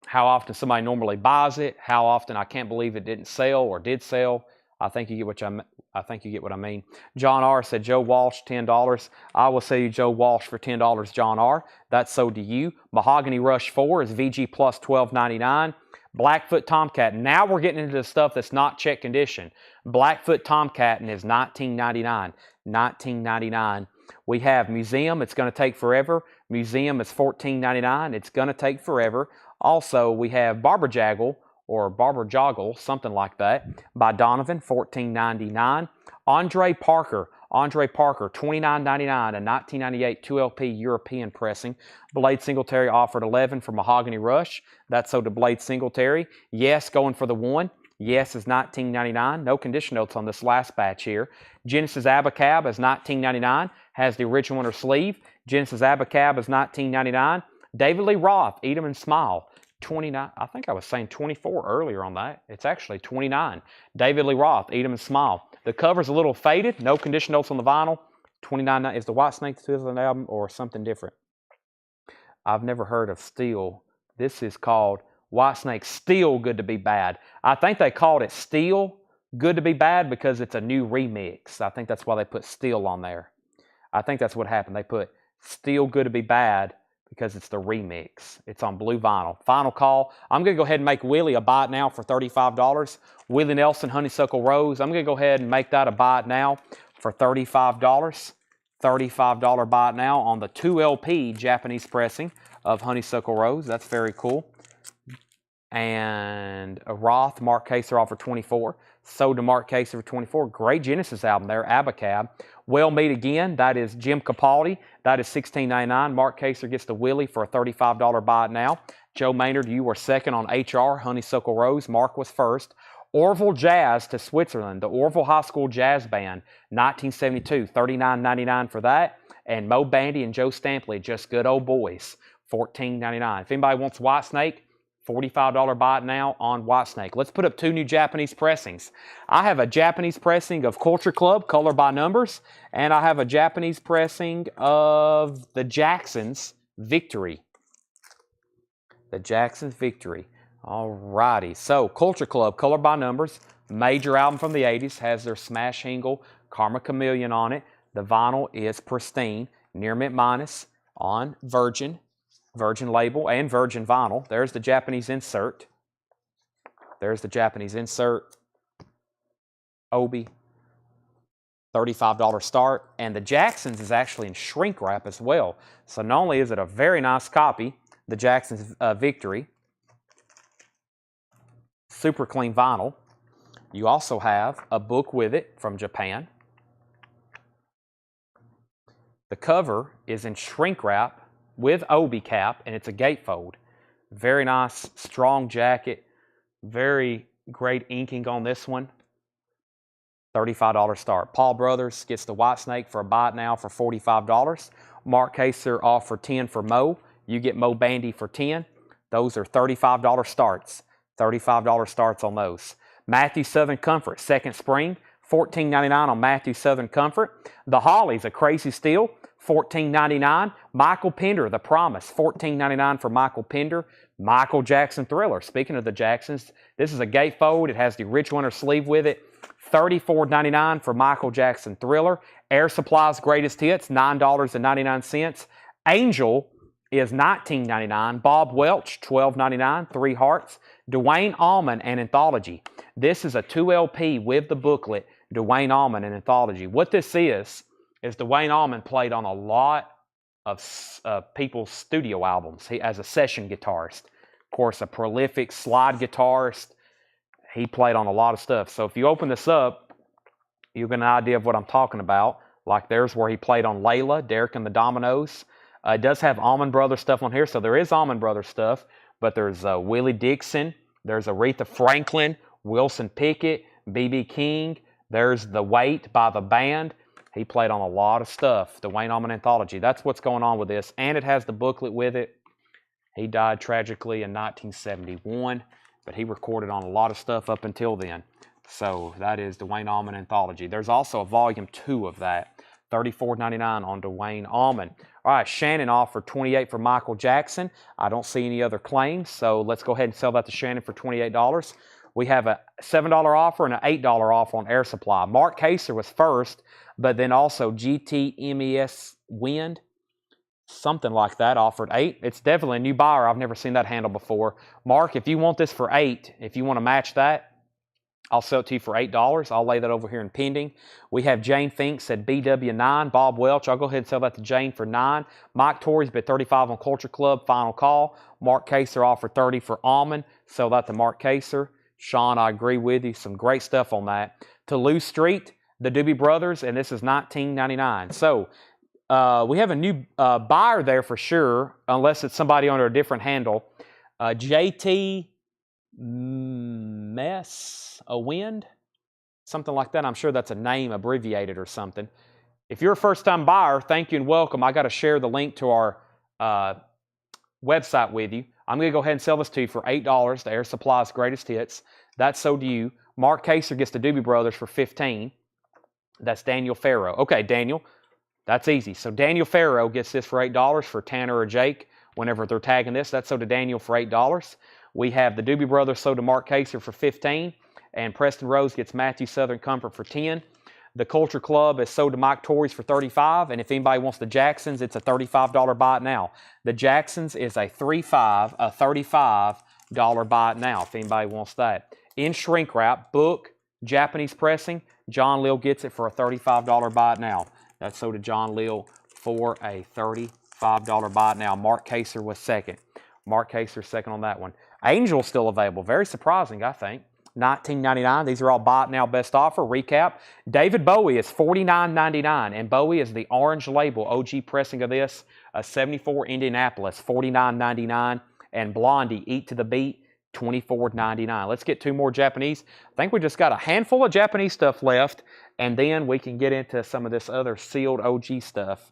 how often somebody normally buys it, how often I can't believe it didn't sell or did sell. I think you get what I mean. John R. said Joe Walsh $10. I will sell you Joe Walsh for $10, John R. That's so do you. Mahogany Rush 4 is VG plus $12.99. Blackfoot Tomcat. Now we're getting into the stuff that's not check condition. Blackfoot Tomcat is $19.99. $19.99. We have Museum. It's going to take forever. Museum is $14.99. It's going to take forever. Also, we have Barber Jaggle or Barber Joggle, something like that, by Donovan, $14.99. Andre Parker, $29.99, a 1998 2LP European pressing. Blade Singletary offered $11 for Mahogany Rush. That's so to Blade Singletary. Yes, going for the 1. Yes is $19.99. No condition notes on this last batch here. Genesis Abacab is $19.99. Has the original inner sleeve. Genesis Abacab is $19.99. David Lee Roth, Eat 'em and Smile, $29. I think I was saying $24 earlier on that. It's actually $29. David Lee Roth, Eat 'em and Smile. The cover's a little faded. No condition notes on the vinyl. $29. Is the Whitesnake still an album or something different? I've never heard of Steel. This is called Whitesnake Still Good to Be Bad. I think they called it Still Good to Be Bad because it's a new remix. I think that's why they put Still on there. I think that's what happened. They put Still Good to Be Bad because it's the remix. It's on blue vinyl. Final call. I'm going to go ahead and make Willie a buy it now for $35. Willie Nelson Honeysuckle Rose. I'm going to go ahead and make that a buy it now for $35. $35 buy it now on the 2LP Japanese pressing of Honeysuckle Rose. That's very cool. And a Roth, Mark Kaser offered $24. Sold to Mark Kaser for $24. Great Genesis album there, Abacab. Well Meet Again, that is Jim Capaldi. That is $16.99. Mark Kaser gets the Willie for a $35 buy it now. Joe Maynard, you were second on HR, Honeysuckle Rose. Mark was first. Orville Jazz to Switzerland, the Orville High School Jazz Band, 1972, $39.99 for that. And Mo Bandy and Joe Stampley, Just Good Old Boys, $14.99. If anybody wants Whitesnake, $45 buy it now on Whitesnake. Let's put up 2 new Japanese pressings. I have a Japanese pressing of Culture Club, Color by Numbers, and I have a Japanese pressing of the Jacksons, Victory. The Jacksons, Victory. Alrighty, so Culture Club, Color by Numbers, major album from the 80s, has their smash hingle, Karma Chameleon on it. The vinyl is pristine, near mint minus on Virgin label and Virgin vinyl. There's the Japanese insert. There's the Japanese insert. Obi, $35 start. And the Jacksons is actually in shrink wrap as well. So not only is it a very nice copy, the Jacksons Victory, super clean vinyl, you also have a book with it from Japan. The cover is in shrink wrap with Obi cap, and it's a gatefold. Very nice, strong jacket. Very great inking on this one. $35 start. Paul Brothers gets the Whitesnake for a buy it now for $45. Mark Kaser offered 10 for Mo. You get Mo Bandy for 10. Those are $35 starts. $35 starts on those. Matthew Southern Comfort, Second Spring, $14.99 on Matthew Southern Comfort. The Hollies, a crazy steal, $14.99. Michael Pender, The Promise, $14.99 for Michael Pender. Michael Jackson Thriller. Speaking of the Jacksons, this is a gatefold. It has the rich winter sleeve with it. $34.99 for Michael Jackson Thriller. Air Supply's Greatest Hits, $9.99. Angel is $19.99. Bob Welch, $12.99. 3 Hearts. Dwayne Allman, an anthology. This is a 2 LP with the booklet. Dwayne Allman, an anthology. What this is Dwayne Allman played on a lot of people's studio albums as a session guitarist. Of course, a prolific slide guitarist. He played on a lot of stuff. So if you open this up, you get an idea of what I'm talking about. Like there's where he played on Layla, Derek and the Dominoes. It does have Allman Brothers stuff on here, so there is Allman Brothers stuff. But there's Willie Dixon, there's Aretha Franklin, Wilson Pickett, B.B. King. There's The Weight by the band. He played on a lot of stuff. The Dwayne Allman Anthology. That's what's going on with this. And it has the booklet with it. He died tragically in 1971. But he recorded on a lot of stuff up until then. So that is the Dwayne Allman Anthology. There's also a volume 2 of that. $34.99 on Dwayne Allman. All right, Shannon offered $28 for Michael Jackson. I don't see any other claims, so let's go ahead and sell that to Shannon for $28. We have a $7 offer and an $8 offer on Air Supply. Mark Kaser was first, but then also GTMES Wind, something like that, offered $8. It's definitely a new buyer. I've never seen that handle before. Mark, if you want this for $8, if you want to match that, I'll sell it to you for $8. I'll lay that over here in pending. We have Jane Finks at BW9. Bob Welch, I'll go ahead and sell that to Jane for $9. Mike Torrey's bid $35 on Culture Club, final call. Mark Kaser offered $30 for Almond. Sell that to Mark Kaser. Sean, I agree with you. Some great stuff on that. Toulouse Street, the Doobie Brothers, and this is $19.99. So we have a new buyer there for sure, unless it's somebody under a different handle. JT Mess a Wind, something like that. I'm sure that's a name abbreviated or something. If you're a first-time buyer, thank you and welcome. I got to share the link to our website with you. I'm going to go ahead and sell this to you for $8. The Air Supply's Greatest Hits. That's sold to you. Mark Kaser gets the Doobie Brothers for $15. That's Daniel Farrow. Okay, Daniel, that's easy. So Daniel Farrow gets this for $8 for Tanner or Jake whenever they're tagging this. That's sold to Daniel for $8. We have the Doobie Brothers sold to Mark Kaser for $15. And Preston Rose gets Matthew Southern Comfort for $10. The Culture Club is sold to Mike Torrey's for $35. And if anybody wants the Jacksons, it's a $35 buy it now. The Jacksons is a $35 buy it now if anybody wants that. In shrink wrap, book, Japanese pressing, John Lill gets it for a $35 buy it now. That's sold to John Lill for a $35 buy it now. Mark Kaser was second. Mark Kaser second on that one. Angel's still available. Very surprising, I think. $19.99. These are all buy it now best offer. Recap. David Bowie is $49.99. And Bowie is the orange label OG pressing of this. A 74 Indianapolis, $49.99. And Blondie, Eat to the Beat, $24.99. Let's get 2 more Japanese. I think we just got a handful of Japanese stuff left. And then we can get into some of this other sealed OG stuff.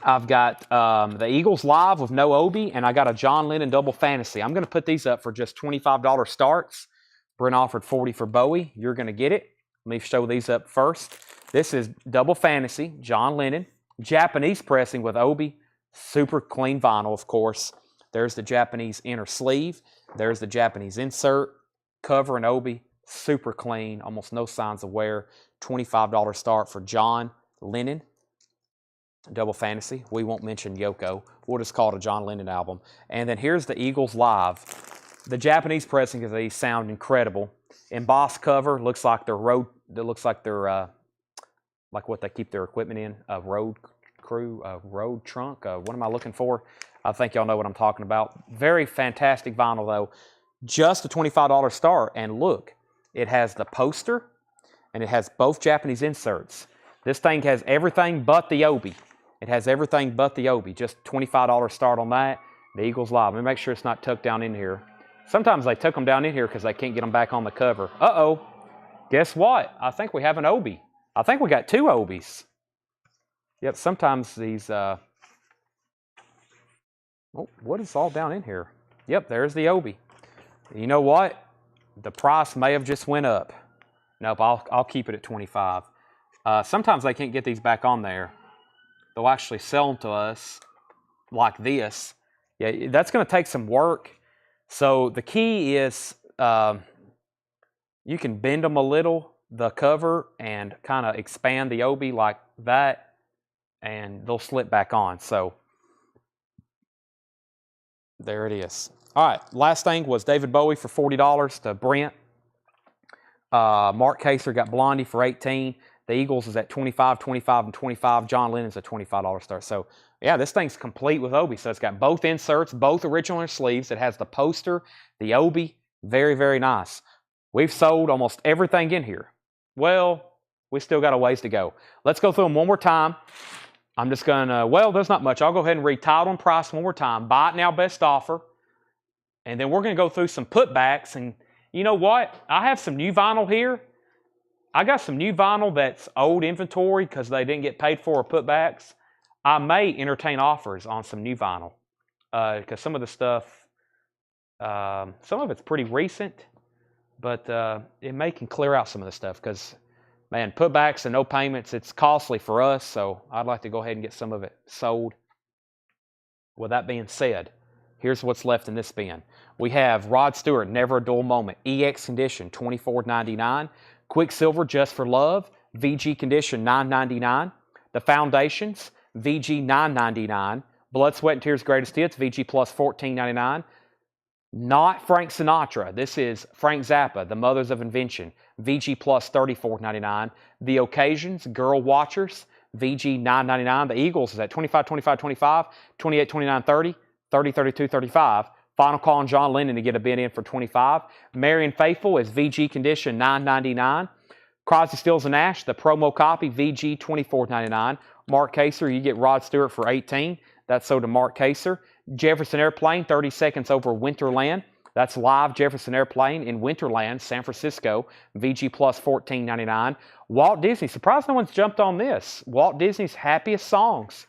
I've got the Eagles Live with no Obi, and I got a John Lennon Double Fantasy. I'm going to put these up for just $25 starts. Brent offered $40 for Bowie. You're going to get it. Let me show these up first. This is Double Fantasy, John Lennon, Japanese pressing with Obi, super clean vinyl, of course. There's the Japanese inner sleeve. There's the Japanese insert, cover and Obi, super clean, almost no signs of wear. $25 start for John Lennon. Double Fantasy. We won't mention Yoko. We'll just call it a John Lennon album. And then here's the Eagles Live. The Japanese pressing of these sound incredible. Embossed cover, looks like they're like what they keep their equipment in, a road crew, a road trunk. What am I looking for? I think y'all know what I'm talking about. Very fantastic vinyl though. Just a $25 start. And look, it has the poster and it has both Japanese inserts. This thing has everything but the Obi. It has everything but the Obi. Just $25 start on that. The Eagles Live. Let me make sure it's not tucked down in here. Sometimes they tuck them down in here because they can't get them back on the cover. Uh-oh. Guess what? I think we have an Obi. I think we got 2 Obis. Yep, sometimes these, oh, what is all down in here? Yep, there's the Obi. You know what? The price may have just went up. Nope, I'll keep it at 25. Sometimes they can't get these back on there. They'll actually sell them to us like this. Yeah, that's going to take some work. So the key is you can bend them a little, the cover, and kind of expand the Obi like that, and they'll slip back on. So there it is. All right, last thing was David Bowie for $40 to Brent. Mark Kaser got Blondie for $18. The Eagles is at $25, $25, and $25. John Lennon's a $25 start. So, yeah, this thing's complete with Obi. So it's got both inserts, both original sleeves. It has the poster, the Obi. Very, very nice. We've sold almost everything in here. Well, we still got a ways to go. Let's go through them one more time. I'm just going to, well, there's not much. I'll go ahead and read title and price one more time. Buy it now, best offer. And then we're going to go through some putbacks. And you know what? I have some new vinyl here. I got some new vinyl that's old inventory because they didn't get paid for or putbacks. I may entertain offers on some new vinyl because some of the stuff, some of it's pretty recent, but it may can clear out some of the stuff because, man, putbacks and no payments, it's costly for us, so I'd like to go ahead and get some of it sold. With that being said, here's what's left in this bin. We have Rod Stewart, Never a Dull Moment, EX Condition, $24.99. Quicksilver, Just for Love, VG Condition, $9.99. The Foundations, VG, $9.99. Blood, Sweat, and Tears Greatest Hits, VG Plus, $14.99. Not Frank Sinatra. This is Frank Zappa, The Mothers of Invention, VG Plus, $34.99. The Occasions, Girl Watchers, VG, $9.99. The Eagles is at $25, $25, $25, $28, $29, $30, $30, $32, $35. Final Call on John Lennon to get a bid in for $25. Marion Faithful is VG Condition, $9.99. Crosby, Stills, and Nash, the promo copy, VG, $24.99. Mark Kaser, you get Rod Stewart for $18. That's sold to Mark Kaser. Jefferson Airplane, 30 Seconds Over Winterland. That's live Jefferson Airplane in Winterland, San Francisco. VG Plus, $14.99. Walt Disney, surprised no one's jumped on this. Walt Disney's Happiest Songs.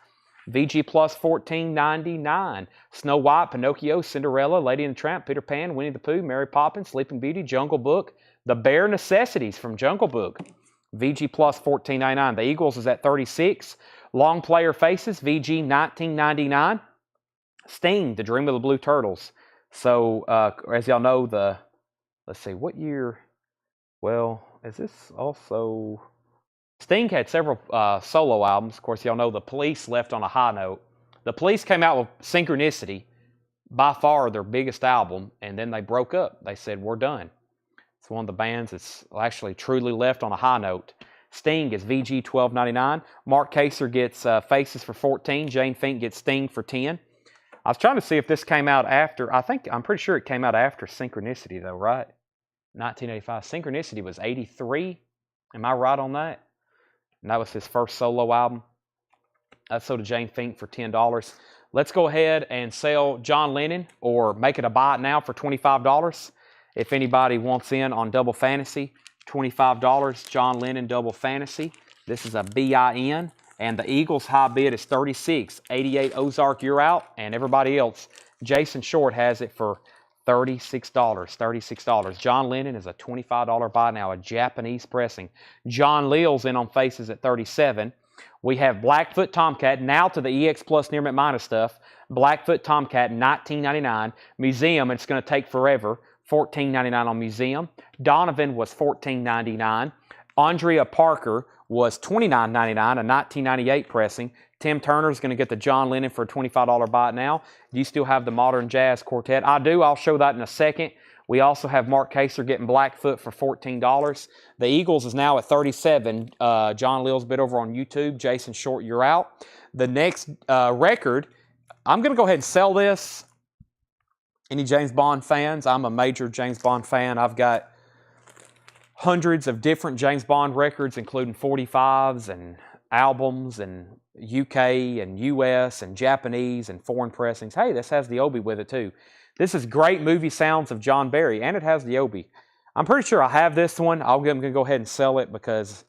VG Plus, $14.99. Snow White, Pinocchio, Cinderella, Lady and the Tramp, Peter Pan, Winnie the Pooh, Mary Poppins, Sleeping Beauty, Jungle Book, The Bare Necessities from Jungle Book. VG Plus, $14.99. The Eagles is at 36. Long Player Faces, VG, $19.99. Sting, The Dream of the Blue Turtles. So, as y'all know, let's see, what year? Well, is this also... Sting had several solo albums. Of course, y'all know The Police left on a high note. The Police came out with Synchronicity, by far their biggest album, and then they broke up. They said, we're done. It's one of the bands that's actually truly left on a high note. Sting is VG, $12.99. Mark Kaser gets Faces for $14. Jane Fink gets Sting for $10. I was trying to see if this came out after, I'm pretty sure it came out after Synchronicity though, right? 1985. Synchronicity was 83. Am I right on that? And that was his first solo album. That's sold to Jane Fink for $10. Let's go ahead and sell John Lennon or make it a buy it now for $25. If anybody wants in on Double Fantasy, $25. John Lennon Double Fantasy. This is a BIN. And the Eagles high bid is 36. 88 Ozark, you're out. And everybody else, Jason Short has it for $36. $36. John Lennon is a $25 buy now, a Japanese pressing. John Leal's in on Faces at $37. We have Blackfoot Tomcat, now to the EX Plus Near Minus stuff. Blackfoot Tomcat, $19.99. Museum, it's going to take forever, $14.99 on Museum. Donovan was $14.99. Andrea Parker was $29.99, a 1998 pressing. Tim Turner's going to get the John Lennon for a $25 buy now. Do you still have the Modern Jazz Quartet? I do. I'll show that in a second. We also have Mark Kaser getting Blackfoot for $14. The Eagles is now at 37. John Leal's bid over on YouTube. Jason Short, you're out. The next record, I'm going to go ahead and sell this. Any James Bond fans? I'm a major James Bond fan. I've got hundreds of different James Bond records, including 45s and albums and UK and US and Japanese and foreign pressings. Hey, this has the Obi with it too. This is Great Movie Sounds of John Barry, and it has the Obi. I'm pretty sure I have this one. I'm going to go ahead and sell it because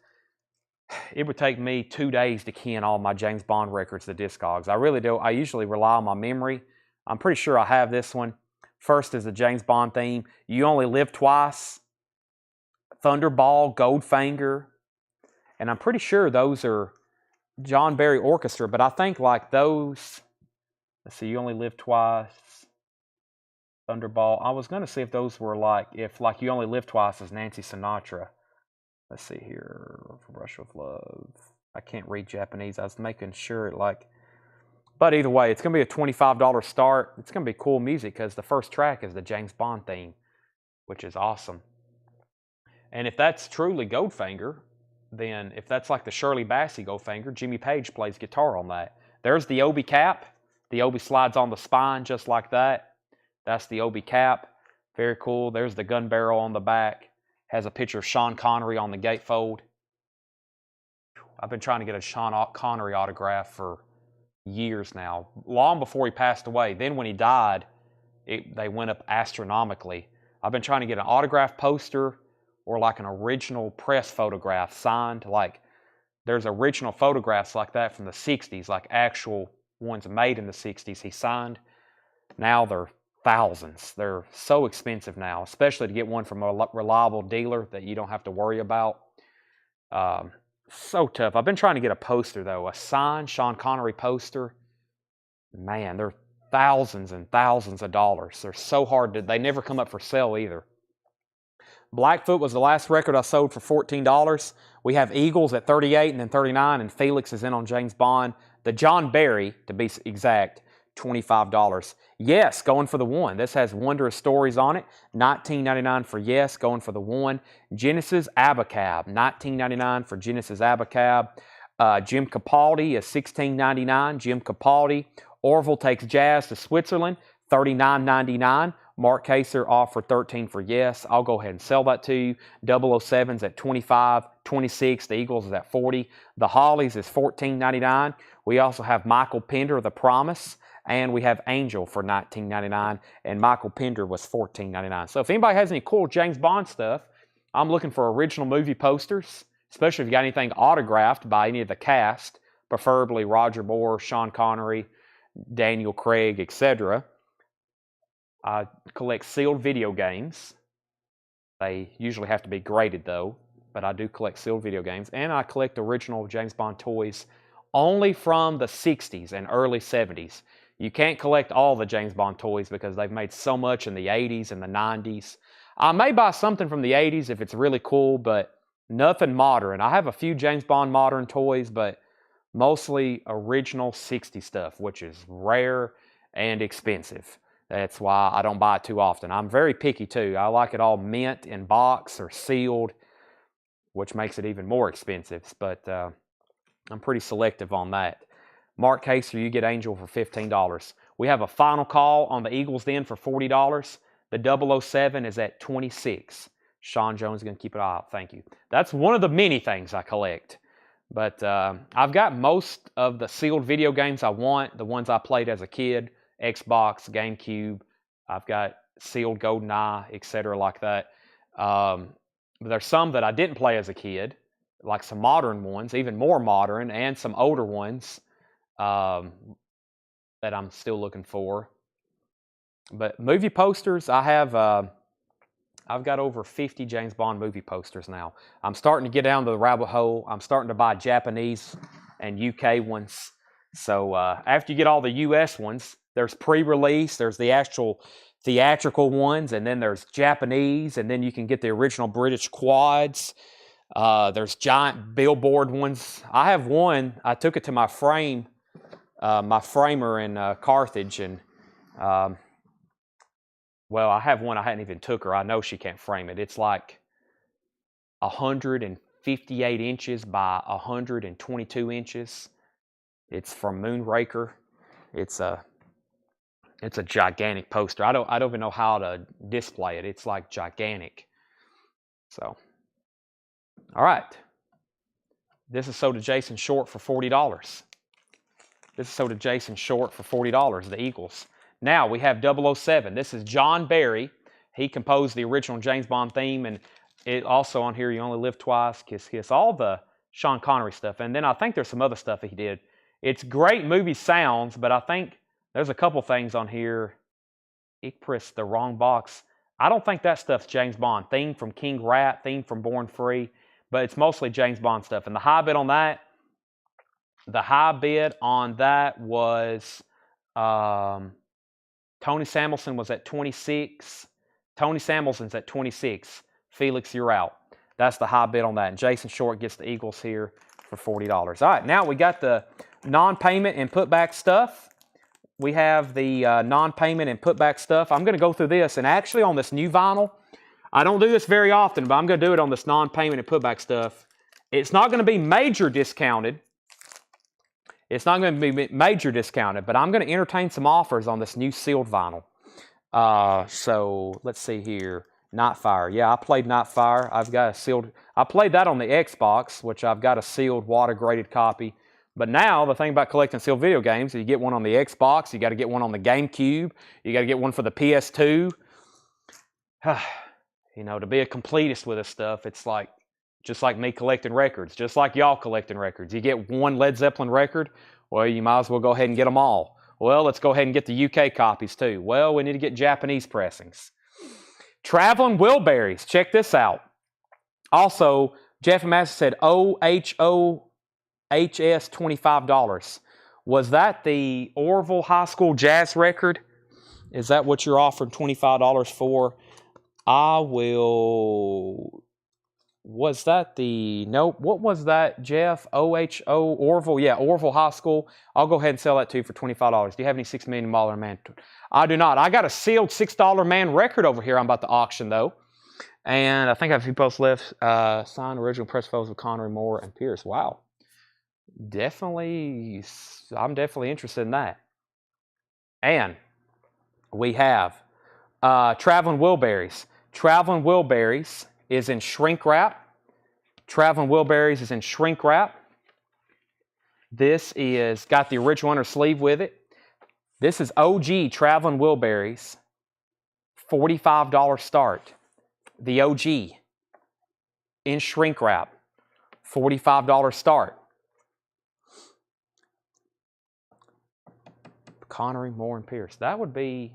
it would take me 2 days to key in all my James Bond records to Discogs. I really do. I usually rely on my memory. I'm pretty sure I have this one. First is the James Bond theme. You Only Live Twice, Thunderball, Goldfinger, and I'm pretty sure those are John Barry Orchestra, but I think like those, let's see, You Only Live Twice, Thunderball. I was going to see if those were like, if like You Only Live Twice is Nancy Sinatra. Let's see here, Rush with Love. I can't read Japanese. I was making sure like, but either way, it's going to be a $25 start. It's going to be cool music because the first track is the James Bond theme, which is awesome. And if that's truly Goldfinger, then if that's like the Shirley Bassey Goldfinger, Jimmy Page plays guitar on that. There's the Obi cap. The Obi slides on the spine just like that. That's the Obi cap. Very cool. There's the gun barrel on the back. Has a picture of Sean Connery on the gatefold. I've been trying to get a Sean Connery autograph for years now, long before he passed away. Then when he died, they went up astronomically. I've been trying to get an autograph poster or like an original press photograph signed. Like there's original photographs like that from the 60s, like actual ones made in the 60s he signed. Now they're thousands. They're so expensive now, especially to get one from a reliable dealer that you don't have to worry about. So tough. I've been trying to get a poster though, a signed Sean Connery poster. Man, they're thousands and thousands of dollars. They're so hard to, they never come up for sale either. Blackfoot was the last record I sold for $14. We have Eagles at 38 and then 39, and Felix is in on James Bond. The John Barry, to be exact, $25. Yes, going for the one. This has Wondrous Stories on it. $19.99 for Yes, going for the one. Genesis Abacab, $19.99 for Genesis Abacab. Jim Capaldi is $16.99. Jim Capaldi. Orville Takes Jazz to Switzerland, $39.99. Mark Kaser offered $13 for Yes. I'll go ahead and sell that to you. 007's at $25, $26. The Eagles is at $40. The Hollies is $14.99. We also have Michael Pender, The Promise, and we have Angel for $19.99, and Michael Pender was $14.99. So if anybody has any cool James Bond stuff, I'm looking for original movie posters, especially if you got anything autographed by any of the cast, preferably Roger Moore, Sean Connery, Daniel Craig, etc. I collect sealed video games. They usually have to be graded though, but I do collect sealed video games. And I collect original James Bond toys only from the 60s and early 70s. You can't collect all the James Bond toys because they've made so much in the 80s and the 90s. I may buy something from the 80s if it's really cool, but nothing modern. I have a few James Bond modern toys, but mostly original 60s stuff, which is rare and expensive. That's why I don't buy it too often. I'm very picky too. I like it all mint in box or sealed, which makes it even more expensive. But I'm pretty selective on that. Mark Kaser, you get Angel for $15. We have a final call on the Eagles Den for $40. The 007 is at $26. Sean Jones is going to keep it all out. Thank you. That's one of the many things I collect. But I've got most of the sealed video games I want, the ones I played as a kid. Xbox, GameCube. I've got sealed GoldenEye, etc. like that. But there's some that I didn't play as a kid, like some modern ones, even more modern, and some older ones that I'm still looking for. But movie posters, I've got over 50 James Bond movie posters now. I'm starting to get down to the rabbit hole. I'm starting to buy Japanese and UK ones. So after you get all the US ones, there's pre-release, there's the actual theatrical ones, and then there's Japanese, and then you can get the original British quads. There's giant billboard ones. I have one. I took it to my framer in Carthage, and well, I have one I hadn't even took her. I know she can't frame it. It's like 158 inches by 122 inches. It's from Moonraker. It's a gigantic poster. I don't even know how to display it. It's like gigantic. So, all right. This is sold to Jason Short for $40. This is sold to Jason Short for $40, the Eagles. Now we have 007. This is John Barry. He composed the original James Bond theme, and it also on here, You Only Live Twice, Kiss Kiss. All the Sean Connery stuff. And then I think there's some other stuff that he did. It's great movie sounds, but I think there's a couple things on here. Ich pressed the wrong box. I don't think that stuff's James Bond. Theme from King Rat, theme from Born Free, but it's mostly James Bond stuff. And the high bid on that was Tony Samuelson was at 26. Tony Samuelson's at 26. Felix, you're out. That's the high bid on that. And Jason Short gets the Eagles here for $40. All right, now we got the non-payment and putback stuff. We have the non-payment and putback stuff. I'm going to go through this, and actually on this new vinyl, I don't do this very often, but I'm going to do it on this non-payment and putback stuff. It's not going to be major discounted. It's not going to be major discounted, but I'm going to entertain some offers on this new sealed vinyl. So let's see here. Nightfire. Yeah, I played Nightfire. I've got a sealed. I played that on the Xbox, which I've got a sealed water-graded copy. But now, the thing about collecting sealed video games, you get one on the Xbox, you got to get one on the GameCube, you got to get one for the PS2. You know, to be a completist with this stuff, it's like, just like me collecting records, just like y'all collecting records. You get one Led Zeppelin record, well, you might as well go ahead and get them all. Well, let's go ahead and get the UK copies too. Well, we need to get Japanese pressings. Traveling Wilburys, check this out. Also, Jeff and Master said OHOHS $25. Was that the Orville High School Jazz record? Is that what you're offering $25 for? Was that the, nope, what was that, Jeff? OHO, Orville, yeah, Orville High School. I'll go ahead and sell that to you for $25. Do you have any $6 Million Man? I do not. I got a sealed $6 Man record over here I'm about to auction, though. And I think I have a few posts left. Signed original press photos of Connery, Moore, and Pierce. Wow. Definitely, I'm definitely interested in that. And we have Traveling Wilburys. Traveling Wilburys is in shrink wrap. Traveling Wilburys is in shrink wrap. This is got the original inner sleeve with it. This is OG Traveling Wilburys. $45 start. The OG in shrink wrap. $45 start. Connery, Moore, and Pierce. That would be,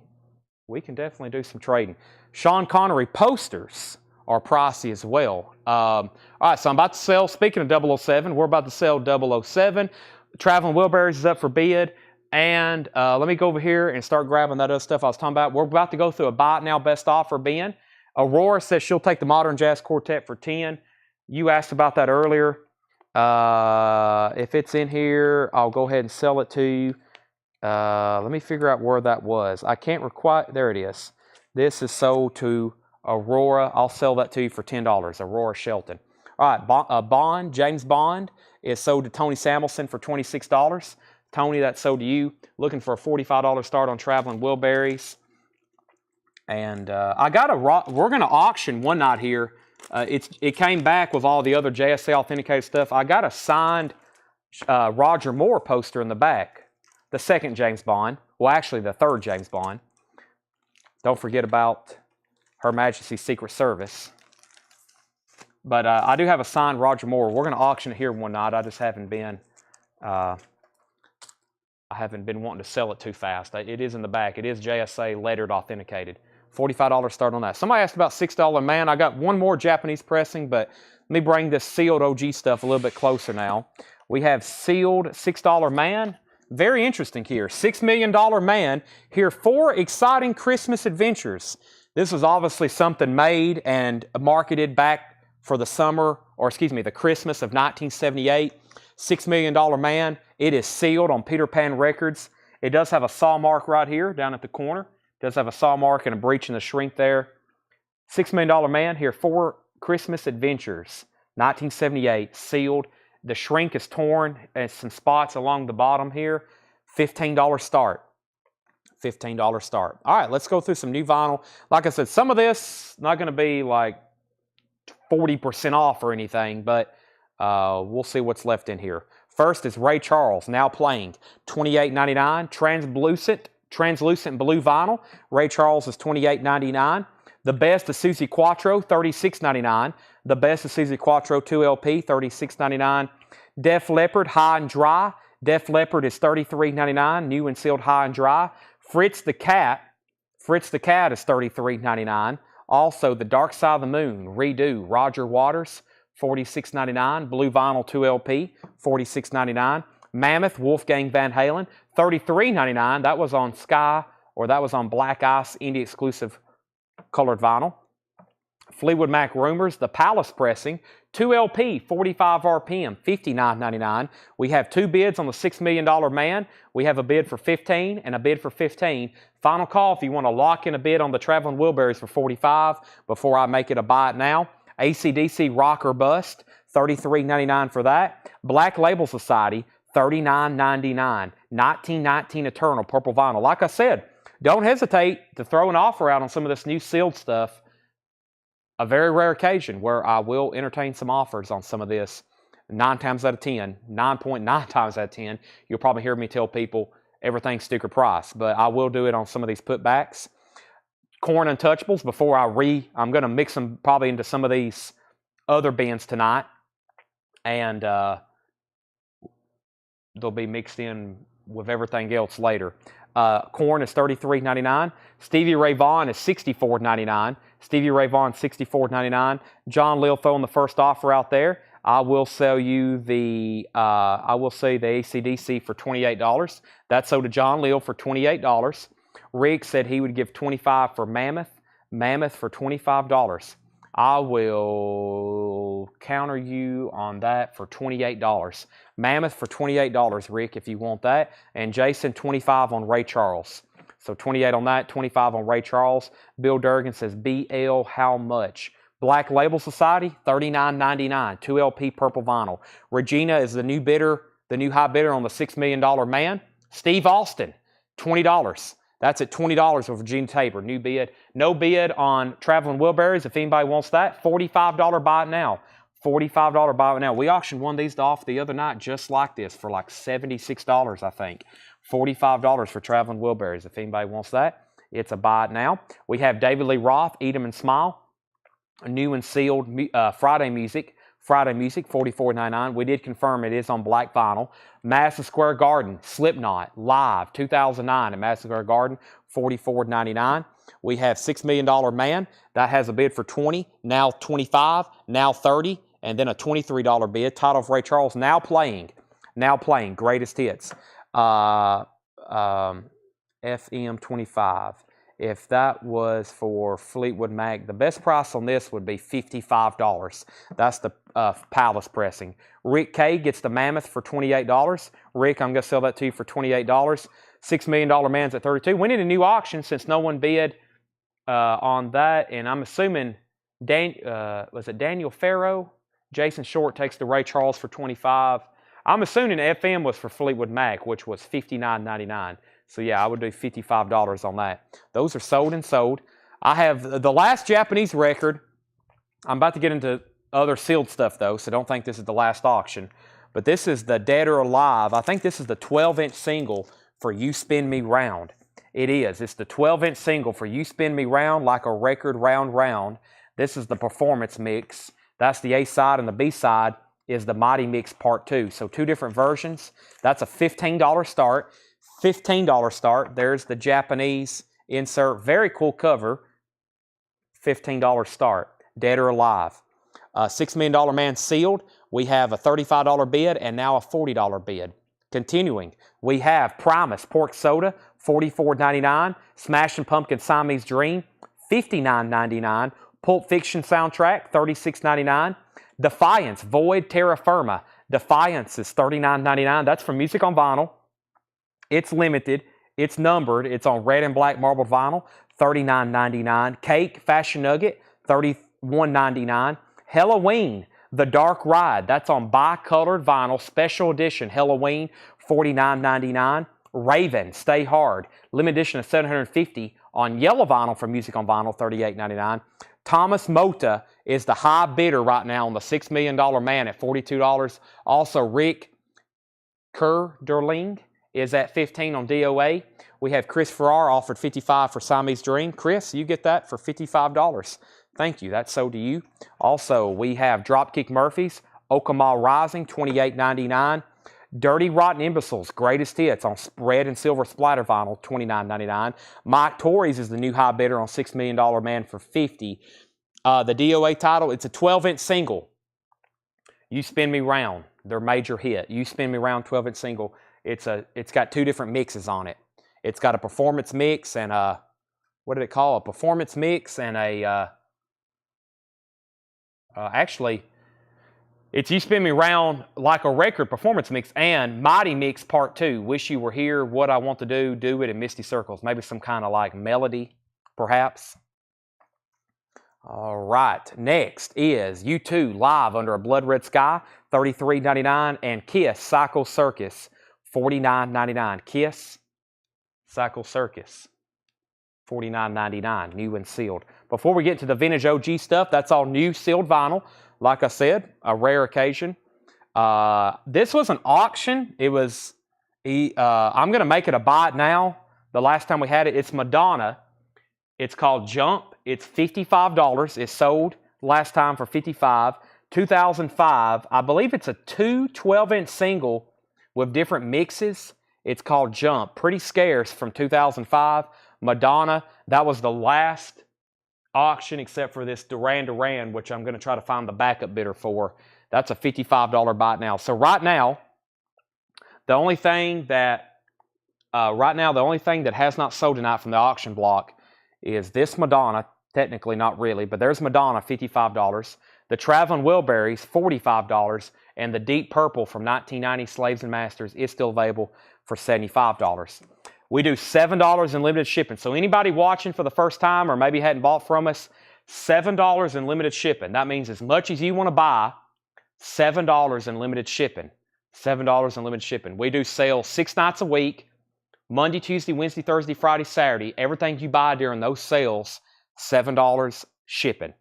we can definitely do some trading. Sean Connery posters are pricey as well. All right, so I'm about to sell, speaking of 007, we're about to sell 007. Traveling Wilburys is up for bid. And let me go over here and start grabbing that other stuff I was talking about. We're about to go through a buy it now best offer bin. Aurora says she'll take the Modern Jazz Quartet for 10. You asked about that earlier. If it's in here, I'll go ahead and sell it to you. Let me figure out where that was. I can't require, there it is. This is sold to Aurora. I'll sell that to you for $10. Aurora Shelton. All right, James Bond is sold to Tony Samuelson for $26. Tony, that's sold to you. Looking for a $45 start on Traveling Wilburys. And I got we're going to auction one night here. It came back with all the other JSA authenticated stuff. I got a signed Roger Moore poster in the back. The second James Bond. Well, actually, the third James Bond. Don't forget about Her Majesty's Secret Service. But I do have a signed Roger Moore. We're going to auction it here one night. I just haven't been... I haven't been wanting to sell it too fast. It is in the back. It is JSA lettered authenticated. $45 start on that. Somebody asked about $6 Man. I got one more Japanese pressing, but let me bring this sealed OG stuff a little bit closer now. We have sealed $6 Man. Very interesting here. $6 Million Man. Here, 4 exciting Christmas adventures. This was obviously something made and marketed back for the summer, or excuse me, the Christmas of 1978. $6 Million Man. It is sealed on Peter Pan Records. It does have a saw mark right here down at the corner. It does have a saw mark and a breach in the shrink there. $6 Million Man. Here, 4 Christmas Adventures. 1978. Sealed. The shrink is torn and some spots along the bottom here. $15 start. $15 start. All right, let's go through some new vinyl. Like I said, some of this not going to be like 40% off or anything, but we'll see what's left in here. First is Ray Charles, now playing. $28.99. Translucent blue vinyl. Ray Charles is $28.99. The Best of Susie Quattro, $36.99. The Best of Susie Quattro 2LP, $36.99. Def Leppard, High and Dry. Def Leppard is $33.99. New and sealed High and Dry. Fritz the Cat is $33.99. Also, The Dark Side of the Moon, Redo, Roger Waters, $46.99. Blue Vinyl 2LP, $46.99. Mammoth, Wolfgang Van Halen, $33.99. That was on Sky, or that was on Black Ice, indie exclusive colored vinyl. Fleetwood Mac Rumors, The Palace Pressing, 2LP, 45 RPM, $59.99. We have 2 bids on the $6 Million Man. We have a bid for $15 and a bid for $15. Final call if you want to lock in a bid on the Traveling Wilburys for $45 before I make it a buy it now. AC/DC Rock or Bust, $33.99 for that. Black Label Society, $39.99. 1919 Eternal Purple Vinyl. Like I said, don't hesitate to throw an offer out on some of this new sealed stuff. A very rare occasion where I will entertain some offers on some of this. 9 times out of 10, 9.9 times out of 10, you'll probably hear me tell people everything's sticker price, but I will do it on some of these putbacks. Korn Untouchables, before I'm going to mix them probably into some of these other bins tonight, and they'll be mixed in with everything else later. Korn is $33.99. Stevie Ray Vaughan is $64.99. Stevie Ray Vaughan, $64.99. John Lill throwing the first offer out there. I will sell you the AC/DC for $28. That's sold to John Lill for $28. Rick said he would give $25 for Mammoth. Mammoth for $25. I will counter you on that for $28. Mammoth for $28, Rick, if you want that. And Jason, $25 on Ray Charles. So $28 on that, $25 on Ray Charles. Bill Durgan says, BL, how much? Black Label Society, $39.99. 2LP Purple Vinyl. Regina is the new bidder, the new high bidder on the $6 Million Man. Steve Austin, $20. That's at $20 with Regina Tabor. New bid. No bid on Traveling Wilburys. If anybody wants that, $45 buy it now. $45 buy it now. We auctioned one of these off the other night just like this for like $76, I think. $45 for Traveling Wilburys. If anybody wants that, it's a buy it now. We have David Lee Roth, Eat 'em and Smile. New and sealed Friday Music. Friday Music, $44.99. We did confirm it is on black vinyl. Madison Square Garden, Slipknot, live, 2009 at Madison Square Garden, $44.99. We have $6 Million Man. That has a bid for $20, now $25, now $30, and then a $23 bid. Title of Ray Charles, now playing, greatest hits. FM 25. If that was for Fleetwood Mac, the best price on this would be $55. That's the Palace Pressing. Rick K gets the Mammoth for $28. Rick, I'm going to sell that to you for $28. $6 Million Man's at $32. We need a new auction since no one bid on that, and I'm assuming was it Daniel Farrow? Jason Short takes the Ray Charles for $25. I'm assuming FM was for Fleetwood Mac, which was $59.99. So yeah, I would do $55 on that. Those are sold and sold. I have the last Japanese record. I'm about to get into other sealed stuff though, so don't think this is the last auction. But this is the Dead or Alive. I think this is the 12-inch single for You Spin Me Round. It is. It's the 12-inch single for You Spin Me Round Like a Record Round Round. This is the performance mix. That's the A side, and the B side is the Mighty Mix Part 2. So 2 different versions. That's a $15 start. $15 start. There's the Japanese insert. Very cool cover. $15 start. Dead or Alive. $6 Million Man sealed. We have a $35 bid and now a $40 bid. Continuing, we have Primus Pork Soda, $44.99. Smashing Pumpkin Siamese Dream, $59.99. Pulp Fiction soundtrack, $36.99. Defiance Void Terra Firma. Defiance is $39.99. That's from Music on Vinyl. It's limited. It's numbered. It's on red and black marbled vinyl, $39.99. Cake Fashion Nugget, $31.99. Halloween, The Dark Ride. That's on bicolored vinyl, special edition Halloween, $49.99. Raven, Stay Hard, limited edition of 750 on yellow vinyl from Music on Vinyl, $38.99. Thomas Mota is the high bidder right now on the $6 Million Man at $42. Also, Rick Kerderling is at 15 on DOA. We have Chris Farrar offered 55 for Siamese Dream. Chris, you get that for $55. Thank you. That's sold to you. Also, we have Dropkick Murphys, Okamal Rising, $28.99. Dirty Rotten Imbeciles, Greatest Hits on red and silver splatter vinyl, $29.99. Mike Torres is the new high bidder on $6 Million Man for $50. The DOA title, it's a 12-inch single. You Spin Me Round, their major hit. You Spin Me Round 12-inch single. It's got two different mixes on it. It's got a performance mix and a, what did it call? A performance mix and a, actually, it's You Spin Me Round Like a Record performance mix and Mighty Mix Part 2. Wish You Were Here, What I Want to Do It in Misty Circles. Maybe some kind of like melody, perhaps. All right, next is U2 Live Under a Blood Red Sky, $33.99, and Kiss Cycle Circus, $49.99. Kiss Cycle Circus, $49.99, new and sealed. Before we get to the vintage OG stuff, that's all new sealed vinyl. Like I said, a rare occasion. This was an auction. It was, I'm going to make it a buy it now. The last time we had it, it's Madonna. It's called Jump. It's $55. It sold last time for $55. 2005. I believe it's a 12-inch single with different mixes. It's called Jump. Pretty scarce from 2005. Madonna. That was the last auction except for this Duran Duran, which I'm going to try to find the backup bidder for. That's a $55 buy now. So right now, the only thing that has not sold tonight from the auction block is this Madonna. Technically not really, but there's Madonna, $55. The Traveling Wilburys, $45. And the Deep Purple from 1990 Slaves and Masters is still available for $75. We do $7 in limited shipping. So anybody watching for the first time or maybe hadn't bought from us, $7 in limited shipping. That means as much as you want to buy, $7 in limited shipping. $7 in limited shipping. We do sales 6 nights a week, Monday, Tuesday, Wednesday, Thursday, Friday, Saturday. Everything you buy during those sales, $7 shipping.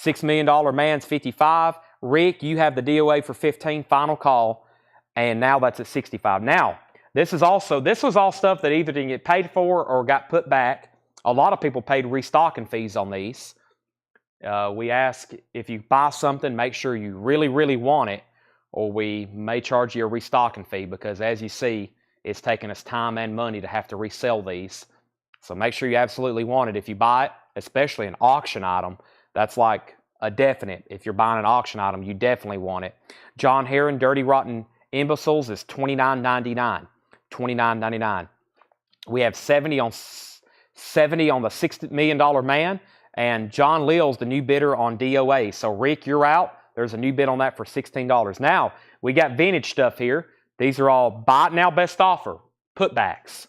$6 Million Man's $55. Rick, you have the DOA for $15. Final call. And now that's at $65. Now, this was all stuff that either didn't get paid for or got put back. A lot of people paid restocking fees on these. We ask if you buy something, make sure you really, really want it, or we may charge you a restocking fee because, as you see, it's taking us time and money to have to resell these. So make sure you absolutely want it. If you buy it, especially an auction item, that's like a definite. If you're buying an auction item, you definitely want it. John Heron, Dirty Rotten Imbeciles is $29.99. $29.99. We have 70 on the $6 Million Man, and John Lill's the new bidder on DOA. So Rick, you're out. There's a new bid on that for $16. Now, we got vintage stuff here. These are all buy it now best offer, putbacks.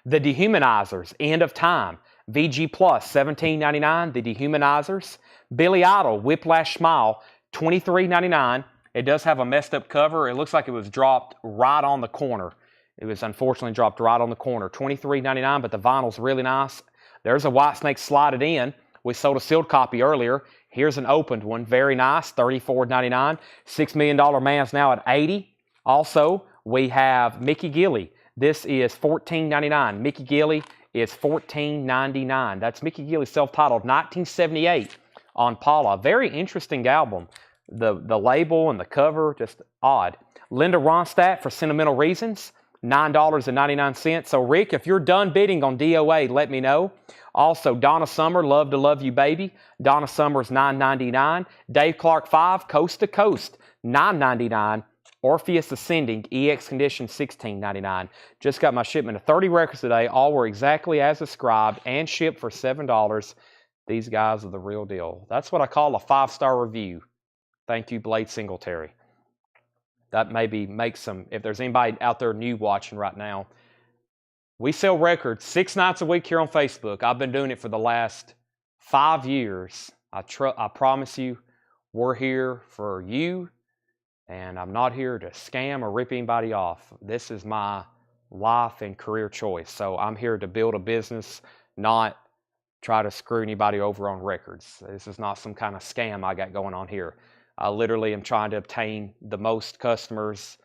The Dehumanizers, End of Time, VG Plus, $17.99. The Dehumanizers. Billy Idol, Whiplash Smile, $23.99. It does have a messed up cover. It looks like it was dropped right on the corner. It was unfortunately dropped right on the corner. $23.99, but the vinyl's really nice. There's a Whitesnake Slide It In. We sold a sealed copy earlier. Here's an opened one. Very nice, $34.99. $6 Million Man's now at $80. Also, we have Mickey Gilley. This is $14.99. Mickey Gilley is $14.99. That's Mickey Gilley, self-titled, 1978 on Paula. Very interesting album. The label and the cover, just odd. Linda Ronstadt for Sentimental Reasons, $9.99. So, Rick, if you're done bidding on DOA, let me know. Also, Donna Summer, Love to Love You Baby. Donna Summer's $9.99. Dave Clark 5, Coast to Coast, $9.99. Orpheus Ascending, EX Condition, $16.99. Just got my shipment of 30 records today. All were exactly as described and shipped for $7. These guys are the real deal. That's what I call a 5-star review. Thank you, Blade Singletary. That maybe makes some, if there's anybody out there new watching right now, we sell records 6 nights a week here on Facebook. I've been doing it for the last 5 years. I promise you, we're here for you, and I'm not here to scam or rip anybody off. This is my life and career choice. So I'm here to build a business, not try to screw anybody over on records. This is not some kind of scam I got going on here. I literally am trying to obtain the most customers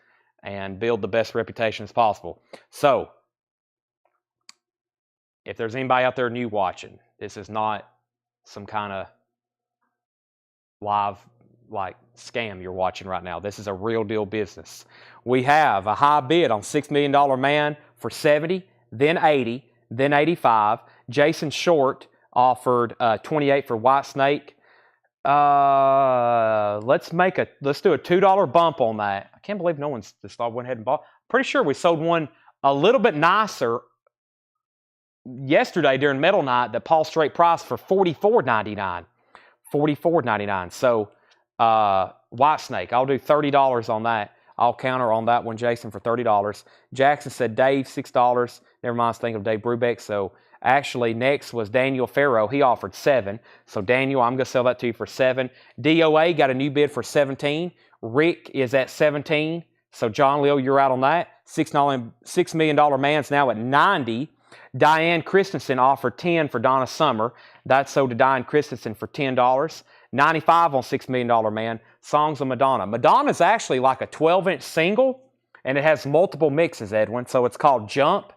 and build the best reputation as possible. So, if there's anybody out there new watching, this is not some kind of live like scam you're watching right now. This is a real deal business. We have a high bid on $6 million man for 70, then 80, then 85. Jason Short offered 28 for White Snake. Let's do a $2 bump on that. I can't believe no one's just went ahead and bought. Pretty sure we sold one a little bit nicer yesterday during Metal Night that Paul straight priced for $44.99. $44.99. So White Snake, I'll do $30 on that. I'll counter on that one, Jason, for $30. Jackson said Dave, $6. Never mind, I was thinking of Dave Brubeck. So actually, next was Daniel Farrow. He offered 7. So Daniel, I'm going to sell that to you for 7. DOA got a new bid for 17. Rick is at 17. So John Lil, you're out on that. $6 million man's now at 90. Diane Christensen offered 10 for Donna Summer. That sold to Diane Christensen for $10. 95 on $6 Million Man. Songs of Madonna. Madonna's actually like a 12-inch single, and it has multiple mixes, Edwin. So it's called Jump.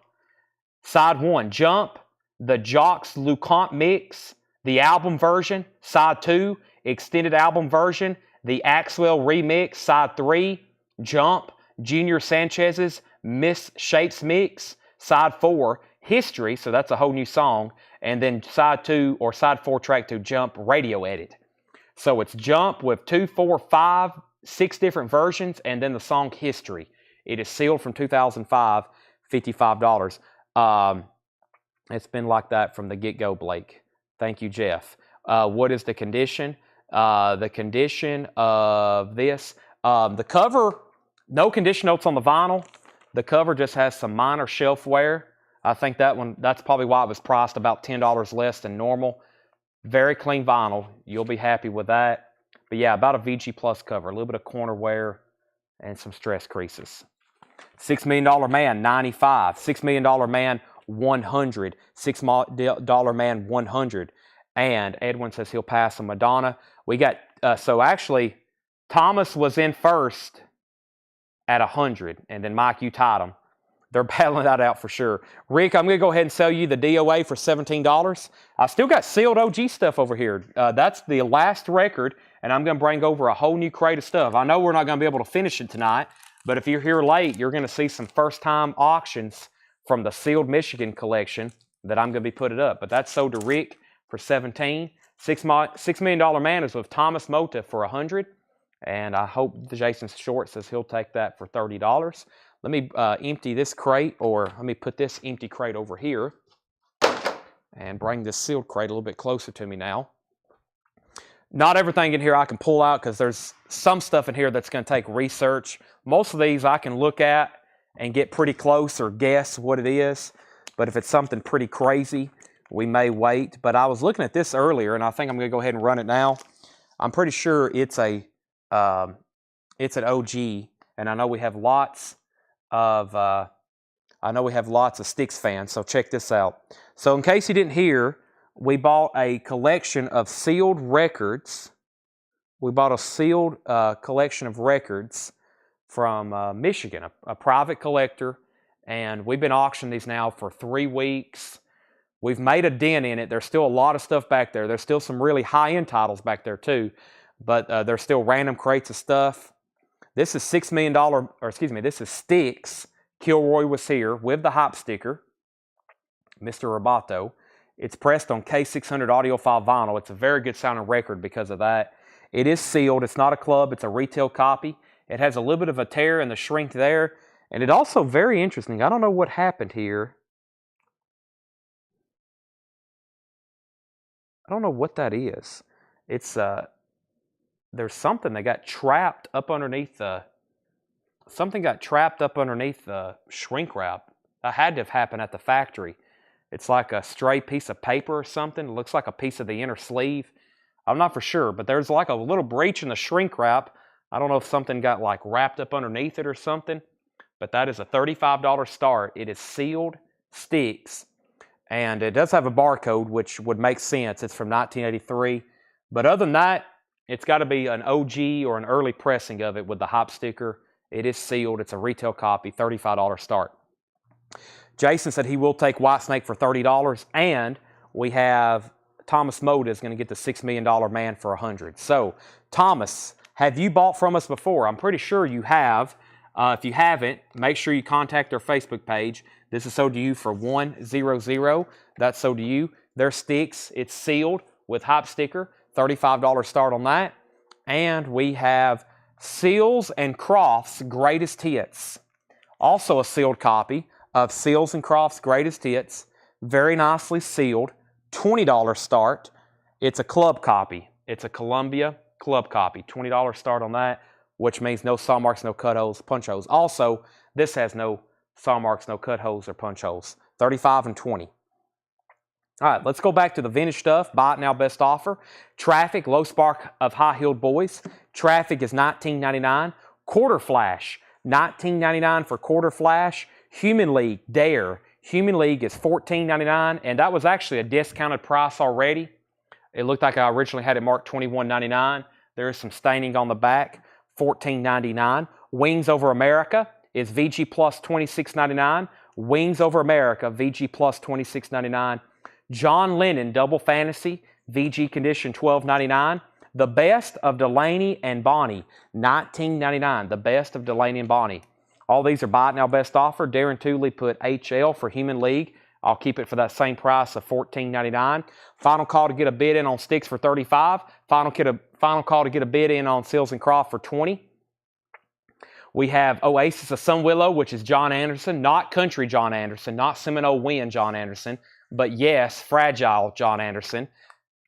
Side 1, Jump. The Jacques Lucant mix. The album version. Side 2, extended album version. The Axwell remix. Side 3, Jump. Junior Sanchez's Miss Shapes mix. Side 4, History, so that's a whole new song, and then side 2 or side 4 track 2, Jump radio edit. So it's Jump with 2, 4, 5, 6 different versions, and then the song History. It is sealed from 2005, $55. It's been like that from the get-go, Blake. Thank you, Jeff. What is the condition? The condition of this, the cover, no condition notes on the vinyl. The cover just has some minor shelf wear. I think that's probably why it was priced about $10 less than normal. Very clean vinyl. You'll be happy with that. But yeah, about a VG Plus cover. A little bit of corner wear and some stress creases. $6 Million Man, 95. $6 Million Man, 100. $6 Million Man, 100. And Edwin says he'll pass on Madonna. We got, so actually, Thomas was in first at 100. And then Mike, you tied him. They're battling that out for sure. Rick, I'm going to go ahead and sell you the DOA for $17. I still got sealed OG stuff over here. That's the last record, and I'm going to bring over a whole new crate of stuff. I know we're not going to be able to finish it tonight, but if you're here late, you're going to see some first-time auctions from the Sealed Michigan collection that I'm going to be putting up. But that's sold to Rick for $17. $6 Million Man is with Thomas Mota for $100, and I hope Jason Short says he'll take that for $30. Let me empty this crate, or let me put this empty crate over here and bring this sealed crate a little bit closer to me now. Not everything in here I can pull out because there's some stuff in here that's going to take research. Most of these I can look at and get pretty close or guess what it is. But if it's something pretty crazy, we may wait. But I was looking at this earlier, and I think I'm going to go ahead and run it now. I'm pretty sure it's an OG, and I know we have lots of Styx fans, so check this out. So in case you didn't hear, we bought a collection of sealed records. We bought a sealed collection of records from Michigan, a private collector, and we've been auctioning these now for 3 weeks. We've made a dent in it. There's still a lot of stuff back there. There's still some really high-end titles back there too, but there's still random crates of stuff. This is $6 million, this is Styx. Kilroy was here with the hype sticker, Mr. Roboto. It's pressed on K600 audiophile vinyl. It's a very good sounding record because of that. It is sealed. It's not a club. It's a retail copy. It has a little bit of a tear in the shrink there. And it also very interesting. I don't know what happened here. I don't know what that is. It's there's something that got trapped up underneath the shrink wrap. That had to have happened at the factory. It's like a stray piece of paper or something. It looks like a piece of the inner sleeve. I'm not for sure, but there's like a little breach in the shrink wrap. I don't know if something got like wrapped up underneath it or something, but that is a $35 start. It is sealed Styx, and it does have a barcode, which would make sense. It's from 1983, but other than that, it's got to be an OG or an early pressing of it with the hype sticker It is sealed. It's a retail copy, $35 start. Jason said he will take Whitesnake for $30, and we have Thomas Moda is going to get the $6 Million Man for $100. So, Thomas, have you bought from us before? I'm pretty sure you have. If you haven't, make sure you contact our Facebook page. This is sold to you for $100. That's sold to you. Their sticks, it's sealed with Hype sticker, $35 start on that. And we have Seals and Crofts Greatest Hits. Also a sealed copy of Seals and Crofts Greatest Hits. Very nicely sealed. $20 start. It's a club copy. It's a Columbia club copy. $20 start on that, which means no saw marks, no cut holes, punch holes. Also, this has no saw marks, no cut holes or punch holes. 35 and 20. All right, let's go back to the vintage stuff. Buy it now, best offer. Traffic, low spark of high-heeled boys. Traffic is $19.99. Quarter flash, $19.99 for quarter flash. Human League, Dare. Human League is $14.99, and that was actually a discounted price already. It looked like I originally had it marked $21.99. There is some staining on the back, $14.99. Wings Over America is VG Plus $26.99. Wings Over America, VG Plus $26.99. John Lennon Double Fantasy, VG Condition $12.99. The Best of Delaney and Bonnie, $19.99. The Best of Delaney and Bonnie. All these are buy it now best offer. Darren Tooley put HL for Human League. I'll keep it for that same price of $14.99. Final call to get a bid in on sticks for $35. Final call to get a bid in on Seals and Croft for $20. We have Oasis of Sun Willow, which is John Anderson, not country John Anderson, not Seminole Wind John Anderson, but yes, Fragile John Anderson,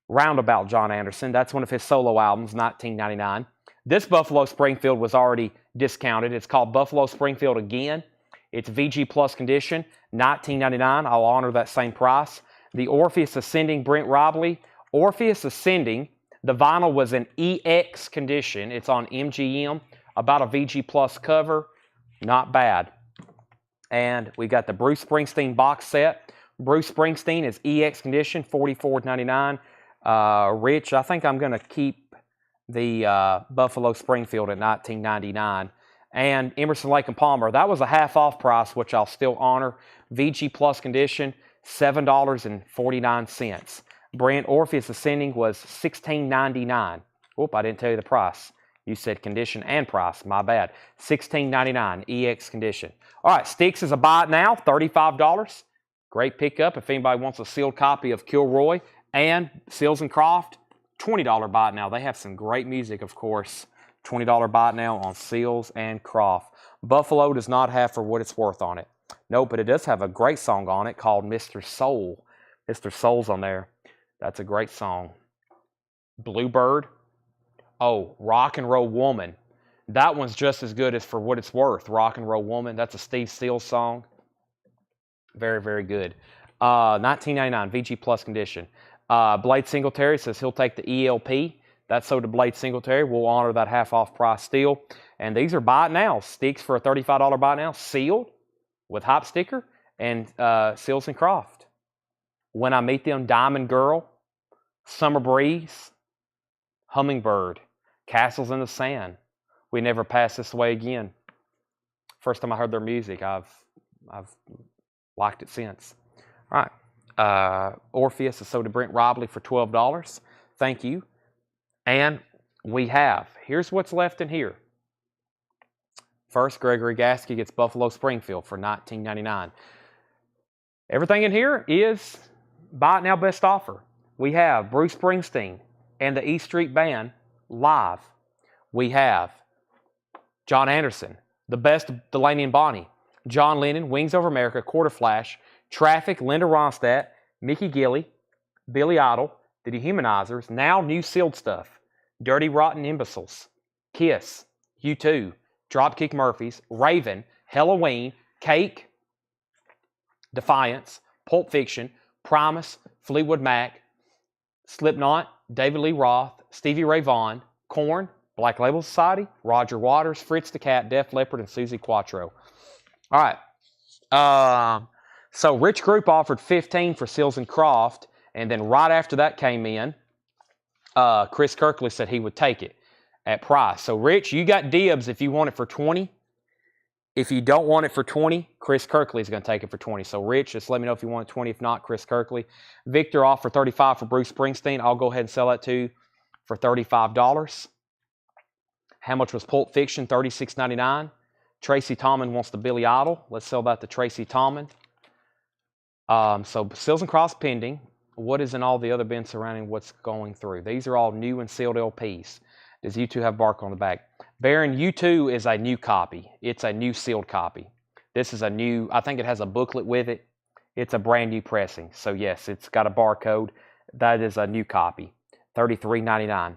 Roundabout John Anderson. That's one of his solo albums, $19.99. This Buffalo Springfield was already discounted. It's called Buffalo Springfield again. It's VG Plus condition, $19.99. I'll honor that same price. The Orpheus Ascending Brent Robley. Orpheus Ascending, the vinyl was in EX condition. It's on MGM, about a VG Plus cover. Not bad. And we got the Bruce Springsteen box set. Bruce Springsteen is EX condition, $44.99. Rich, I think I'm going to keep the Buffalo Springfield at $19.99. And Emerson, Lake and Palmer, that was a half off price, which I'll still honor. VG Plus condition, $7.49. Brent Orpheus Ascending was $16.99. Whoop, I didn't tell you the price. You said condition and price. My bad. $16.99, EX condition. All right, Sticks is a buy it now, $35. Great pickup if anybody wants a sealed copy of Kilroy and Seals and Croft. $20 buy it now. They have some great music, of course. $20 buy it now on Seals and Croft. Buffalo does not have For What It's Worth on it. Nope, but it does have a great song on it called Mr. Soul. Mr. Soul's on there. That's a great song. Bluebird. Oh, Rock and Roll Woman. That one's just as good as For What It's Worth. Rock and Roll Woman. That's a Steve Seals song. Very, very good. $19.99, VG Plus condition. Blade Singletary says he'll take the ELP. That's sold to Blade Singletary. We'll honor that half off price still. And these are buy it now. Sticks for a $35 buy it now. Sealed with Hype sticker and Seals and Croft. When I Meet Them, Diamond Girl, Summer Breeze, Hummingbird, Castles in the Sand. We Never Pass This Way Again. First time I heard their music, I've liked it since. All right. Orpheus is sold to Brent Robley for $12. Thank you. And we have, here's what's left in here. First, Gregory Gasky gets Buffalo Springfield for $19.99. Everything in here is buy it now best offer. We have Bruce Springsteen and the E Street Band live. We have John Anderson, The Best of Delaney and Bonnie, John Lennon, Wings Over America, Quarter Flash, Traffic, Linda Ronstadt, Mickey Gilley, Billy Idol, The Dehumanizers, now new sealed stuff, Dirty Rotten Imbeciles, Kiss, U2, Dropkick Murphys, Raven, Halloween, Cake, Defiance, Pulp Fiction, Primus, Fleetwood Mac, Slipknot, David Lee Roth, Stevie Ray Vaughan, Korn, Black Label Society, Roger Waters, Fritz the Cat, Def Leppard, and Susie Quattro. All right. So Rich Group offered $15 for Seals and Croft, and then right after that came in, Chris Kirkley said he would take it at price. So Rich, you got dibs if you want it for $20. If you don't want it for 20, Chris Kirkley is going to take it for 20. So Rich, just let me know if you want it 20. If not, Chris Kirkley. Victor off for 35 for Bruce Springsteen. I'll go ahead and sell that to you for $35. How much was Pulp Fiction? $36.99. Tracy Tallman wants the Billy Idol. Let's sell that to Tracy Tallman. So Seals and Cross pending. What is in all the other bins surrounding what's going through? These are all new and sealed LPs. Does U2 have barcode on the back? Baron, U2 is a new copy. It's a new sealed copy. This is a new, I think it has a booklet with it. It's a brand new pressing. So yes, it's got a barcode. That is a new copy. $33.99.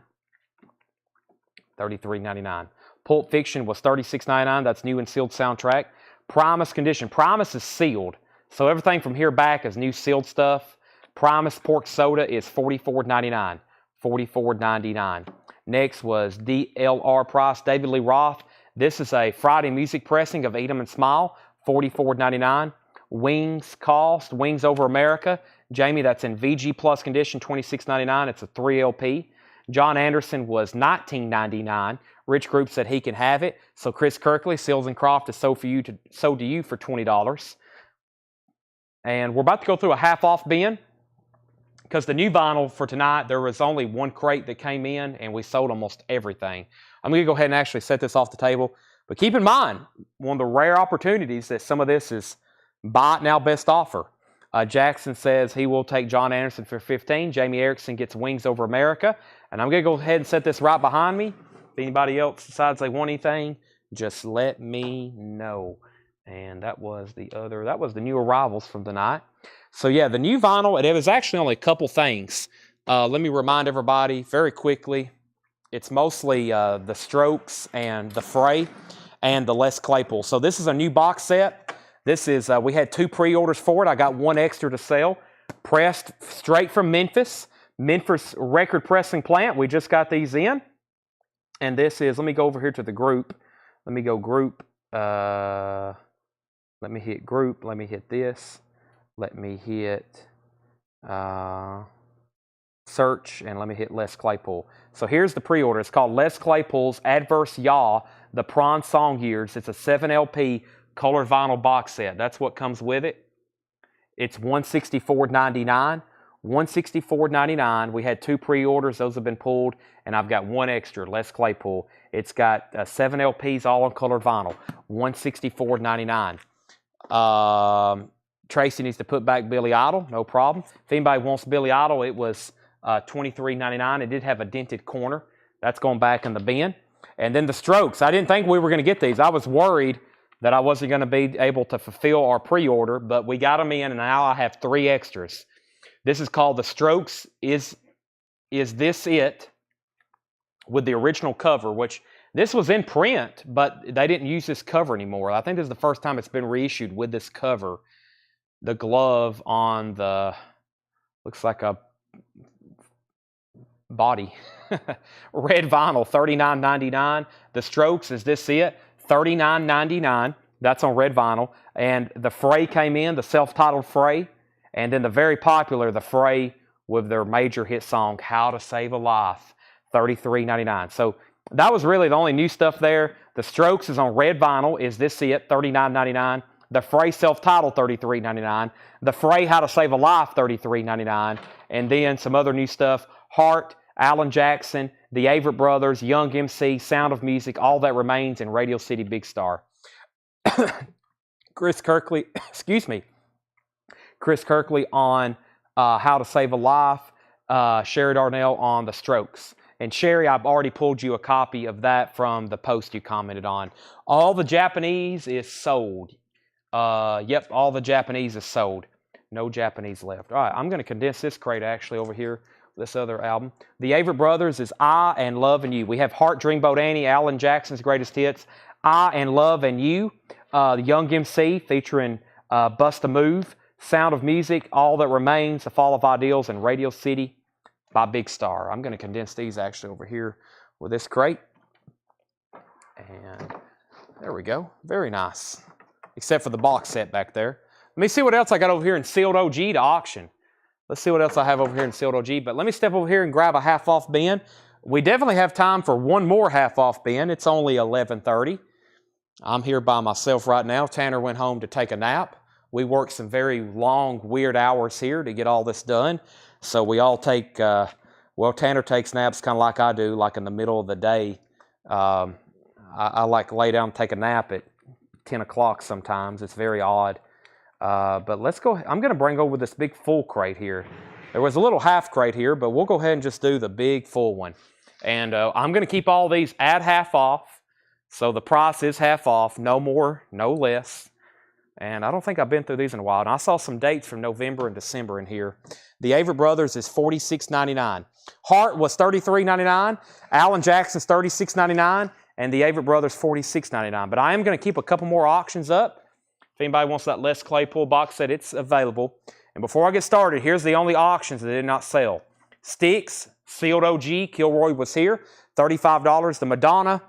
$33.99. Pulp Fiction was $36.99. That's new and sealed soundtrack. Primus condition. Primus is sealed. So everything from here back is new sealed stuff. Primus Pork Soda is $44.99. $44.99. Next was DLR Price, David Lee Roth. This is a Friday music pressing of Eat 'em and Smile, $44.99. Wings cost, Wings Over America. Jamie, that's in VG Plus condition, $26.99. It's a 3 LP. John Anderson was $19.99. Rich Group said he can have it. So Chris Kirkley, Seals and Croft is sold to you for $20. And we're about to go through a half-off bin. Because the new vinyl for tonight, there was only one crate that came in, and we sold almost everything. I'm going to go ahead and actually set this off the table. But keep in mind, one of the rare opportunities that some of this is buy it now, best offer. Jackson says he will take John Anderson for $15. Jamie Erickson gets Wings Over America. And I'm going to go ahead and set this right behind me. If anybody else decides they want anything, just let me know. And that was the new arrivals from tonight. So yeah, the new vinyl, it was actually only a couple things. Let me remind everybody very quickly. It's mostly the Strokes and the Fray and the Les Claypool. So this is a new box set. This is, we had 2 pre-orders for it. I got 1 extra to sell. Pressed straight from Memphis. Memphis record pressing plant. We just got these in. And this is, let me go over here to the group. Let me go group. Let me hit group. Let me hit this. Let me hit search, and let me hit Les Claypool. So here's the pre-order. It's called Les Claypool's Adverse Yaw, the Prawn Song Years. It's a 7 LP colored vinyl box set. That's what comes with it. It's $164.99. $164.99. We had 2 pre-orders. Those have been pulled, and I've got 1 extra, Les Claypool. It's got 7 LPs, all on colored vinyl. $164.99. Tracy needs to put back Billy Idol, no problem. If anybody wants Billy Idol, it was $23.99. It did have a dented corner. That's going back in the bin. And then the Strokes. I didn't think we were going to get these. I was worried that I wasn't going to be able to fulfill our pre-order, but we got them in, and now I have 3 extras. This is called The Strokes Is This It? With the original cover, which this was in print, but they didn't use this cover anymore. I think this is the first time it's been reissued with this cover. The glove on the, looks like a body. Red vinyl, $39.99. The Strokes, Is This It? $39.99. That's on red vinyl. And the Fray came in, the self-titled Fray. And then the very popular, the Fray with their major hit song, How to Save a Life, $33.99. So that was really the only new stuff there. The Strokes is on red vinyl, Is This It? $39.99. The Fray self-titled, $33.99. The Fray How to Save a Life, $33.99. And then some other new stuff, Heart, Alan Jackson, the Averitt Brothers, Young MC, Sound of Music, All That Remains, and Radio City Big Star. Chris Kirkley, excuse me. Chris Kirkley on How to Save a Life. Sherry Darnell on The Strokes. And Sherry, I've already pulled you a copy of that from the post you commented on. All the Japanese is sold. Yep, all the Japanese is sold. No Japanese left. All right, I'm going to condense this crate actually over here, this other album. The Averitt Brothers is I and Love and You. We have Heart, Dreamboat Annie, Alan Jackson's greatest hits, I and Love and You. The Young MC featuring Bust a Move, Sound of Music, All That Remains, The Fall of Ideals, and Radio City by Big Star. I'm going to condense these actually over here with this crate. And there we go. Very nice. Except for the box set back there. Let me see what else I got over here in Sealed OG to auction. Let's see what else I have over here in Sealed OG. But let me step over here and grab a half-off bin. We definitely have time for one more half-off bin. It's only 11:30. I'm here by myself right now. Tanner went home to take a nap. We worked some very long, weird hours here to get all this done. So we all take, well, Tanner takes naps kind of like I do, like in the middle of the day. I like lay down and take a nap at 10 o'clock sometimes. It's very odd. But let's go. I'm going to bring over this big full crate here. There was a little half crate here, but we'll go ahead and just do the big full one. And I'm going to keep all these at half off. So the price is half off, no more, no less. And I don't think I've been through these in a while. And I saw some dates from November and December in here. The Averitt Brothers is $46.99. Hart was $33.99. Alan Jackson's $36.99. And the Averitt Brothers $46.99. But I am going to keep a couple more auctions up. If anybody wants that Les Claypool box set, it's available. And before I get started, here's the only auctions that did not sell. Styx, Sealed OG, Kilroy was here, $35. The Madonna,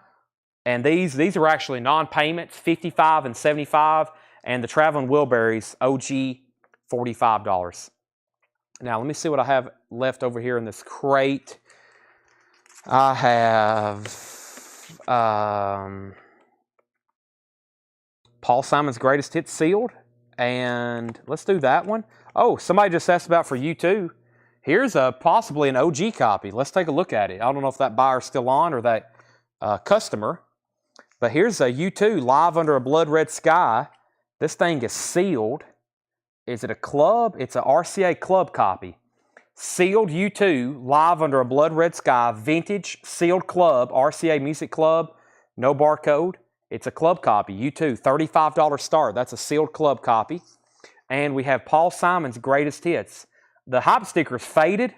and these are actually non-payments, $55 and $75. And the Traveling Wilburys, OG, $45. Now, let me see what I have left over here in this crate. I have Paul Simon's Greatest Hits sealed. And let's do that one. Oh, somebody just asked about for U2. Here's possibly an OG copy. Let's take a look at it. I don't know if that buyer's still on or that customer. But here's a U2 Live Under a Blood Red Sky. This thing is sealed. Is it a club? It's a RCA club copy. Sealed U2 Live Under a Blood Red Sky. Vintage sealed club. RCA Music Club. No barcode. It's a club copy. U2 $35 start. That's a sealed club copy. And we have Paul Simon's Greatest Hits. The hype sticker is faded.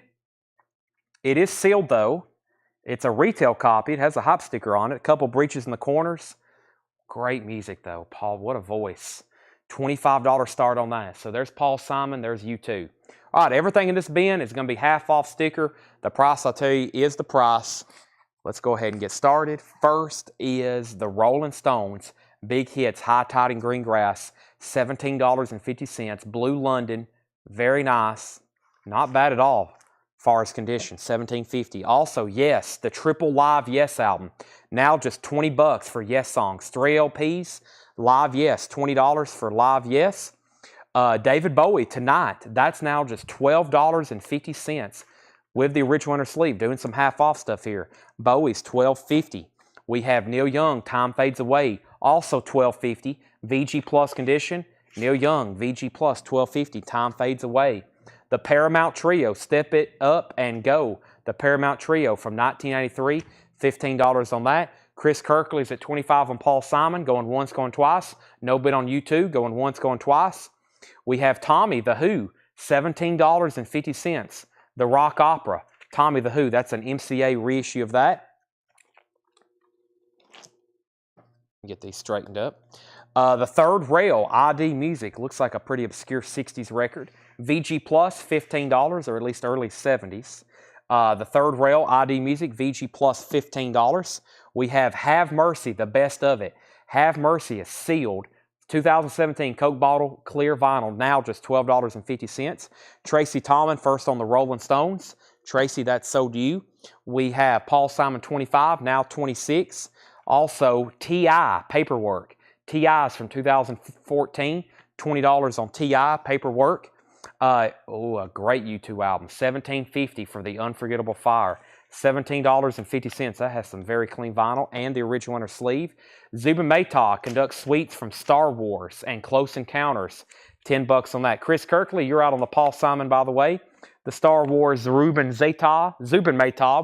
It is sealed though. It's a retail copy. It has a hype sticker on it. A couple breaches in the corners. Great music though. Paul, what a voice. $25 start on that. So there's Paul Simon. There's U2. All right, everything in this bin is going to be half off sticker. The price, I'll tell you, is the price. Let's go ahead and get started. First is the Rolling Stones Big Hits High Tide and Green Grass. $17.50. Blue London. Very nice. Not bad at all. Far as condition, $17.50. Also, Yes, the Triple Live Yes album. Now just $20 for Yes songs. 3 LPs, Live Yes, $20 for Live Yes. David Bowie, Tonight. That's now just $12.50 with the original inner sleeve. Doing some half-off stuff here. Bowie's $12.50. We have Neil Young, Time Fades Away. Also $12.50. VG Plus condition. Neil Young, VG Plus, $12.50. Time Fades Away. The Paramount Trio, Step It Up and Go. The Paramount Trio from 1993, $15 on that. Chris Kirkley's at $25 on Paul Simon, going once, going twice. No bid on U2, going once, going twice. We have Tommy the Who, $17.50. The Rock Opera, Tommy the Who. That's an MCA reissue of that. Get these straightened up. The Third Rail, ID Music. Looks like a pretty obscure 60s record. VG Plus, $15, or at least early 70s. The Third Rail, ID Music, VG Plus, $15. We have Mercy, the best of it. Have Mercy is sealed. 2017 Coke bottle, clear vinyl, now just $12.50. Tracy Tallman, first on the Rolling Stones. Tracy, that's so to you. We have Paul Simon, 25, now 26. Also, T.I. Paperwork. T.I. is from 2014, $20 on T.I. Paperwork. A great U2 album, $17.50 for The Unforgettable Fire. $17.50. That has some very clean vinyl and the original inner sleeve. Zubin Mehta conducts suites from Star Wars and Close Encounters. $10 on that. Chris Kirkley, you're out on the Paul Simon, by the way. The Star Wars Zubin Mehta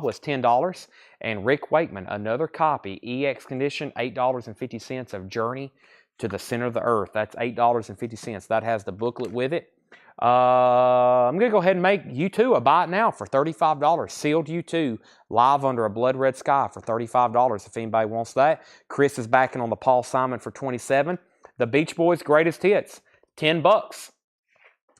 was $10. And Rick Wakeman, another copy, EX condition, $8.50 of Journey to the Center of the Earth. That's $8.50. That has the booklet with it. I'm going to go ahead and make U2 a buy it now for $35. Sealed U2, Live Under a Blood Red Sky for $35 if anybody wants that. Chris is backing on the Paul Simon for $27. The Beach Boys Greatest Hits, $10.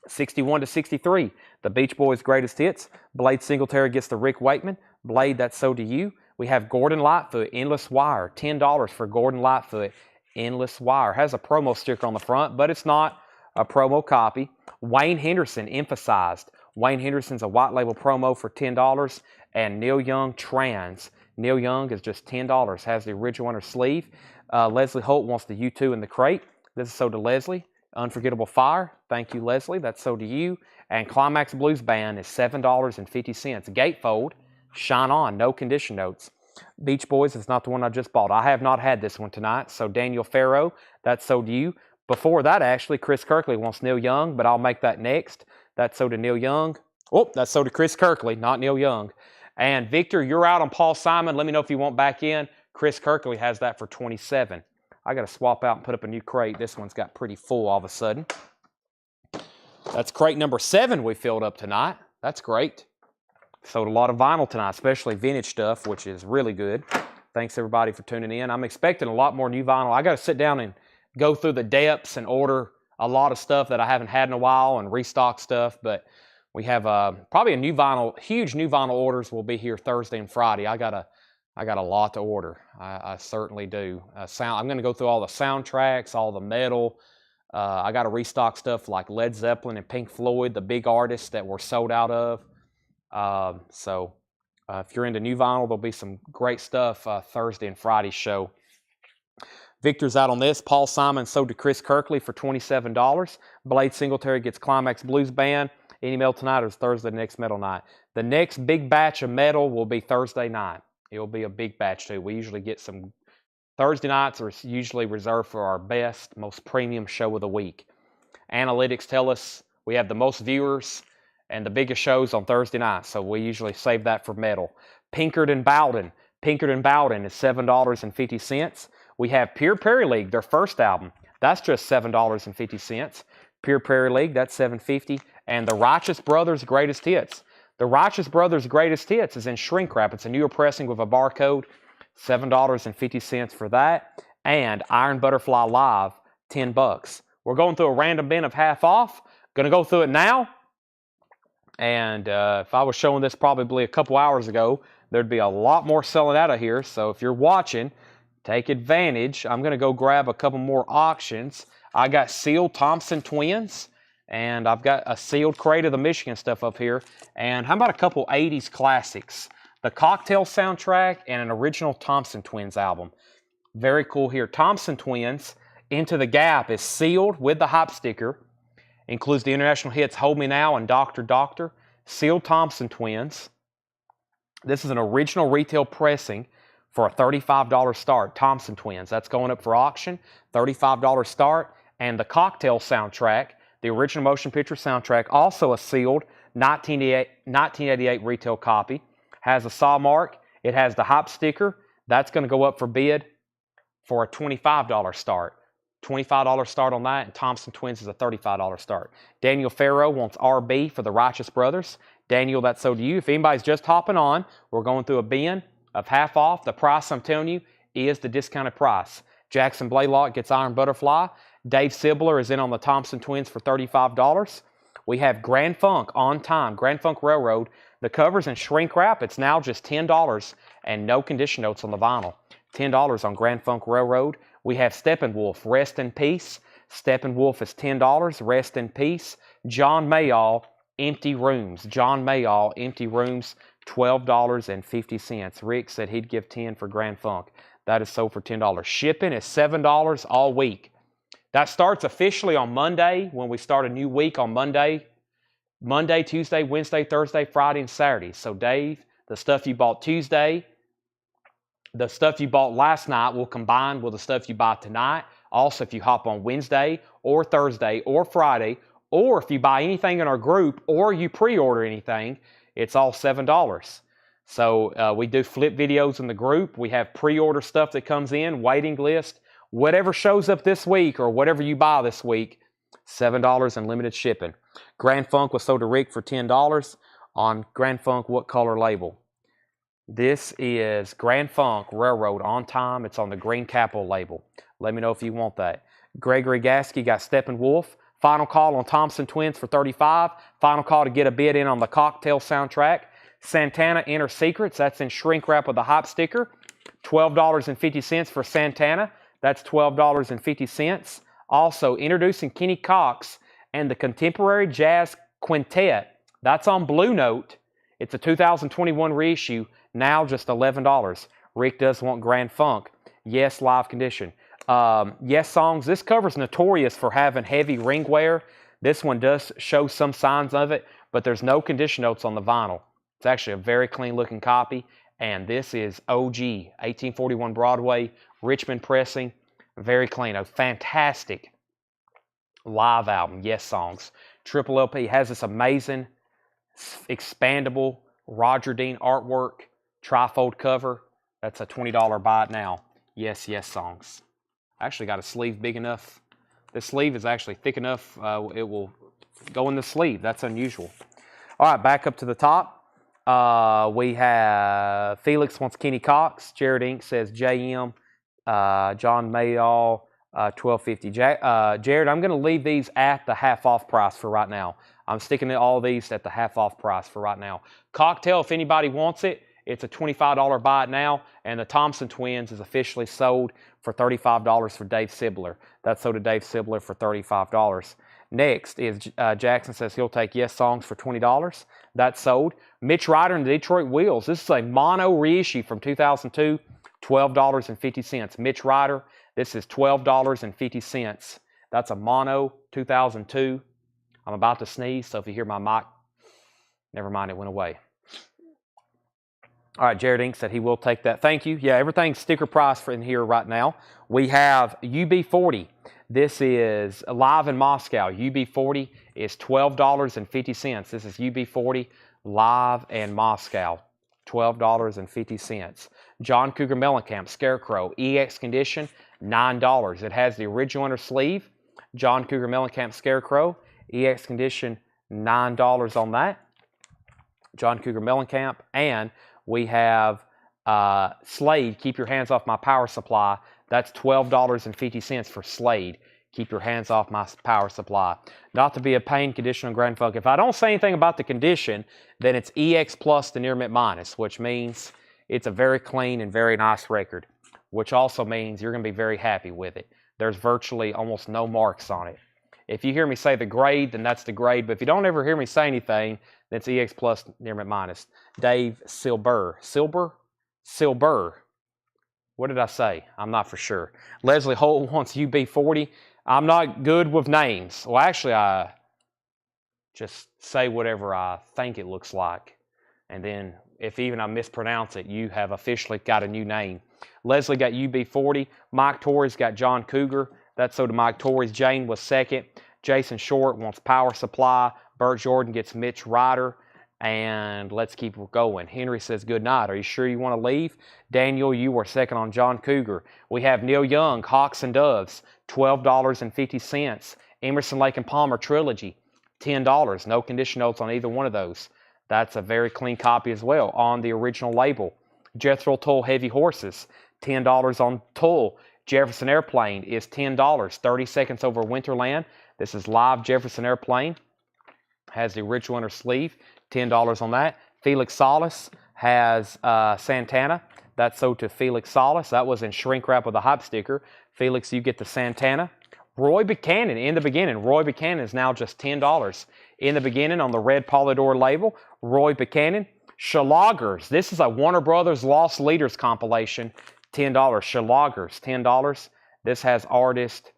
61 to 63. The Beach Boys Greatest Hits. Blade Singletary gets the Rick Wakeman. Blade, that's so to you. We have Gordon Lightfoot, Endless Wire. $10 for Gordon Lightfoot, Endless Wire. Has a promo sticker on the front, but it's not a promo copy. Wayne Henderson, Emphasized. Wayne Henderson's a white label promo for $10. And Neil Young, Trans. Neil Young is just $10. Has the original inner sleeve. Leslie Holt wants the U2 in the crate. This is sold to Leslie. Unforgettable Fire. Thank you, Leslie. That's sold to you. And Climax Blues Band is $7.50. Gatefold. Shine On. No condition notes. Beach Boys is not the one I just bought. I have not had this one tonight. So Daniel Farrow, that's sold to you. Before that, actually, Chris Kirkley wants Neil Young, but I'll make that next. That's sold to Neil Young. Oh, that's sold to Chris Kirkley, not Neil Young. And Victor, you're out on Paul Simon. Let me know if you want back in. Chris Kirkley has that for $27. I got to swap out and put up a new crate. This one's got pretty full all of a sudden. That's crate number 7 we filled up tonight. That's great. Sold a lot of vinyl tonight, especially vintage stuff, which is really good. Thanks, everybody, for tuning in. I'm expecting a lot more new vinyl. I got to sit down and go through the depths and order a lot of stuff that I haven't had in a while and restock stuff. But we have probably a new vinyl, huge new vinyl orders will be here Thursday and Friday. I got a lot to order. I certainly do. I'm going to go through all the soundtracks, all the metal. I got to restock stuff like Led Zeppelin and Pink Floyd, the big artists that were sold out of. If you're into new vinyl, there'll be some great stuff Thursday and Friday show. Victor's out on this. Paul Simon sold to Chris Kirkley for $27. Blade Singletary gets Climax Blues Band. Any mail tonight or is Thursday the next metal night? The next big batch of metal will be Thursday night. It'll be a big batch too. We usually get some. Thursday nights are usually reserved for our best, most premium show of the week. Analytics tell us we have the most viewers and the biggest shows on Thursday night, so we usually save that for metal. Pinkard and Bowden. Pinkard and Bowden is $7.50. We have Pure Prairie League, their first album. That's just $7.50. Pure Prairie League, that's $7.50. And the Righteous Brothers Greatest Hits. The Righteous Brothers Greatest Hits is in shrink wrap. It's a newer pressing with a barcode. $7.50 for that. And Iron Butterfly Live, $10. We're going through a random bin of half off. Going to go through it now. And if I was showing this probably a couple hours ago, there'd be a lot more selling out of here. So if you're watching, take advantage. I'm going to go grab a couple more auctions. I got sealed Thompson Twins. And I've got a sealed crate of the Michigan stuff up here. And how about a couple 80s classics? The Cocktail soundtrack and an original Thompson Twins album. Very cool here. Thompson Twins, Into the Gap, is sealed with the hype sticker. Includes the international hits Hold Me Now and Doctor Doctor. Sealed Thompson Twins. This is an original retail pressing for a $35 start. Thompson Twins. That's going up for auction. $35 start. And the Cocktail soundtrack, the original motion picture soundtrack, also a sealed 1988 retail copy. Has a saw mark. It has the hype sticker. That's going to go up for bid for a $25 start. $25 start on that, and Thompson Twins is a $35 start. Daniel Farrow wants RB for the Righteous Brothers. Daniel, that's so to you. If anybody's just hopping on, we're going through a bin of half off. The price, I'm telling you, is the discounted price. Jackson Blaylock gets Iron Butterfly. Dave Sibler is in on the Thompson Twins for $35. We have Grand Funk On Time, Grand Funk Railroad. The cover's in shrink wrap. It's now just $10 and no condition notes on the vinyl. $10 on Grand Funk Railroad. We have Steppenwolf, Rest in Peace. Steppenwolf is $10, Rest in Peace. John Mayall, Empty Rooms. John Mayall, Empty Rooms, $12.50. Rick said he'd give $10 for Grand Funk. That is sold for $10. Shipping is $7 all week. That starts officially on Monday when we start a new week on Monday. Monday, Tuesday, Wednesday, Thursday, Friday, and Saturday. So Dave, the stuff you bought Tuesday, the stuff you bought last night will combine with the stuff you buy tonight. Also, if you hop on Wednesday or Thursday or Friday, or if you buy anything in our group or you pre-order anything, it's all $7. So we do flip videos in the group. We have pre-order stuff that comes in, waiting list. Whatever shows up this week or whatever you buy this week, $7 unlimited shipping. Grand Funk was sold to Rick for $10 on Grand Funk What Color label. This is Grand Funk Railroad On Time. It's on the Green Capital label. Let me know if you want that. Gregory Gasky got Steppenwolf. Final call on Thompson Twins for $35. Final call to get a bid in on the Cocktail soundtrack. Santana Inner Secrets. That's in shrink wrap with a hype sticker. $12.50 for Santana. That's $12.50. Also, introducing Kenny Cox and the Contemporary Jazz Quintet. That's on Blue Note. It's a 2021 reissue. Now just $11. Rick does want Grand Funk. Yes, live condition. Yes Songs. This cover's notorious for having heavy ring wear. This one does show some signs of it, but there's no condition notes on the vinyl. It's actually a very clean looking copy, and this is OG 1841 Broadway Richmond pressing. Very clean. A fantastic live album. Yes Songs. Triple LP has this amazing expandable Roger Dean artwork trifold cover. That's a $20 buy it now. Yes Songs. I actually got a sleeve big enough. This sleeve is actually thick enough. It will go in the sleeve. That's unusual. All right, back up to the top. We have Felix wants Kenny Cox. Jared Inc. says JM. John Mayall, 1250. Jared, I'm going to leave these at the half off price for right now. I'm sticking all these at the half off price for right now. Cocktail, if anybody wants it, it's a $25 buy it now, and the Thompson Twins is officially sold for $35 for Dave Sibler. That's sold to Dave Sibler for $35. Next is Jackson says he'll take Yes Songs for $20. That's sold. Mitch Ryder and the Detroit Wheels. This is a mono reissue from 2002, $12.50. Mitch Ryder, this is $12.50. That's a mono 2002. I'm about to sneeze, so if you hear my mic, never mind, it went away. All right, Jared Inc. said he will take that. Thank you. Yeah, everything's sticker price for in here right now. We have UB40. This is live in Moscow. UB40 is $12.50. This is UB40 live in Moscow. $12.50. John Cougar Mellencamp Scarecrow EX condition, $9. It has the original inner sleeve. John Cougar Mellencamp Scarecrow EX condition, $9 on that. John Cougar Mellencamp. And we have Slade, Keep Your Hands Off My Power Supply. That's $12.50 for Slade. Keep Your Hands Off My Power Supply. Not to be a pain, condition on Grand Funk. If I don't say anything about the condition, then it's EX plus to near mint minus, which means it's a very clean and very nice record, which also means you're going to be very happy with it. There's virtually almost no marks on it. If you hear me say the grade, then that's the grade. But if you don't ever hear me say anything, then it's EX plus near mint minus. Dave Silber. Silber. What did I say? I'm not for sure. Leslie Holt wants UB40. I'm not good with names. Well, actually, I just say whatever I think it looks like. And then if even I mispronounce it, you have officially got a new name. Leslie got UB40. Mike Torrey's got John Cougar. That's so to Mike Torrey's. Jane was second. Jason Short wants Power Supply. Bert Jordan gets Mitch Ryder. And let's keep going. Henry says, good night. Are you sure you want to leave? Daniel, you were second on John Cougar. We have Neil Young, Hawks and Doves, $12.50. Emerson, Lake and Palmer Trilogy, $10. No condition notes on either one of those. That's a very clean copy as well on the original label. Jethro Tull Heavy Horses, $10 on Tull. Jefferson Airplane is $10. 30 Seconds Over Winterland. This is live Jefferson Airplane. Has the original inner sleeve. $10 on that. Felix Salas has Santana. That's sold to Felix Salas. That was in shrink wrap with a hype sticker. Felix, you get the Santana. Roy Buchanan, In the Beginning. Roy Buchanan is now just $10. In the Beginning on the red Polydor label. Roy Buchanan. Schlagers. This is a Warner Brothers Lost Leaders compilation. $10. Schlagers, $10. This has artists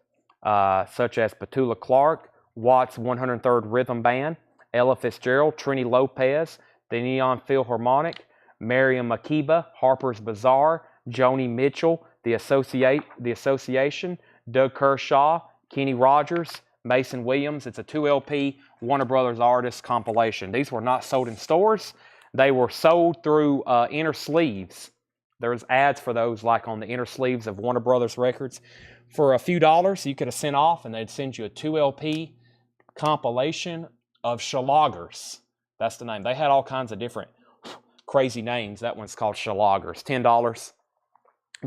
such as Petula Clark, Watts 103rd Rhythm Band, Ella Fitzgerald, Trini Lopez, the Neon Philharmonic, Miriam Makeba, Harper's Bazaar, Joni Mitchell, the Association, Doug Kershaw, Kenny Rogers, Mason Williams. It's a 2 LP Warner Brothers artist compilation. These were not sold in stores. They were sold through inner sleeves. There's ads for those like on the inner sleeves of Warner Brothers records. For a few dollars, you could have sent off and they'd send you a 2 LP compilation of Schlagers. That's the name. They had all kinds of different crazy names. That one's called Schlagers. $10.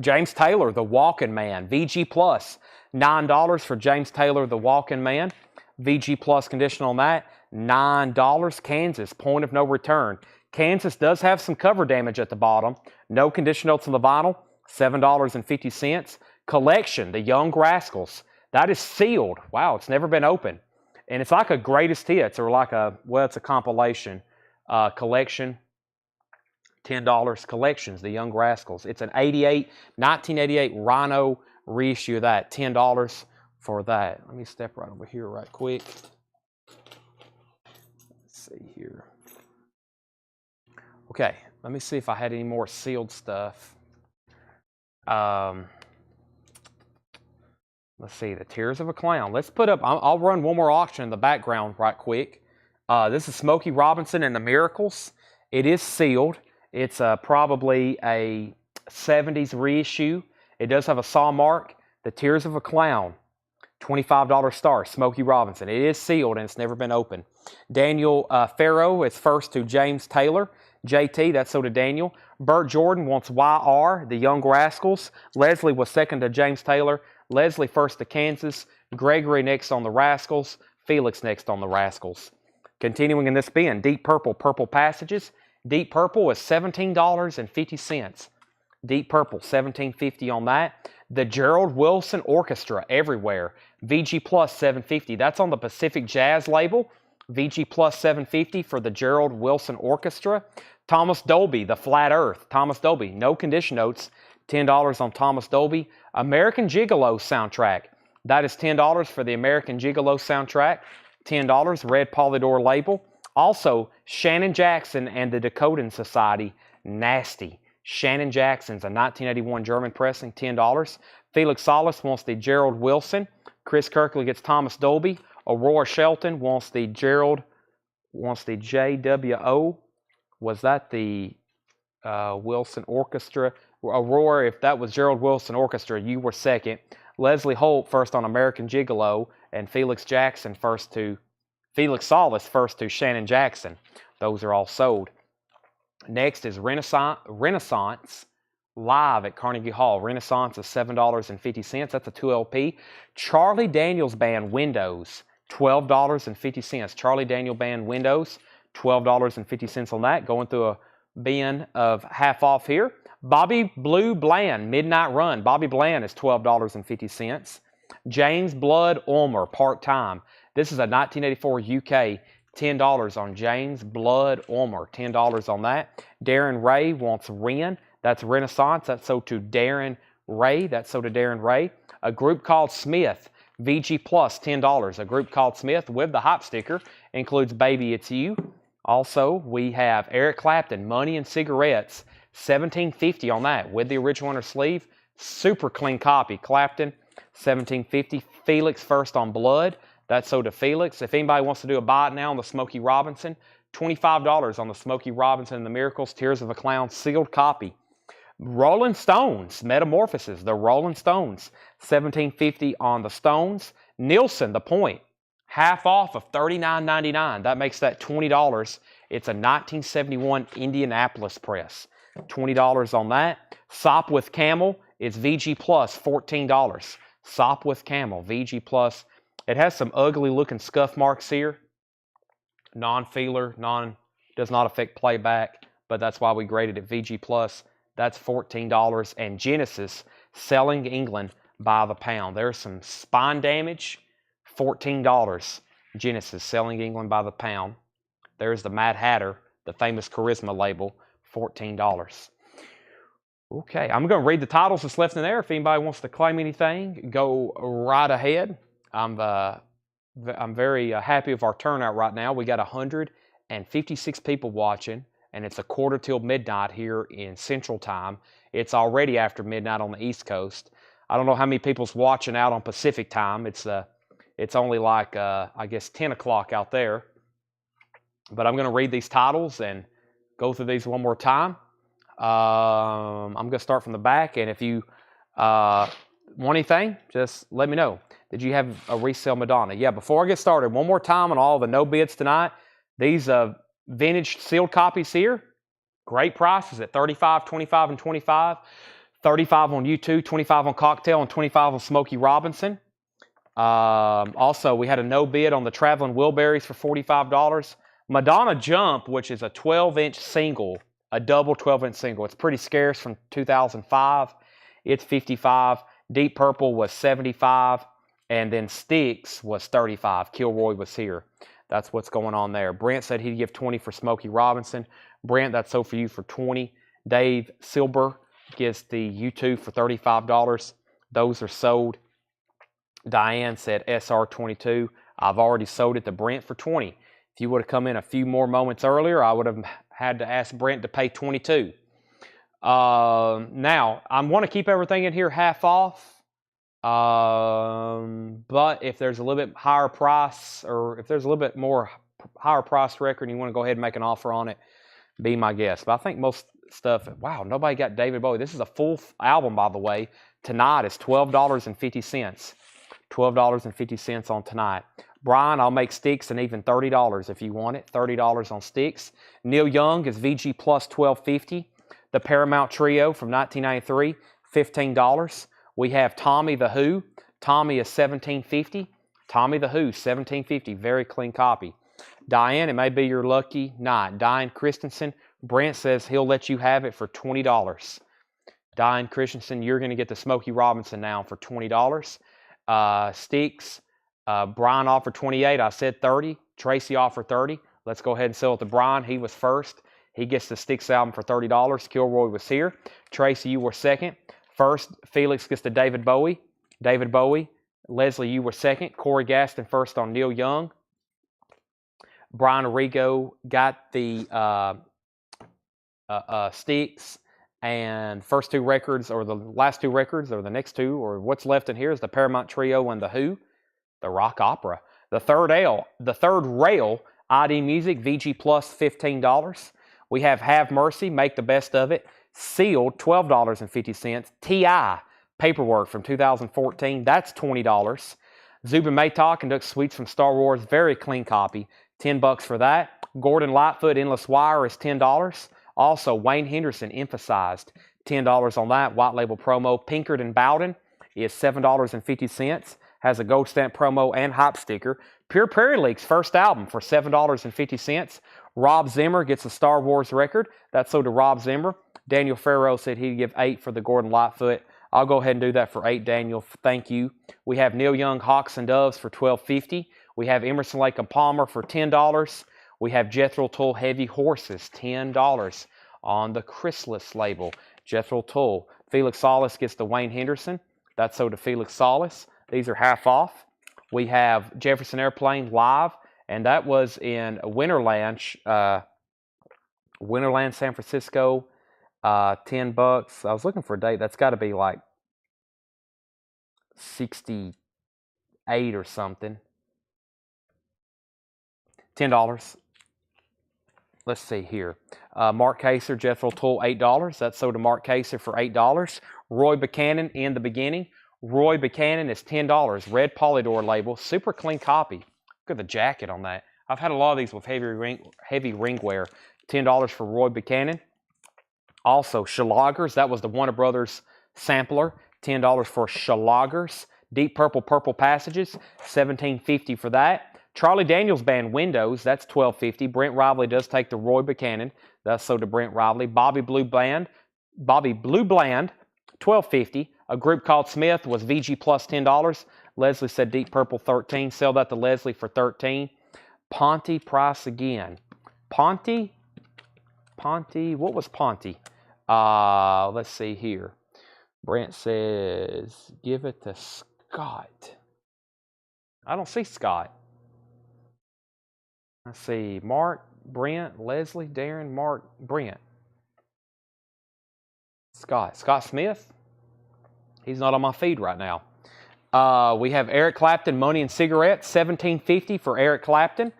James Taylor, The Walking Man. VG Plus. $9 for James Taylor, The Walking Man. VG Plus condition on that. $9. Kansas, Point of No Return. Kansas does have some cover damage at the bottom. No condition notes on the vinyl. $7.50. Collection, The Young Rascals. That is sealed. Wow, it's never been opened. And it's like a greatest hits or like a, well, it's a compilation collection. $10. Collections, The Young Rascals. It's an 1988 Rhino reissue of that. $10 for that. Let me step right over here right quick. Let's see here. Okay, let me see if I had any more sealed stuff. Let's see, the Tears of a Clown. Let's put up, I'll run one more auction in the background right quick. This is Smokey Robinson and the Miracles. It is sealed. It's probably a 70s reissue. It does have a saw mark. The Tears of a Clown, $25 star, Smokey Robinson. It is sealed and it's never been opened. Daniel Farrow is first to James Taylor. JT, that's so to Daniel. Burt Jordan wants YR, the Young Rascals. Leslie was second to James Taylor. Leslie first to Kansas. Gregory next on the Rascals. Felix next on the Rascals. Continuing in this bin, Deep Purple, Purple Passages. Deep Purple is $17.50. Deep Purple, $17.50 on that. The Gerald Wilson Orchestra, Everywhere. VG Plus, $7.50. That's on the Pacific Jazz label. VG Plus, $7.50 for the Gerald Wilson Orchestra. Thomas Dolby, The Flat Earth. Thomas Dolby, no condition notes. $10 on Thomas Dolby. American Gigolo soundtrack. That is $10 for the American Gigolo soundtrack. $10, red Polydor label. Also, Shannon Jackson and the Decoding Society, Nasty. Shannon Jackson's a 1981 German pressing, $10. Felix Salas wants the Gerald Wilson. Chris Kirkley gets Thomas Dolby. Aurora Shelton wants the JWO. Was that the Wilson Orchestra? Aurora, if that was Gerald Wilson Orchestra, you were second. Leslie Holt first on American Gigolo, and Felix Salas first to Shannon Jackson. Those are all sold. Next is Renaissance live at Carnegie Hall. Renaissance is $7.50. That's a 2 LP. Charlie Daniels Band Windows, $12.50. Charlie Daniel Band Windows, $12.50 on that. Going through a bin of half off here. Bobby Blue Bland, Midnight Run. Bobby Bland is $12.50. James Blood Ulmer, part-time. This is a 1984 UK, $10 on James Blood Ulmer, $10 on that. Darren Ray wants Wren. That's Renaissance. That's sold to Darren Ray. That's sold to Darren Ray. A Group Called Smith, VG Plus, $10. A Group Called Smith with the hop sticker includes Baby It's You. Also, we have Eric Clapton, Money and Cigarettes, $17.50 on that with the original inner sleeve. Super clean copy. Clapton, $17.50. Felix first on Blood. That's sold to Felix. If anybody wants to do a buy it now on the Smokey Robinson, $25 on the Smokey Robinson and the Miracles, Tears of a Clown, sealed copy. Rolling Stones, Metamorphosis, the Rolling Stones, $17.50 on the Stones. Nielsen, The Point, half off of $39.99. That makes that $20. It's a 1971 Indianapolis press. $20 on that. Sop with Camel is VG Plus, $14. Sop with Camel, VG Plus. It has some ugly looking scuff marks here. Non-feeler, does not affect playback, but that's why we graded it VG Plus. That's $14. And Genesis, Selling England by the pound. There's some spine damage, $14. Genesis, Selling England by the pound. There's the Mad Hatter, the famous Charisma label, $14. Okay, I'm going to read the titles that's left in there. If anybody wants to claim anything, go right ahead. I'm very happy with our turnout right now. We got 156 people watching, and it's 1:45 here in Central Time. It's already after midnight on the East Coast. I don't know how many people's watching out on Pacific Time. It's only like I guess 10 o'clock out there. But I'm going to read these titles and go through these one more time. I'm going to start from the back, and if you want anything, just let me know. Did you have a resale Madonna? Yeah, before I get started, one more time on all the no bids tonight. These vintage sealed copies here, great prices at $35, $25, and $25. $35 on U2, $25 on Cocktail, and $25 on Smokey Robinson. Also, we had a no bid on the Traveling Wilburys for $45. Madonna Jump, which is a 12-inch single, a double 12-inch single. It's pretty scarce from 2005. It's $55. Deep Purple was $75. And then Styx was $35. Kilroy was here. That's what's going on there. Brent said he'd give $20 for Smokey Robinson. Brent, that's so for you for $20. Dave Silber gives the U2 for $35. Those are sold. Diane said SR22. I've already sold it to Brent for 20. If you would have come in a few more moments earlier, I would have had to ask Brent to pay 22. Now, I want to keep everything in here half off. But if there's a little bit higher price, or if there's a little bit more higher price record and you want to go ahead and make an offer on it, be my guest. But I think most stuff, wow, nobody got David Bowie. This is a full album, by the way. Tonight is $12.50. $12.50 on Tonight. Brian, I'll make sticks and even $30 if you want it. $30 on sticks. Neil Young is VG plus $12.50. The Paramount Trio from 1993, $15. We have Tommy the Who. Tommy is $17.50. Tommy the Who, $17.50. Very clean copy. Diane, it may be your lucky night. Diane Christensen, Brent says he'll let you have it for $20. Diane Christensen, you're going to get the Smokey Robinson now for $20. Sticks, Brian offered 28. I said 30. Tracy offered 30. Let's go ahead and sell it to Brian. He was first. He gets the Sticks album for $30. Kilroy was here. Tracy, you were second. First, Felix gets the David Bowie. David Bowie. Leslie, you were second. Corey Gaston first on Neil Young. Brian Arrigo got the Sticks. And first two records, or the last two records, or the next two, or what's left in here is the Paramount Trio and the Who, the rock opera. The third rail, ID Music, VG plus $15. We have Mercy, Make the Best of It, sealed, $12.50. T.I. Paperwork from 2014, that's $20. Zubin Mehta conducts suites from Star Wars, very clean copy, $10 for that. Gordon Lightfoot, Endless Wire is $10. Also, Wayne Henderson emphasized, $10 on that. White label promo. Pinkard and Bowden is $7.50. Has a gold stamp promo and hype sticker. Pure Prairie League's first album for $7.50. Rob Zimmer gets a Star Wars record. That's sold to Rob Zimmer. Daniel Farrow said he'd give $8 for the Gordon Lightfoot. I'll go ahead and do that for $8, Daniel. Thank you. We have Neil Young, Hawks and Doves for $12.50. We have Emerson, Lake and Palmer for $10. We have Jethro Tull Heavy Horses, $10 on the Chrysalis label. Jethro Tull. Felix Solis gets the Wayne Henderson. That's sold to Felix Solis. These are half off. We have Jefferson Airplane live, and that was in Winterland, San Francisco, $10. I was looking for a date. That's got to be like 68 or something. $10. Let's see here. Mark Kaser, Jethro Tull, $8. That's sold to Mark Kaser for $8. Roy Buchanan, In the Beginning. Roy Buchanan is $10. Red Polydor label. Super clean copy. Look at the jacket on that. I've had a lot of these with heavy ring wear. $10 for Roy Buchanan. Also, Schlagers. That was the Warner Brothers sampler. $10 for Schlagers. Deep Purple Purple Passages. $17.50 for that. Charlie Daniels Band, Windows, that's $12.50. Brent Rively does take the Roy Buchanan. That's sold to Brent Rively. Bobby Blue Bland, $12.50. A group called Smith was VG plus $10. Leslie said Deep Purple, $13. Sell that to Leslie for $13. Ponte price again. Ponte, what was Ponte? Let's see here. Brent says, give it to Scott. I don't see Scott. Let's see, Mark, Brent, Leslie, Darren, Mark, Brent. Scott Smith. He's not on my feed right now. We have Eric Clapton, Money and Cigarettes, $17.50 for Eric Clapton.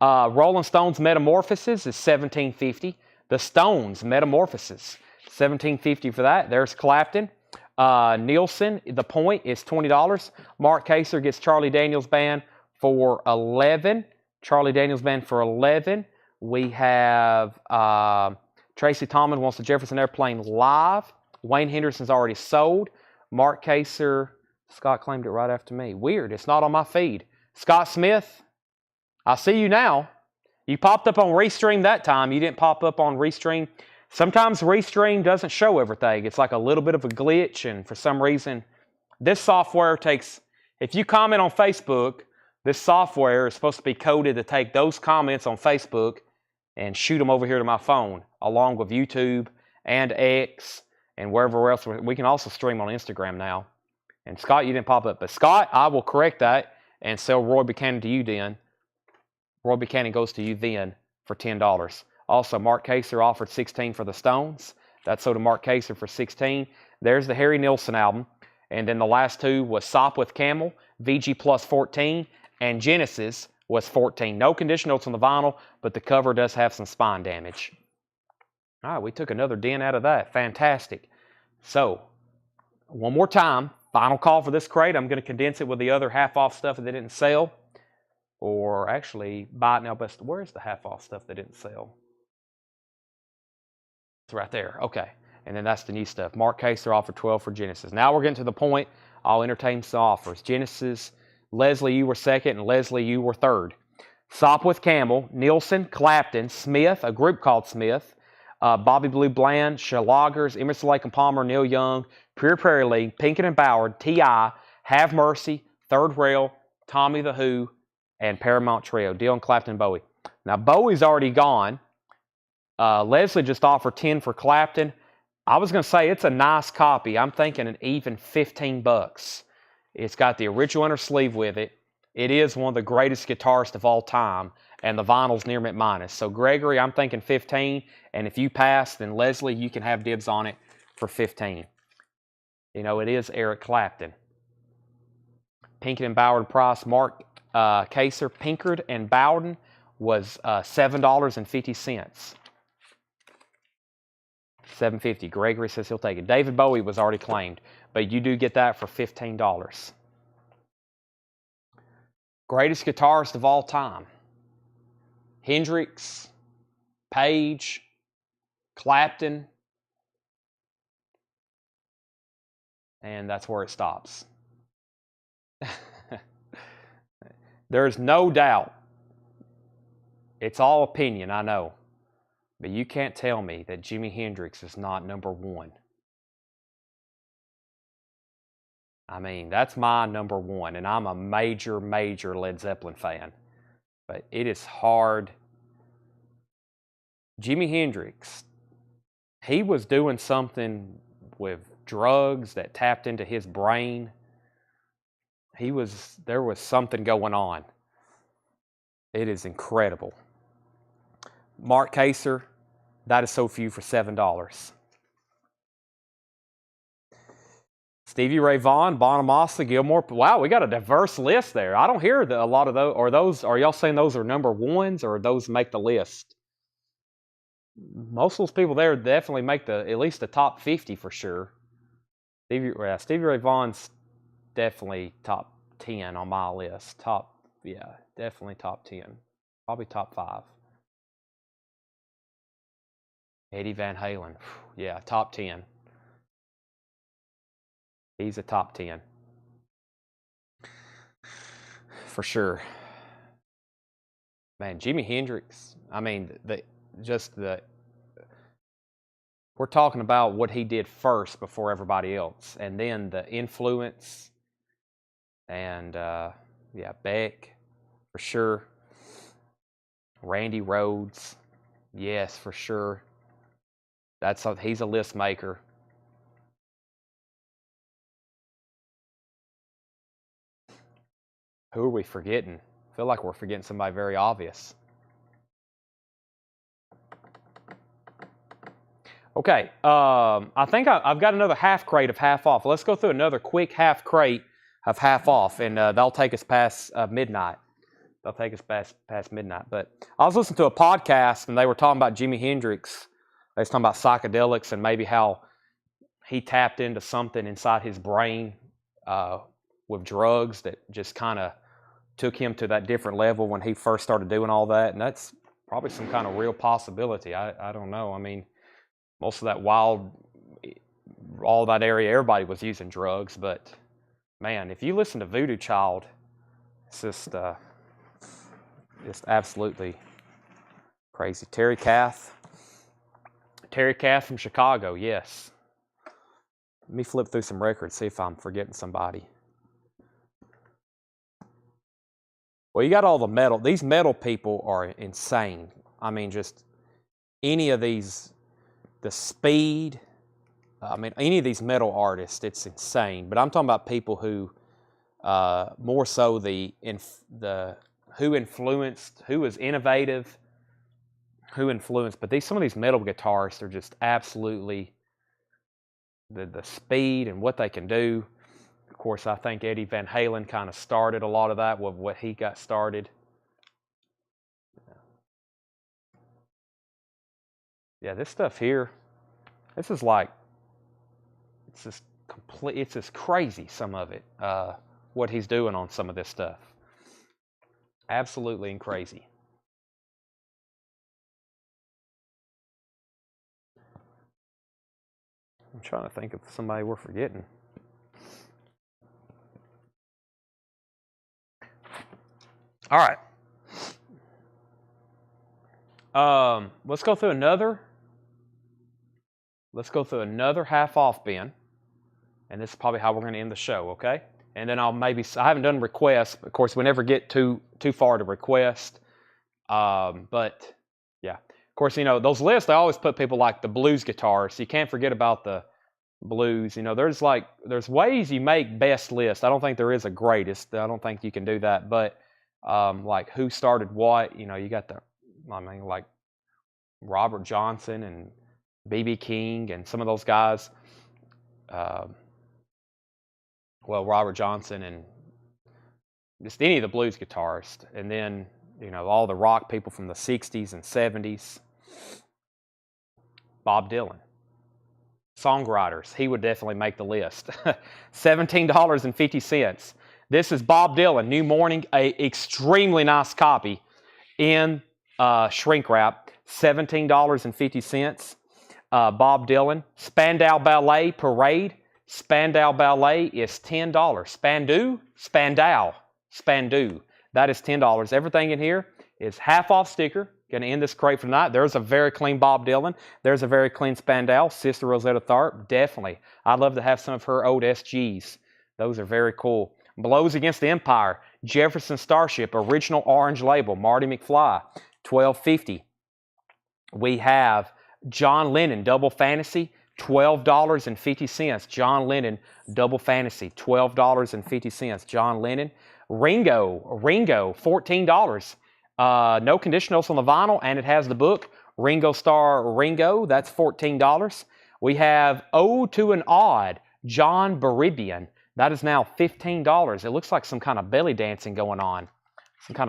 Rolling Stones Metamorphosis is $17.50. The Stones Metamorphosis, $17.50 for that. There's Clapton. Nielsen, The Point is $20. Mark Kaser gets Charlie Daniels Band for $11. Charlie Daniels Band for $11. We have Tracy Tallman wants the Jefferson Airplane live. Wayne Henderson's already sold. Mark Kaser, Scott claimed it right after me. Weird, it's not on my feed. Scott Smith, I see you now. You popped up on Restream that time. You didn't pop up on Restream. Sometimes Restream doesn't show everything. It's like a little bit of a glitch, and for some reason, this software takes, if you comment on Facebook, this software is supposed to be coded to take those comments on Facebook and shoot them over here to my phone, along with YouTube and X and wherever else. We can also stream on Instagram now. And Scott, you didn't pop up. But Scott, I will correct that and sell Roy Buchanan to you then. Roy Buchanan goes to you then for $10. Also, Mark Kaser offered 16 for the Stones. That sold to Mark Kaser for 16. There's the Harry Nilsson album. And then the last two was Sop with Camel, VG Plus 14, and Genesis was 14. No condition notes on the vinyl, but the cover does have some spine damage. All right, we took another dent out of that. Fantastic. So, one more time, final call for this crate. I'm going to condense it with the other half-off stuff that didn't sell. Or actually, buy it now. But where's the half-off stuff that didn't sell? It's right there. Okay. And then that's the new stuff. Mark Kaser offered 12 for Genesis. Now we're getting to the point. I'll entertain some offers. Genesis, Leslie, you were second, and Leslie, you were third. Sop with Camel, Nilsson, Clapton, Smith, a group called Smith, Bobby Blue Bland, Schlagers, Emerson, Lake and Palmer, Neil Young, Pure Prairie League, Pinkett and Bauer, T.I., Have Mercy, Third Rail, Tommy the Who, and Paramount Trio, Dylan, Clapton, Bowie. Now, Bowie's already gone. Leslie just offered 10 for Clapton. I was going to say it's a nice copy. I'm thinking an even $15. It's got the original inner sleeve with it. It is one of the greatest guitarists of all time, and the vinyl's near mint minus. So, Gregory, I'm thinking 15, and if you pass, then Leslie, you can have dibs on it for 15. You know, it is Eric Clapton. Pinkett and Bowden price, Mark Kaser, Pinkard and Bowden was $7.50. $7.50. Gregory says he'll take it. David Bowie was already claimed, but you do get that for $15. Greatest guitarist of all time. Hendrix, Page, Clapton, and that's where it stops. There's no doubt. It's all opinion, I know. But you can't tell me that Jimi Hendrix is not number one. I mean, that's my number one, and I'm a major, major Led Zeppelin fan. But it is hard. Jimi Hendrix, he was doing something with drugs that tapped into his brain. There was something going on. It is incredible. Mark Kaser, that is so few for $7. Stevie Ray Vaughan, Bonamassa, Gilmore. Wow, we got a diverse list there. I don't hear a lot of those. Are y'all saying those are number ones, or those make the list? Most of those people there definitely make at least the top 50 for sure. Stevie Ray Vaughan's definitely top 10 on my list. Definitely top 10. Probably top 5. Eddie Van Halen. Yeah, top 10. He's a top 10. For sure. Man, Jimi Hendrix, I mean, we're talking about what he did first before everybody else. And then the influence. And, Beck, for sure. Randy Rhoads, yes, for sure. He's a list maker. Who are we forgetting? I feel like we're forgetting somebody very obvious. Okay, I think I've got another half crate of half off. Let's go through another quick half crate of half off, and that'll take us past midnight. They'll take us past midnight. But I was listening to a podcast, and they were talking about Jimi Hendrix. They was talking about psychedelics and maybe how he tapped into something inside his brain with drugs that just kind of took him to that different level when he first started doing all that. And that's probably some kind of real possibility. I don't know. I mean, most of that all that area, everybody was using drugs. But, man, if you listen to Voodoo Child, it's just absolutely crazy. Terry Kath from Chicago, yes. Let me flip through some records, see if I'm forgetting somebody. Well, you got all the metal. These metal people are insane. I mean, just any of these, the speed, I mean, any of these metal artists, it's insane. But I'm talking about people who, more so who influenced, who was innovative, who influenced. But some of these metal guitarists are just absolutely the speed and what they can do. Of course, I think Eddie Van Halen kind of started a lot of that with what he got started. Yeah, this stuff here, this is like, it's just complete, it's just crazy, some of it, what he's doing on some of this stuff. Absolutely crazy. I'm trying to think of somebody we're forgetting. All right. Let's go through another. Let's go through another half off bin. And this is probably how we're going to end the show, okay? And then I haven't done requests. Of course, we never get too far to request. But yeah, of course, those lists, I always put people like the blues guitarists. You can't forget about the blues. There's ways you make best lists. I don't think there is a greatest. I don't think you can do that. But like who started what, you got like Robert Johnson and B.B. King and some of those guys. Robert Johnson and just any of the blues guitarists. And then, all the rock people from the 60s and 70s. Bob Dylan. Songwriters, he would definitely make the list. $17.50. This is Bob Dylan, New Morning, a extremely nice copy in shrink wrap. $17.50. Bob Dylan. Spandau Ballet Parade. Spandau Ballet is $10. Spandau. That is $10. Everything in here is half off sticker. Going to end this crate for tonight. There's a very clean Bob Dylan. There's a very clean Spandau. Sister Rosetta Tharpe, definitely. I'd love to have some of her old SGs. Those are very cool. Blows Against the Empire. Jefferson Starship, original orange label. Marty McFly, $12.50. We have John Lennon, Double Fantasy, $12.50. John Lennon, Double Fantasy, $12.50. John Lennon. Ringo, $14. No conditionals on the vinyl, and it has the book, Ringo Starr Ringo. That's $14. We have Ode to an Odd, John Baribian. That is now $15. It looks like some kind of belly dancing going on. John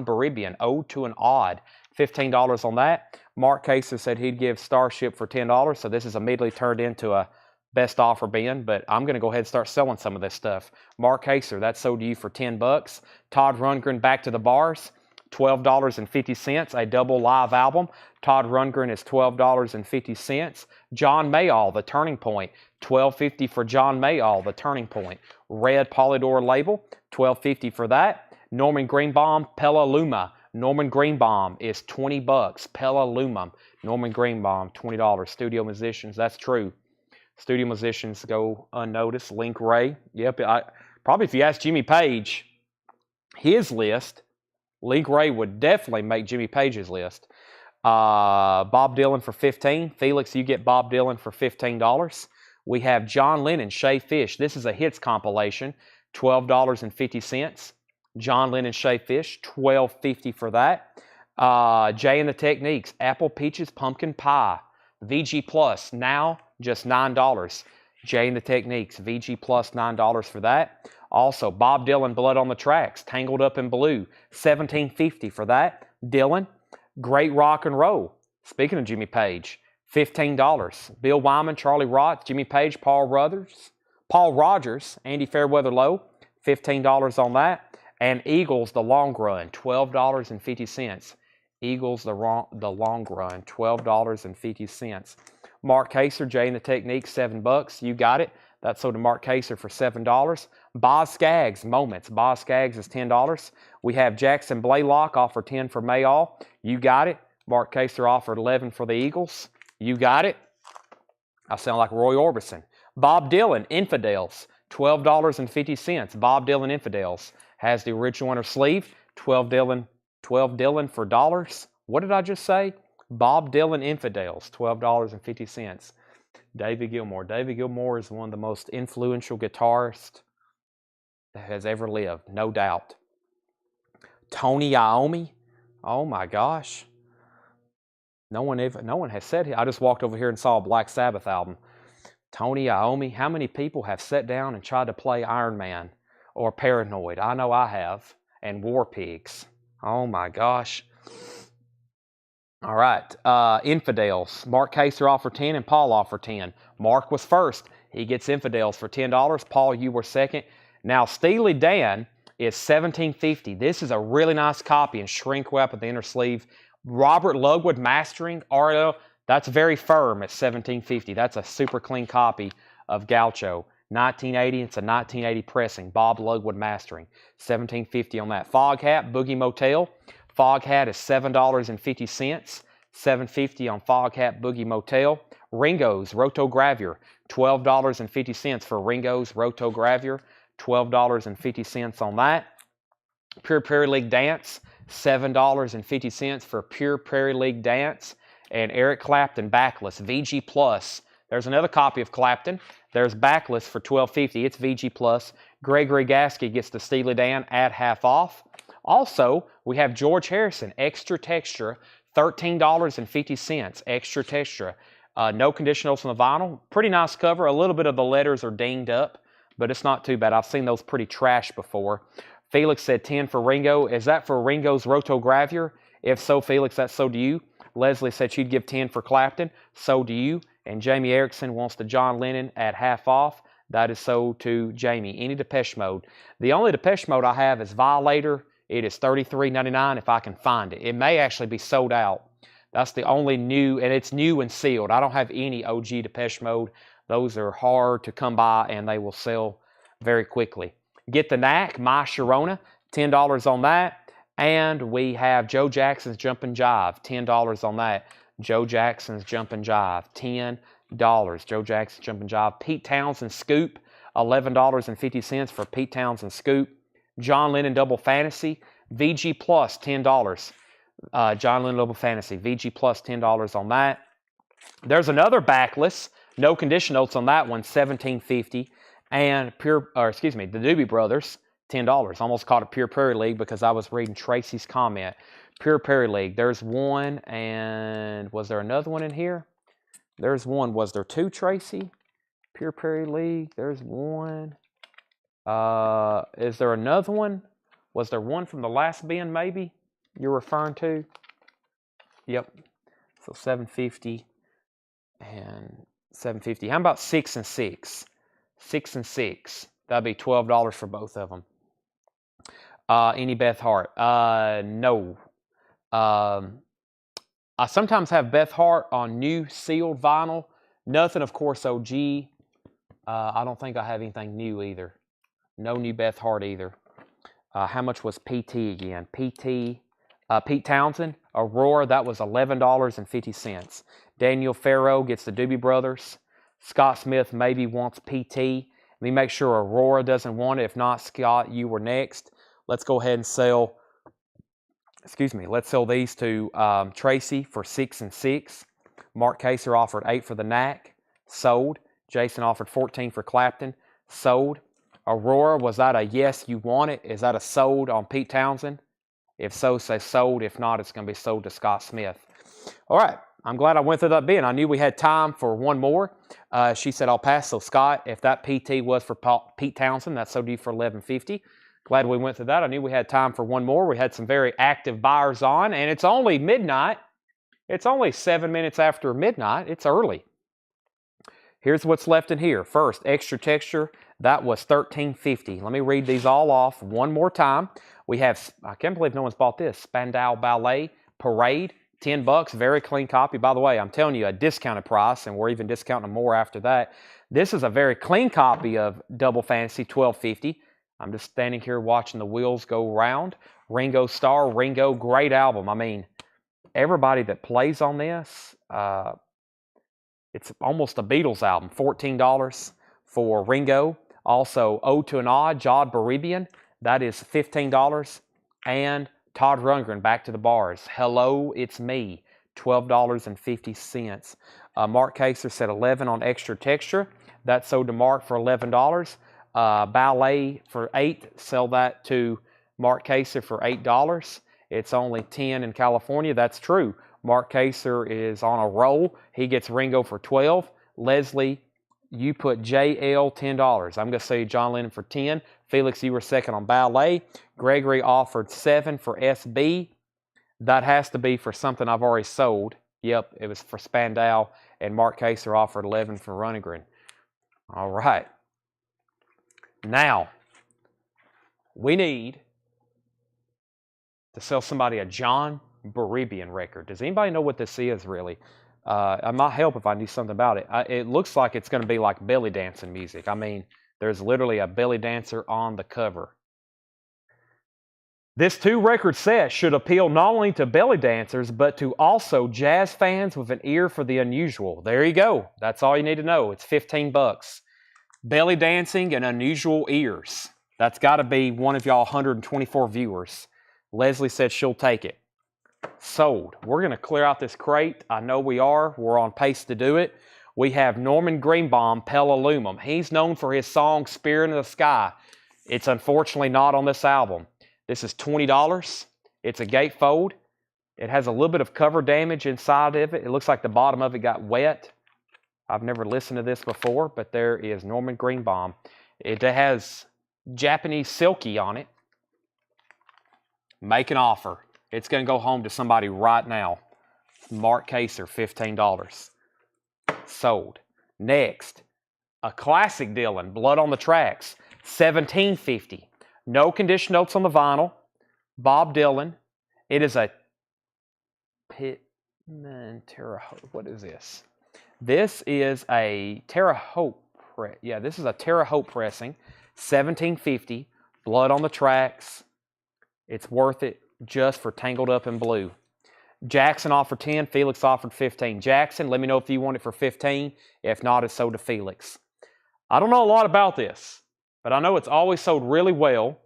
Baribian, Ode to an Odd, $15 on that. Mark Kaser said he'd give Starship for $10, so this is immediately turned into a best offer bin, but I'm going to go ahead and start selling some of this stuff. Mark Kaser, that's sold to you for $10. Todd Rundgren, Back to the Bars, $12.50, a double live album. Todd Rundgren is $12.50. John Mayall, The Turning Point, $12.50 for John Mayall, The Turning Point. Red Polydor label, $12.50 for that. Norman Greenbaum, Pella Luma. Norman Greenbaum is $20. Pella Luma. Norman Greenbaum, $20. Studio Musicians, that's true. Studio Musicians go unnoticed. Link Ray. Yep. Probably if you ask Jimmy Page, his list, Link Ray would definitely make Jimmy Page's list. Bob Dylan for $15. Felix, you get Bob Dylan for $15. We have John Lennon, Shay Fish. This is a hits compilation, $12.50. John Lennon, Shay Fish, $12.50 for that. Jay and the Techniques, Apple Peaches Pumpkin Pie. VG Plus, now just $9. Jay and the Techniques, VG Plus, $9 for that. Also, Bob Dylan, Blood on the Tracks, Tangled Up in Blue, $17.50 for that. Dylan, Great Rock and Roll. Speaking of Jimmy Page, $15. Bill Wyman, Charlie Roth, Jimmy Page, Paul Rogers, Andy Fairweather Low, $15 on that. And Eagles, The Long Run, $12.50. Eagles, The Long Run, $12.50. Mark Kaser, Jay and the Technique, $7. You got it. That's sold to Mark Kaser for $7. Boz Scaggs, Moments. Boz Scaggs is $10. We have Jackson Blaylock, offered $10 for Mayall. You got it. Mark Kaser offered $11 for the Eagles. You got it. I sound like Roy Orbison. Bob Dylan, Infidels, $12.50. Bob Dylan, Infidels. Has the original inner sleeve. $12 Dylan for dollars. What did I just say? Bob Dylan, Infidels, $12.50. David Gilmour. David Gilmour is one of the most influential guitarists that has ever lived, no doubt. Tony Iommi. Oh my gosh. No one has said it. I just walked over here and saw a Black Sabbath album. Tony Iommi. How many people have sat down and tried to play Iron Man or Paranoid? I know I have. And War Pigs. Oh my gosh. All right. Infidels. Mark Kaser offered 10 and Paul offered 10. Mark was first. He gets Infidels for $10. Paul, you were second. Now, Steely Dan is $17.50. This is a really nice copy in shrink wrap at the inner sleeve. Robert Ludwig mastering, RL, that's very firm at $17.50. That's a super clean copy of Gaucho. 1980, it's a 1980 pressing. Bob Ludwig mastering. $17.50 on that. Fog Hat, Boogie Motel. Fog Hat is $7.50. $7.50 on Fog Hat, Boogie Motel. Ringo's Rotogravure. $12.50 for Ringo's Rotogravure. $12.50 on that. Pure Prairie League Dance, $7.50 for Pure Prairie League Dance. And Eric Clapton Backless, VG Plus. There's another copy of Clapton. There's Backless for $12.50. It's VG Plus. Gregory Gasky gets the Steely Dan at half off. Also, we have George Harrison, Extra Texture, $13.50. Extra Texture. No conditionals on the vinyl. Pretty nice cover. A little bit of the letters are dinged up, but it's not too bad. I've seen those pretty trash before. Felix said 10 for Ringo. Is that for Ringo's Rotogravure? If so, Felix, that's so do you. Leslie said she'd give 10 for Clapton. So do you. And Jamie Erickson wants the John Lennon at half off. That is so to Jamie. Any Depeche Mode. The only Depeche Mode I have is Violator. It is $33.99 if I can find it. It may actually be sold out. That's the only new, and it's new and sealed. I don't have any OG Depeche Mode. Those are hard to come by, and they will sell very quickly. Get the Knack, My Sharona, $10 on that. And we have Joe Jackson's Jumpin' Jive, $10 on that. Joe Jackson's Jumpin' Jive, $10. Joe Jackson's Jumpin' Jive. Pete Townsend Scoop, $11.50 for Pete Townsend Scoop. John Lennon Double Fantasy, VG Plus, $10. John Lennon Double Fantasy, VG Plus, $10 on that. There's another backless, no condition notes on that one, $17.50. And the Doobie Brothers, $10. Almost called it Pure Prairie League because I was reading Tracy's comment. Pure Prairie League. There's one, and was there another one in here? There's one. Was there two, Tracy? Pure Prairie League. There's one. Is there another one? Was there one from the last bin, maybe, you're referring to? Yep. So $7.50 and $7.50. How about 6 and 6? 6 and 6. That'd be $12 for both of them. Any Beth Hart? No. I sometimes have Beth Hart on new sealed vinyl. Nothing, of course, OG. I don't think I have anything new either. No new Beth Hart either. How much was PT again? Pete Townsend, Aurora, that was $11.50. Daniel Farrow gets the Doobie Brothers. Scott Smith maybe wants PT. Let me make sure Aurora doesn't want it. If not, Scott, you were next. Let's go ahead and sell, let's sell these to Tracy for 6 and 6. Mark Kaser offered 8 for the Knack. Sold. Jason offered 14 for Clapton. Sold. Aurora, was that a yes, you want it? Is that a sold on Pete Townsend? If so, say sold. If not, it's going to be sold to Scott Smith. All right. I'm glad I went through that bin. I knew we had time for one more. She said, I'll pass. So, Scott, if that PT was for Pete Townsend, that's so due for $11.50. Glad we went through that. I knew we had time for one more. We had some very active buyers on, and it's only midnight. It's only 7 minutes after midnight. It's early. Here's what's left in here. First, Extra Texture. That was $13.50. Let me read these all off one more time. We have, I can't believe no one's bought this, Spandau Ballet Parade, $10. Very clean copy. By the way, I'm telling you a discounted price, and we're even discounting more after that. This is a very clean copy of Double Fantasy, $12.50. I'm just standing here watching the wheels go round. Ringo Starr, Ringo, great album. I mean, everybody that plays on this, it's almost a Beatles album. $14 for Ringo. Also, Ode to an Odd, Jod Baribian. That is $15. And Todd Rundgren, Back to the Bars. Hello, It's Me. $12.50. Mark Kaser said 11 on Extra Texture. That sold to Mark for $11. Ballet for $8. Sell that to Mark Kaser for $8. It's only 10 in California. That's true. Mark Kaser is on a roll. He gets Ringo for 12. Leslie, you put JL $10. I'm going to say John Lennon for 10. Felix, you were second on Ballet. Gregory offered 7 for SB. That has to be for something I've already sold. Yep, it was for Spandau. And Mark Kaser offered 11 for Runegren. All right. Now, we need to sell somebody a John Baribian record. Does anybody know what this is, really? I might help if I knew something about it. It looks like it's going to be like belly dancing music. I mean, there's literally a belly dancer on the cover. This 2-record set should appeal not only to belly dancers, but to also jazz fans with an ear for the unusual. There you go. That's all you need to know. It's $15. Belly dancing and unusual ears. That's got to be one of y'all 124 viewers. Leslie said she'll take it. Sold. We're going to clear out this crate. I know we are. We're on pace to do it. We have Norman Greenbaum, Pelalumum. He's known for his song Spirit in the Sky. It's unfortunately not on this album. This is $20. It's a gatefold. It has a little bit of cover damage inside of it. It looks like the bottom of it got wet. I've never listened to this before, but there is Norman Greenbaum. It has Japanese Silky on it. Make an offer. It's going to go home to somebody right now. Mark Kaser, $15. Sold. Next, a classic Dylan, Blood on the Tracks, $17.50. No condition notes on the vinyl. Bob Dylan. It is a Pitman Terre Haute. What is this? This is a Terre Haute. Yeah, this is a Terre Haute pressing. $17.50. Blood on the Tracks. It's worth it just for Tangled Up in Blue. Jackson offered 10. Felix offered 15. Jackson, let me know if you want it for 15. If not, it's sold to Felix. I don't know a lot about this, but I know it's always sold really well.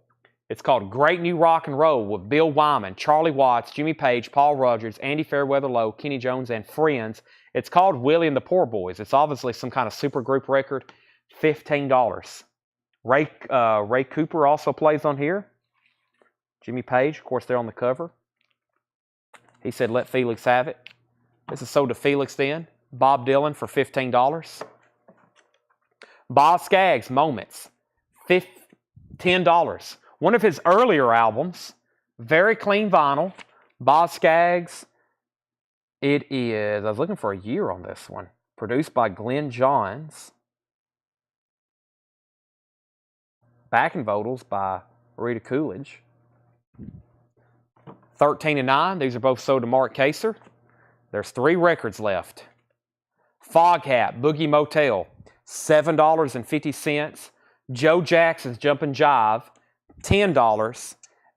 It's called Great New Rock and Roll with Bill Wyman, Charlie Watts, Jimmy Page, Paul Rogers, Andy Fairweather Lowe, Kenny Jones, and friends. It's called Willie and the Poor Boys. It's obviously some kind of supergroup record. $15. Ray Cooper also plays on here. Jimmy Page, of course, they're on the cover. He said, let Felix have it. This is sold to Felix then. Bob Dylan for $15. Boz Scaggs, Moments, $10. One of his earlier albums, very clean vinyl. Boz Scaggs, it is, I was looking for a year on this one. Produced by Glenn Johns. Backing vocals by Rita Coolidge. 13 and 9. These are both sold to Mark Kaser. There's 3 records left. Foghat, Boogie Motel, $7.50. Joe Jackson's Jumpin' Jive, $10.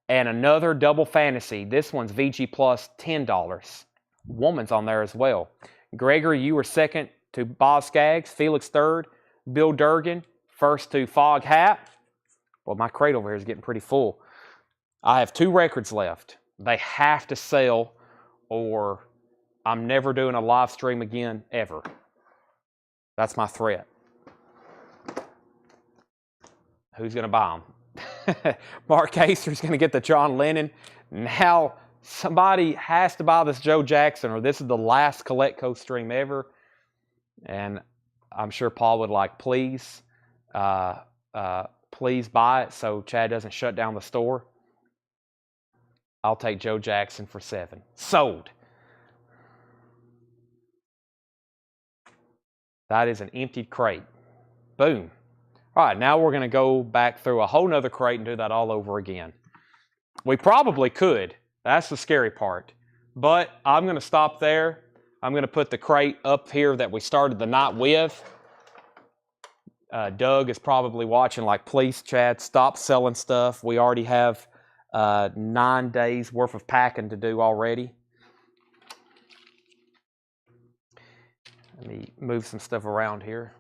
And another Double Fantasy. This one's VG Plus, $10. Woman's on there as well. Gregory, you were second to Boz Scaggs. Felix third. Bill Durgan first to Foghat. Well, my crate over here is getting pretty full. I have 2 records left. They have to sell or I'm never doing a live stream again, ever. That's my threat. Who's going to buy them? Mark Kaser's going to get the John Lennon. Now somebody has to buy this Joe Jackson or this is the last Collectco stream ever. And I'm sure Paul would like, please buy it so Chad doesn't shut down the store. I'll take Joe Jackson for 7. Sold. That is an emptied crate. Boom. All right, now we're going to go back through a whole nother crate and do that all over again. We probably could. That's the scary part. But I'm going to stop there. I'm going to put the crate up here that we started the night with. Doug is probably watching like, please, Chad, stop selling stuff. We already have 9 days worth of packing to do already. Let me move some stuff around here.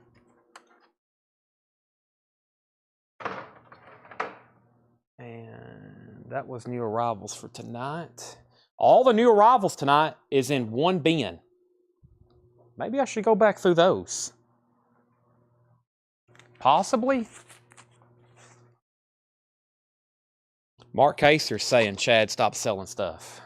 And that was new arrivals for tonight. All the new arrivals tonight is in one bin. Maybe I should go back through those. Possibly. Mark Kaser's saying, Chad, stop selling stuff.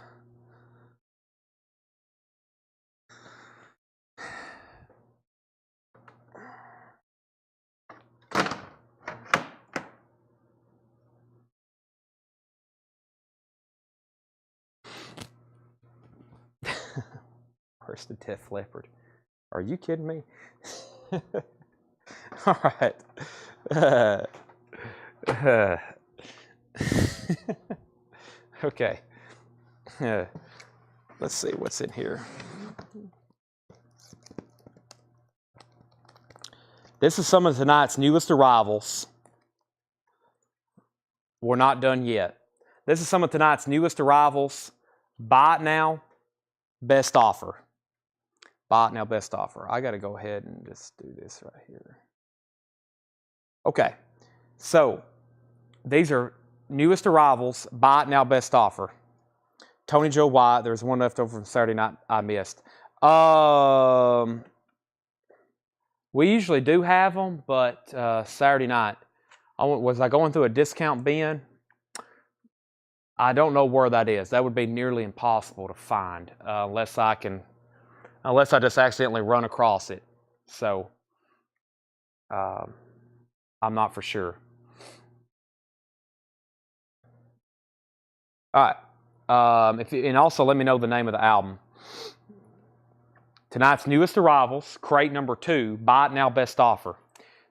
Where's the Def Leppard? Are you kidding me? All right. Okay. Let's see what's in here. This is some of tonight's newest arrivals. We're not done yet. This is some of tonight's newest arrivals. Buy it now, best offer. Buy it now, best offer. I got to go ahead and just do this right here. Okay, so these are newest arrivals. Buy it now, best offer. Tony Joe White. There's one left over from Saturday night I missed. We usually do have them, but Saturday night, was I going through a discount bin? I don't know where that is. That would be nearly impossible to find unless I just accidentally run across it. So I'm not for sure. All right. And also let me know the name of the album. Tonight's newest arrivals, crate number 2, buy it now, best offer.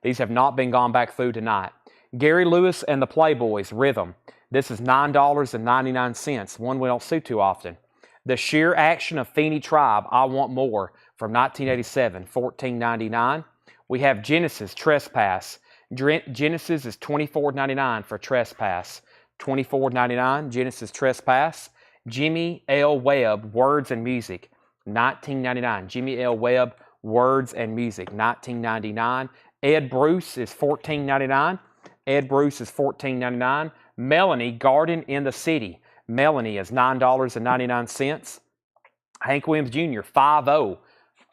These have not been gone back through tonight. Gary Lewis and the Playboys, Rhythm. This is $9.99, one we don't see too often. The Sheer Action of Feeney Tribe, I Want More, from 1987, $14.99. We have Genesis, Trespass. Genesis is $24.99 for Trespass. $24.99, Genesis Trespass. Jimmy L. Webb, Words and Music, $19.99. Jimmy L. Webb, Words and Music, $19.99. Ed Bruce is $14.99. Ed Bruce is $14.99. Melanie, Garden in the City. Melanie is $9.99. Hank Williams Jr., 5-0.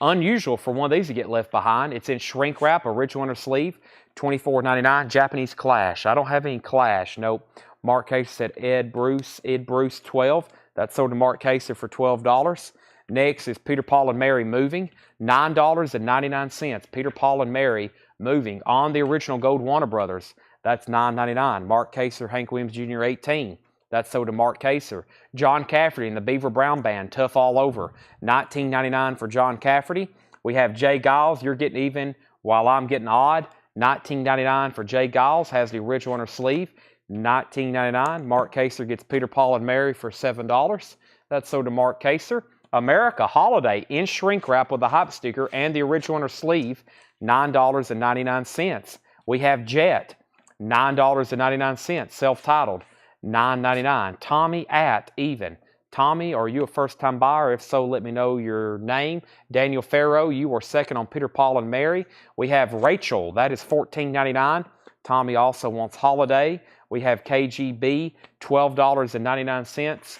Unusual for one of these to get left behind. It's in shrink wrap, original inner sleeve, $24.99. Japanese Clash. I don't have any Clash. Nope. Mark Kaser said Ed Bruce, 12. That's sold to Mark Kaser for $12. Next is Peter, Paul, and Mary Moving, $9.99. Peter, Paul, and Mary Moving on the original Gold Warner Brothers. That's $9.99. Mark Kaser, Hank Williams Jr., 18. That's sold to Mark Kaser. John Cafferty and the Beaver Brown Band, Tough All Over, $19.99 for John Cafferty. We have Jay Giles, You're Getting Even While I'm Getting Odd, $19.99 for Jay Giles, has the original inner sleeve, $19.99. Mark Kaser gets Peter, Paul, and Mary for $7. That's sold to Mark Kaser. America Holiday in shrink wrap with the hype sticker and the original inner sleeve, $9.99. We have Jet, $9.99, self-titled, $9.99. Tommy at Even. Tommy, are you a first-time buyer? If so, let me know your name. Daniel Farrow, you are second on Peter, Paul, and Mary. We have Rachel, that is $14.99. Tommy also wants Holiday. We have KGB, $12.99.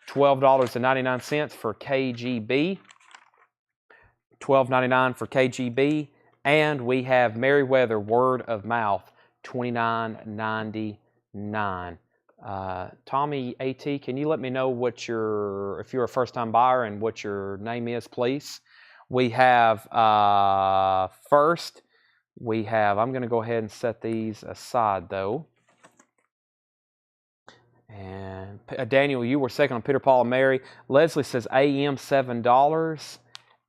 $12.99 for KGB. $12.99 for KGB. And we have Merriweather Word of Mouth, $29.99. Tommy AT, can you let me know if you're a first-time buyer and what your name is, please? We have I'm going to go ahead and set these aside, though. And Daniel, you were second on Peter, Paul, and Mary. Leslie says AM $7.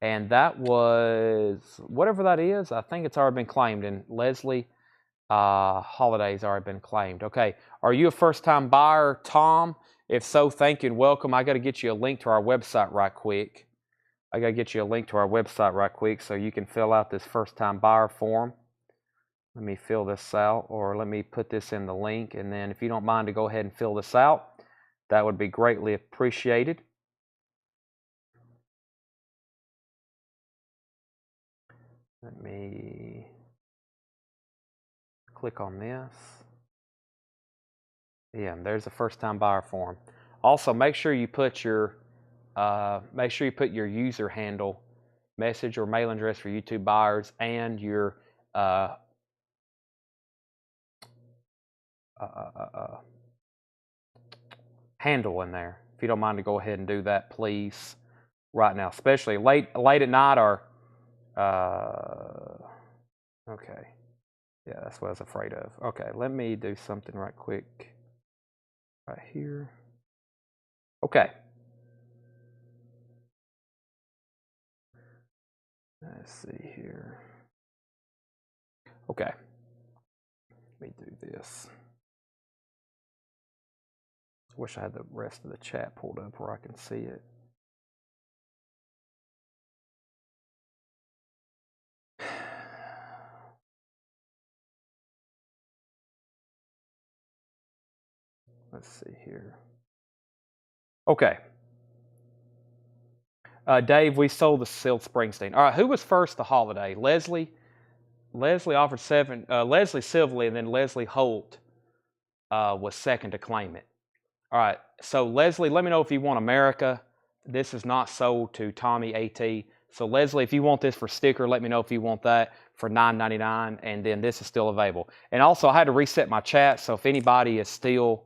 And that was, whatever that is, I think it's already been claimed. And Leslie, Holiday's already been claimed. Okay, are you a first-time buyer, Tom? If so, thank you and welcome. I got to get you a link to our website right quick. So you can fill out this first-time buyer form. Let me fill this out, or let me put this in the link, and then if you don't mind to go ahead and fill this out, that would be greatly appreciated. Let me click on this. Yeah, there's a first-time buyer form. Also, make sure you put your make sure you put your user handle, message or mailing address for YouTube buyers, and your handle in there. If you don't mind to go ahead and do that, please, right now, especially late at night or okay. Yeah, that's what I was afraid of. Okay, let me do something right quick right here. Okay. Let's see here. Okay. Let me do this. I wish I had the rest of the chat pulled up where I can see it. Let's see here. Okay. Dave, we sold the Silt Springsteen. All right, who was first the holiday? Leslie. Leslie offered 7. Leslie Silverly, and then Leslie Holt was second to claim it. All right, so Leslie, let me know if you want America. This is not sold to Tommy AT. So Leslie, if you want this for sticker, let me know if you want that for $9.99, and then this is still available. And also, I had to reset my chat, so if anybody is still,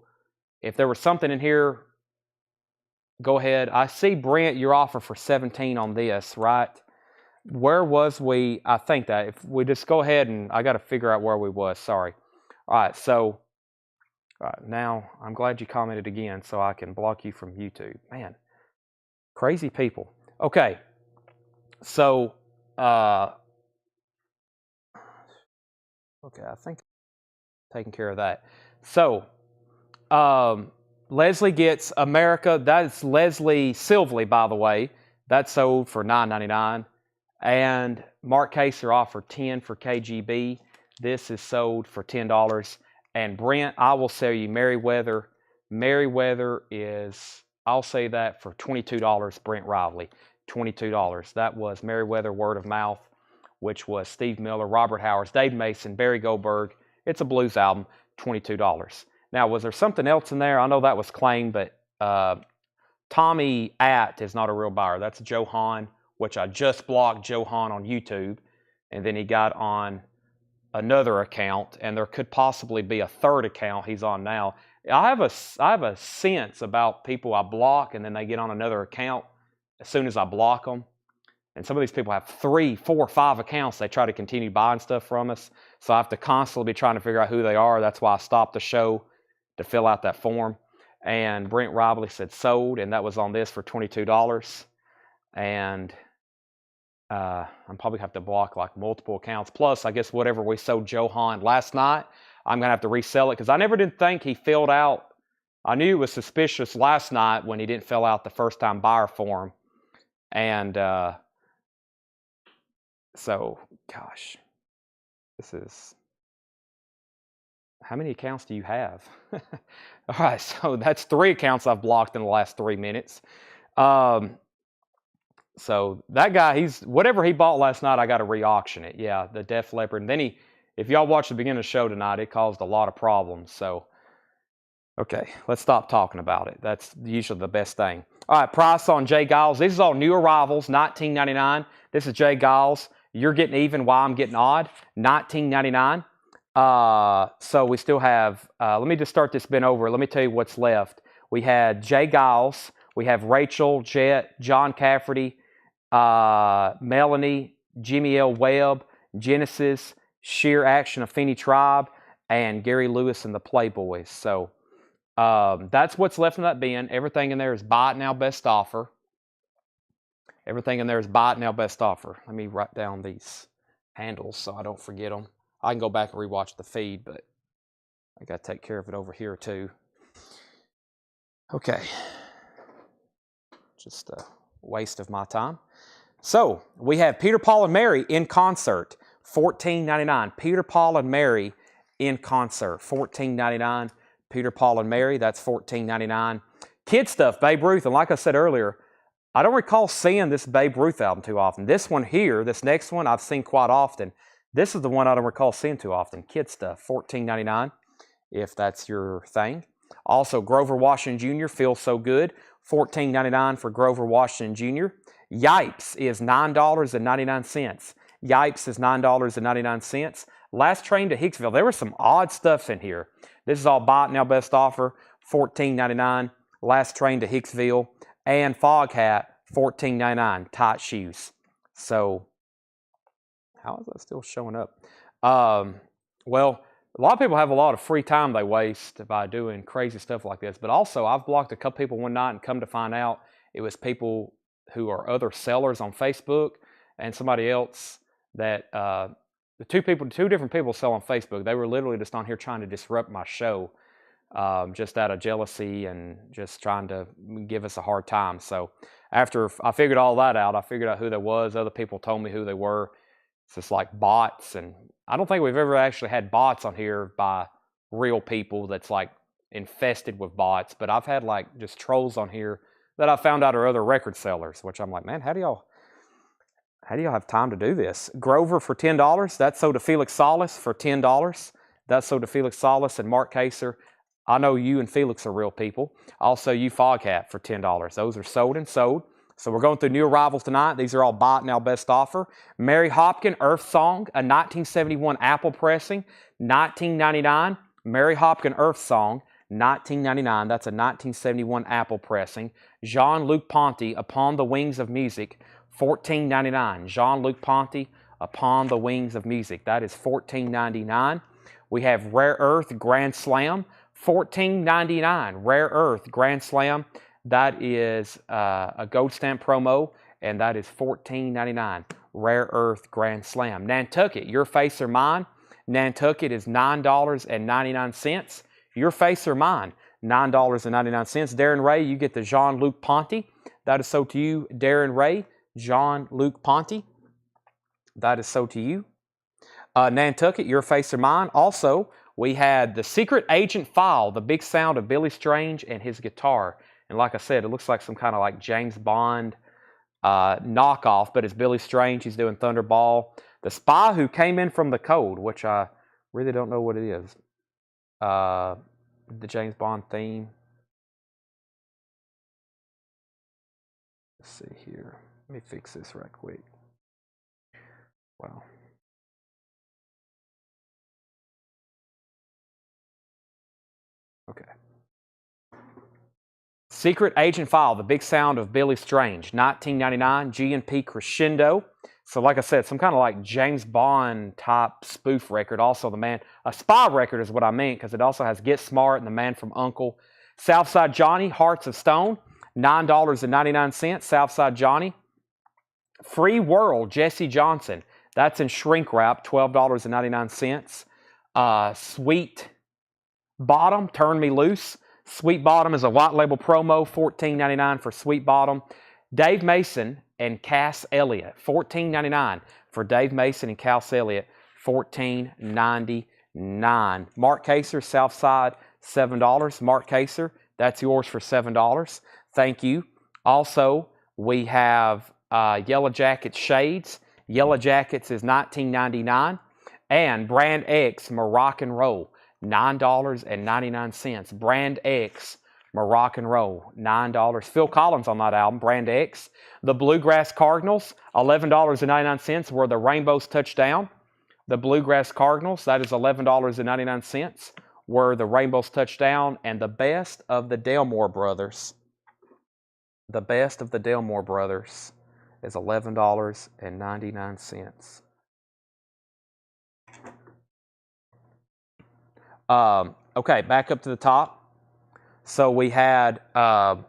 if there was something in here, go ahead. I see, Brent, your offer for 17 on this, right? Where was we? I think that if we just go ahead and I got to figure out where we was. Sorry. All right. So now I'm glad you commented again so I can block you from YouTube. Man, crazy people. Okay. So, okay, I think taking care of that. So, Leslie gets America. That's Leslie Silverly, by the way. That's sold for $9.99. And Mark Kaser offered 10 for KGB. This is sold for $10. And Brent, I will sell you Merriweather. Merriweather is, I'll say that for $22, Brent Rively. $22. That was Merriweather Word of Mouth, which was Steve Miller, Robert Howard, Dave Mason, Barry Goldberg. It's a blues album, $22. Now, was there something else in there? I know that was claimed, but Tommy Att is not a real buyer. That's Joe Hahn, which I just blocked Joe Hahn on YouTube, and then he got on another account, and there could possibly be a third account he's on now. I have a sense about people I block, and then they get on another account as soon as I block them. And some of these people have 3, 4, 5 accounts. They try to continue buying stuff from us, so I have to constantly be trying to figure out who they are. That's why I stopped the show to fill out that form. And Brent Robley said sold, and that was on this for $22. And I'm probably have to block like multiple accounts. Plus, I guess whatever we sold Joe Hahn last night, I'm going to have to resell it because I never did think he filled out. I knew it was suspicious last night when he didn't fill out the first time buyer form. And so, gosh, this is, how many accounts do you have? All right, so that's 3 accounts I've blocked in the last 3 minutes. So that guy, he's, whatever he bought last night, I got to re-auction it. Yeah, the Def Leppard. And then if y'all watched the beginning of the show tonight, it caused a lot of problems. So, okay, let's stop talking about it. That's usually the best thing. All right, price on Jay Giles. These are all new arrivals, $19.99. This is Jay Giles. You're getting even while I'm getting odd, $19.99. So we still have, let me just start this bin over. Let me tell you what's left. We had Jay Giles. We have Rachel, Jet, John Cafferty, Melanie, Jimmy L. Webb, Genesis, Sheer Action of Feeney Tribe, and Gary Lewis and the Playboys. So that's what's left in that bin. Everything in there is buy it now, best offer. Everything in there is buy it now, best offer. Let me write down these handles so I don't forget them. I can go back and rewatch the feed, but I got to take care of it over here too. Okay. Just a waste of my time. So we have Peter, Paul, and Mary in concert, $14.99. Peter, Paul, and Mary in concert, $14.99. Peter, Paul, and Mary, that's $14.99. Kid stuff, Babe Ruth, and like I said earlier, I don't recall seeing this Babe Ruth album too often. This one here, this next one, I've seen quite often. This is the one I don't recall seeing too often. Kid stuff, $14.99, if that's your thing. Also, Grover Washington Jr., Feels So Good, $14.99 for Grover Washington Jr. Yipes is $9.99. Yipes is $9.99. Last train to Hicksville. There was some odd stuff in here. This is all buy it now best offer, $14.99. Last train to Hicksville. And Fog Hat, $14.99. Tight shoes. So, how is that still showing up? Well, a lot of people have a lot of free time they waste by doing crazy stuff like this. But also, I've blocked a couple people one night and come to find out it was people who are other sellers on Facebook and somebody else that the two different people sell on Facebook. They were literally just on here trying to disrupt my show, just out of jealousy and just trying to give us a hard time. So after I figured all that out, I figured out who they was. Other people told me who they were. It's just like bots, and I don't think we've ever actually had bots on here by real people that's like infested with bots, but I've had like just trolls on here that I found out are other record sellers, which I'm like, man, how do y'all have time to do this? Grover for $10. That's sold to Felix Solis for $10. That's sold to Felix Solis and Mark Kaser. I know you and Felix are real people. Also, you Fog Hat for $10. Those are sold and sold. So we're going through new arrivals tonight. These are all buy it now best offer. Mary Hopkin Earth Song, a 1971 Apple pressing, $19.99. Mary Hopkin Earth Song, $19.99. That's a 1971 Apple pressing. Jean-Luc Ponty, Upon the Wings of Music, $14.99. Jean-Luc Ponty, Upon the Wings of Music. That is $14.99. We have Rare Earth Grand Slam, $14.99. Rare Earth Grand Slam. That is a gold stamp promo, and that is $14.99. Rare Earth Grand Slam. Nantucket, Your Face or Mine. Nantucket is $9.99. Your Face or Mine, $9.99. Darren Ray, you get the Jean-Luc Ponty. That is sold to you, Darren Ray. Jean-Luc Ponty. That is sold to you. Nantucket, Your Face or Mine. Also, we had the Secret Agent File, the big sound of Billy Strange and his guitar. And like I said, it looks like some kind of like James Bond knockoff, but it's Billy Strange. He's doing Thunderball. The Spy Who Came In From the Cold, which I really don't know what it is. The James Bond theme. Let's see here. Let me fix this right quick. Wow. Okay. Secret Agent File, the big sound of Billy Strange, $19.99, G&P Crescendo. So like I said, some kind of like James Bond type spoof record. Also a spy record is what I meant, because it also has Get Smart and The Man from U.N.C.L.E. Southside Johnny, Hearts of Stone, $9.99, Southside Johnny. Free World, Jesse Johnson, that's in shrink wrap, $12.99. Sweet Bottom, Turn Me Loose. Sweet Bottom is a white label promo, $14.99 for Sweet Bottom. Dave Mason and Cass Elliott, $14.99 for Dave Mason and Cass Elliott, $14.99. Mark Kaser, Southside, $7. Mark Kaser, that's yours for $7. Thank you. Also, we have Yellow Jackets Shades. Yellow Jackets is $19.99. And Brand X Moroccan Roll, $9.99. Brand X Moroccan Roll, $9. Phil Collins on that album, Brand X. The Bluegrass Cardinals, $11.99, where the Rainbows touch down. The Bluegrass Cardinals, that is $11.99, where the Rainbows touch down. And the Best of the Delmore Brothers. The Best of the Delmore Brothers is $11.99. Okay, back up to the top. So we had, let's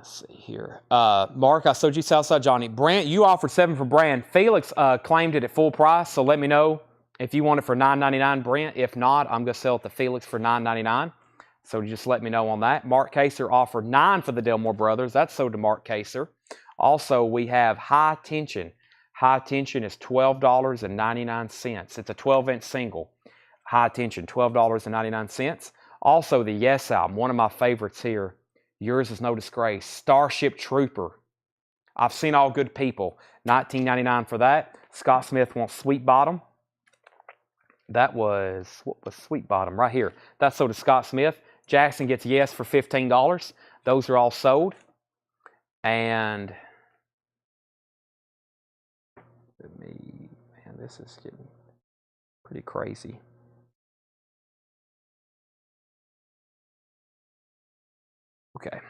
see here. Mark, I sold you Southside Johnny. Brant, you offered $7 for Brand. Felix claimed it at full price, so let me know if you want it for $9.99, Brent. If not, I'm going to sell it to Felix for $9.99. So just let me know on that. Mark Kaser offered $9 for the Delmore Brothers. That's sold to Mark Kaser. Also, we have High Tension. High Tension is $12.99. It's a 12-inch single. High Tension, $12.99. Also, the Yes album, one of my favorites here. Yours is No Disgrace. Starship Trooper. I've Seen All Good People. $19.99 for that. Scott Smith wants Sweet Bottom. That was, what was Sweet Bottom? Right here. That's sold to Scott Smith. Jackson gets yes for $15. Those are all sold. And man, this is getting pretty crazy. Okay.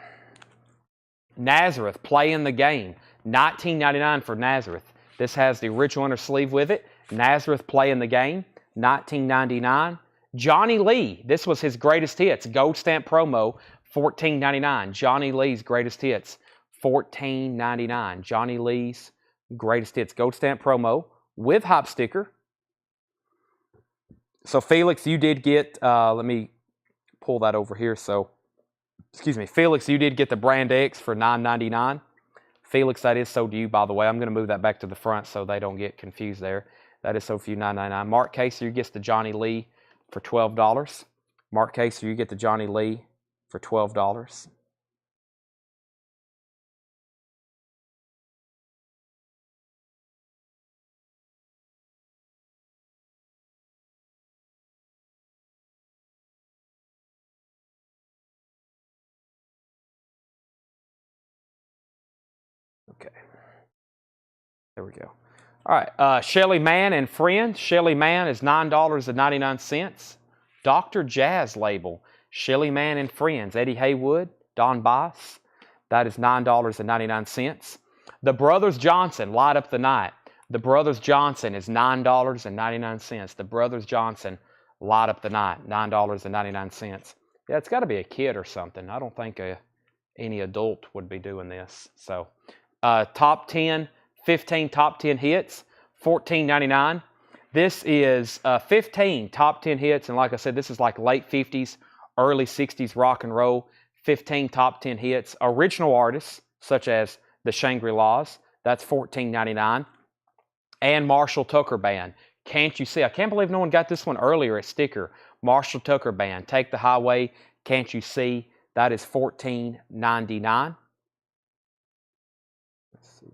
Nazareth, Play in the Game. $19.99 for Nazareth. This has the original inner sleeve with it. Nazareth, Play in the Game. $19.99. Johnny Lee. This was his greatest hits. Gold stamp promo. $14.99. Johnny Lee's greatest hits. $14.99. Johnny Lee's greatest hits. Gold stamp promo with hop sticker. So Felix, you did get, let me pull that over here. So, excuse me, Felix, you did get the Brand X for $9.99. Felix, that is sold to you, by the way. I'm going to move that back to the front so they don't get confused there. That is sold for you, $9.99. Mark Caser, you get the Johnny Lee for $12. Mark Caser, you get the Johnny Lee for $12. Okay. There we go. All right. Shelly Mann and Friends. Shelly Mann is $9.99. Dr. Jazz label. Shelly Mann and Friends. Eddie Haywood, Don Boss. That is $9.99. The Brothers Johnson, Light Up the Night. The Brothers Johnson is $9.99. The Brothers Johnson, Light Up the Night, $9.99. Yeah, it's got to be a kid or something. I don't think any adult would be doing this. So, top 10, 15 top 10 hits, $14.99. This is 15 top 10 hits, and like I said, this is like late 50s, early 60s rock and roll. 15 top 10 hits. Original artists, such as the Shangri-Las, that's $14.99. And Marshall Tucker Band. Can't You See? I can't believe no one got this one earlier at sticker. Marshall Tucker Band. Take the Highway. Can't You See? That is $14.99. Let's see.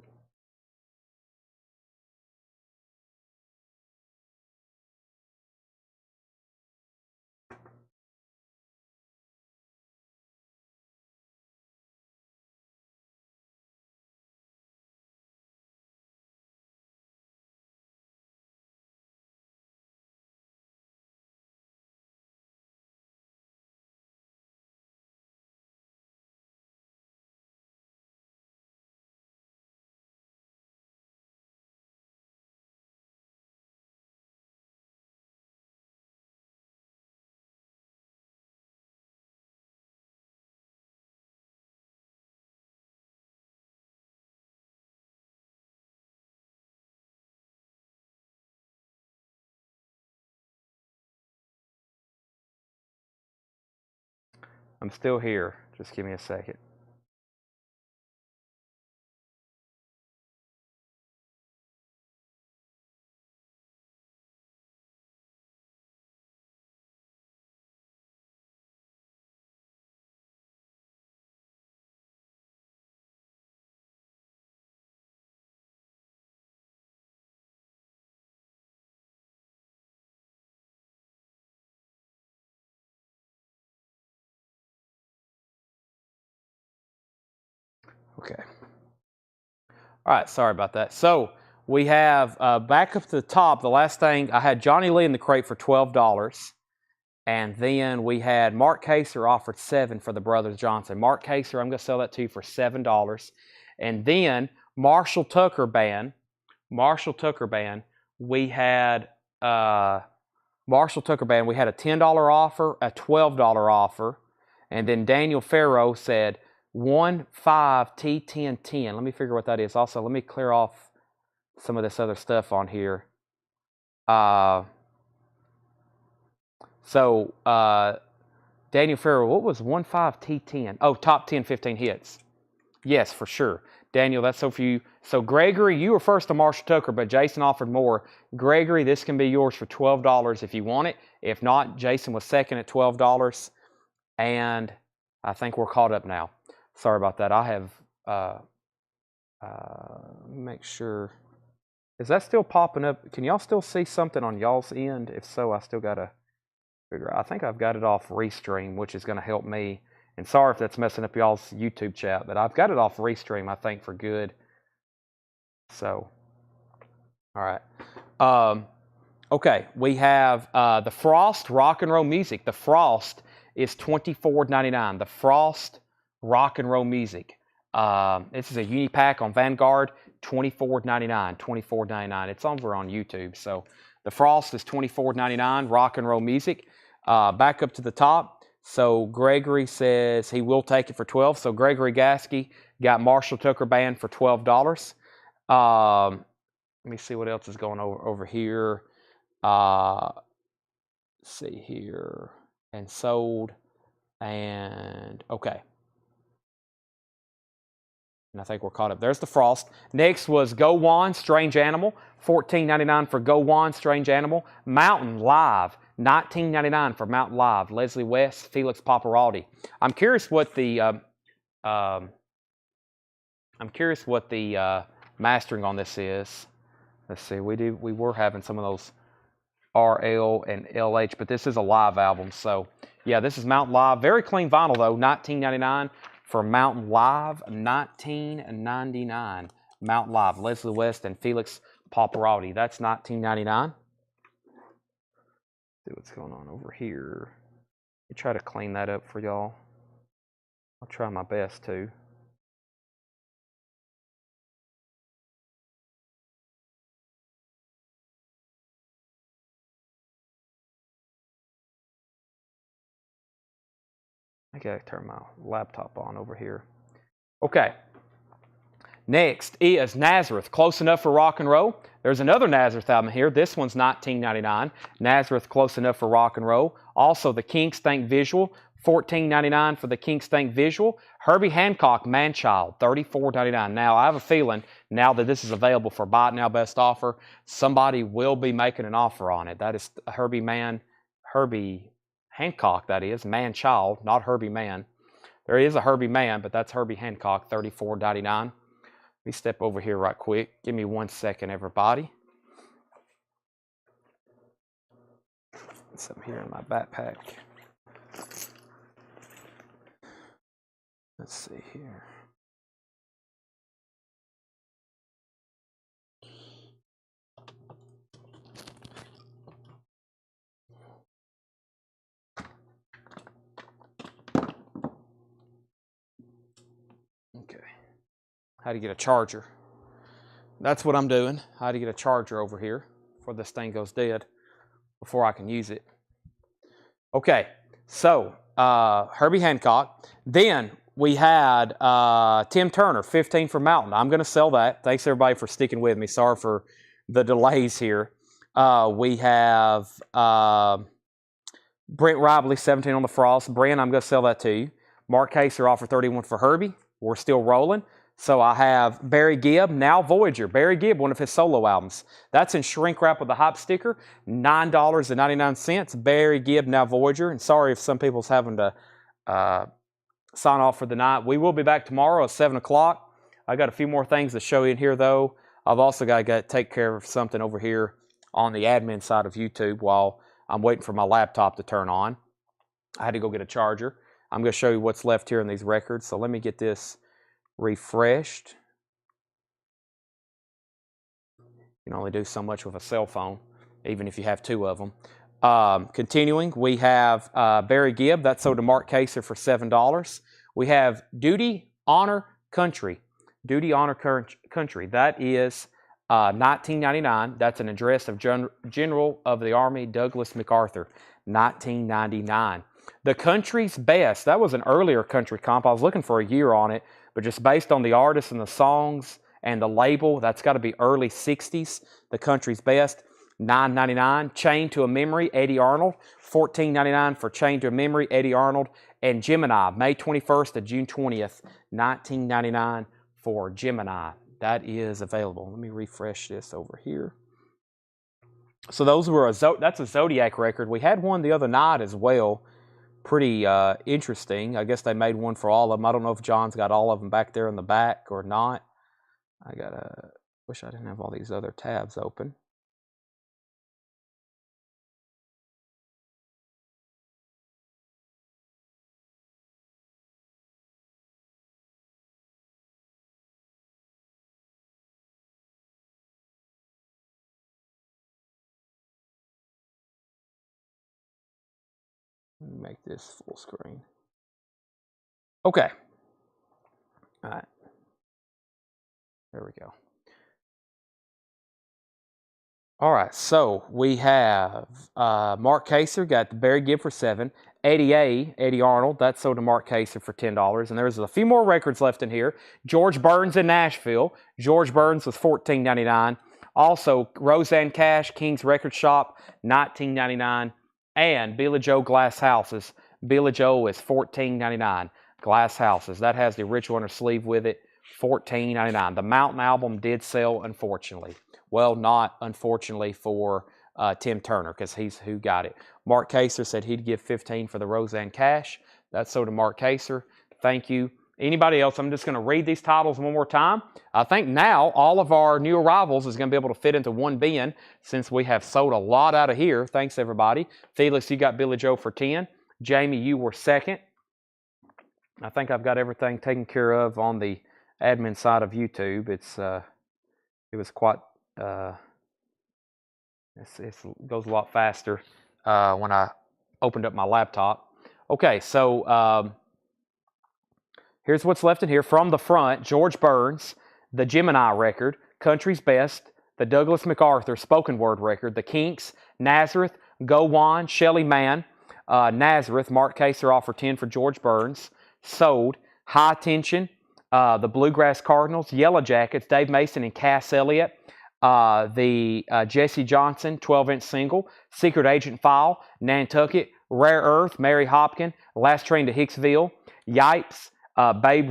I'm still here. Just give me a second. Okay. All right, sorry about that. So we have back up to the top, the last thing, I had Johnny Lee in the crate for $12. And then we had Mark Caser offered $7 for the Brothers Johnson. Mark Caser, I'm going to sell that to you for $7. And then Marshall Tucker Band, we had Marshall Tucker Band, we had a $10 offer, a $12 offer, and then Daniel Farrow said 15T1010. Let me figure what that is. Also, let me clear off some of this other stuff on here. So Daniel Farrow, what was 15T10? Oh, top 10, 15 hits. Yes, for sure. Daniel, that's so for you. So Gregory, you were first to Marshall Tucker, but Jason offered more. Gregory, this can be yours for $12 if you want it. If not, Jason was second at $12. And I think we're caught up now. Sorry about that. I have, make sure. Is that still popping up? Can y'all still see something on y'all's end? If so, I still got to I think I've got it off Restream, which is going to help me. And sorry if that's messing up y'all's YouTube chat, but I've got it off Restream, I think, for good. So, all right. Okay, we have the Frost Rock and Roll Music. The Frost is $24.99. The Frost Rock and Roll Music. This is a Unipack on Vanguard, $24.99. $24.99. It's over on YouTube. So the Frost is $24.99. Rock and Roll Music. Back up to the top. So Gregory says he will take it for $12. So Gregory Gasky got Marshall Tucker Band for $12. Let me see what else is going over here. See here, and sold, and okay. And I think we're caught up. There's the Frost. Next was Go Wan, Strange Animal, $14.99 for Go Wan, Strange Animal. Mountain Live, $19.99 for Mountain Live. Leslie West, Felix Paparotti. I'm curious what the mastering on this is. Let's see. We were having some of those RL and LH, but this is a live album. So yeah, this is Mountain Live. Very clean vinyl though. $19.99 for Mountain Live. $19.99. Mountain Live. Leslie West and Felix Paparotti. That's $19.99. See what's going on over here. Let me try to clean that up for y'all. I'll try my best to. I gotta turn my laptop on over here. Okay. Next is Nazareth, Close Enough for Rock and Roll. There's another Nazareth album here. This one's $19.99. Nazareth, Close Enough for Rock and Roll. Also, the King Stank Visual, $14.99 for the King Stank Visual. Herbie Hancock, Manchild, $34.99. Now, I have a feeling, now that this is available for Buy It Now Best Offer, somebody will be making an offer on it. That is Herbie Hancock, that is, Manchild, not Herbie Man. There is a Herbie Man, but that's Herbie Hancock, $34.99. Let me step over here right quick. Give me 1 second, everybody. Something here in my backpack. Let's see here. Okay. How to get a charger. That's what I'm doing. How to get a charger over here before this thing goes dead, before I can use it. Okay, so Herbie Hancock. Then we had Tim Turner, 15 for Mountain. I'm going to sell that. Thanks, everybody, for sticking with me. Sorry for the delays here. We have Brent Ribley, 17 on the Frost. Brent, I'm going to sell that to you. Mark Kaser offered 31 for Herbie. We're still rolling. So I have Barry Gibb, Now Voyager. Barry Gibb, one of his solo albums. That's in shrink wrap with a hype sticker, $9.99. Barry Gibb, Now Voyager. And sorry if some people's having to sign off for the night. We will be back tomorrow at 7 o'clock. I got a few more things to show you in here, though. I've also got to take care of something over here on the admin side of YouTube while I'm waiting for my laptop to turn on. I had to go get a charger. I'm going to show you what's left here in these records. So let me get this refreshed. You can only do so much with a cell phone, even if you have two of them. Continuing, we have Barry Gibb. That's sold to Mark Kaser for $7. We have Duty, Honor, Country. Duty, Honor, Country. That is $19.99. That's an address of General of the Army Douglas MacArthur. $19.99. The Country's Best. That was an earlier country comp. I was looking for a year on it, but just based on the artists and the songs and the label, that's got to be early 60s. The Country's Best, $9.99. Chained to a Memory, Eddie Arnold, $14.99 for Chained to a Memory, Eddie Arnold. And Gemini, May 21st to June 20th, $19.99 for Gemini. That is available. Let me refresh this over here. So those were that's a Zodiac record. We had one the other night as well. Pretty interesting. I guess they made one for all of them. I don't know if John's got all of them back there in the back or not. Wish I didn't have all these other tabs open. make this full screen. Okay. All right. There we go. All right, so we have Mark Kaser got the Barry Gibb for $7. Eddie Arnold, that's sold to Mark Kaser for $10. And there's a few more records left in here. George Burns in Nashville. George Burns was $14.99. Also, Roseanne Cash, King's Record Shop, $19.99. And Billy Joe Glass Houses. Billy Joe is $14.99. Glass Houses. That has the original inner sleeve with it, $14.99. The Mountain album did sell, unfortunately. Well, not unfortunately for Tim Turner, because he's who got it. Mark Kaser said he'd give $15 for the Roseanne Cash. That's sold to Mark Kaser. Thank you. Anybody else? I'm just going to read these titles one more time. I think now all of our new arrivals is going to be able to fit into one bin since we have sold a lot out of here. Thanks, everybody. Felix, you got Billy Joe for 10. Jamie, you were second. I think I've got everything taken care of on the admin side of YouTube. It was quite... it goes a lot faster when I opened up my laptop. Okay, so here's what's left in here. From the front, George Burns, the Gemini record, Country's Best, the Douglas MacArthur spoken word record, the Kinks, Nazareth, Go Wan, Shelly Mann, Nazareth, Mark Kaser offered 10 for George Burns, sold, High Tension, the Bluegrass Cardinals, Yellow Jackets, Dave Mason and Cass Elliott, the Jesse Johnson 12-inch single, Secret Agent File, Nantucket, Rare Earth, Mary Hopkin, Last Train to Hicksville, Yipes, Babe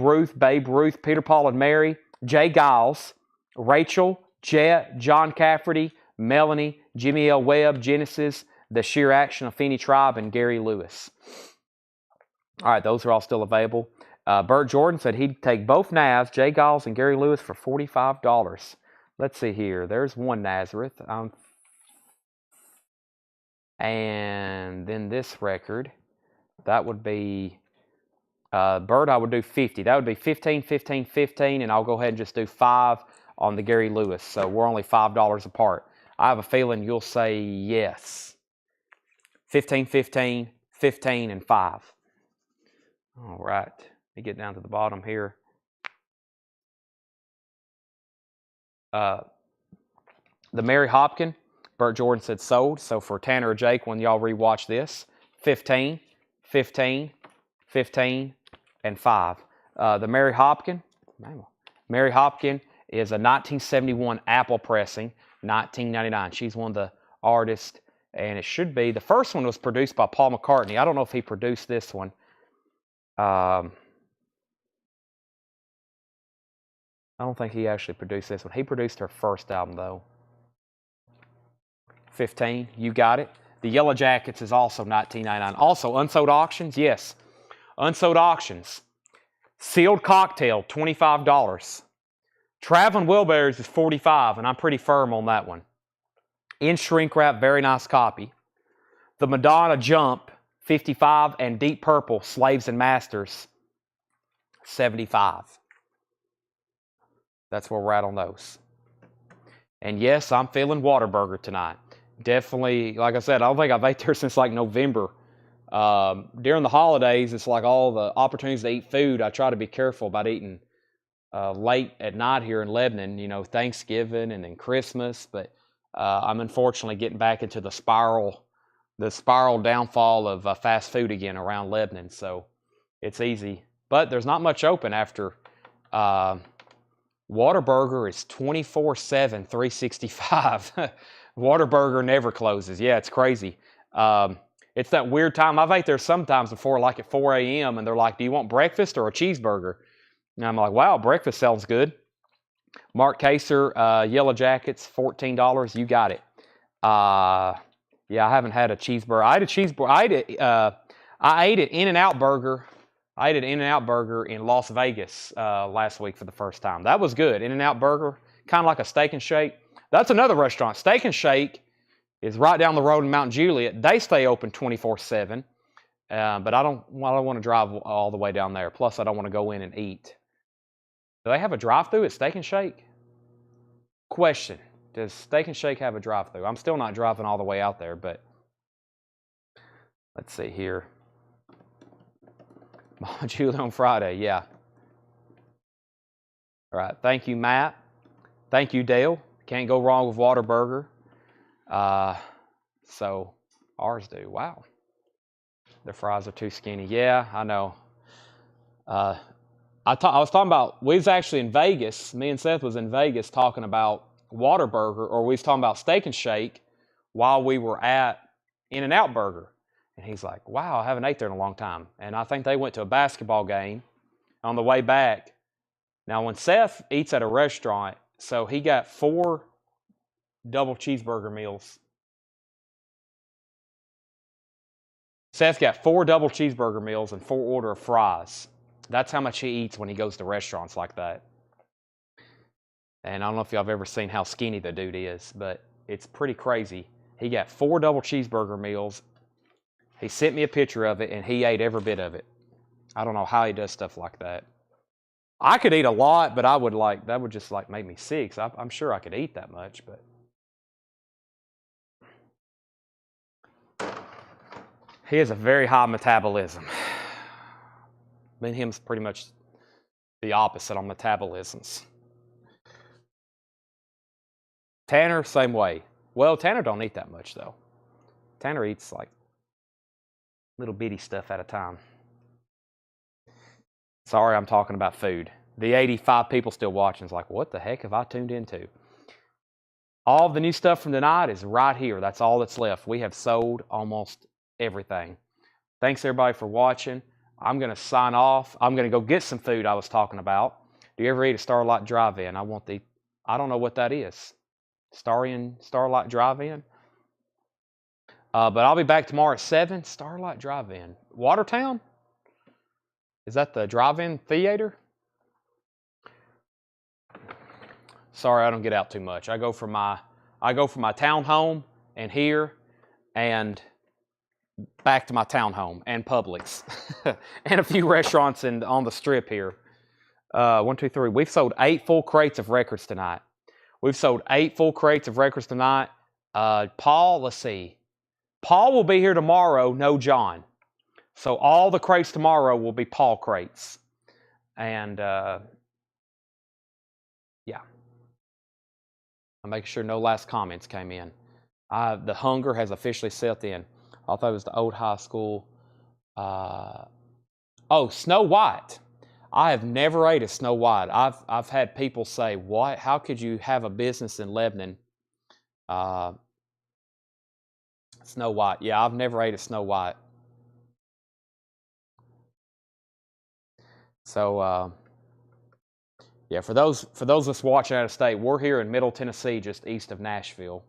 Ruth, Peter, Paul and Mary, Jay Giles, Rachel, Jet, John Cafferty, Melanie, Jimmy L. Webb, Genesis, The Sheer Action of Feeney Tribe, and Gary Lewis. All right, those are all still available. Bert Jordan said he'd take both Navs, Jay Giles and Gary Lewis for $45. Let's see here. There's one Nazareth. And then this record, that would be, Bert, I would do 50. That would be 15, 15, 15, and I'll go ahead and just do 5 on the Gary Lewis. So we're only $5 apart. I have a feeling you'll say yes. 15, 15, 15, and 5. All right. Let me get down to the bottom here. The Mary Hopkin, Bert Jordan said sold. So for Tanner or Jake, when y'all rewatch this, 15, 15, 15, and 5. The Mary Hopkin is a 1971 Apple pressing, $19.99. She's one of the artists, and it should be, the first one was produced by Paul McCartney. I don't know if he produced this one. I don't think he actually produced this one. He produced her first album, though. 15, you got it. The Yellow Jackets is also $19.99. Also, unsold auctions, yes. Unsold auctions. Sealed Cocktail, $25. Traveling Wilburys is $45, and I'm pretty firm on that one. In shrink wrap, very nice copy. The Madonna Jump, $55, and Deep Purple, Slaves and Masters, $75. That's where we're at on those. And yes, I'm feeling Whataburger tonight. Definitely, like I said, I don't think I've ate there since like November. During the holidays, it's like all the opportunities to eat food. I try to be careful about eating late at night here in Lebanon, you know, Thanksgiving and then Christmas. But I'm unfortunately getting back into the spiral downfall of fast food again around Lebanon. So it's easy. But there's not much open after... Whataburger is 24/7, 365. Whataburger never closes. Yeah, it's crazy. It's that weird time. I've ate there sometimes before, like at 4 a.m., and they're like, do you want breakfast or a cheeseburger? And I'm like, wow, breakfast sounds good. Mark Kaser, Yellow Jackets, $14. You got it. Yeah, I haven't had a cheeseburger. I ate a cheeseburger. I ate an In-N-Out burger. I ate an In-N-Out burger in Las Vegas last week for the first time. That was good. In-N-Out burger, kind of like a Steak and Shake. That's another restaurant. Steak and Shake is right down the road in Mount Juliet. They stay open 24/7, but I don't want to drive all the way down there. Plus, I don't want to go in and eat. Do they have a drive-thru at Steak and Shake? Question: does Steak and Shake have a drive-thru? I'm still not driving all the way out there, but let's see here. Mama Julie on Friday, yeah. All right, thank you, Matt. Thank you, Dale. Can't go wrong with Whataburger. So ours do. Wow. The fries are too skinny. Yeah, I know. I was talking about, we was actually in Vegas. Me and Seth was in Vegas talking about Whataburger, or we was talking about Steak and Shake while we were at In-N-Out Burger. And he's like, wow, I haven't ate there in a long time. And I think they went to a basketball game on the way back. Now, when Seth eats at a restaurant, so he got 4 double cheeseburger meals. Seth got 4 double cheeseburger meals and 4 order of fries. That's how much he eats when he goes to restaurants like that. And I don't know if y'all have ever seen how skinny the dude is, but it's pretty crazy. He got 4 double cheeseburger meals. He sent me a picture of it, and he ate every bit of it. I don't know how he does stuff like that. I could eat a lot, but that would just make me sick. So I'm sure I could eat that much, but he has a very high metabolism. Me and him's pretty much the opposite on metabolisms. Tanner, same way. Well, Tanner don't eat that much, though. Tanner eats like little bitty stuff at a time. Sorry, I'm talking about food. The 85 people still watching is like, what the heck have I tuned into? All the new stuff from tonight is right here. That's all that's left. We have sold almost everything. Thanks, everybody, for watching. I'm going to sign off. I'm going to go get some food I was talking about. Do you ever eat a Starlight Drive-In? I don't know what that is. Starlight Drive-In? But I'll be back tomorrow at 7. Starlight Drive-In. Watertown? Is that the drive-in theater? Sorry, I don't get out too much. I go from my townhome and here and back to my townhome and Publix and a few restaurants on the strip here. 1, 2, 3. We've sold 8 full crates of records tonight. Paul, let's see. Paul will be here tomorrow, no John. So all the crates tomorrow will be Paul crates. And yeah. I'm making sure no last comments came in. The hunger has officially set in. I thought it was the old high school. Snow White. I have never ate a Snow White. I've had people say, "What? How could you have a business in Lebanon?" Snow White. Yeah, I've never ate a Snow White. So yeah, for those that's watching out of state, we're here in Middle Tennessee, just east of Nashville,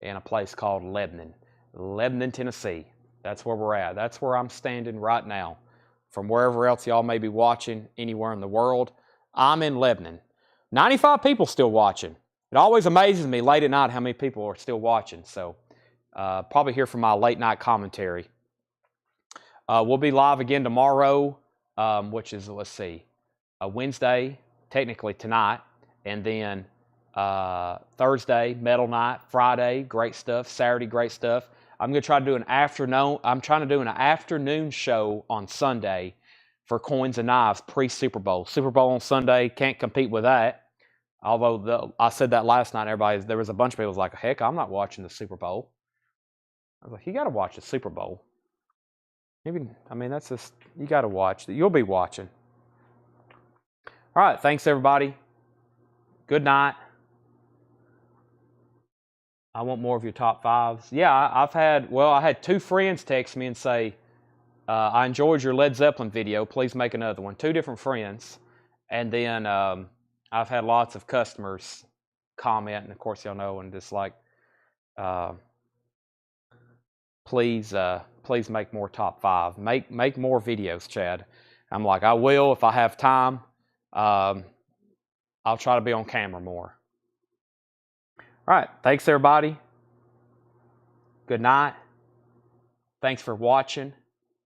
in a place called Lebanon, Tennessee. That's where we're at. That's where I'm standing right now. From wherever else y'all may be watching, anywhere in the world, I'm in Lebanon. 95 people still watching. It always amazes me late at night how many people are still watching. So probably here for my late night commentary. We'll be live again tomorrow, which is, let's see, Wednesday, technically tonight, and then Thursday, Metal Night, Friday, great stuff, Saturday, great stuff. I'm going to try to do an afternoon. I'm trying to do an afternoon show on Sunday for Coins and Knives pre-Super Bowl. Super Bowl on Sunday, can't compete with that. Although I said that last night, there was a bunch of people who was like, heck, I'm not watching the Super Bowl. I was like, you got to watch the Super Bowl. That's just, you got to watch. You'll be watching. All right, thanks everybody. Good night. I want more of your top 5s. Yeah, I had 2 friends text me and say, I enjoyed your Led Zeppelin video. Please make another one. 2 different friends. And then I've had lots of customers comment, and of course y'all know, and just like, please make more top 5. Make more videos, Chad. I'm like, I will if I have time. I'll try to be on camera more. All right. Thanks, everybody. Good night. Thanks for watching.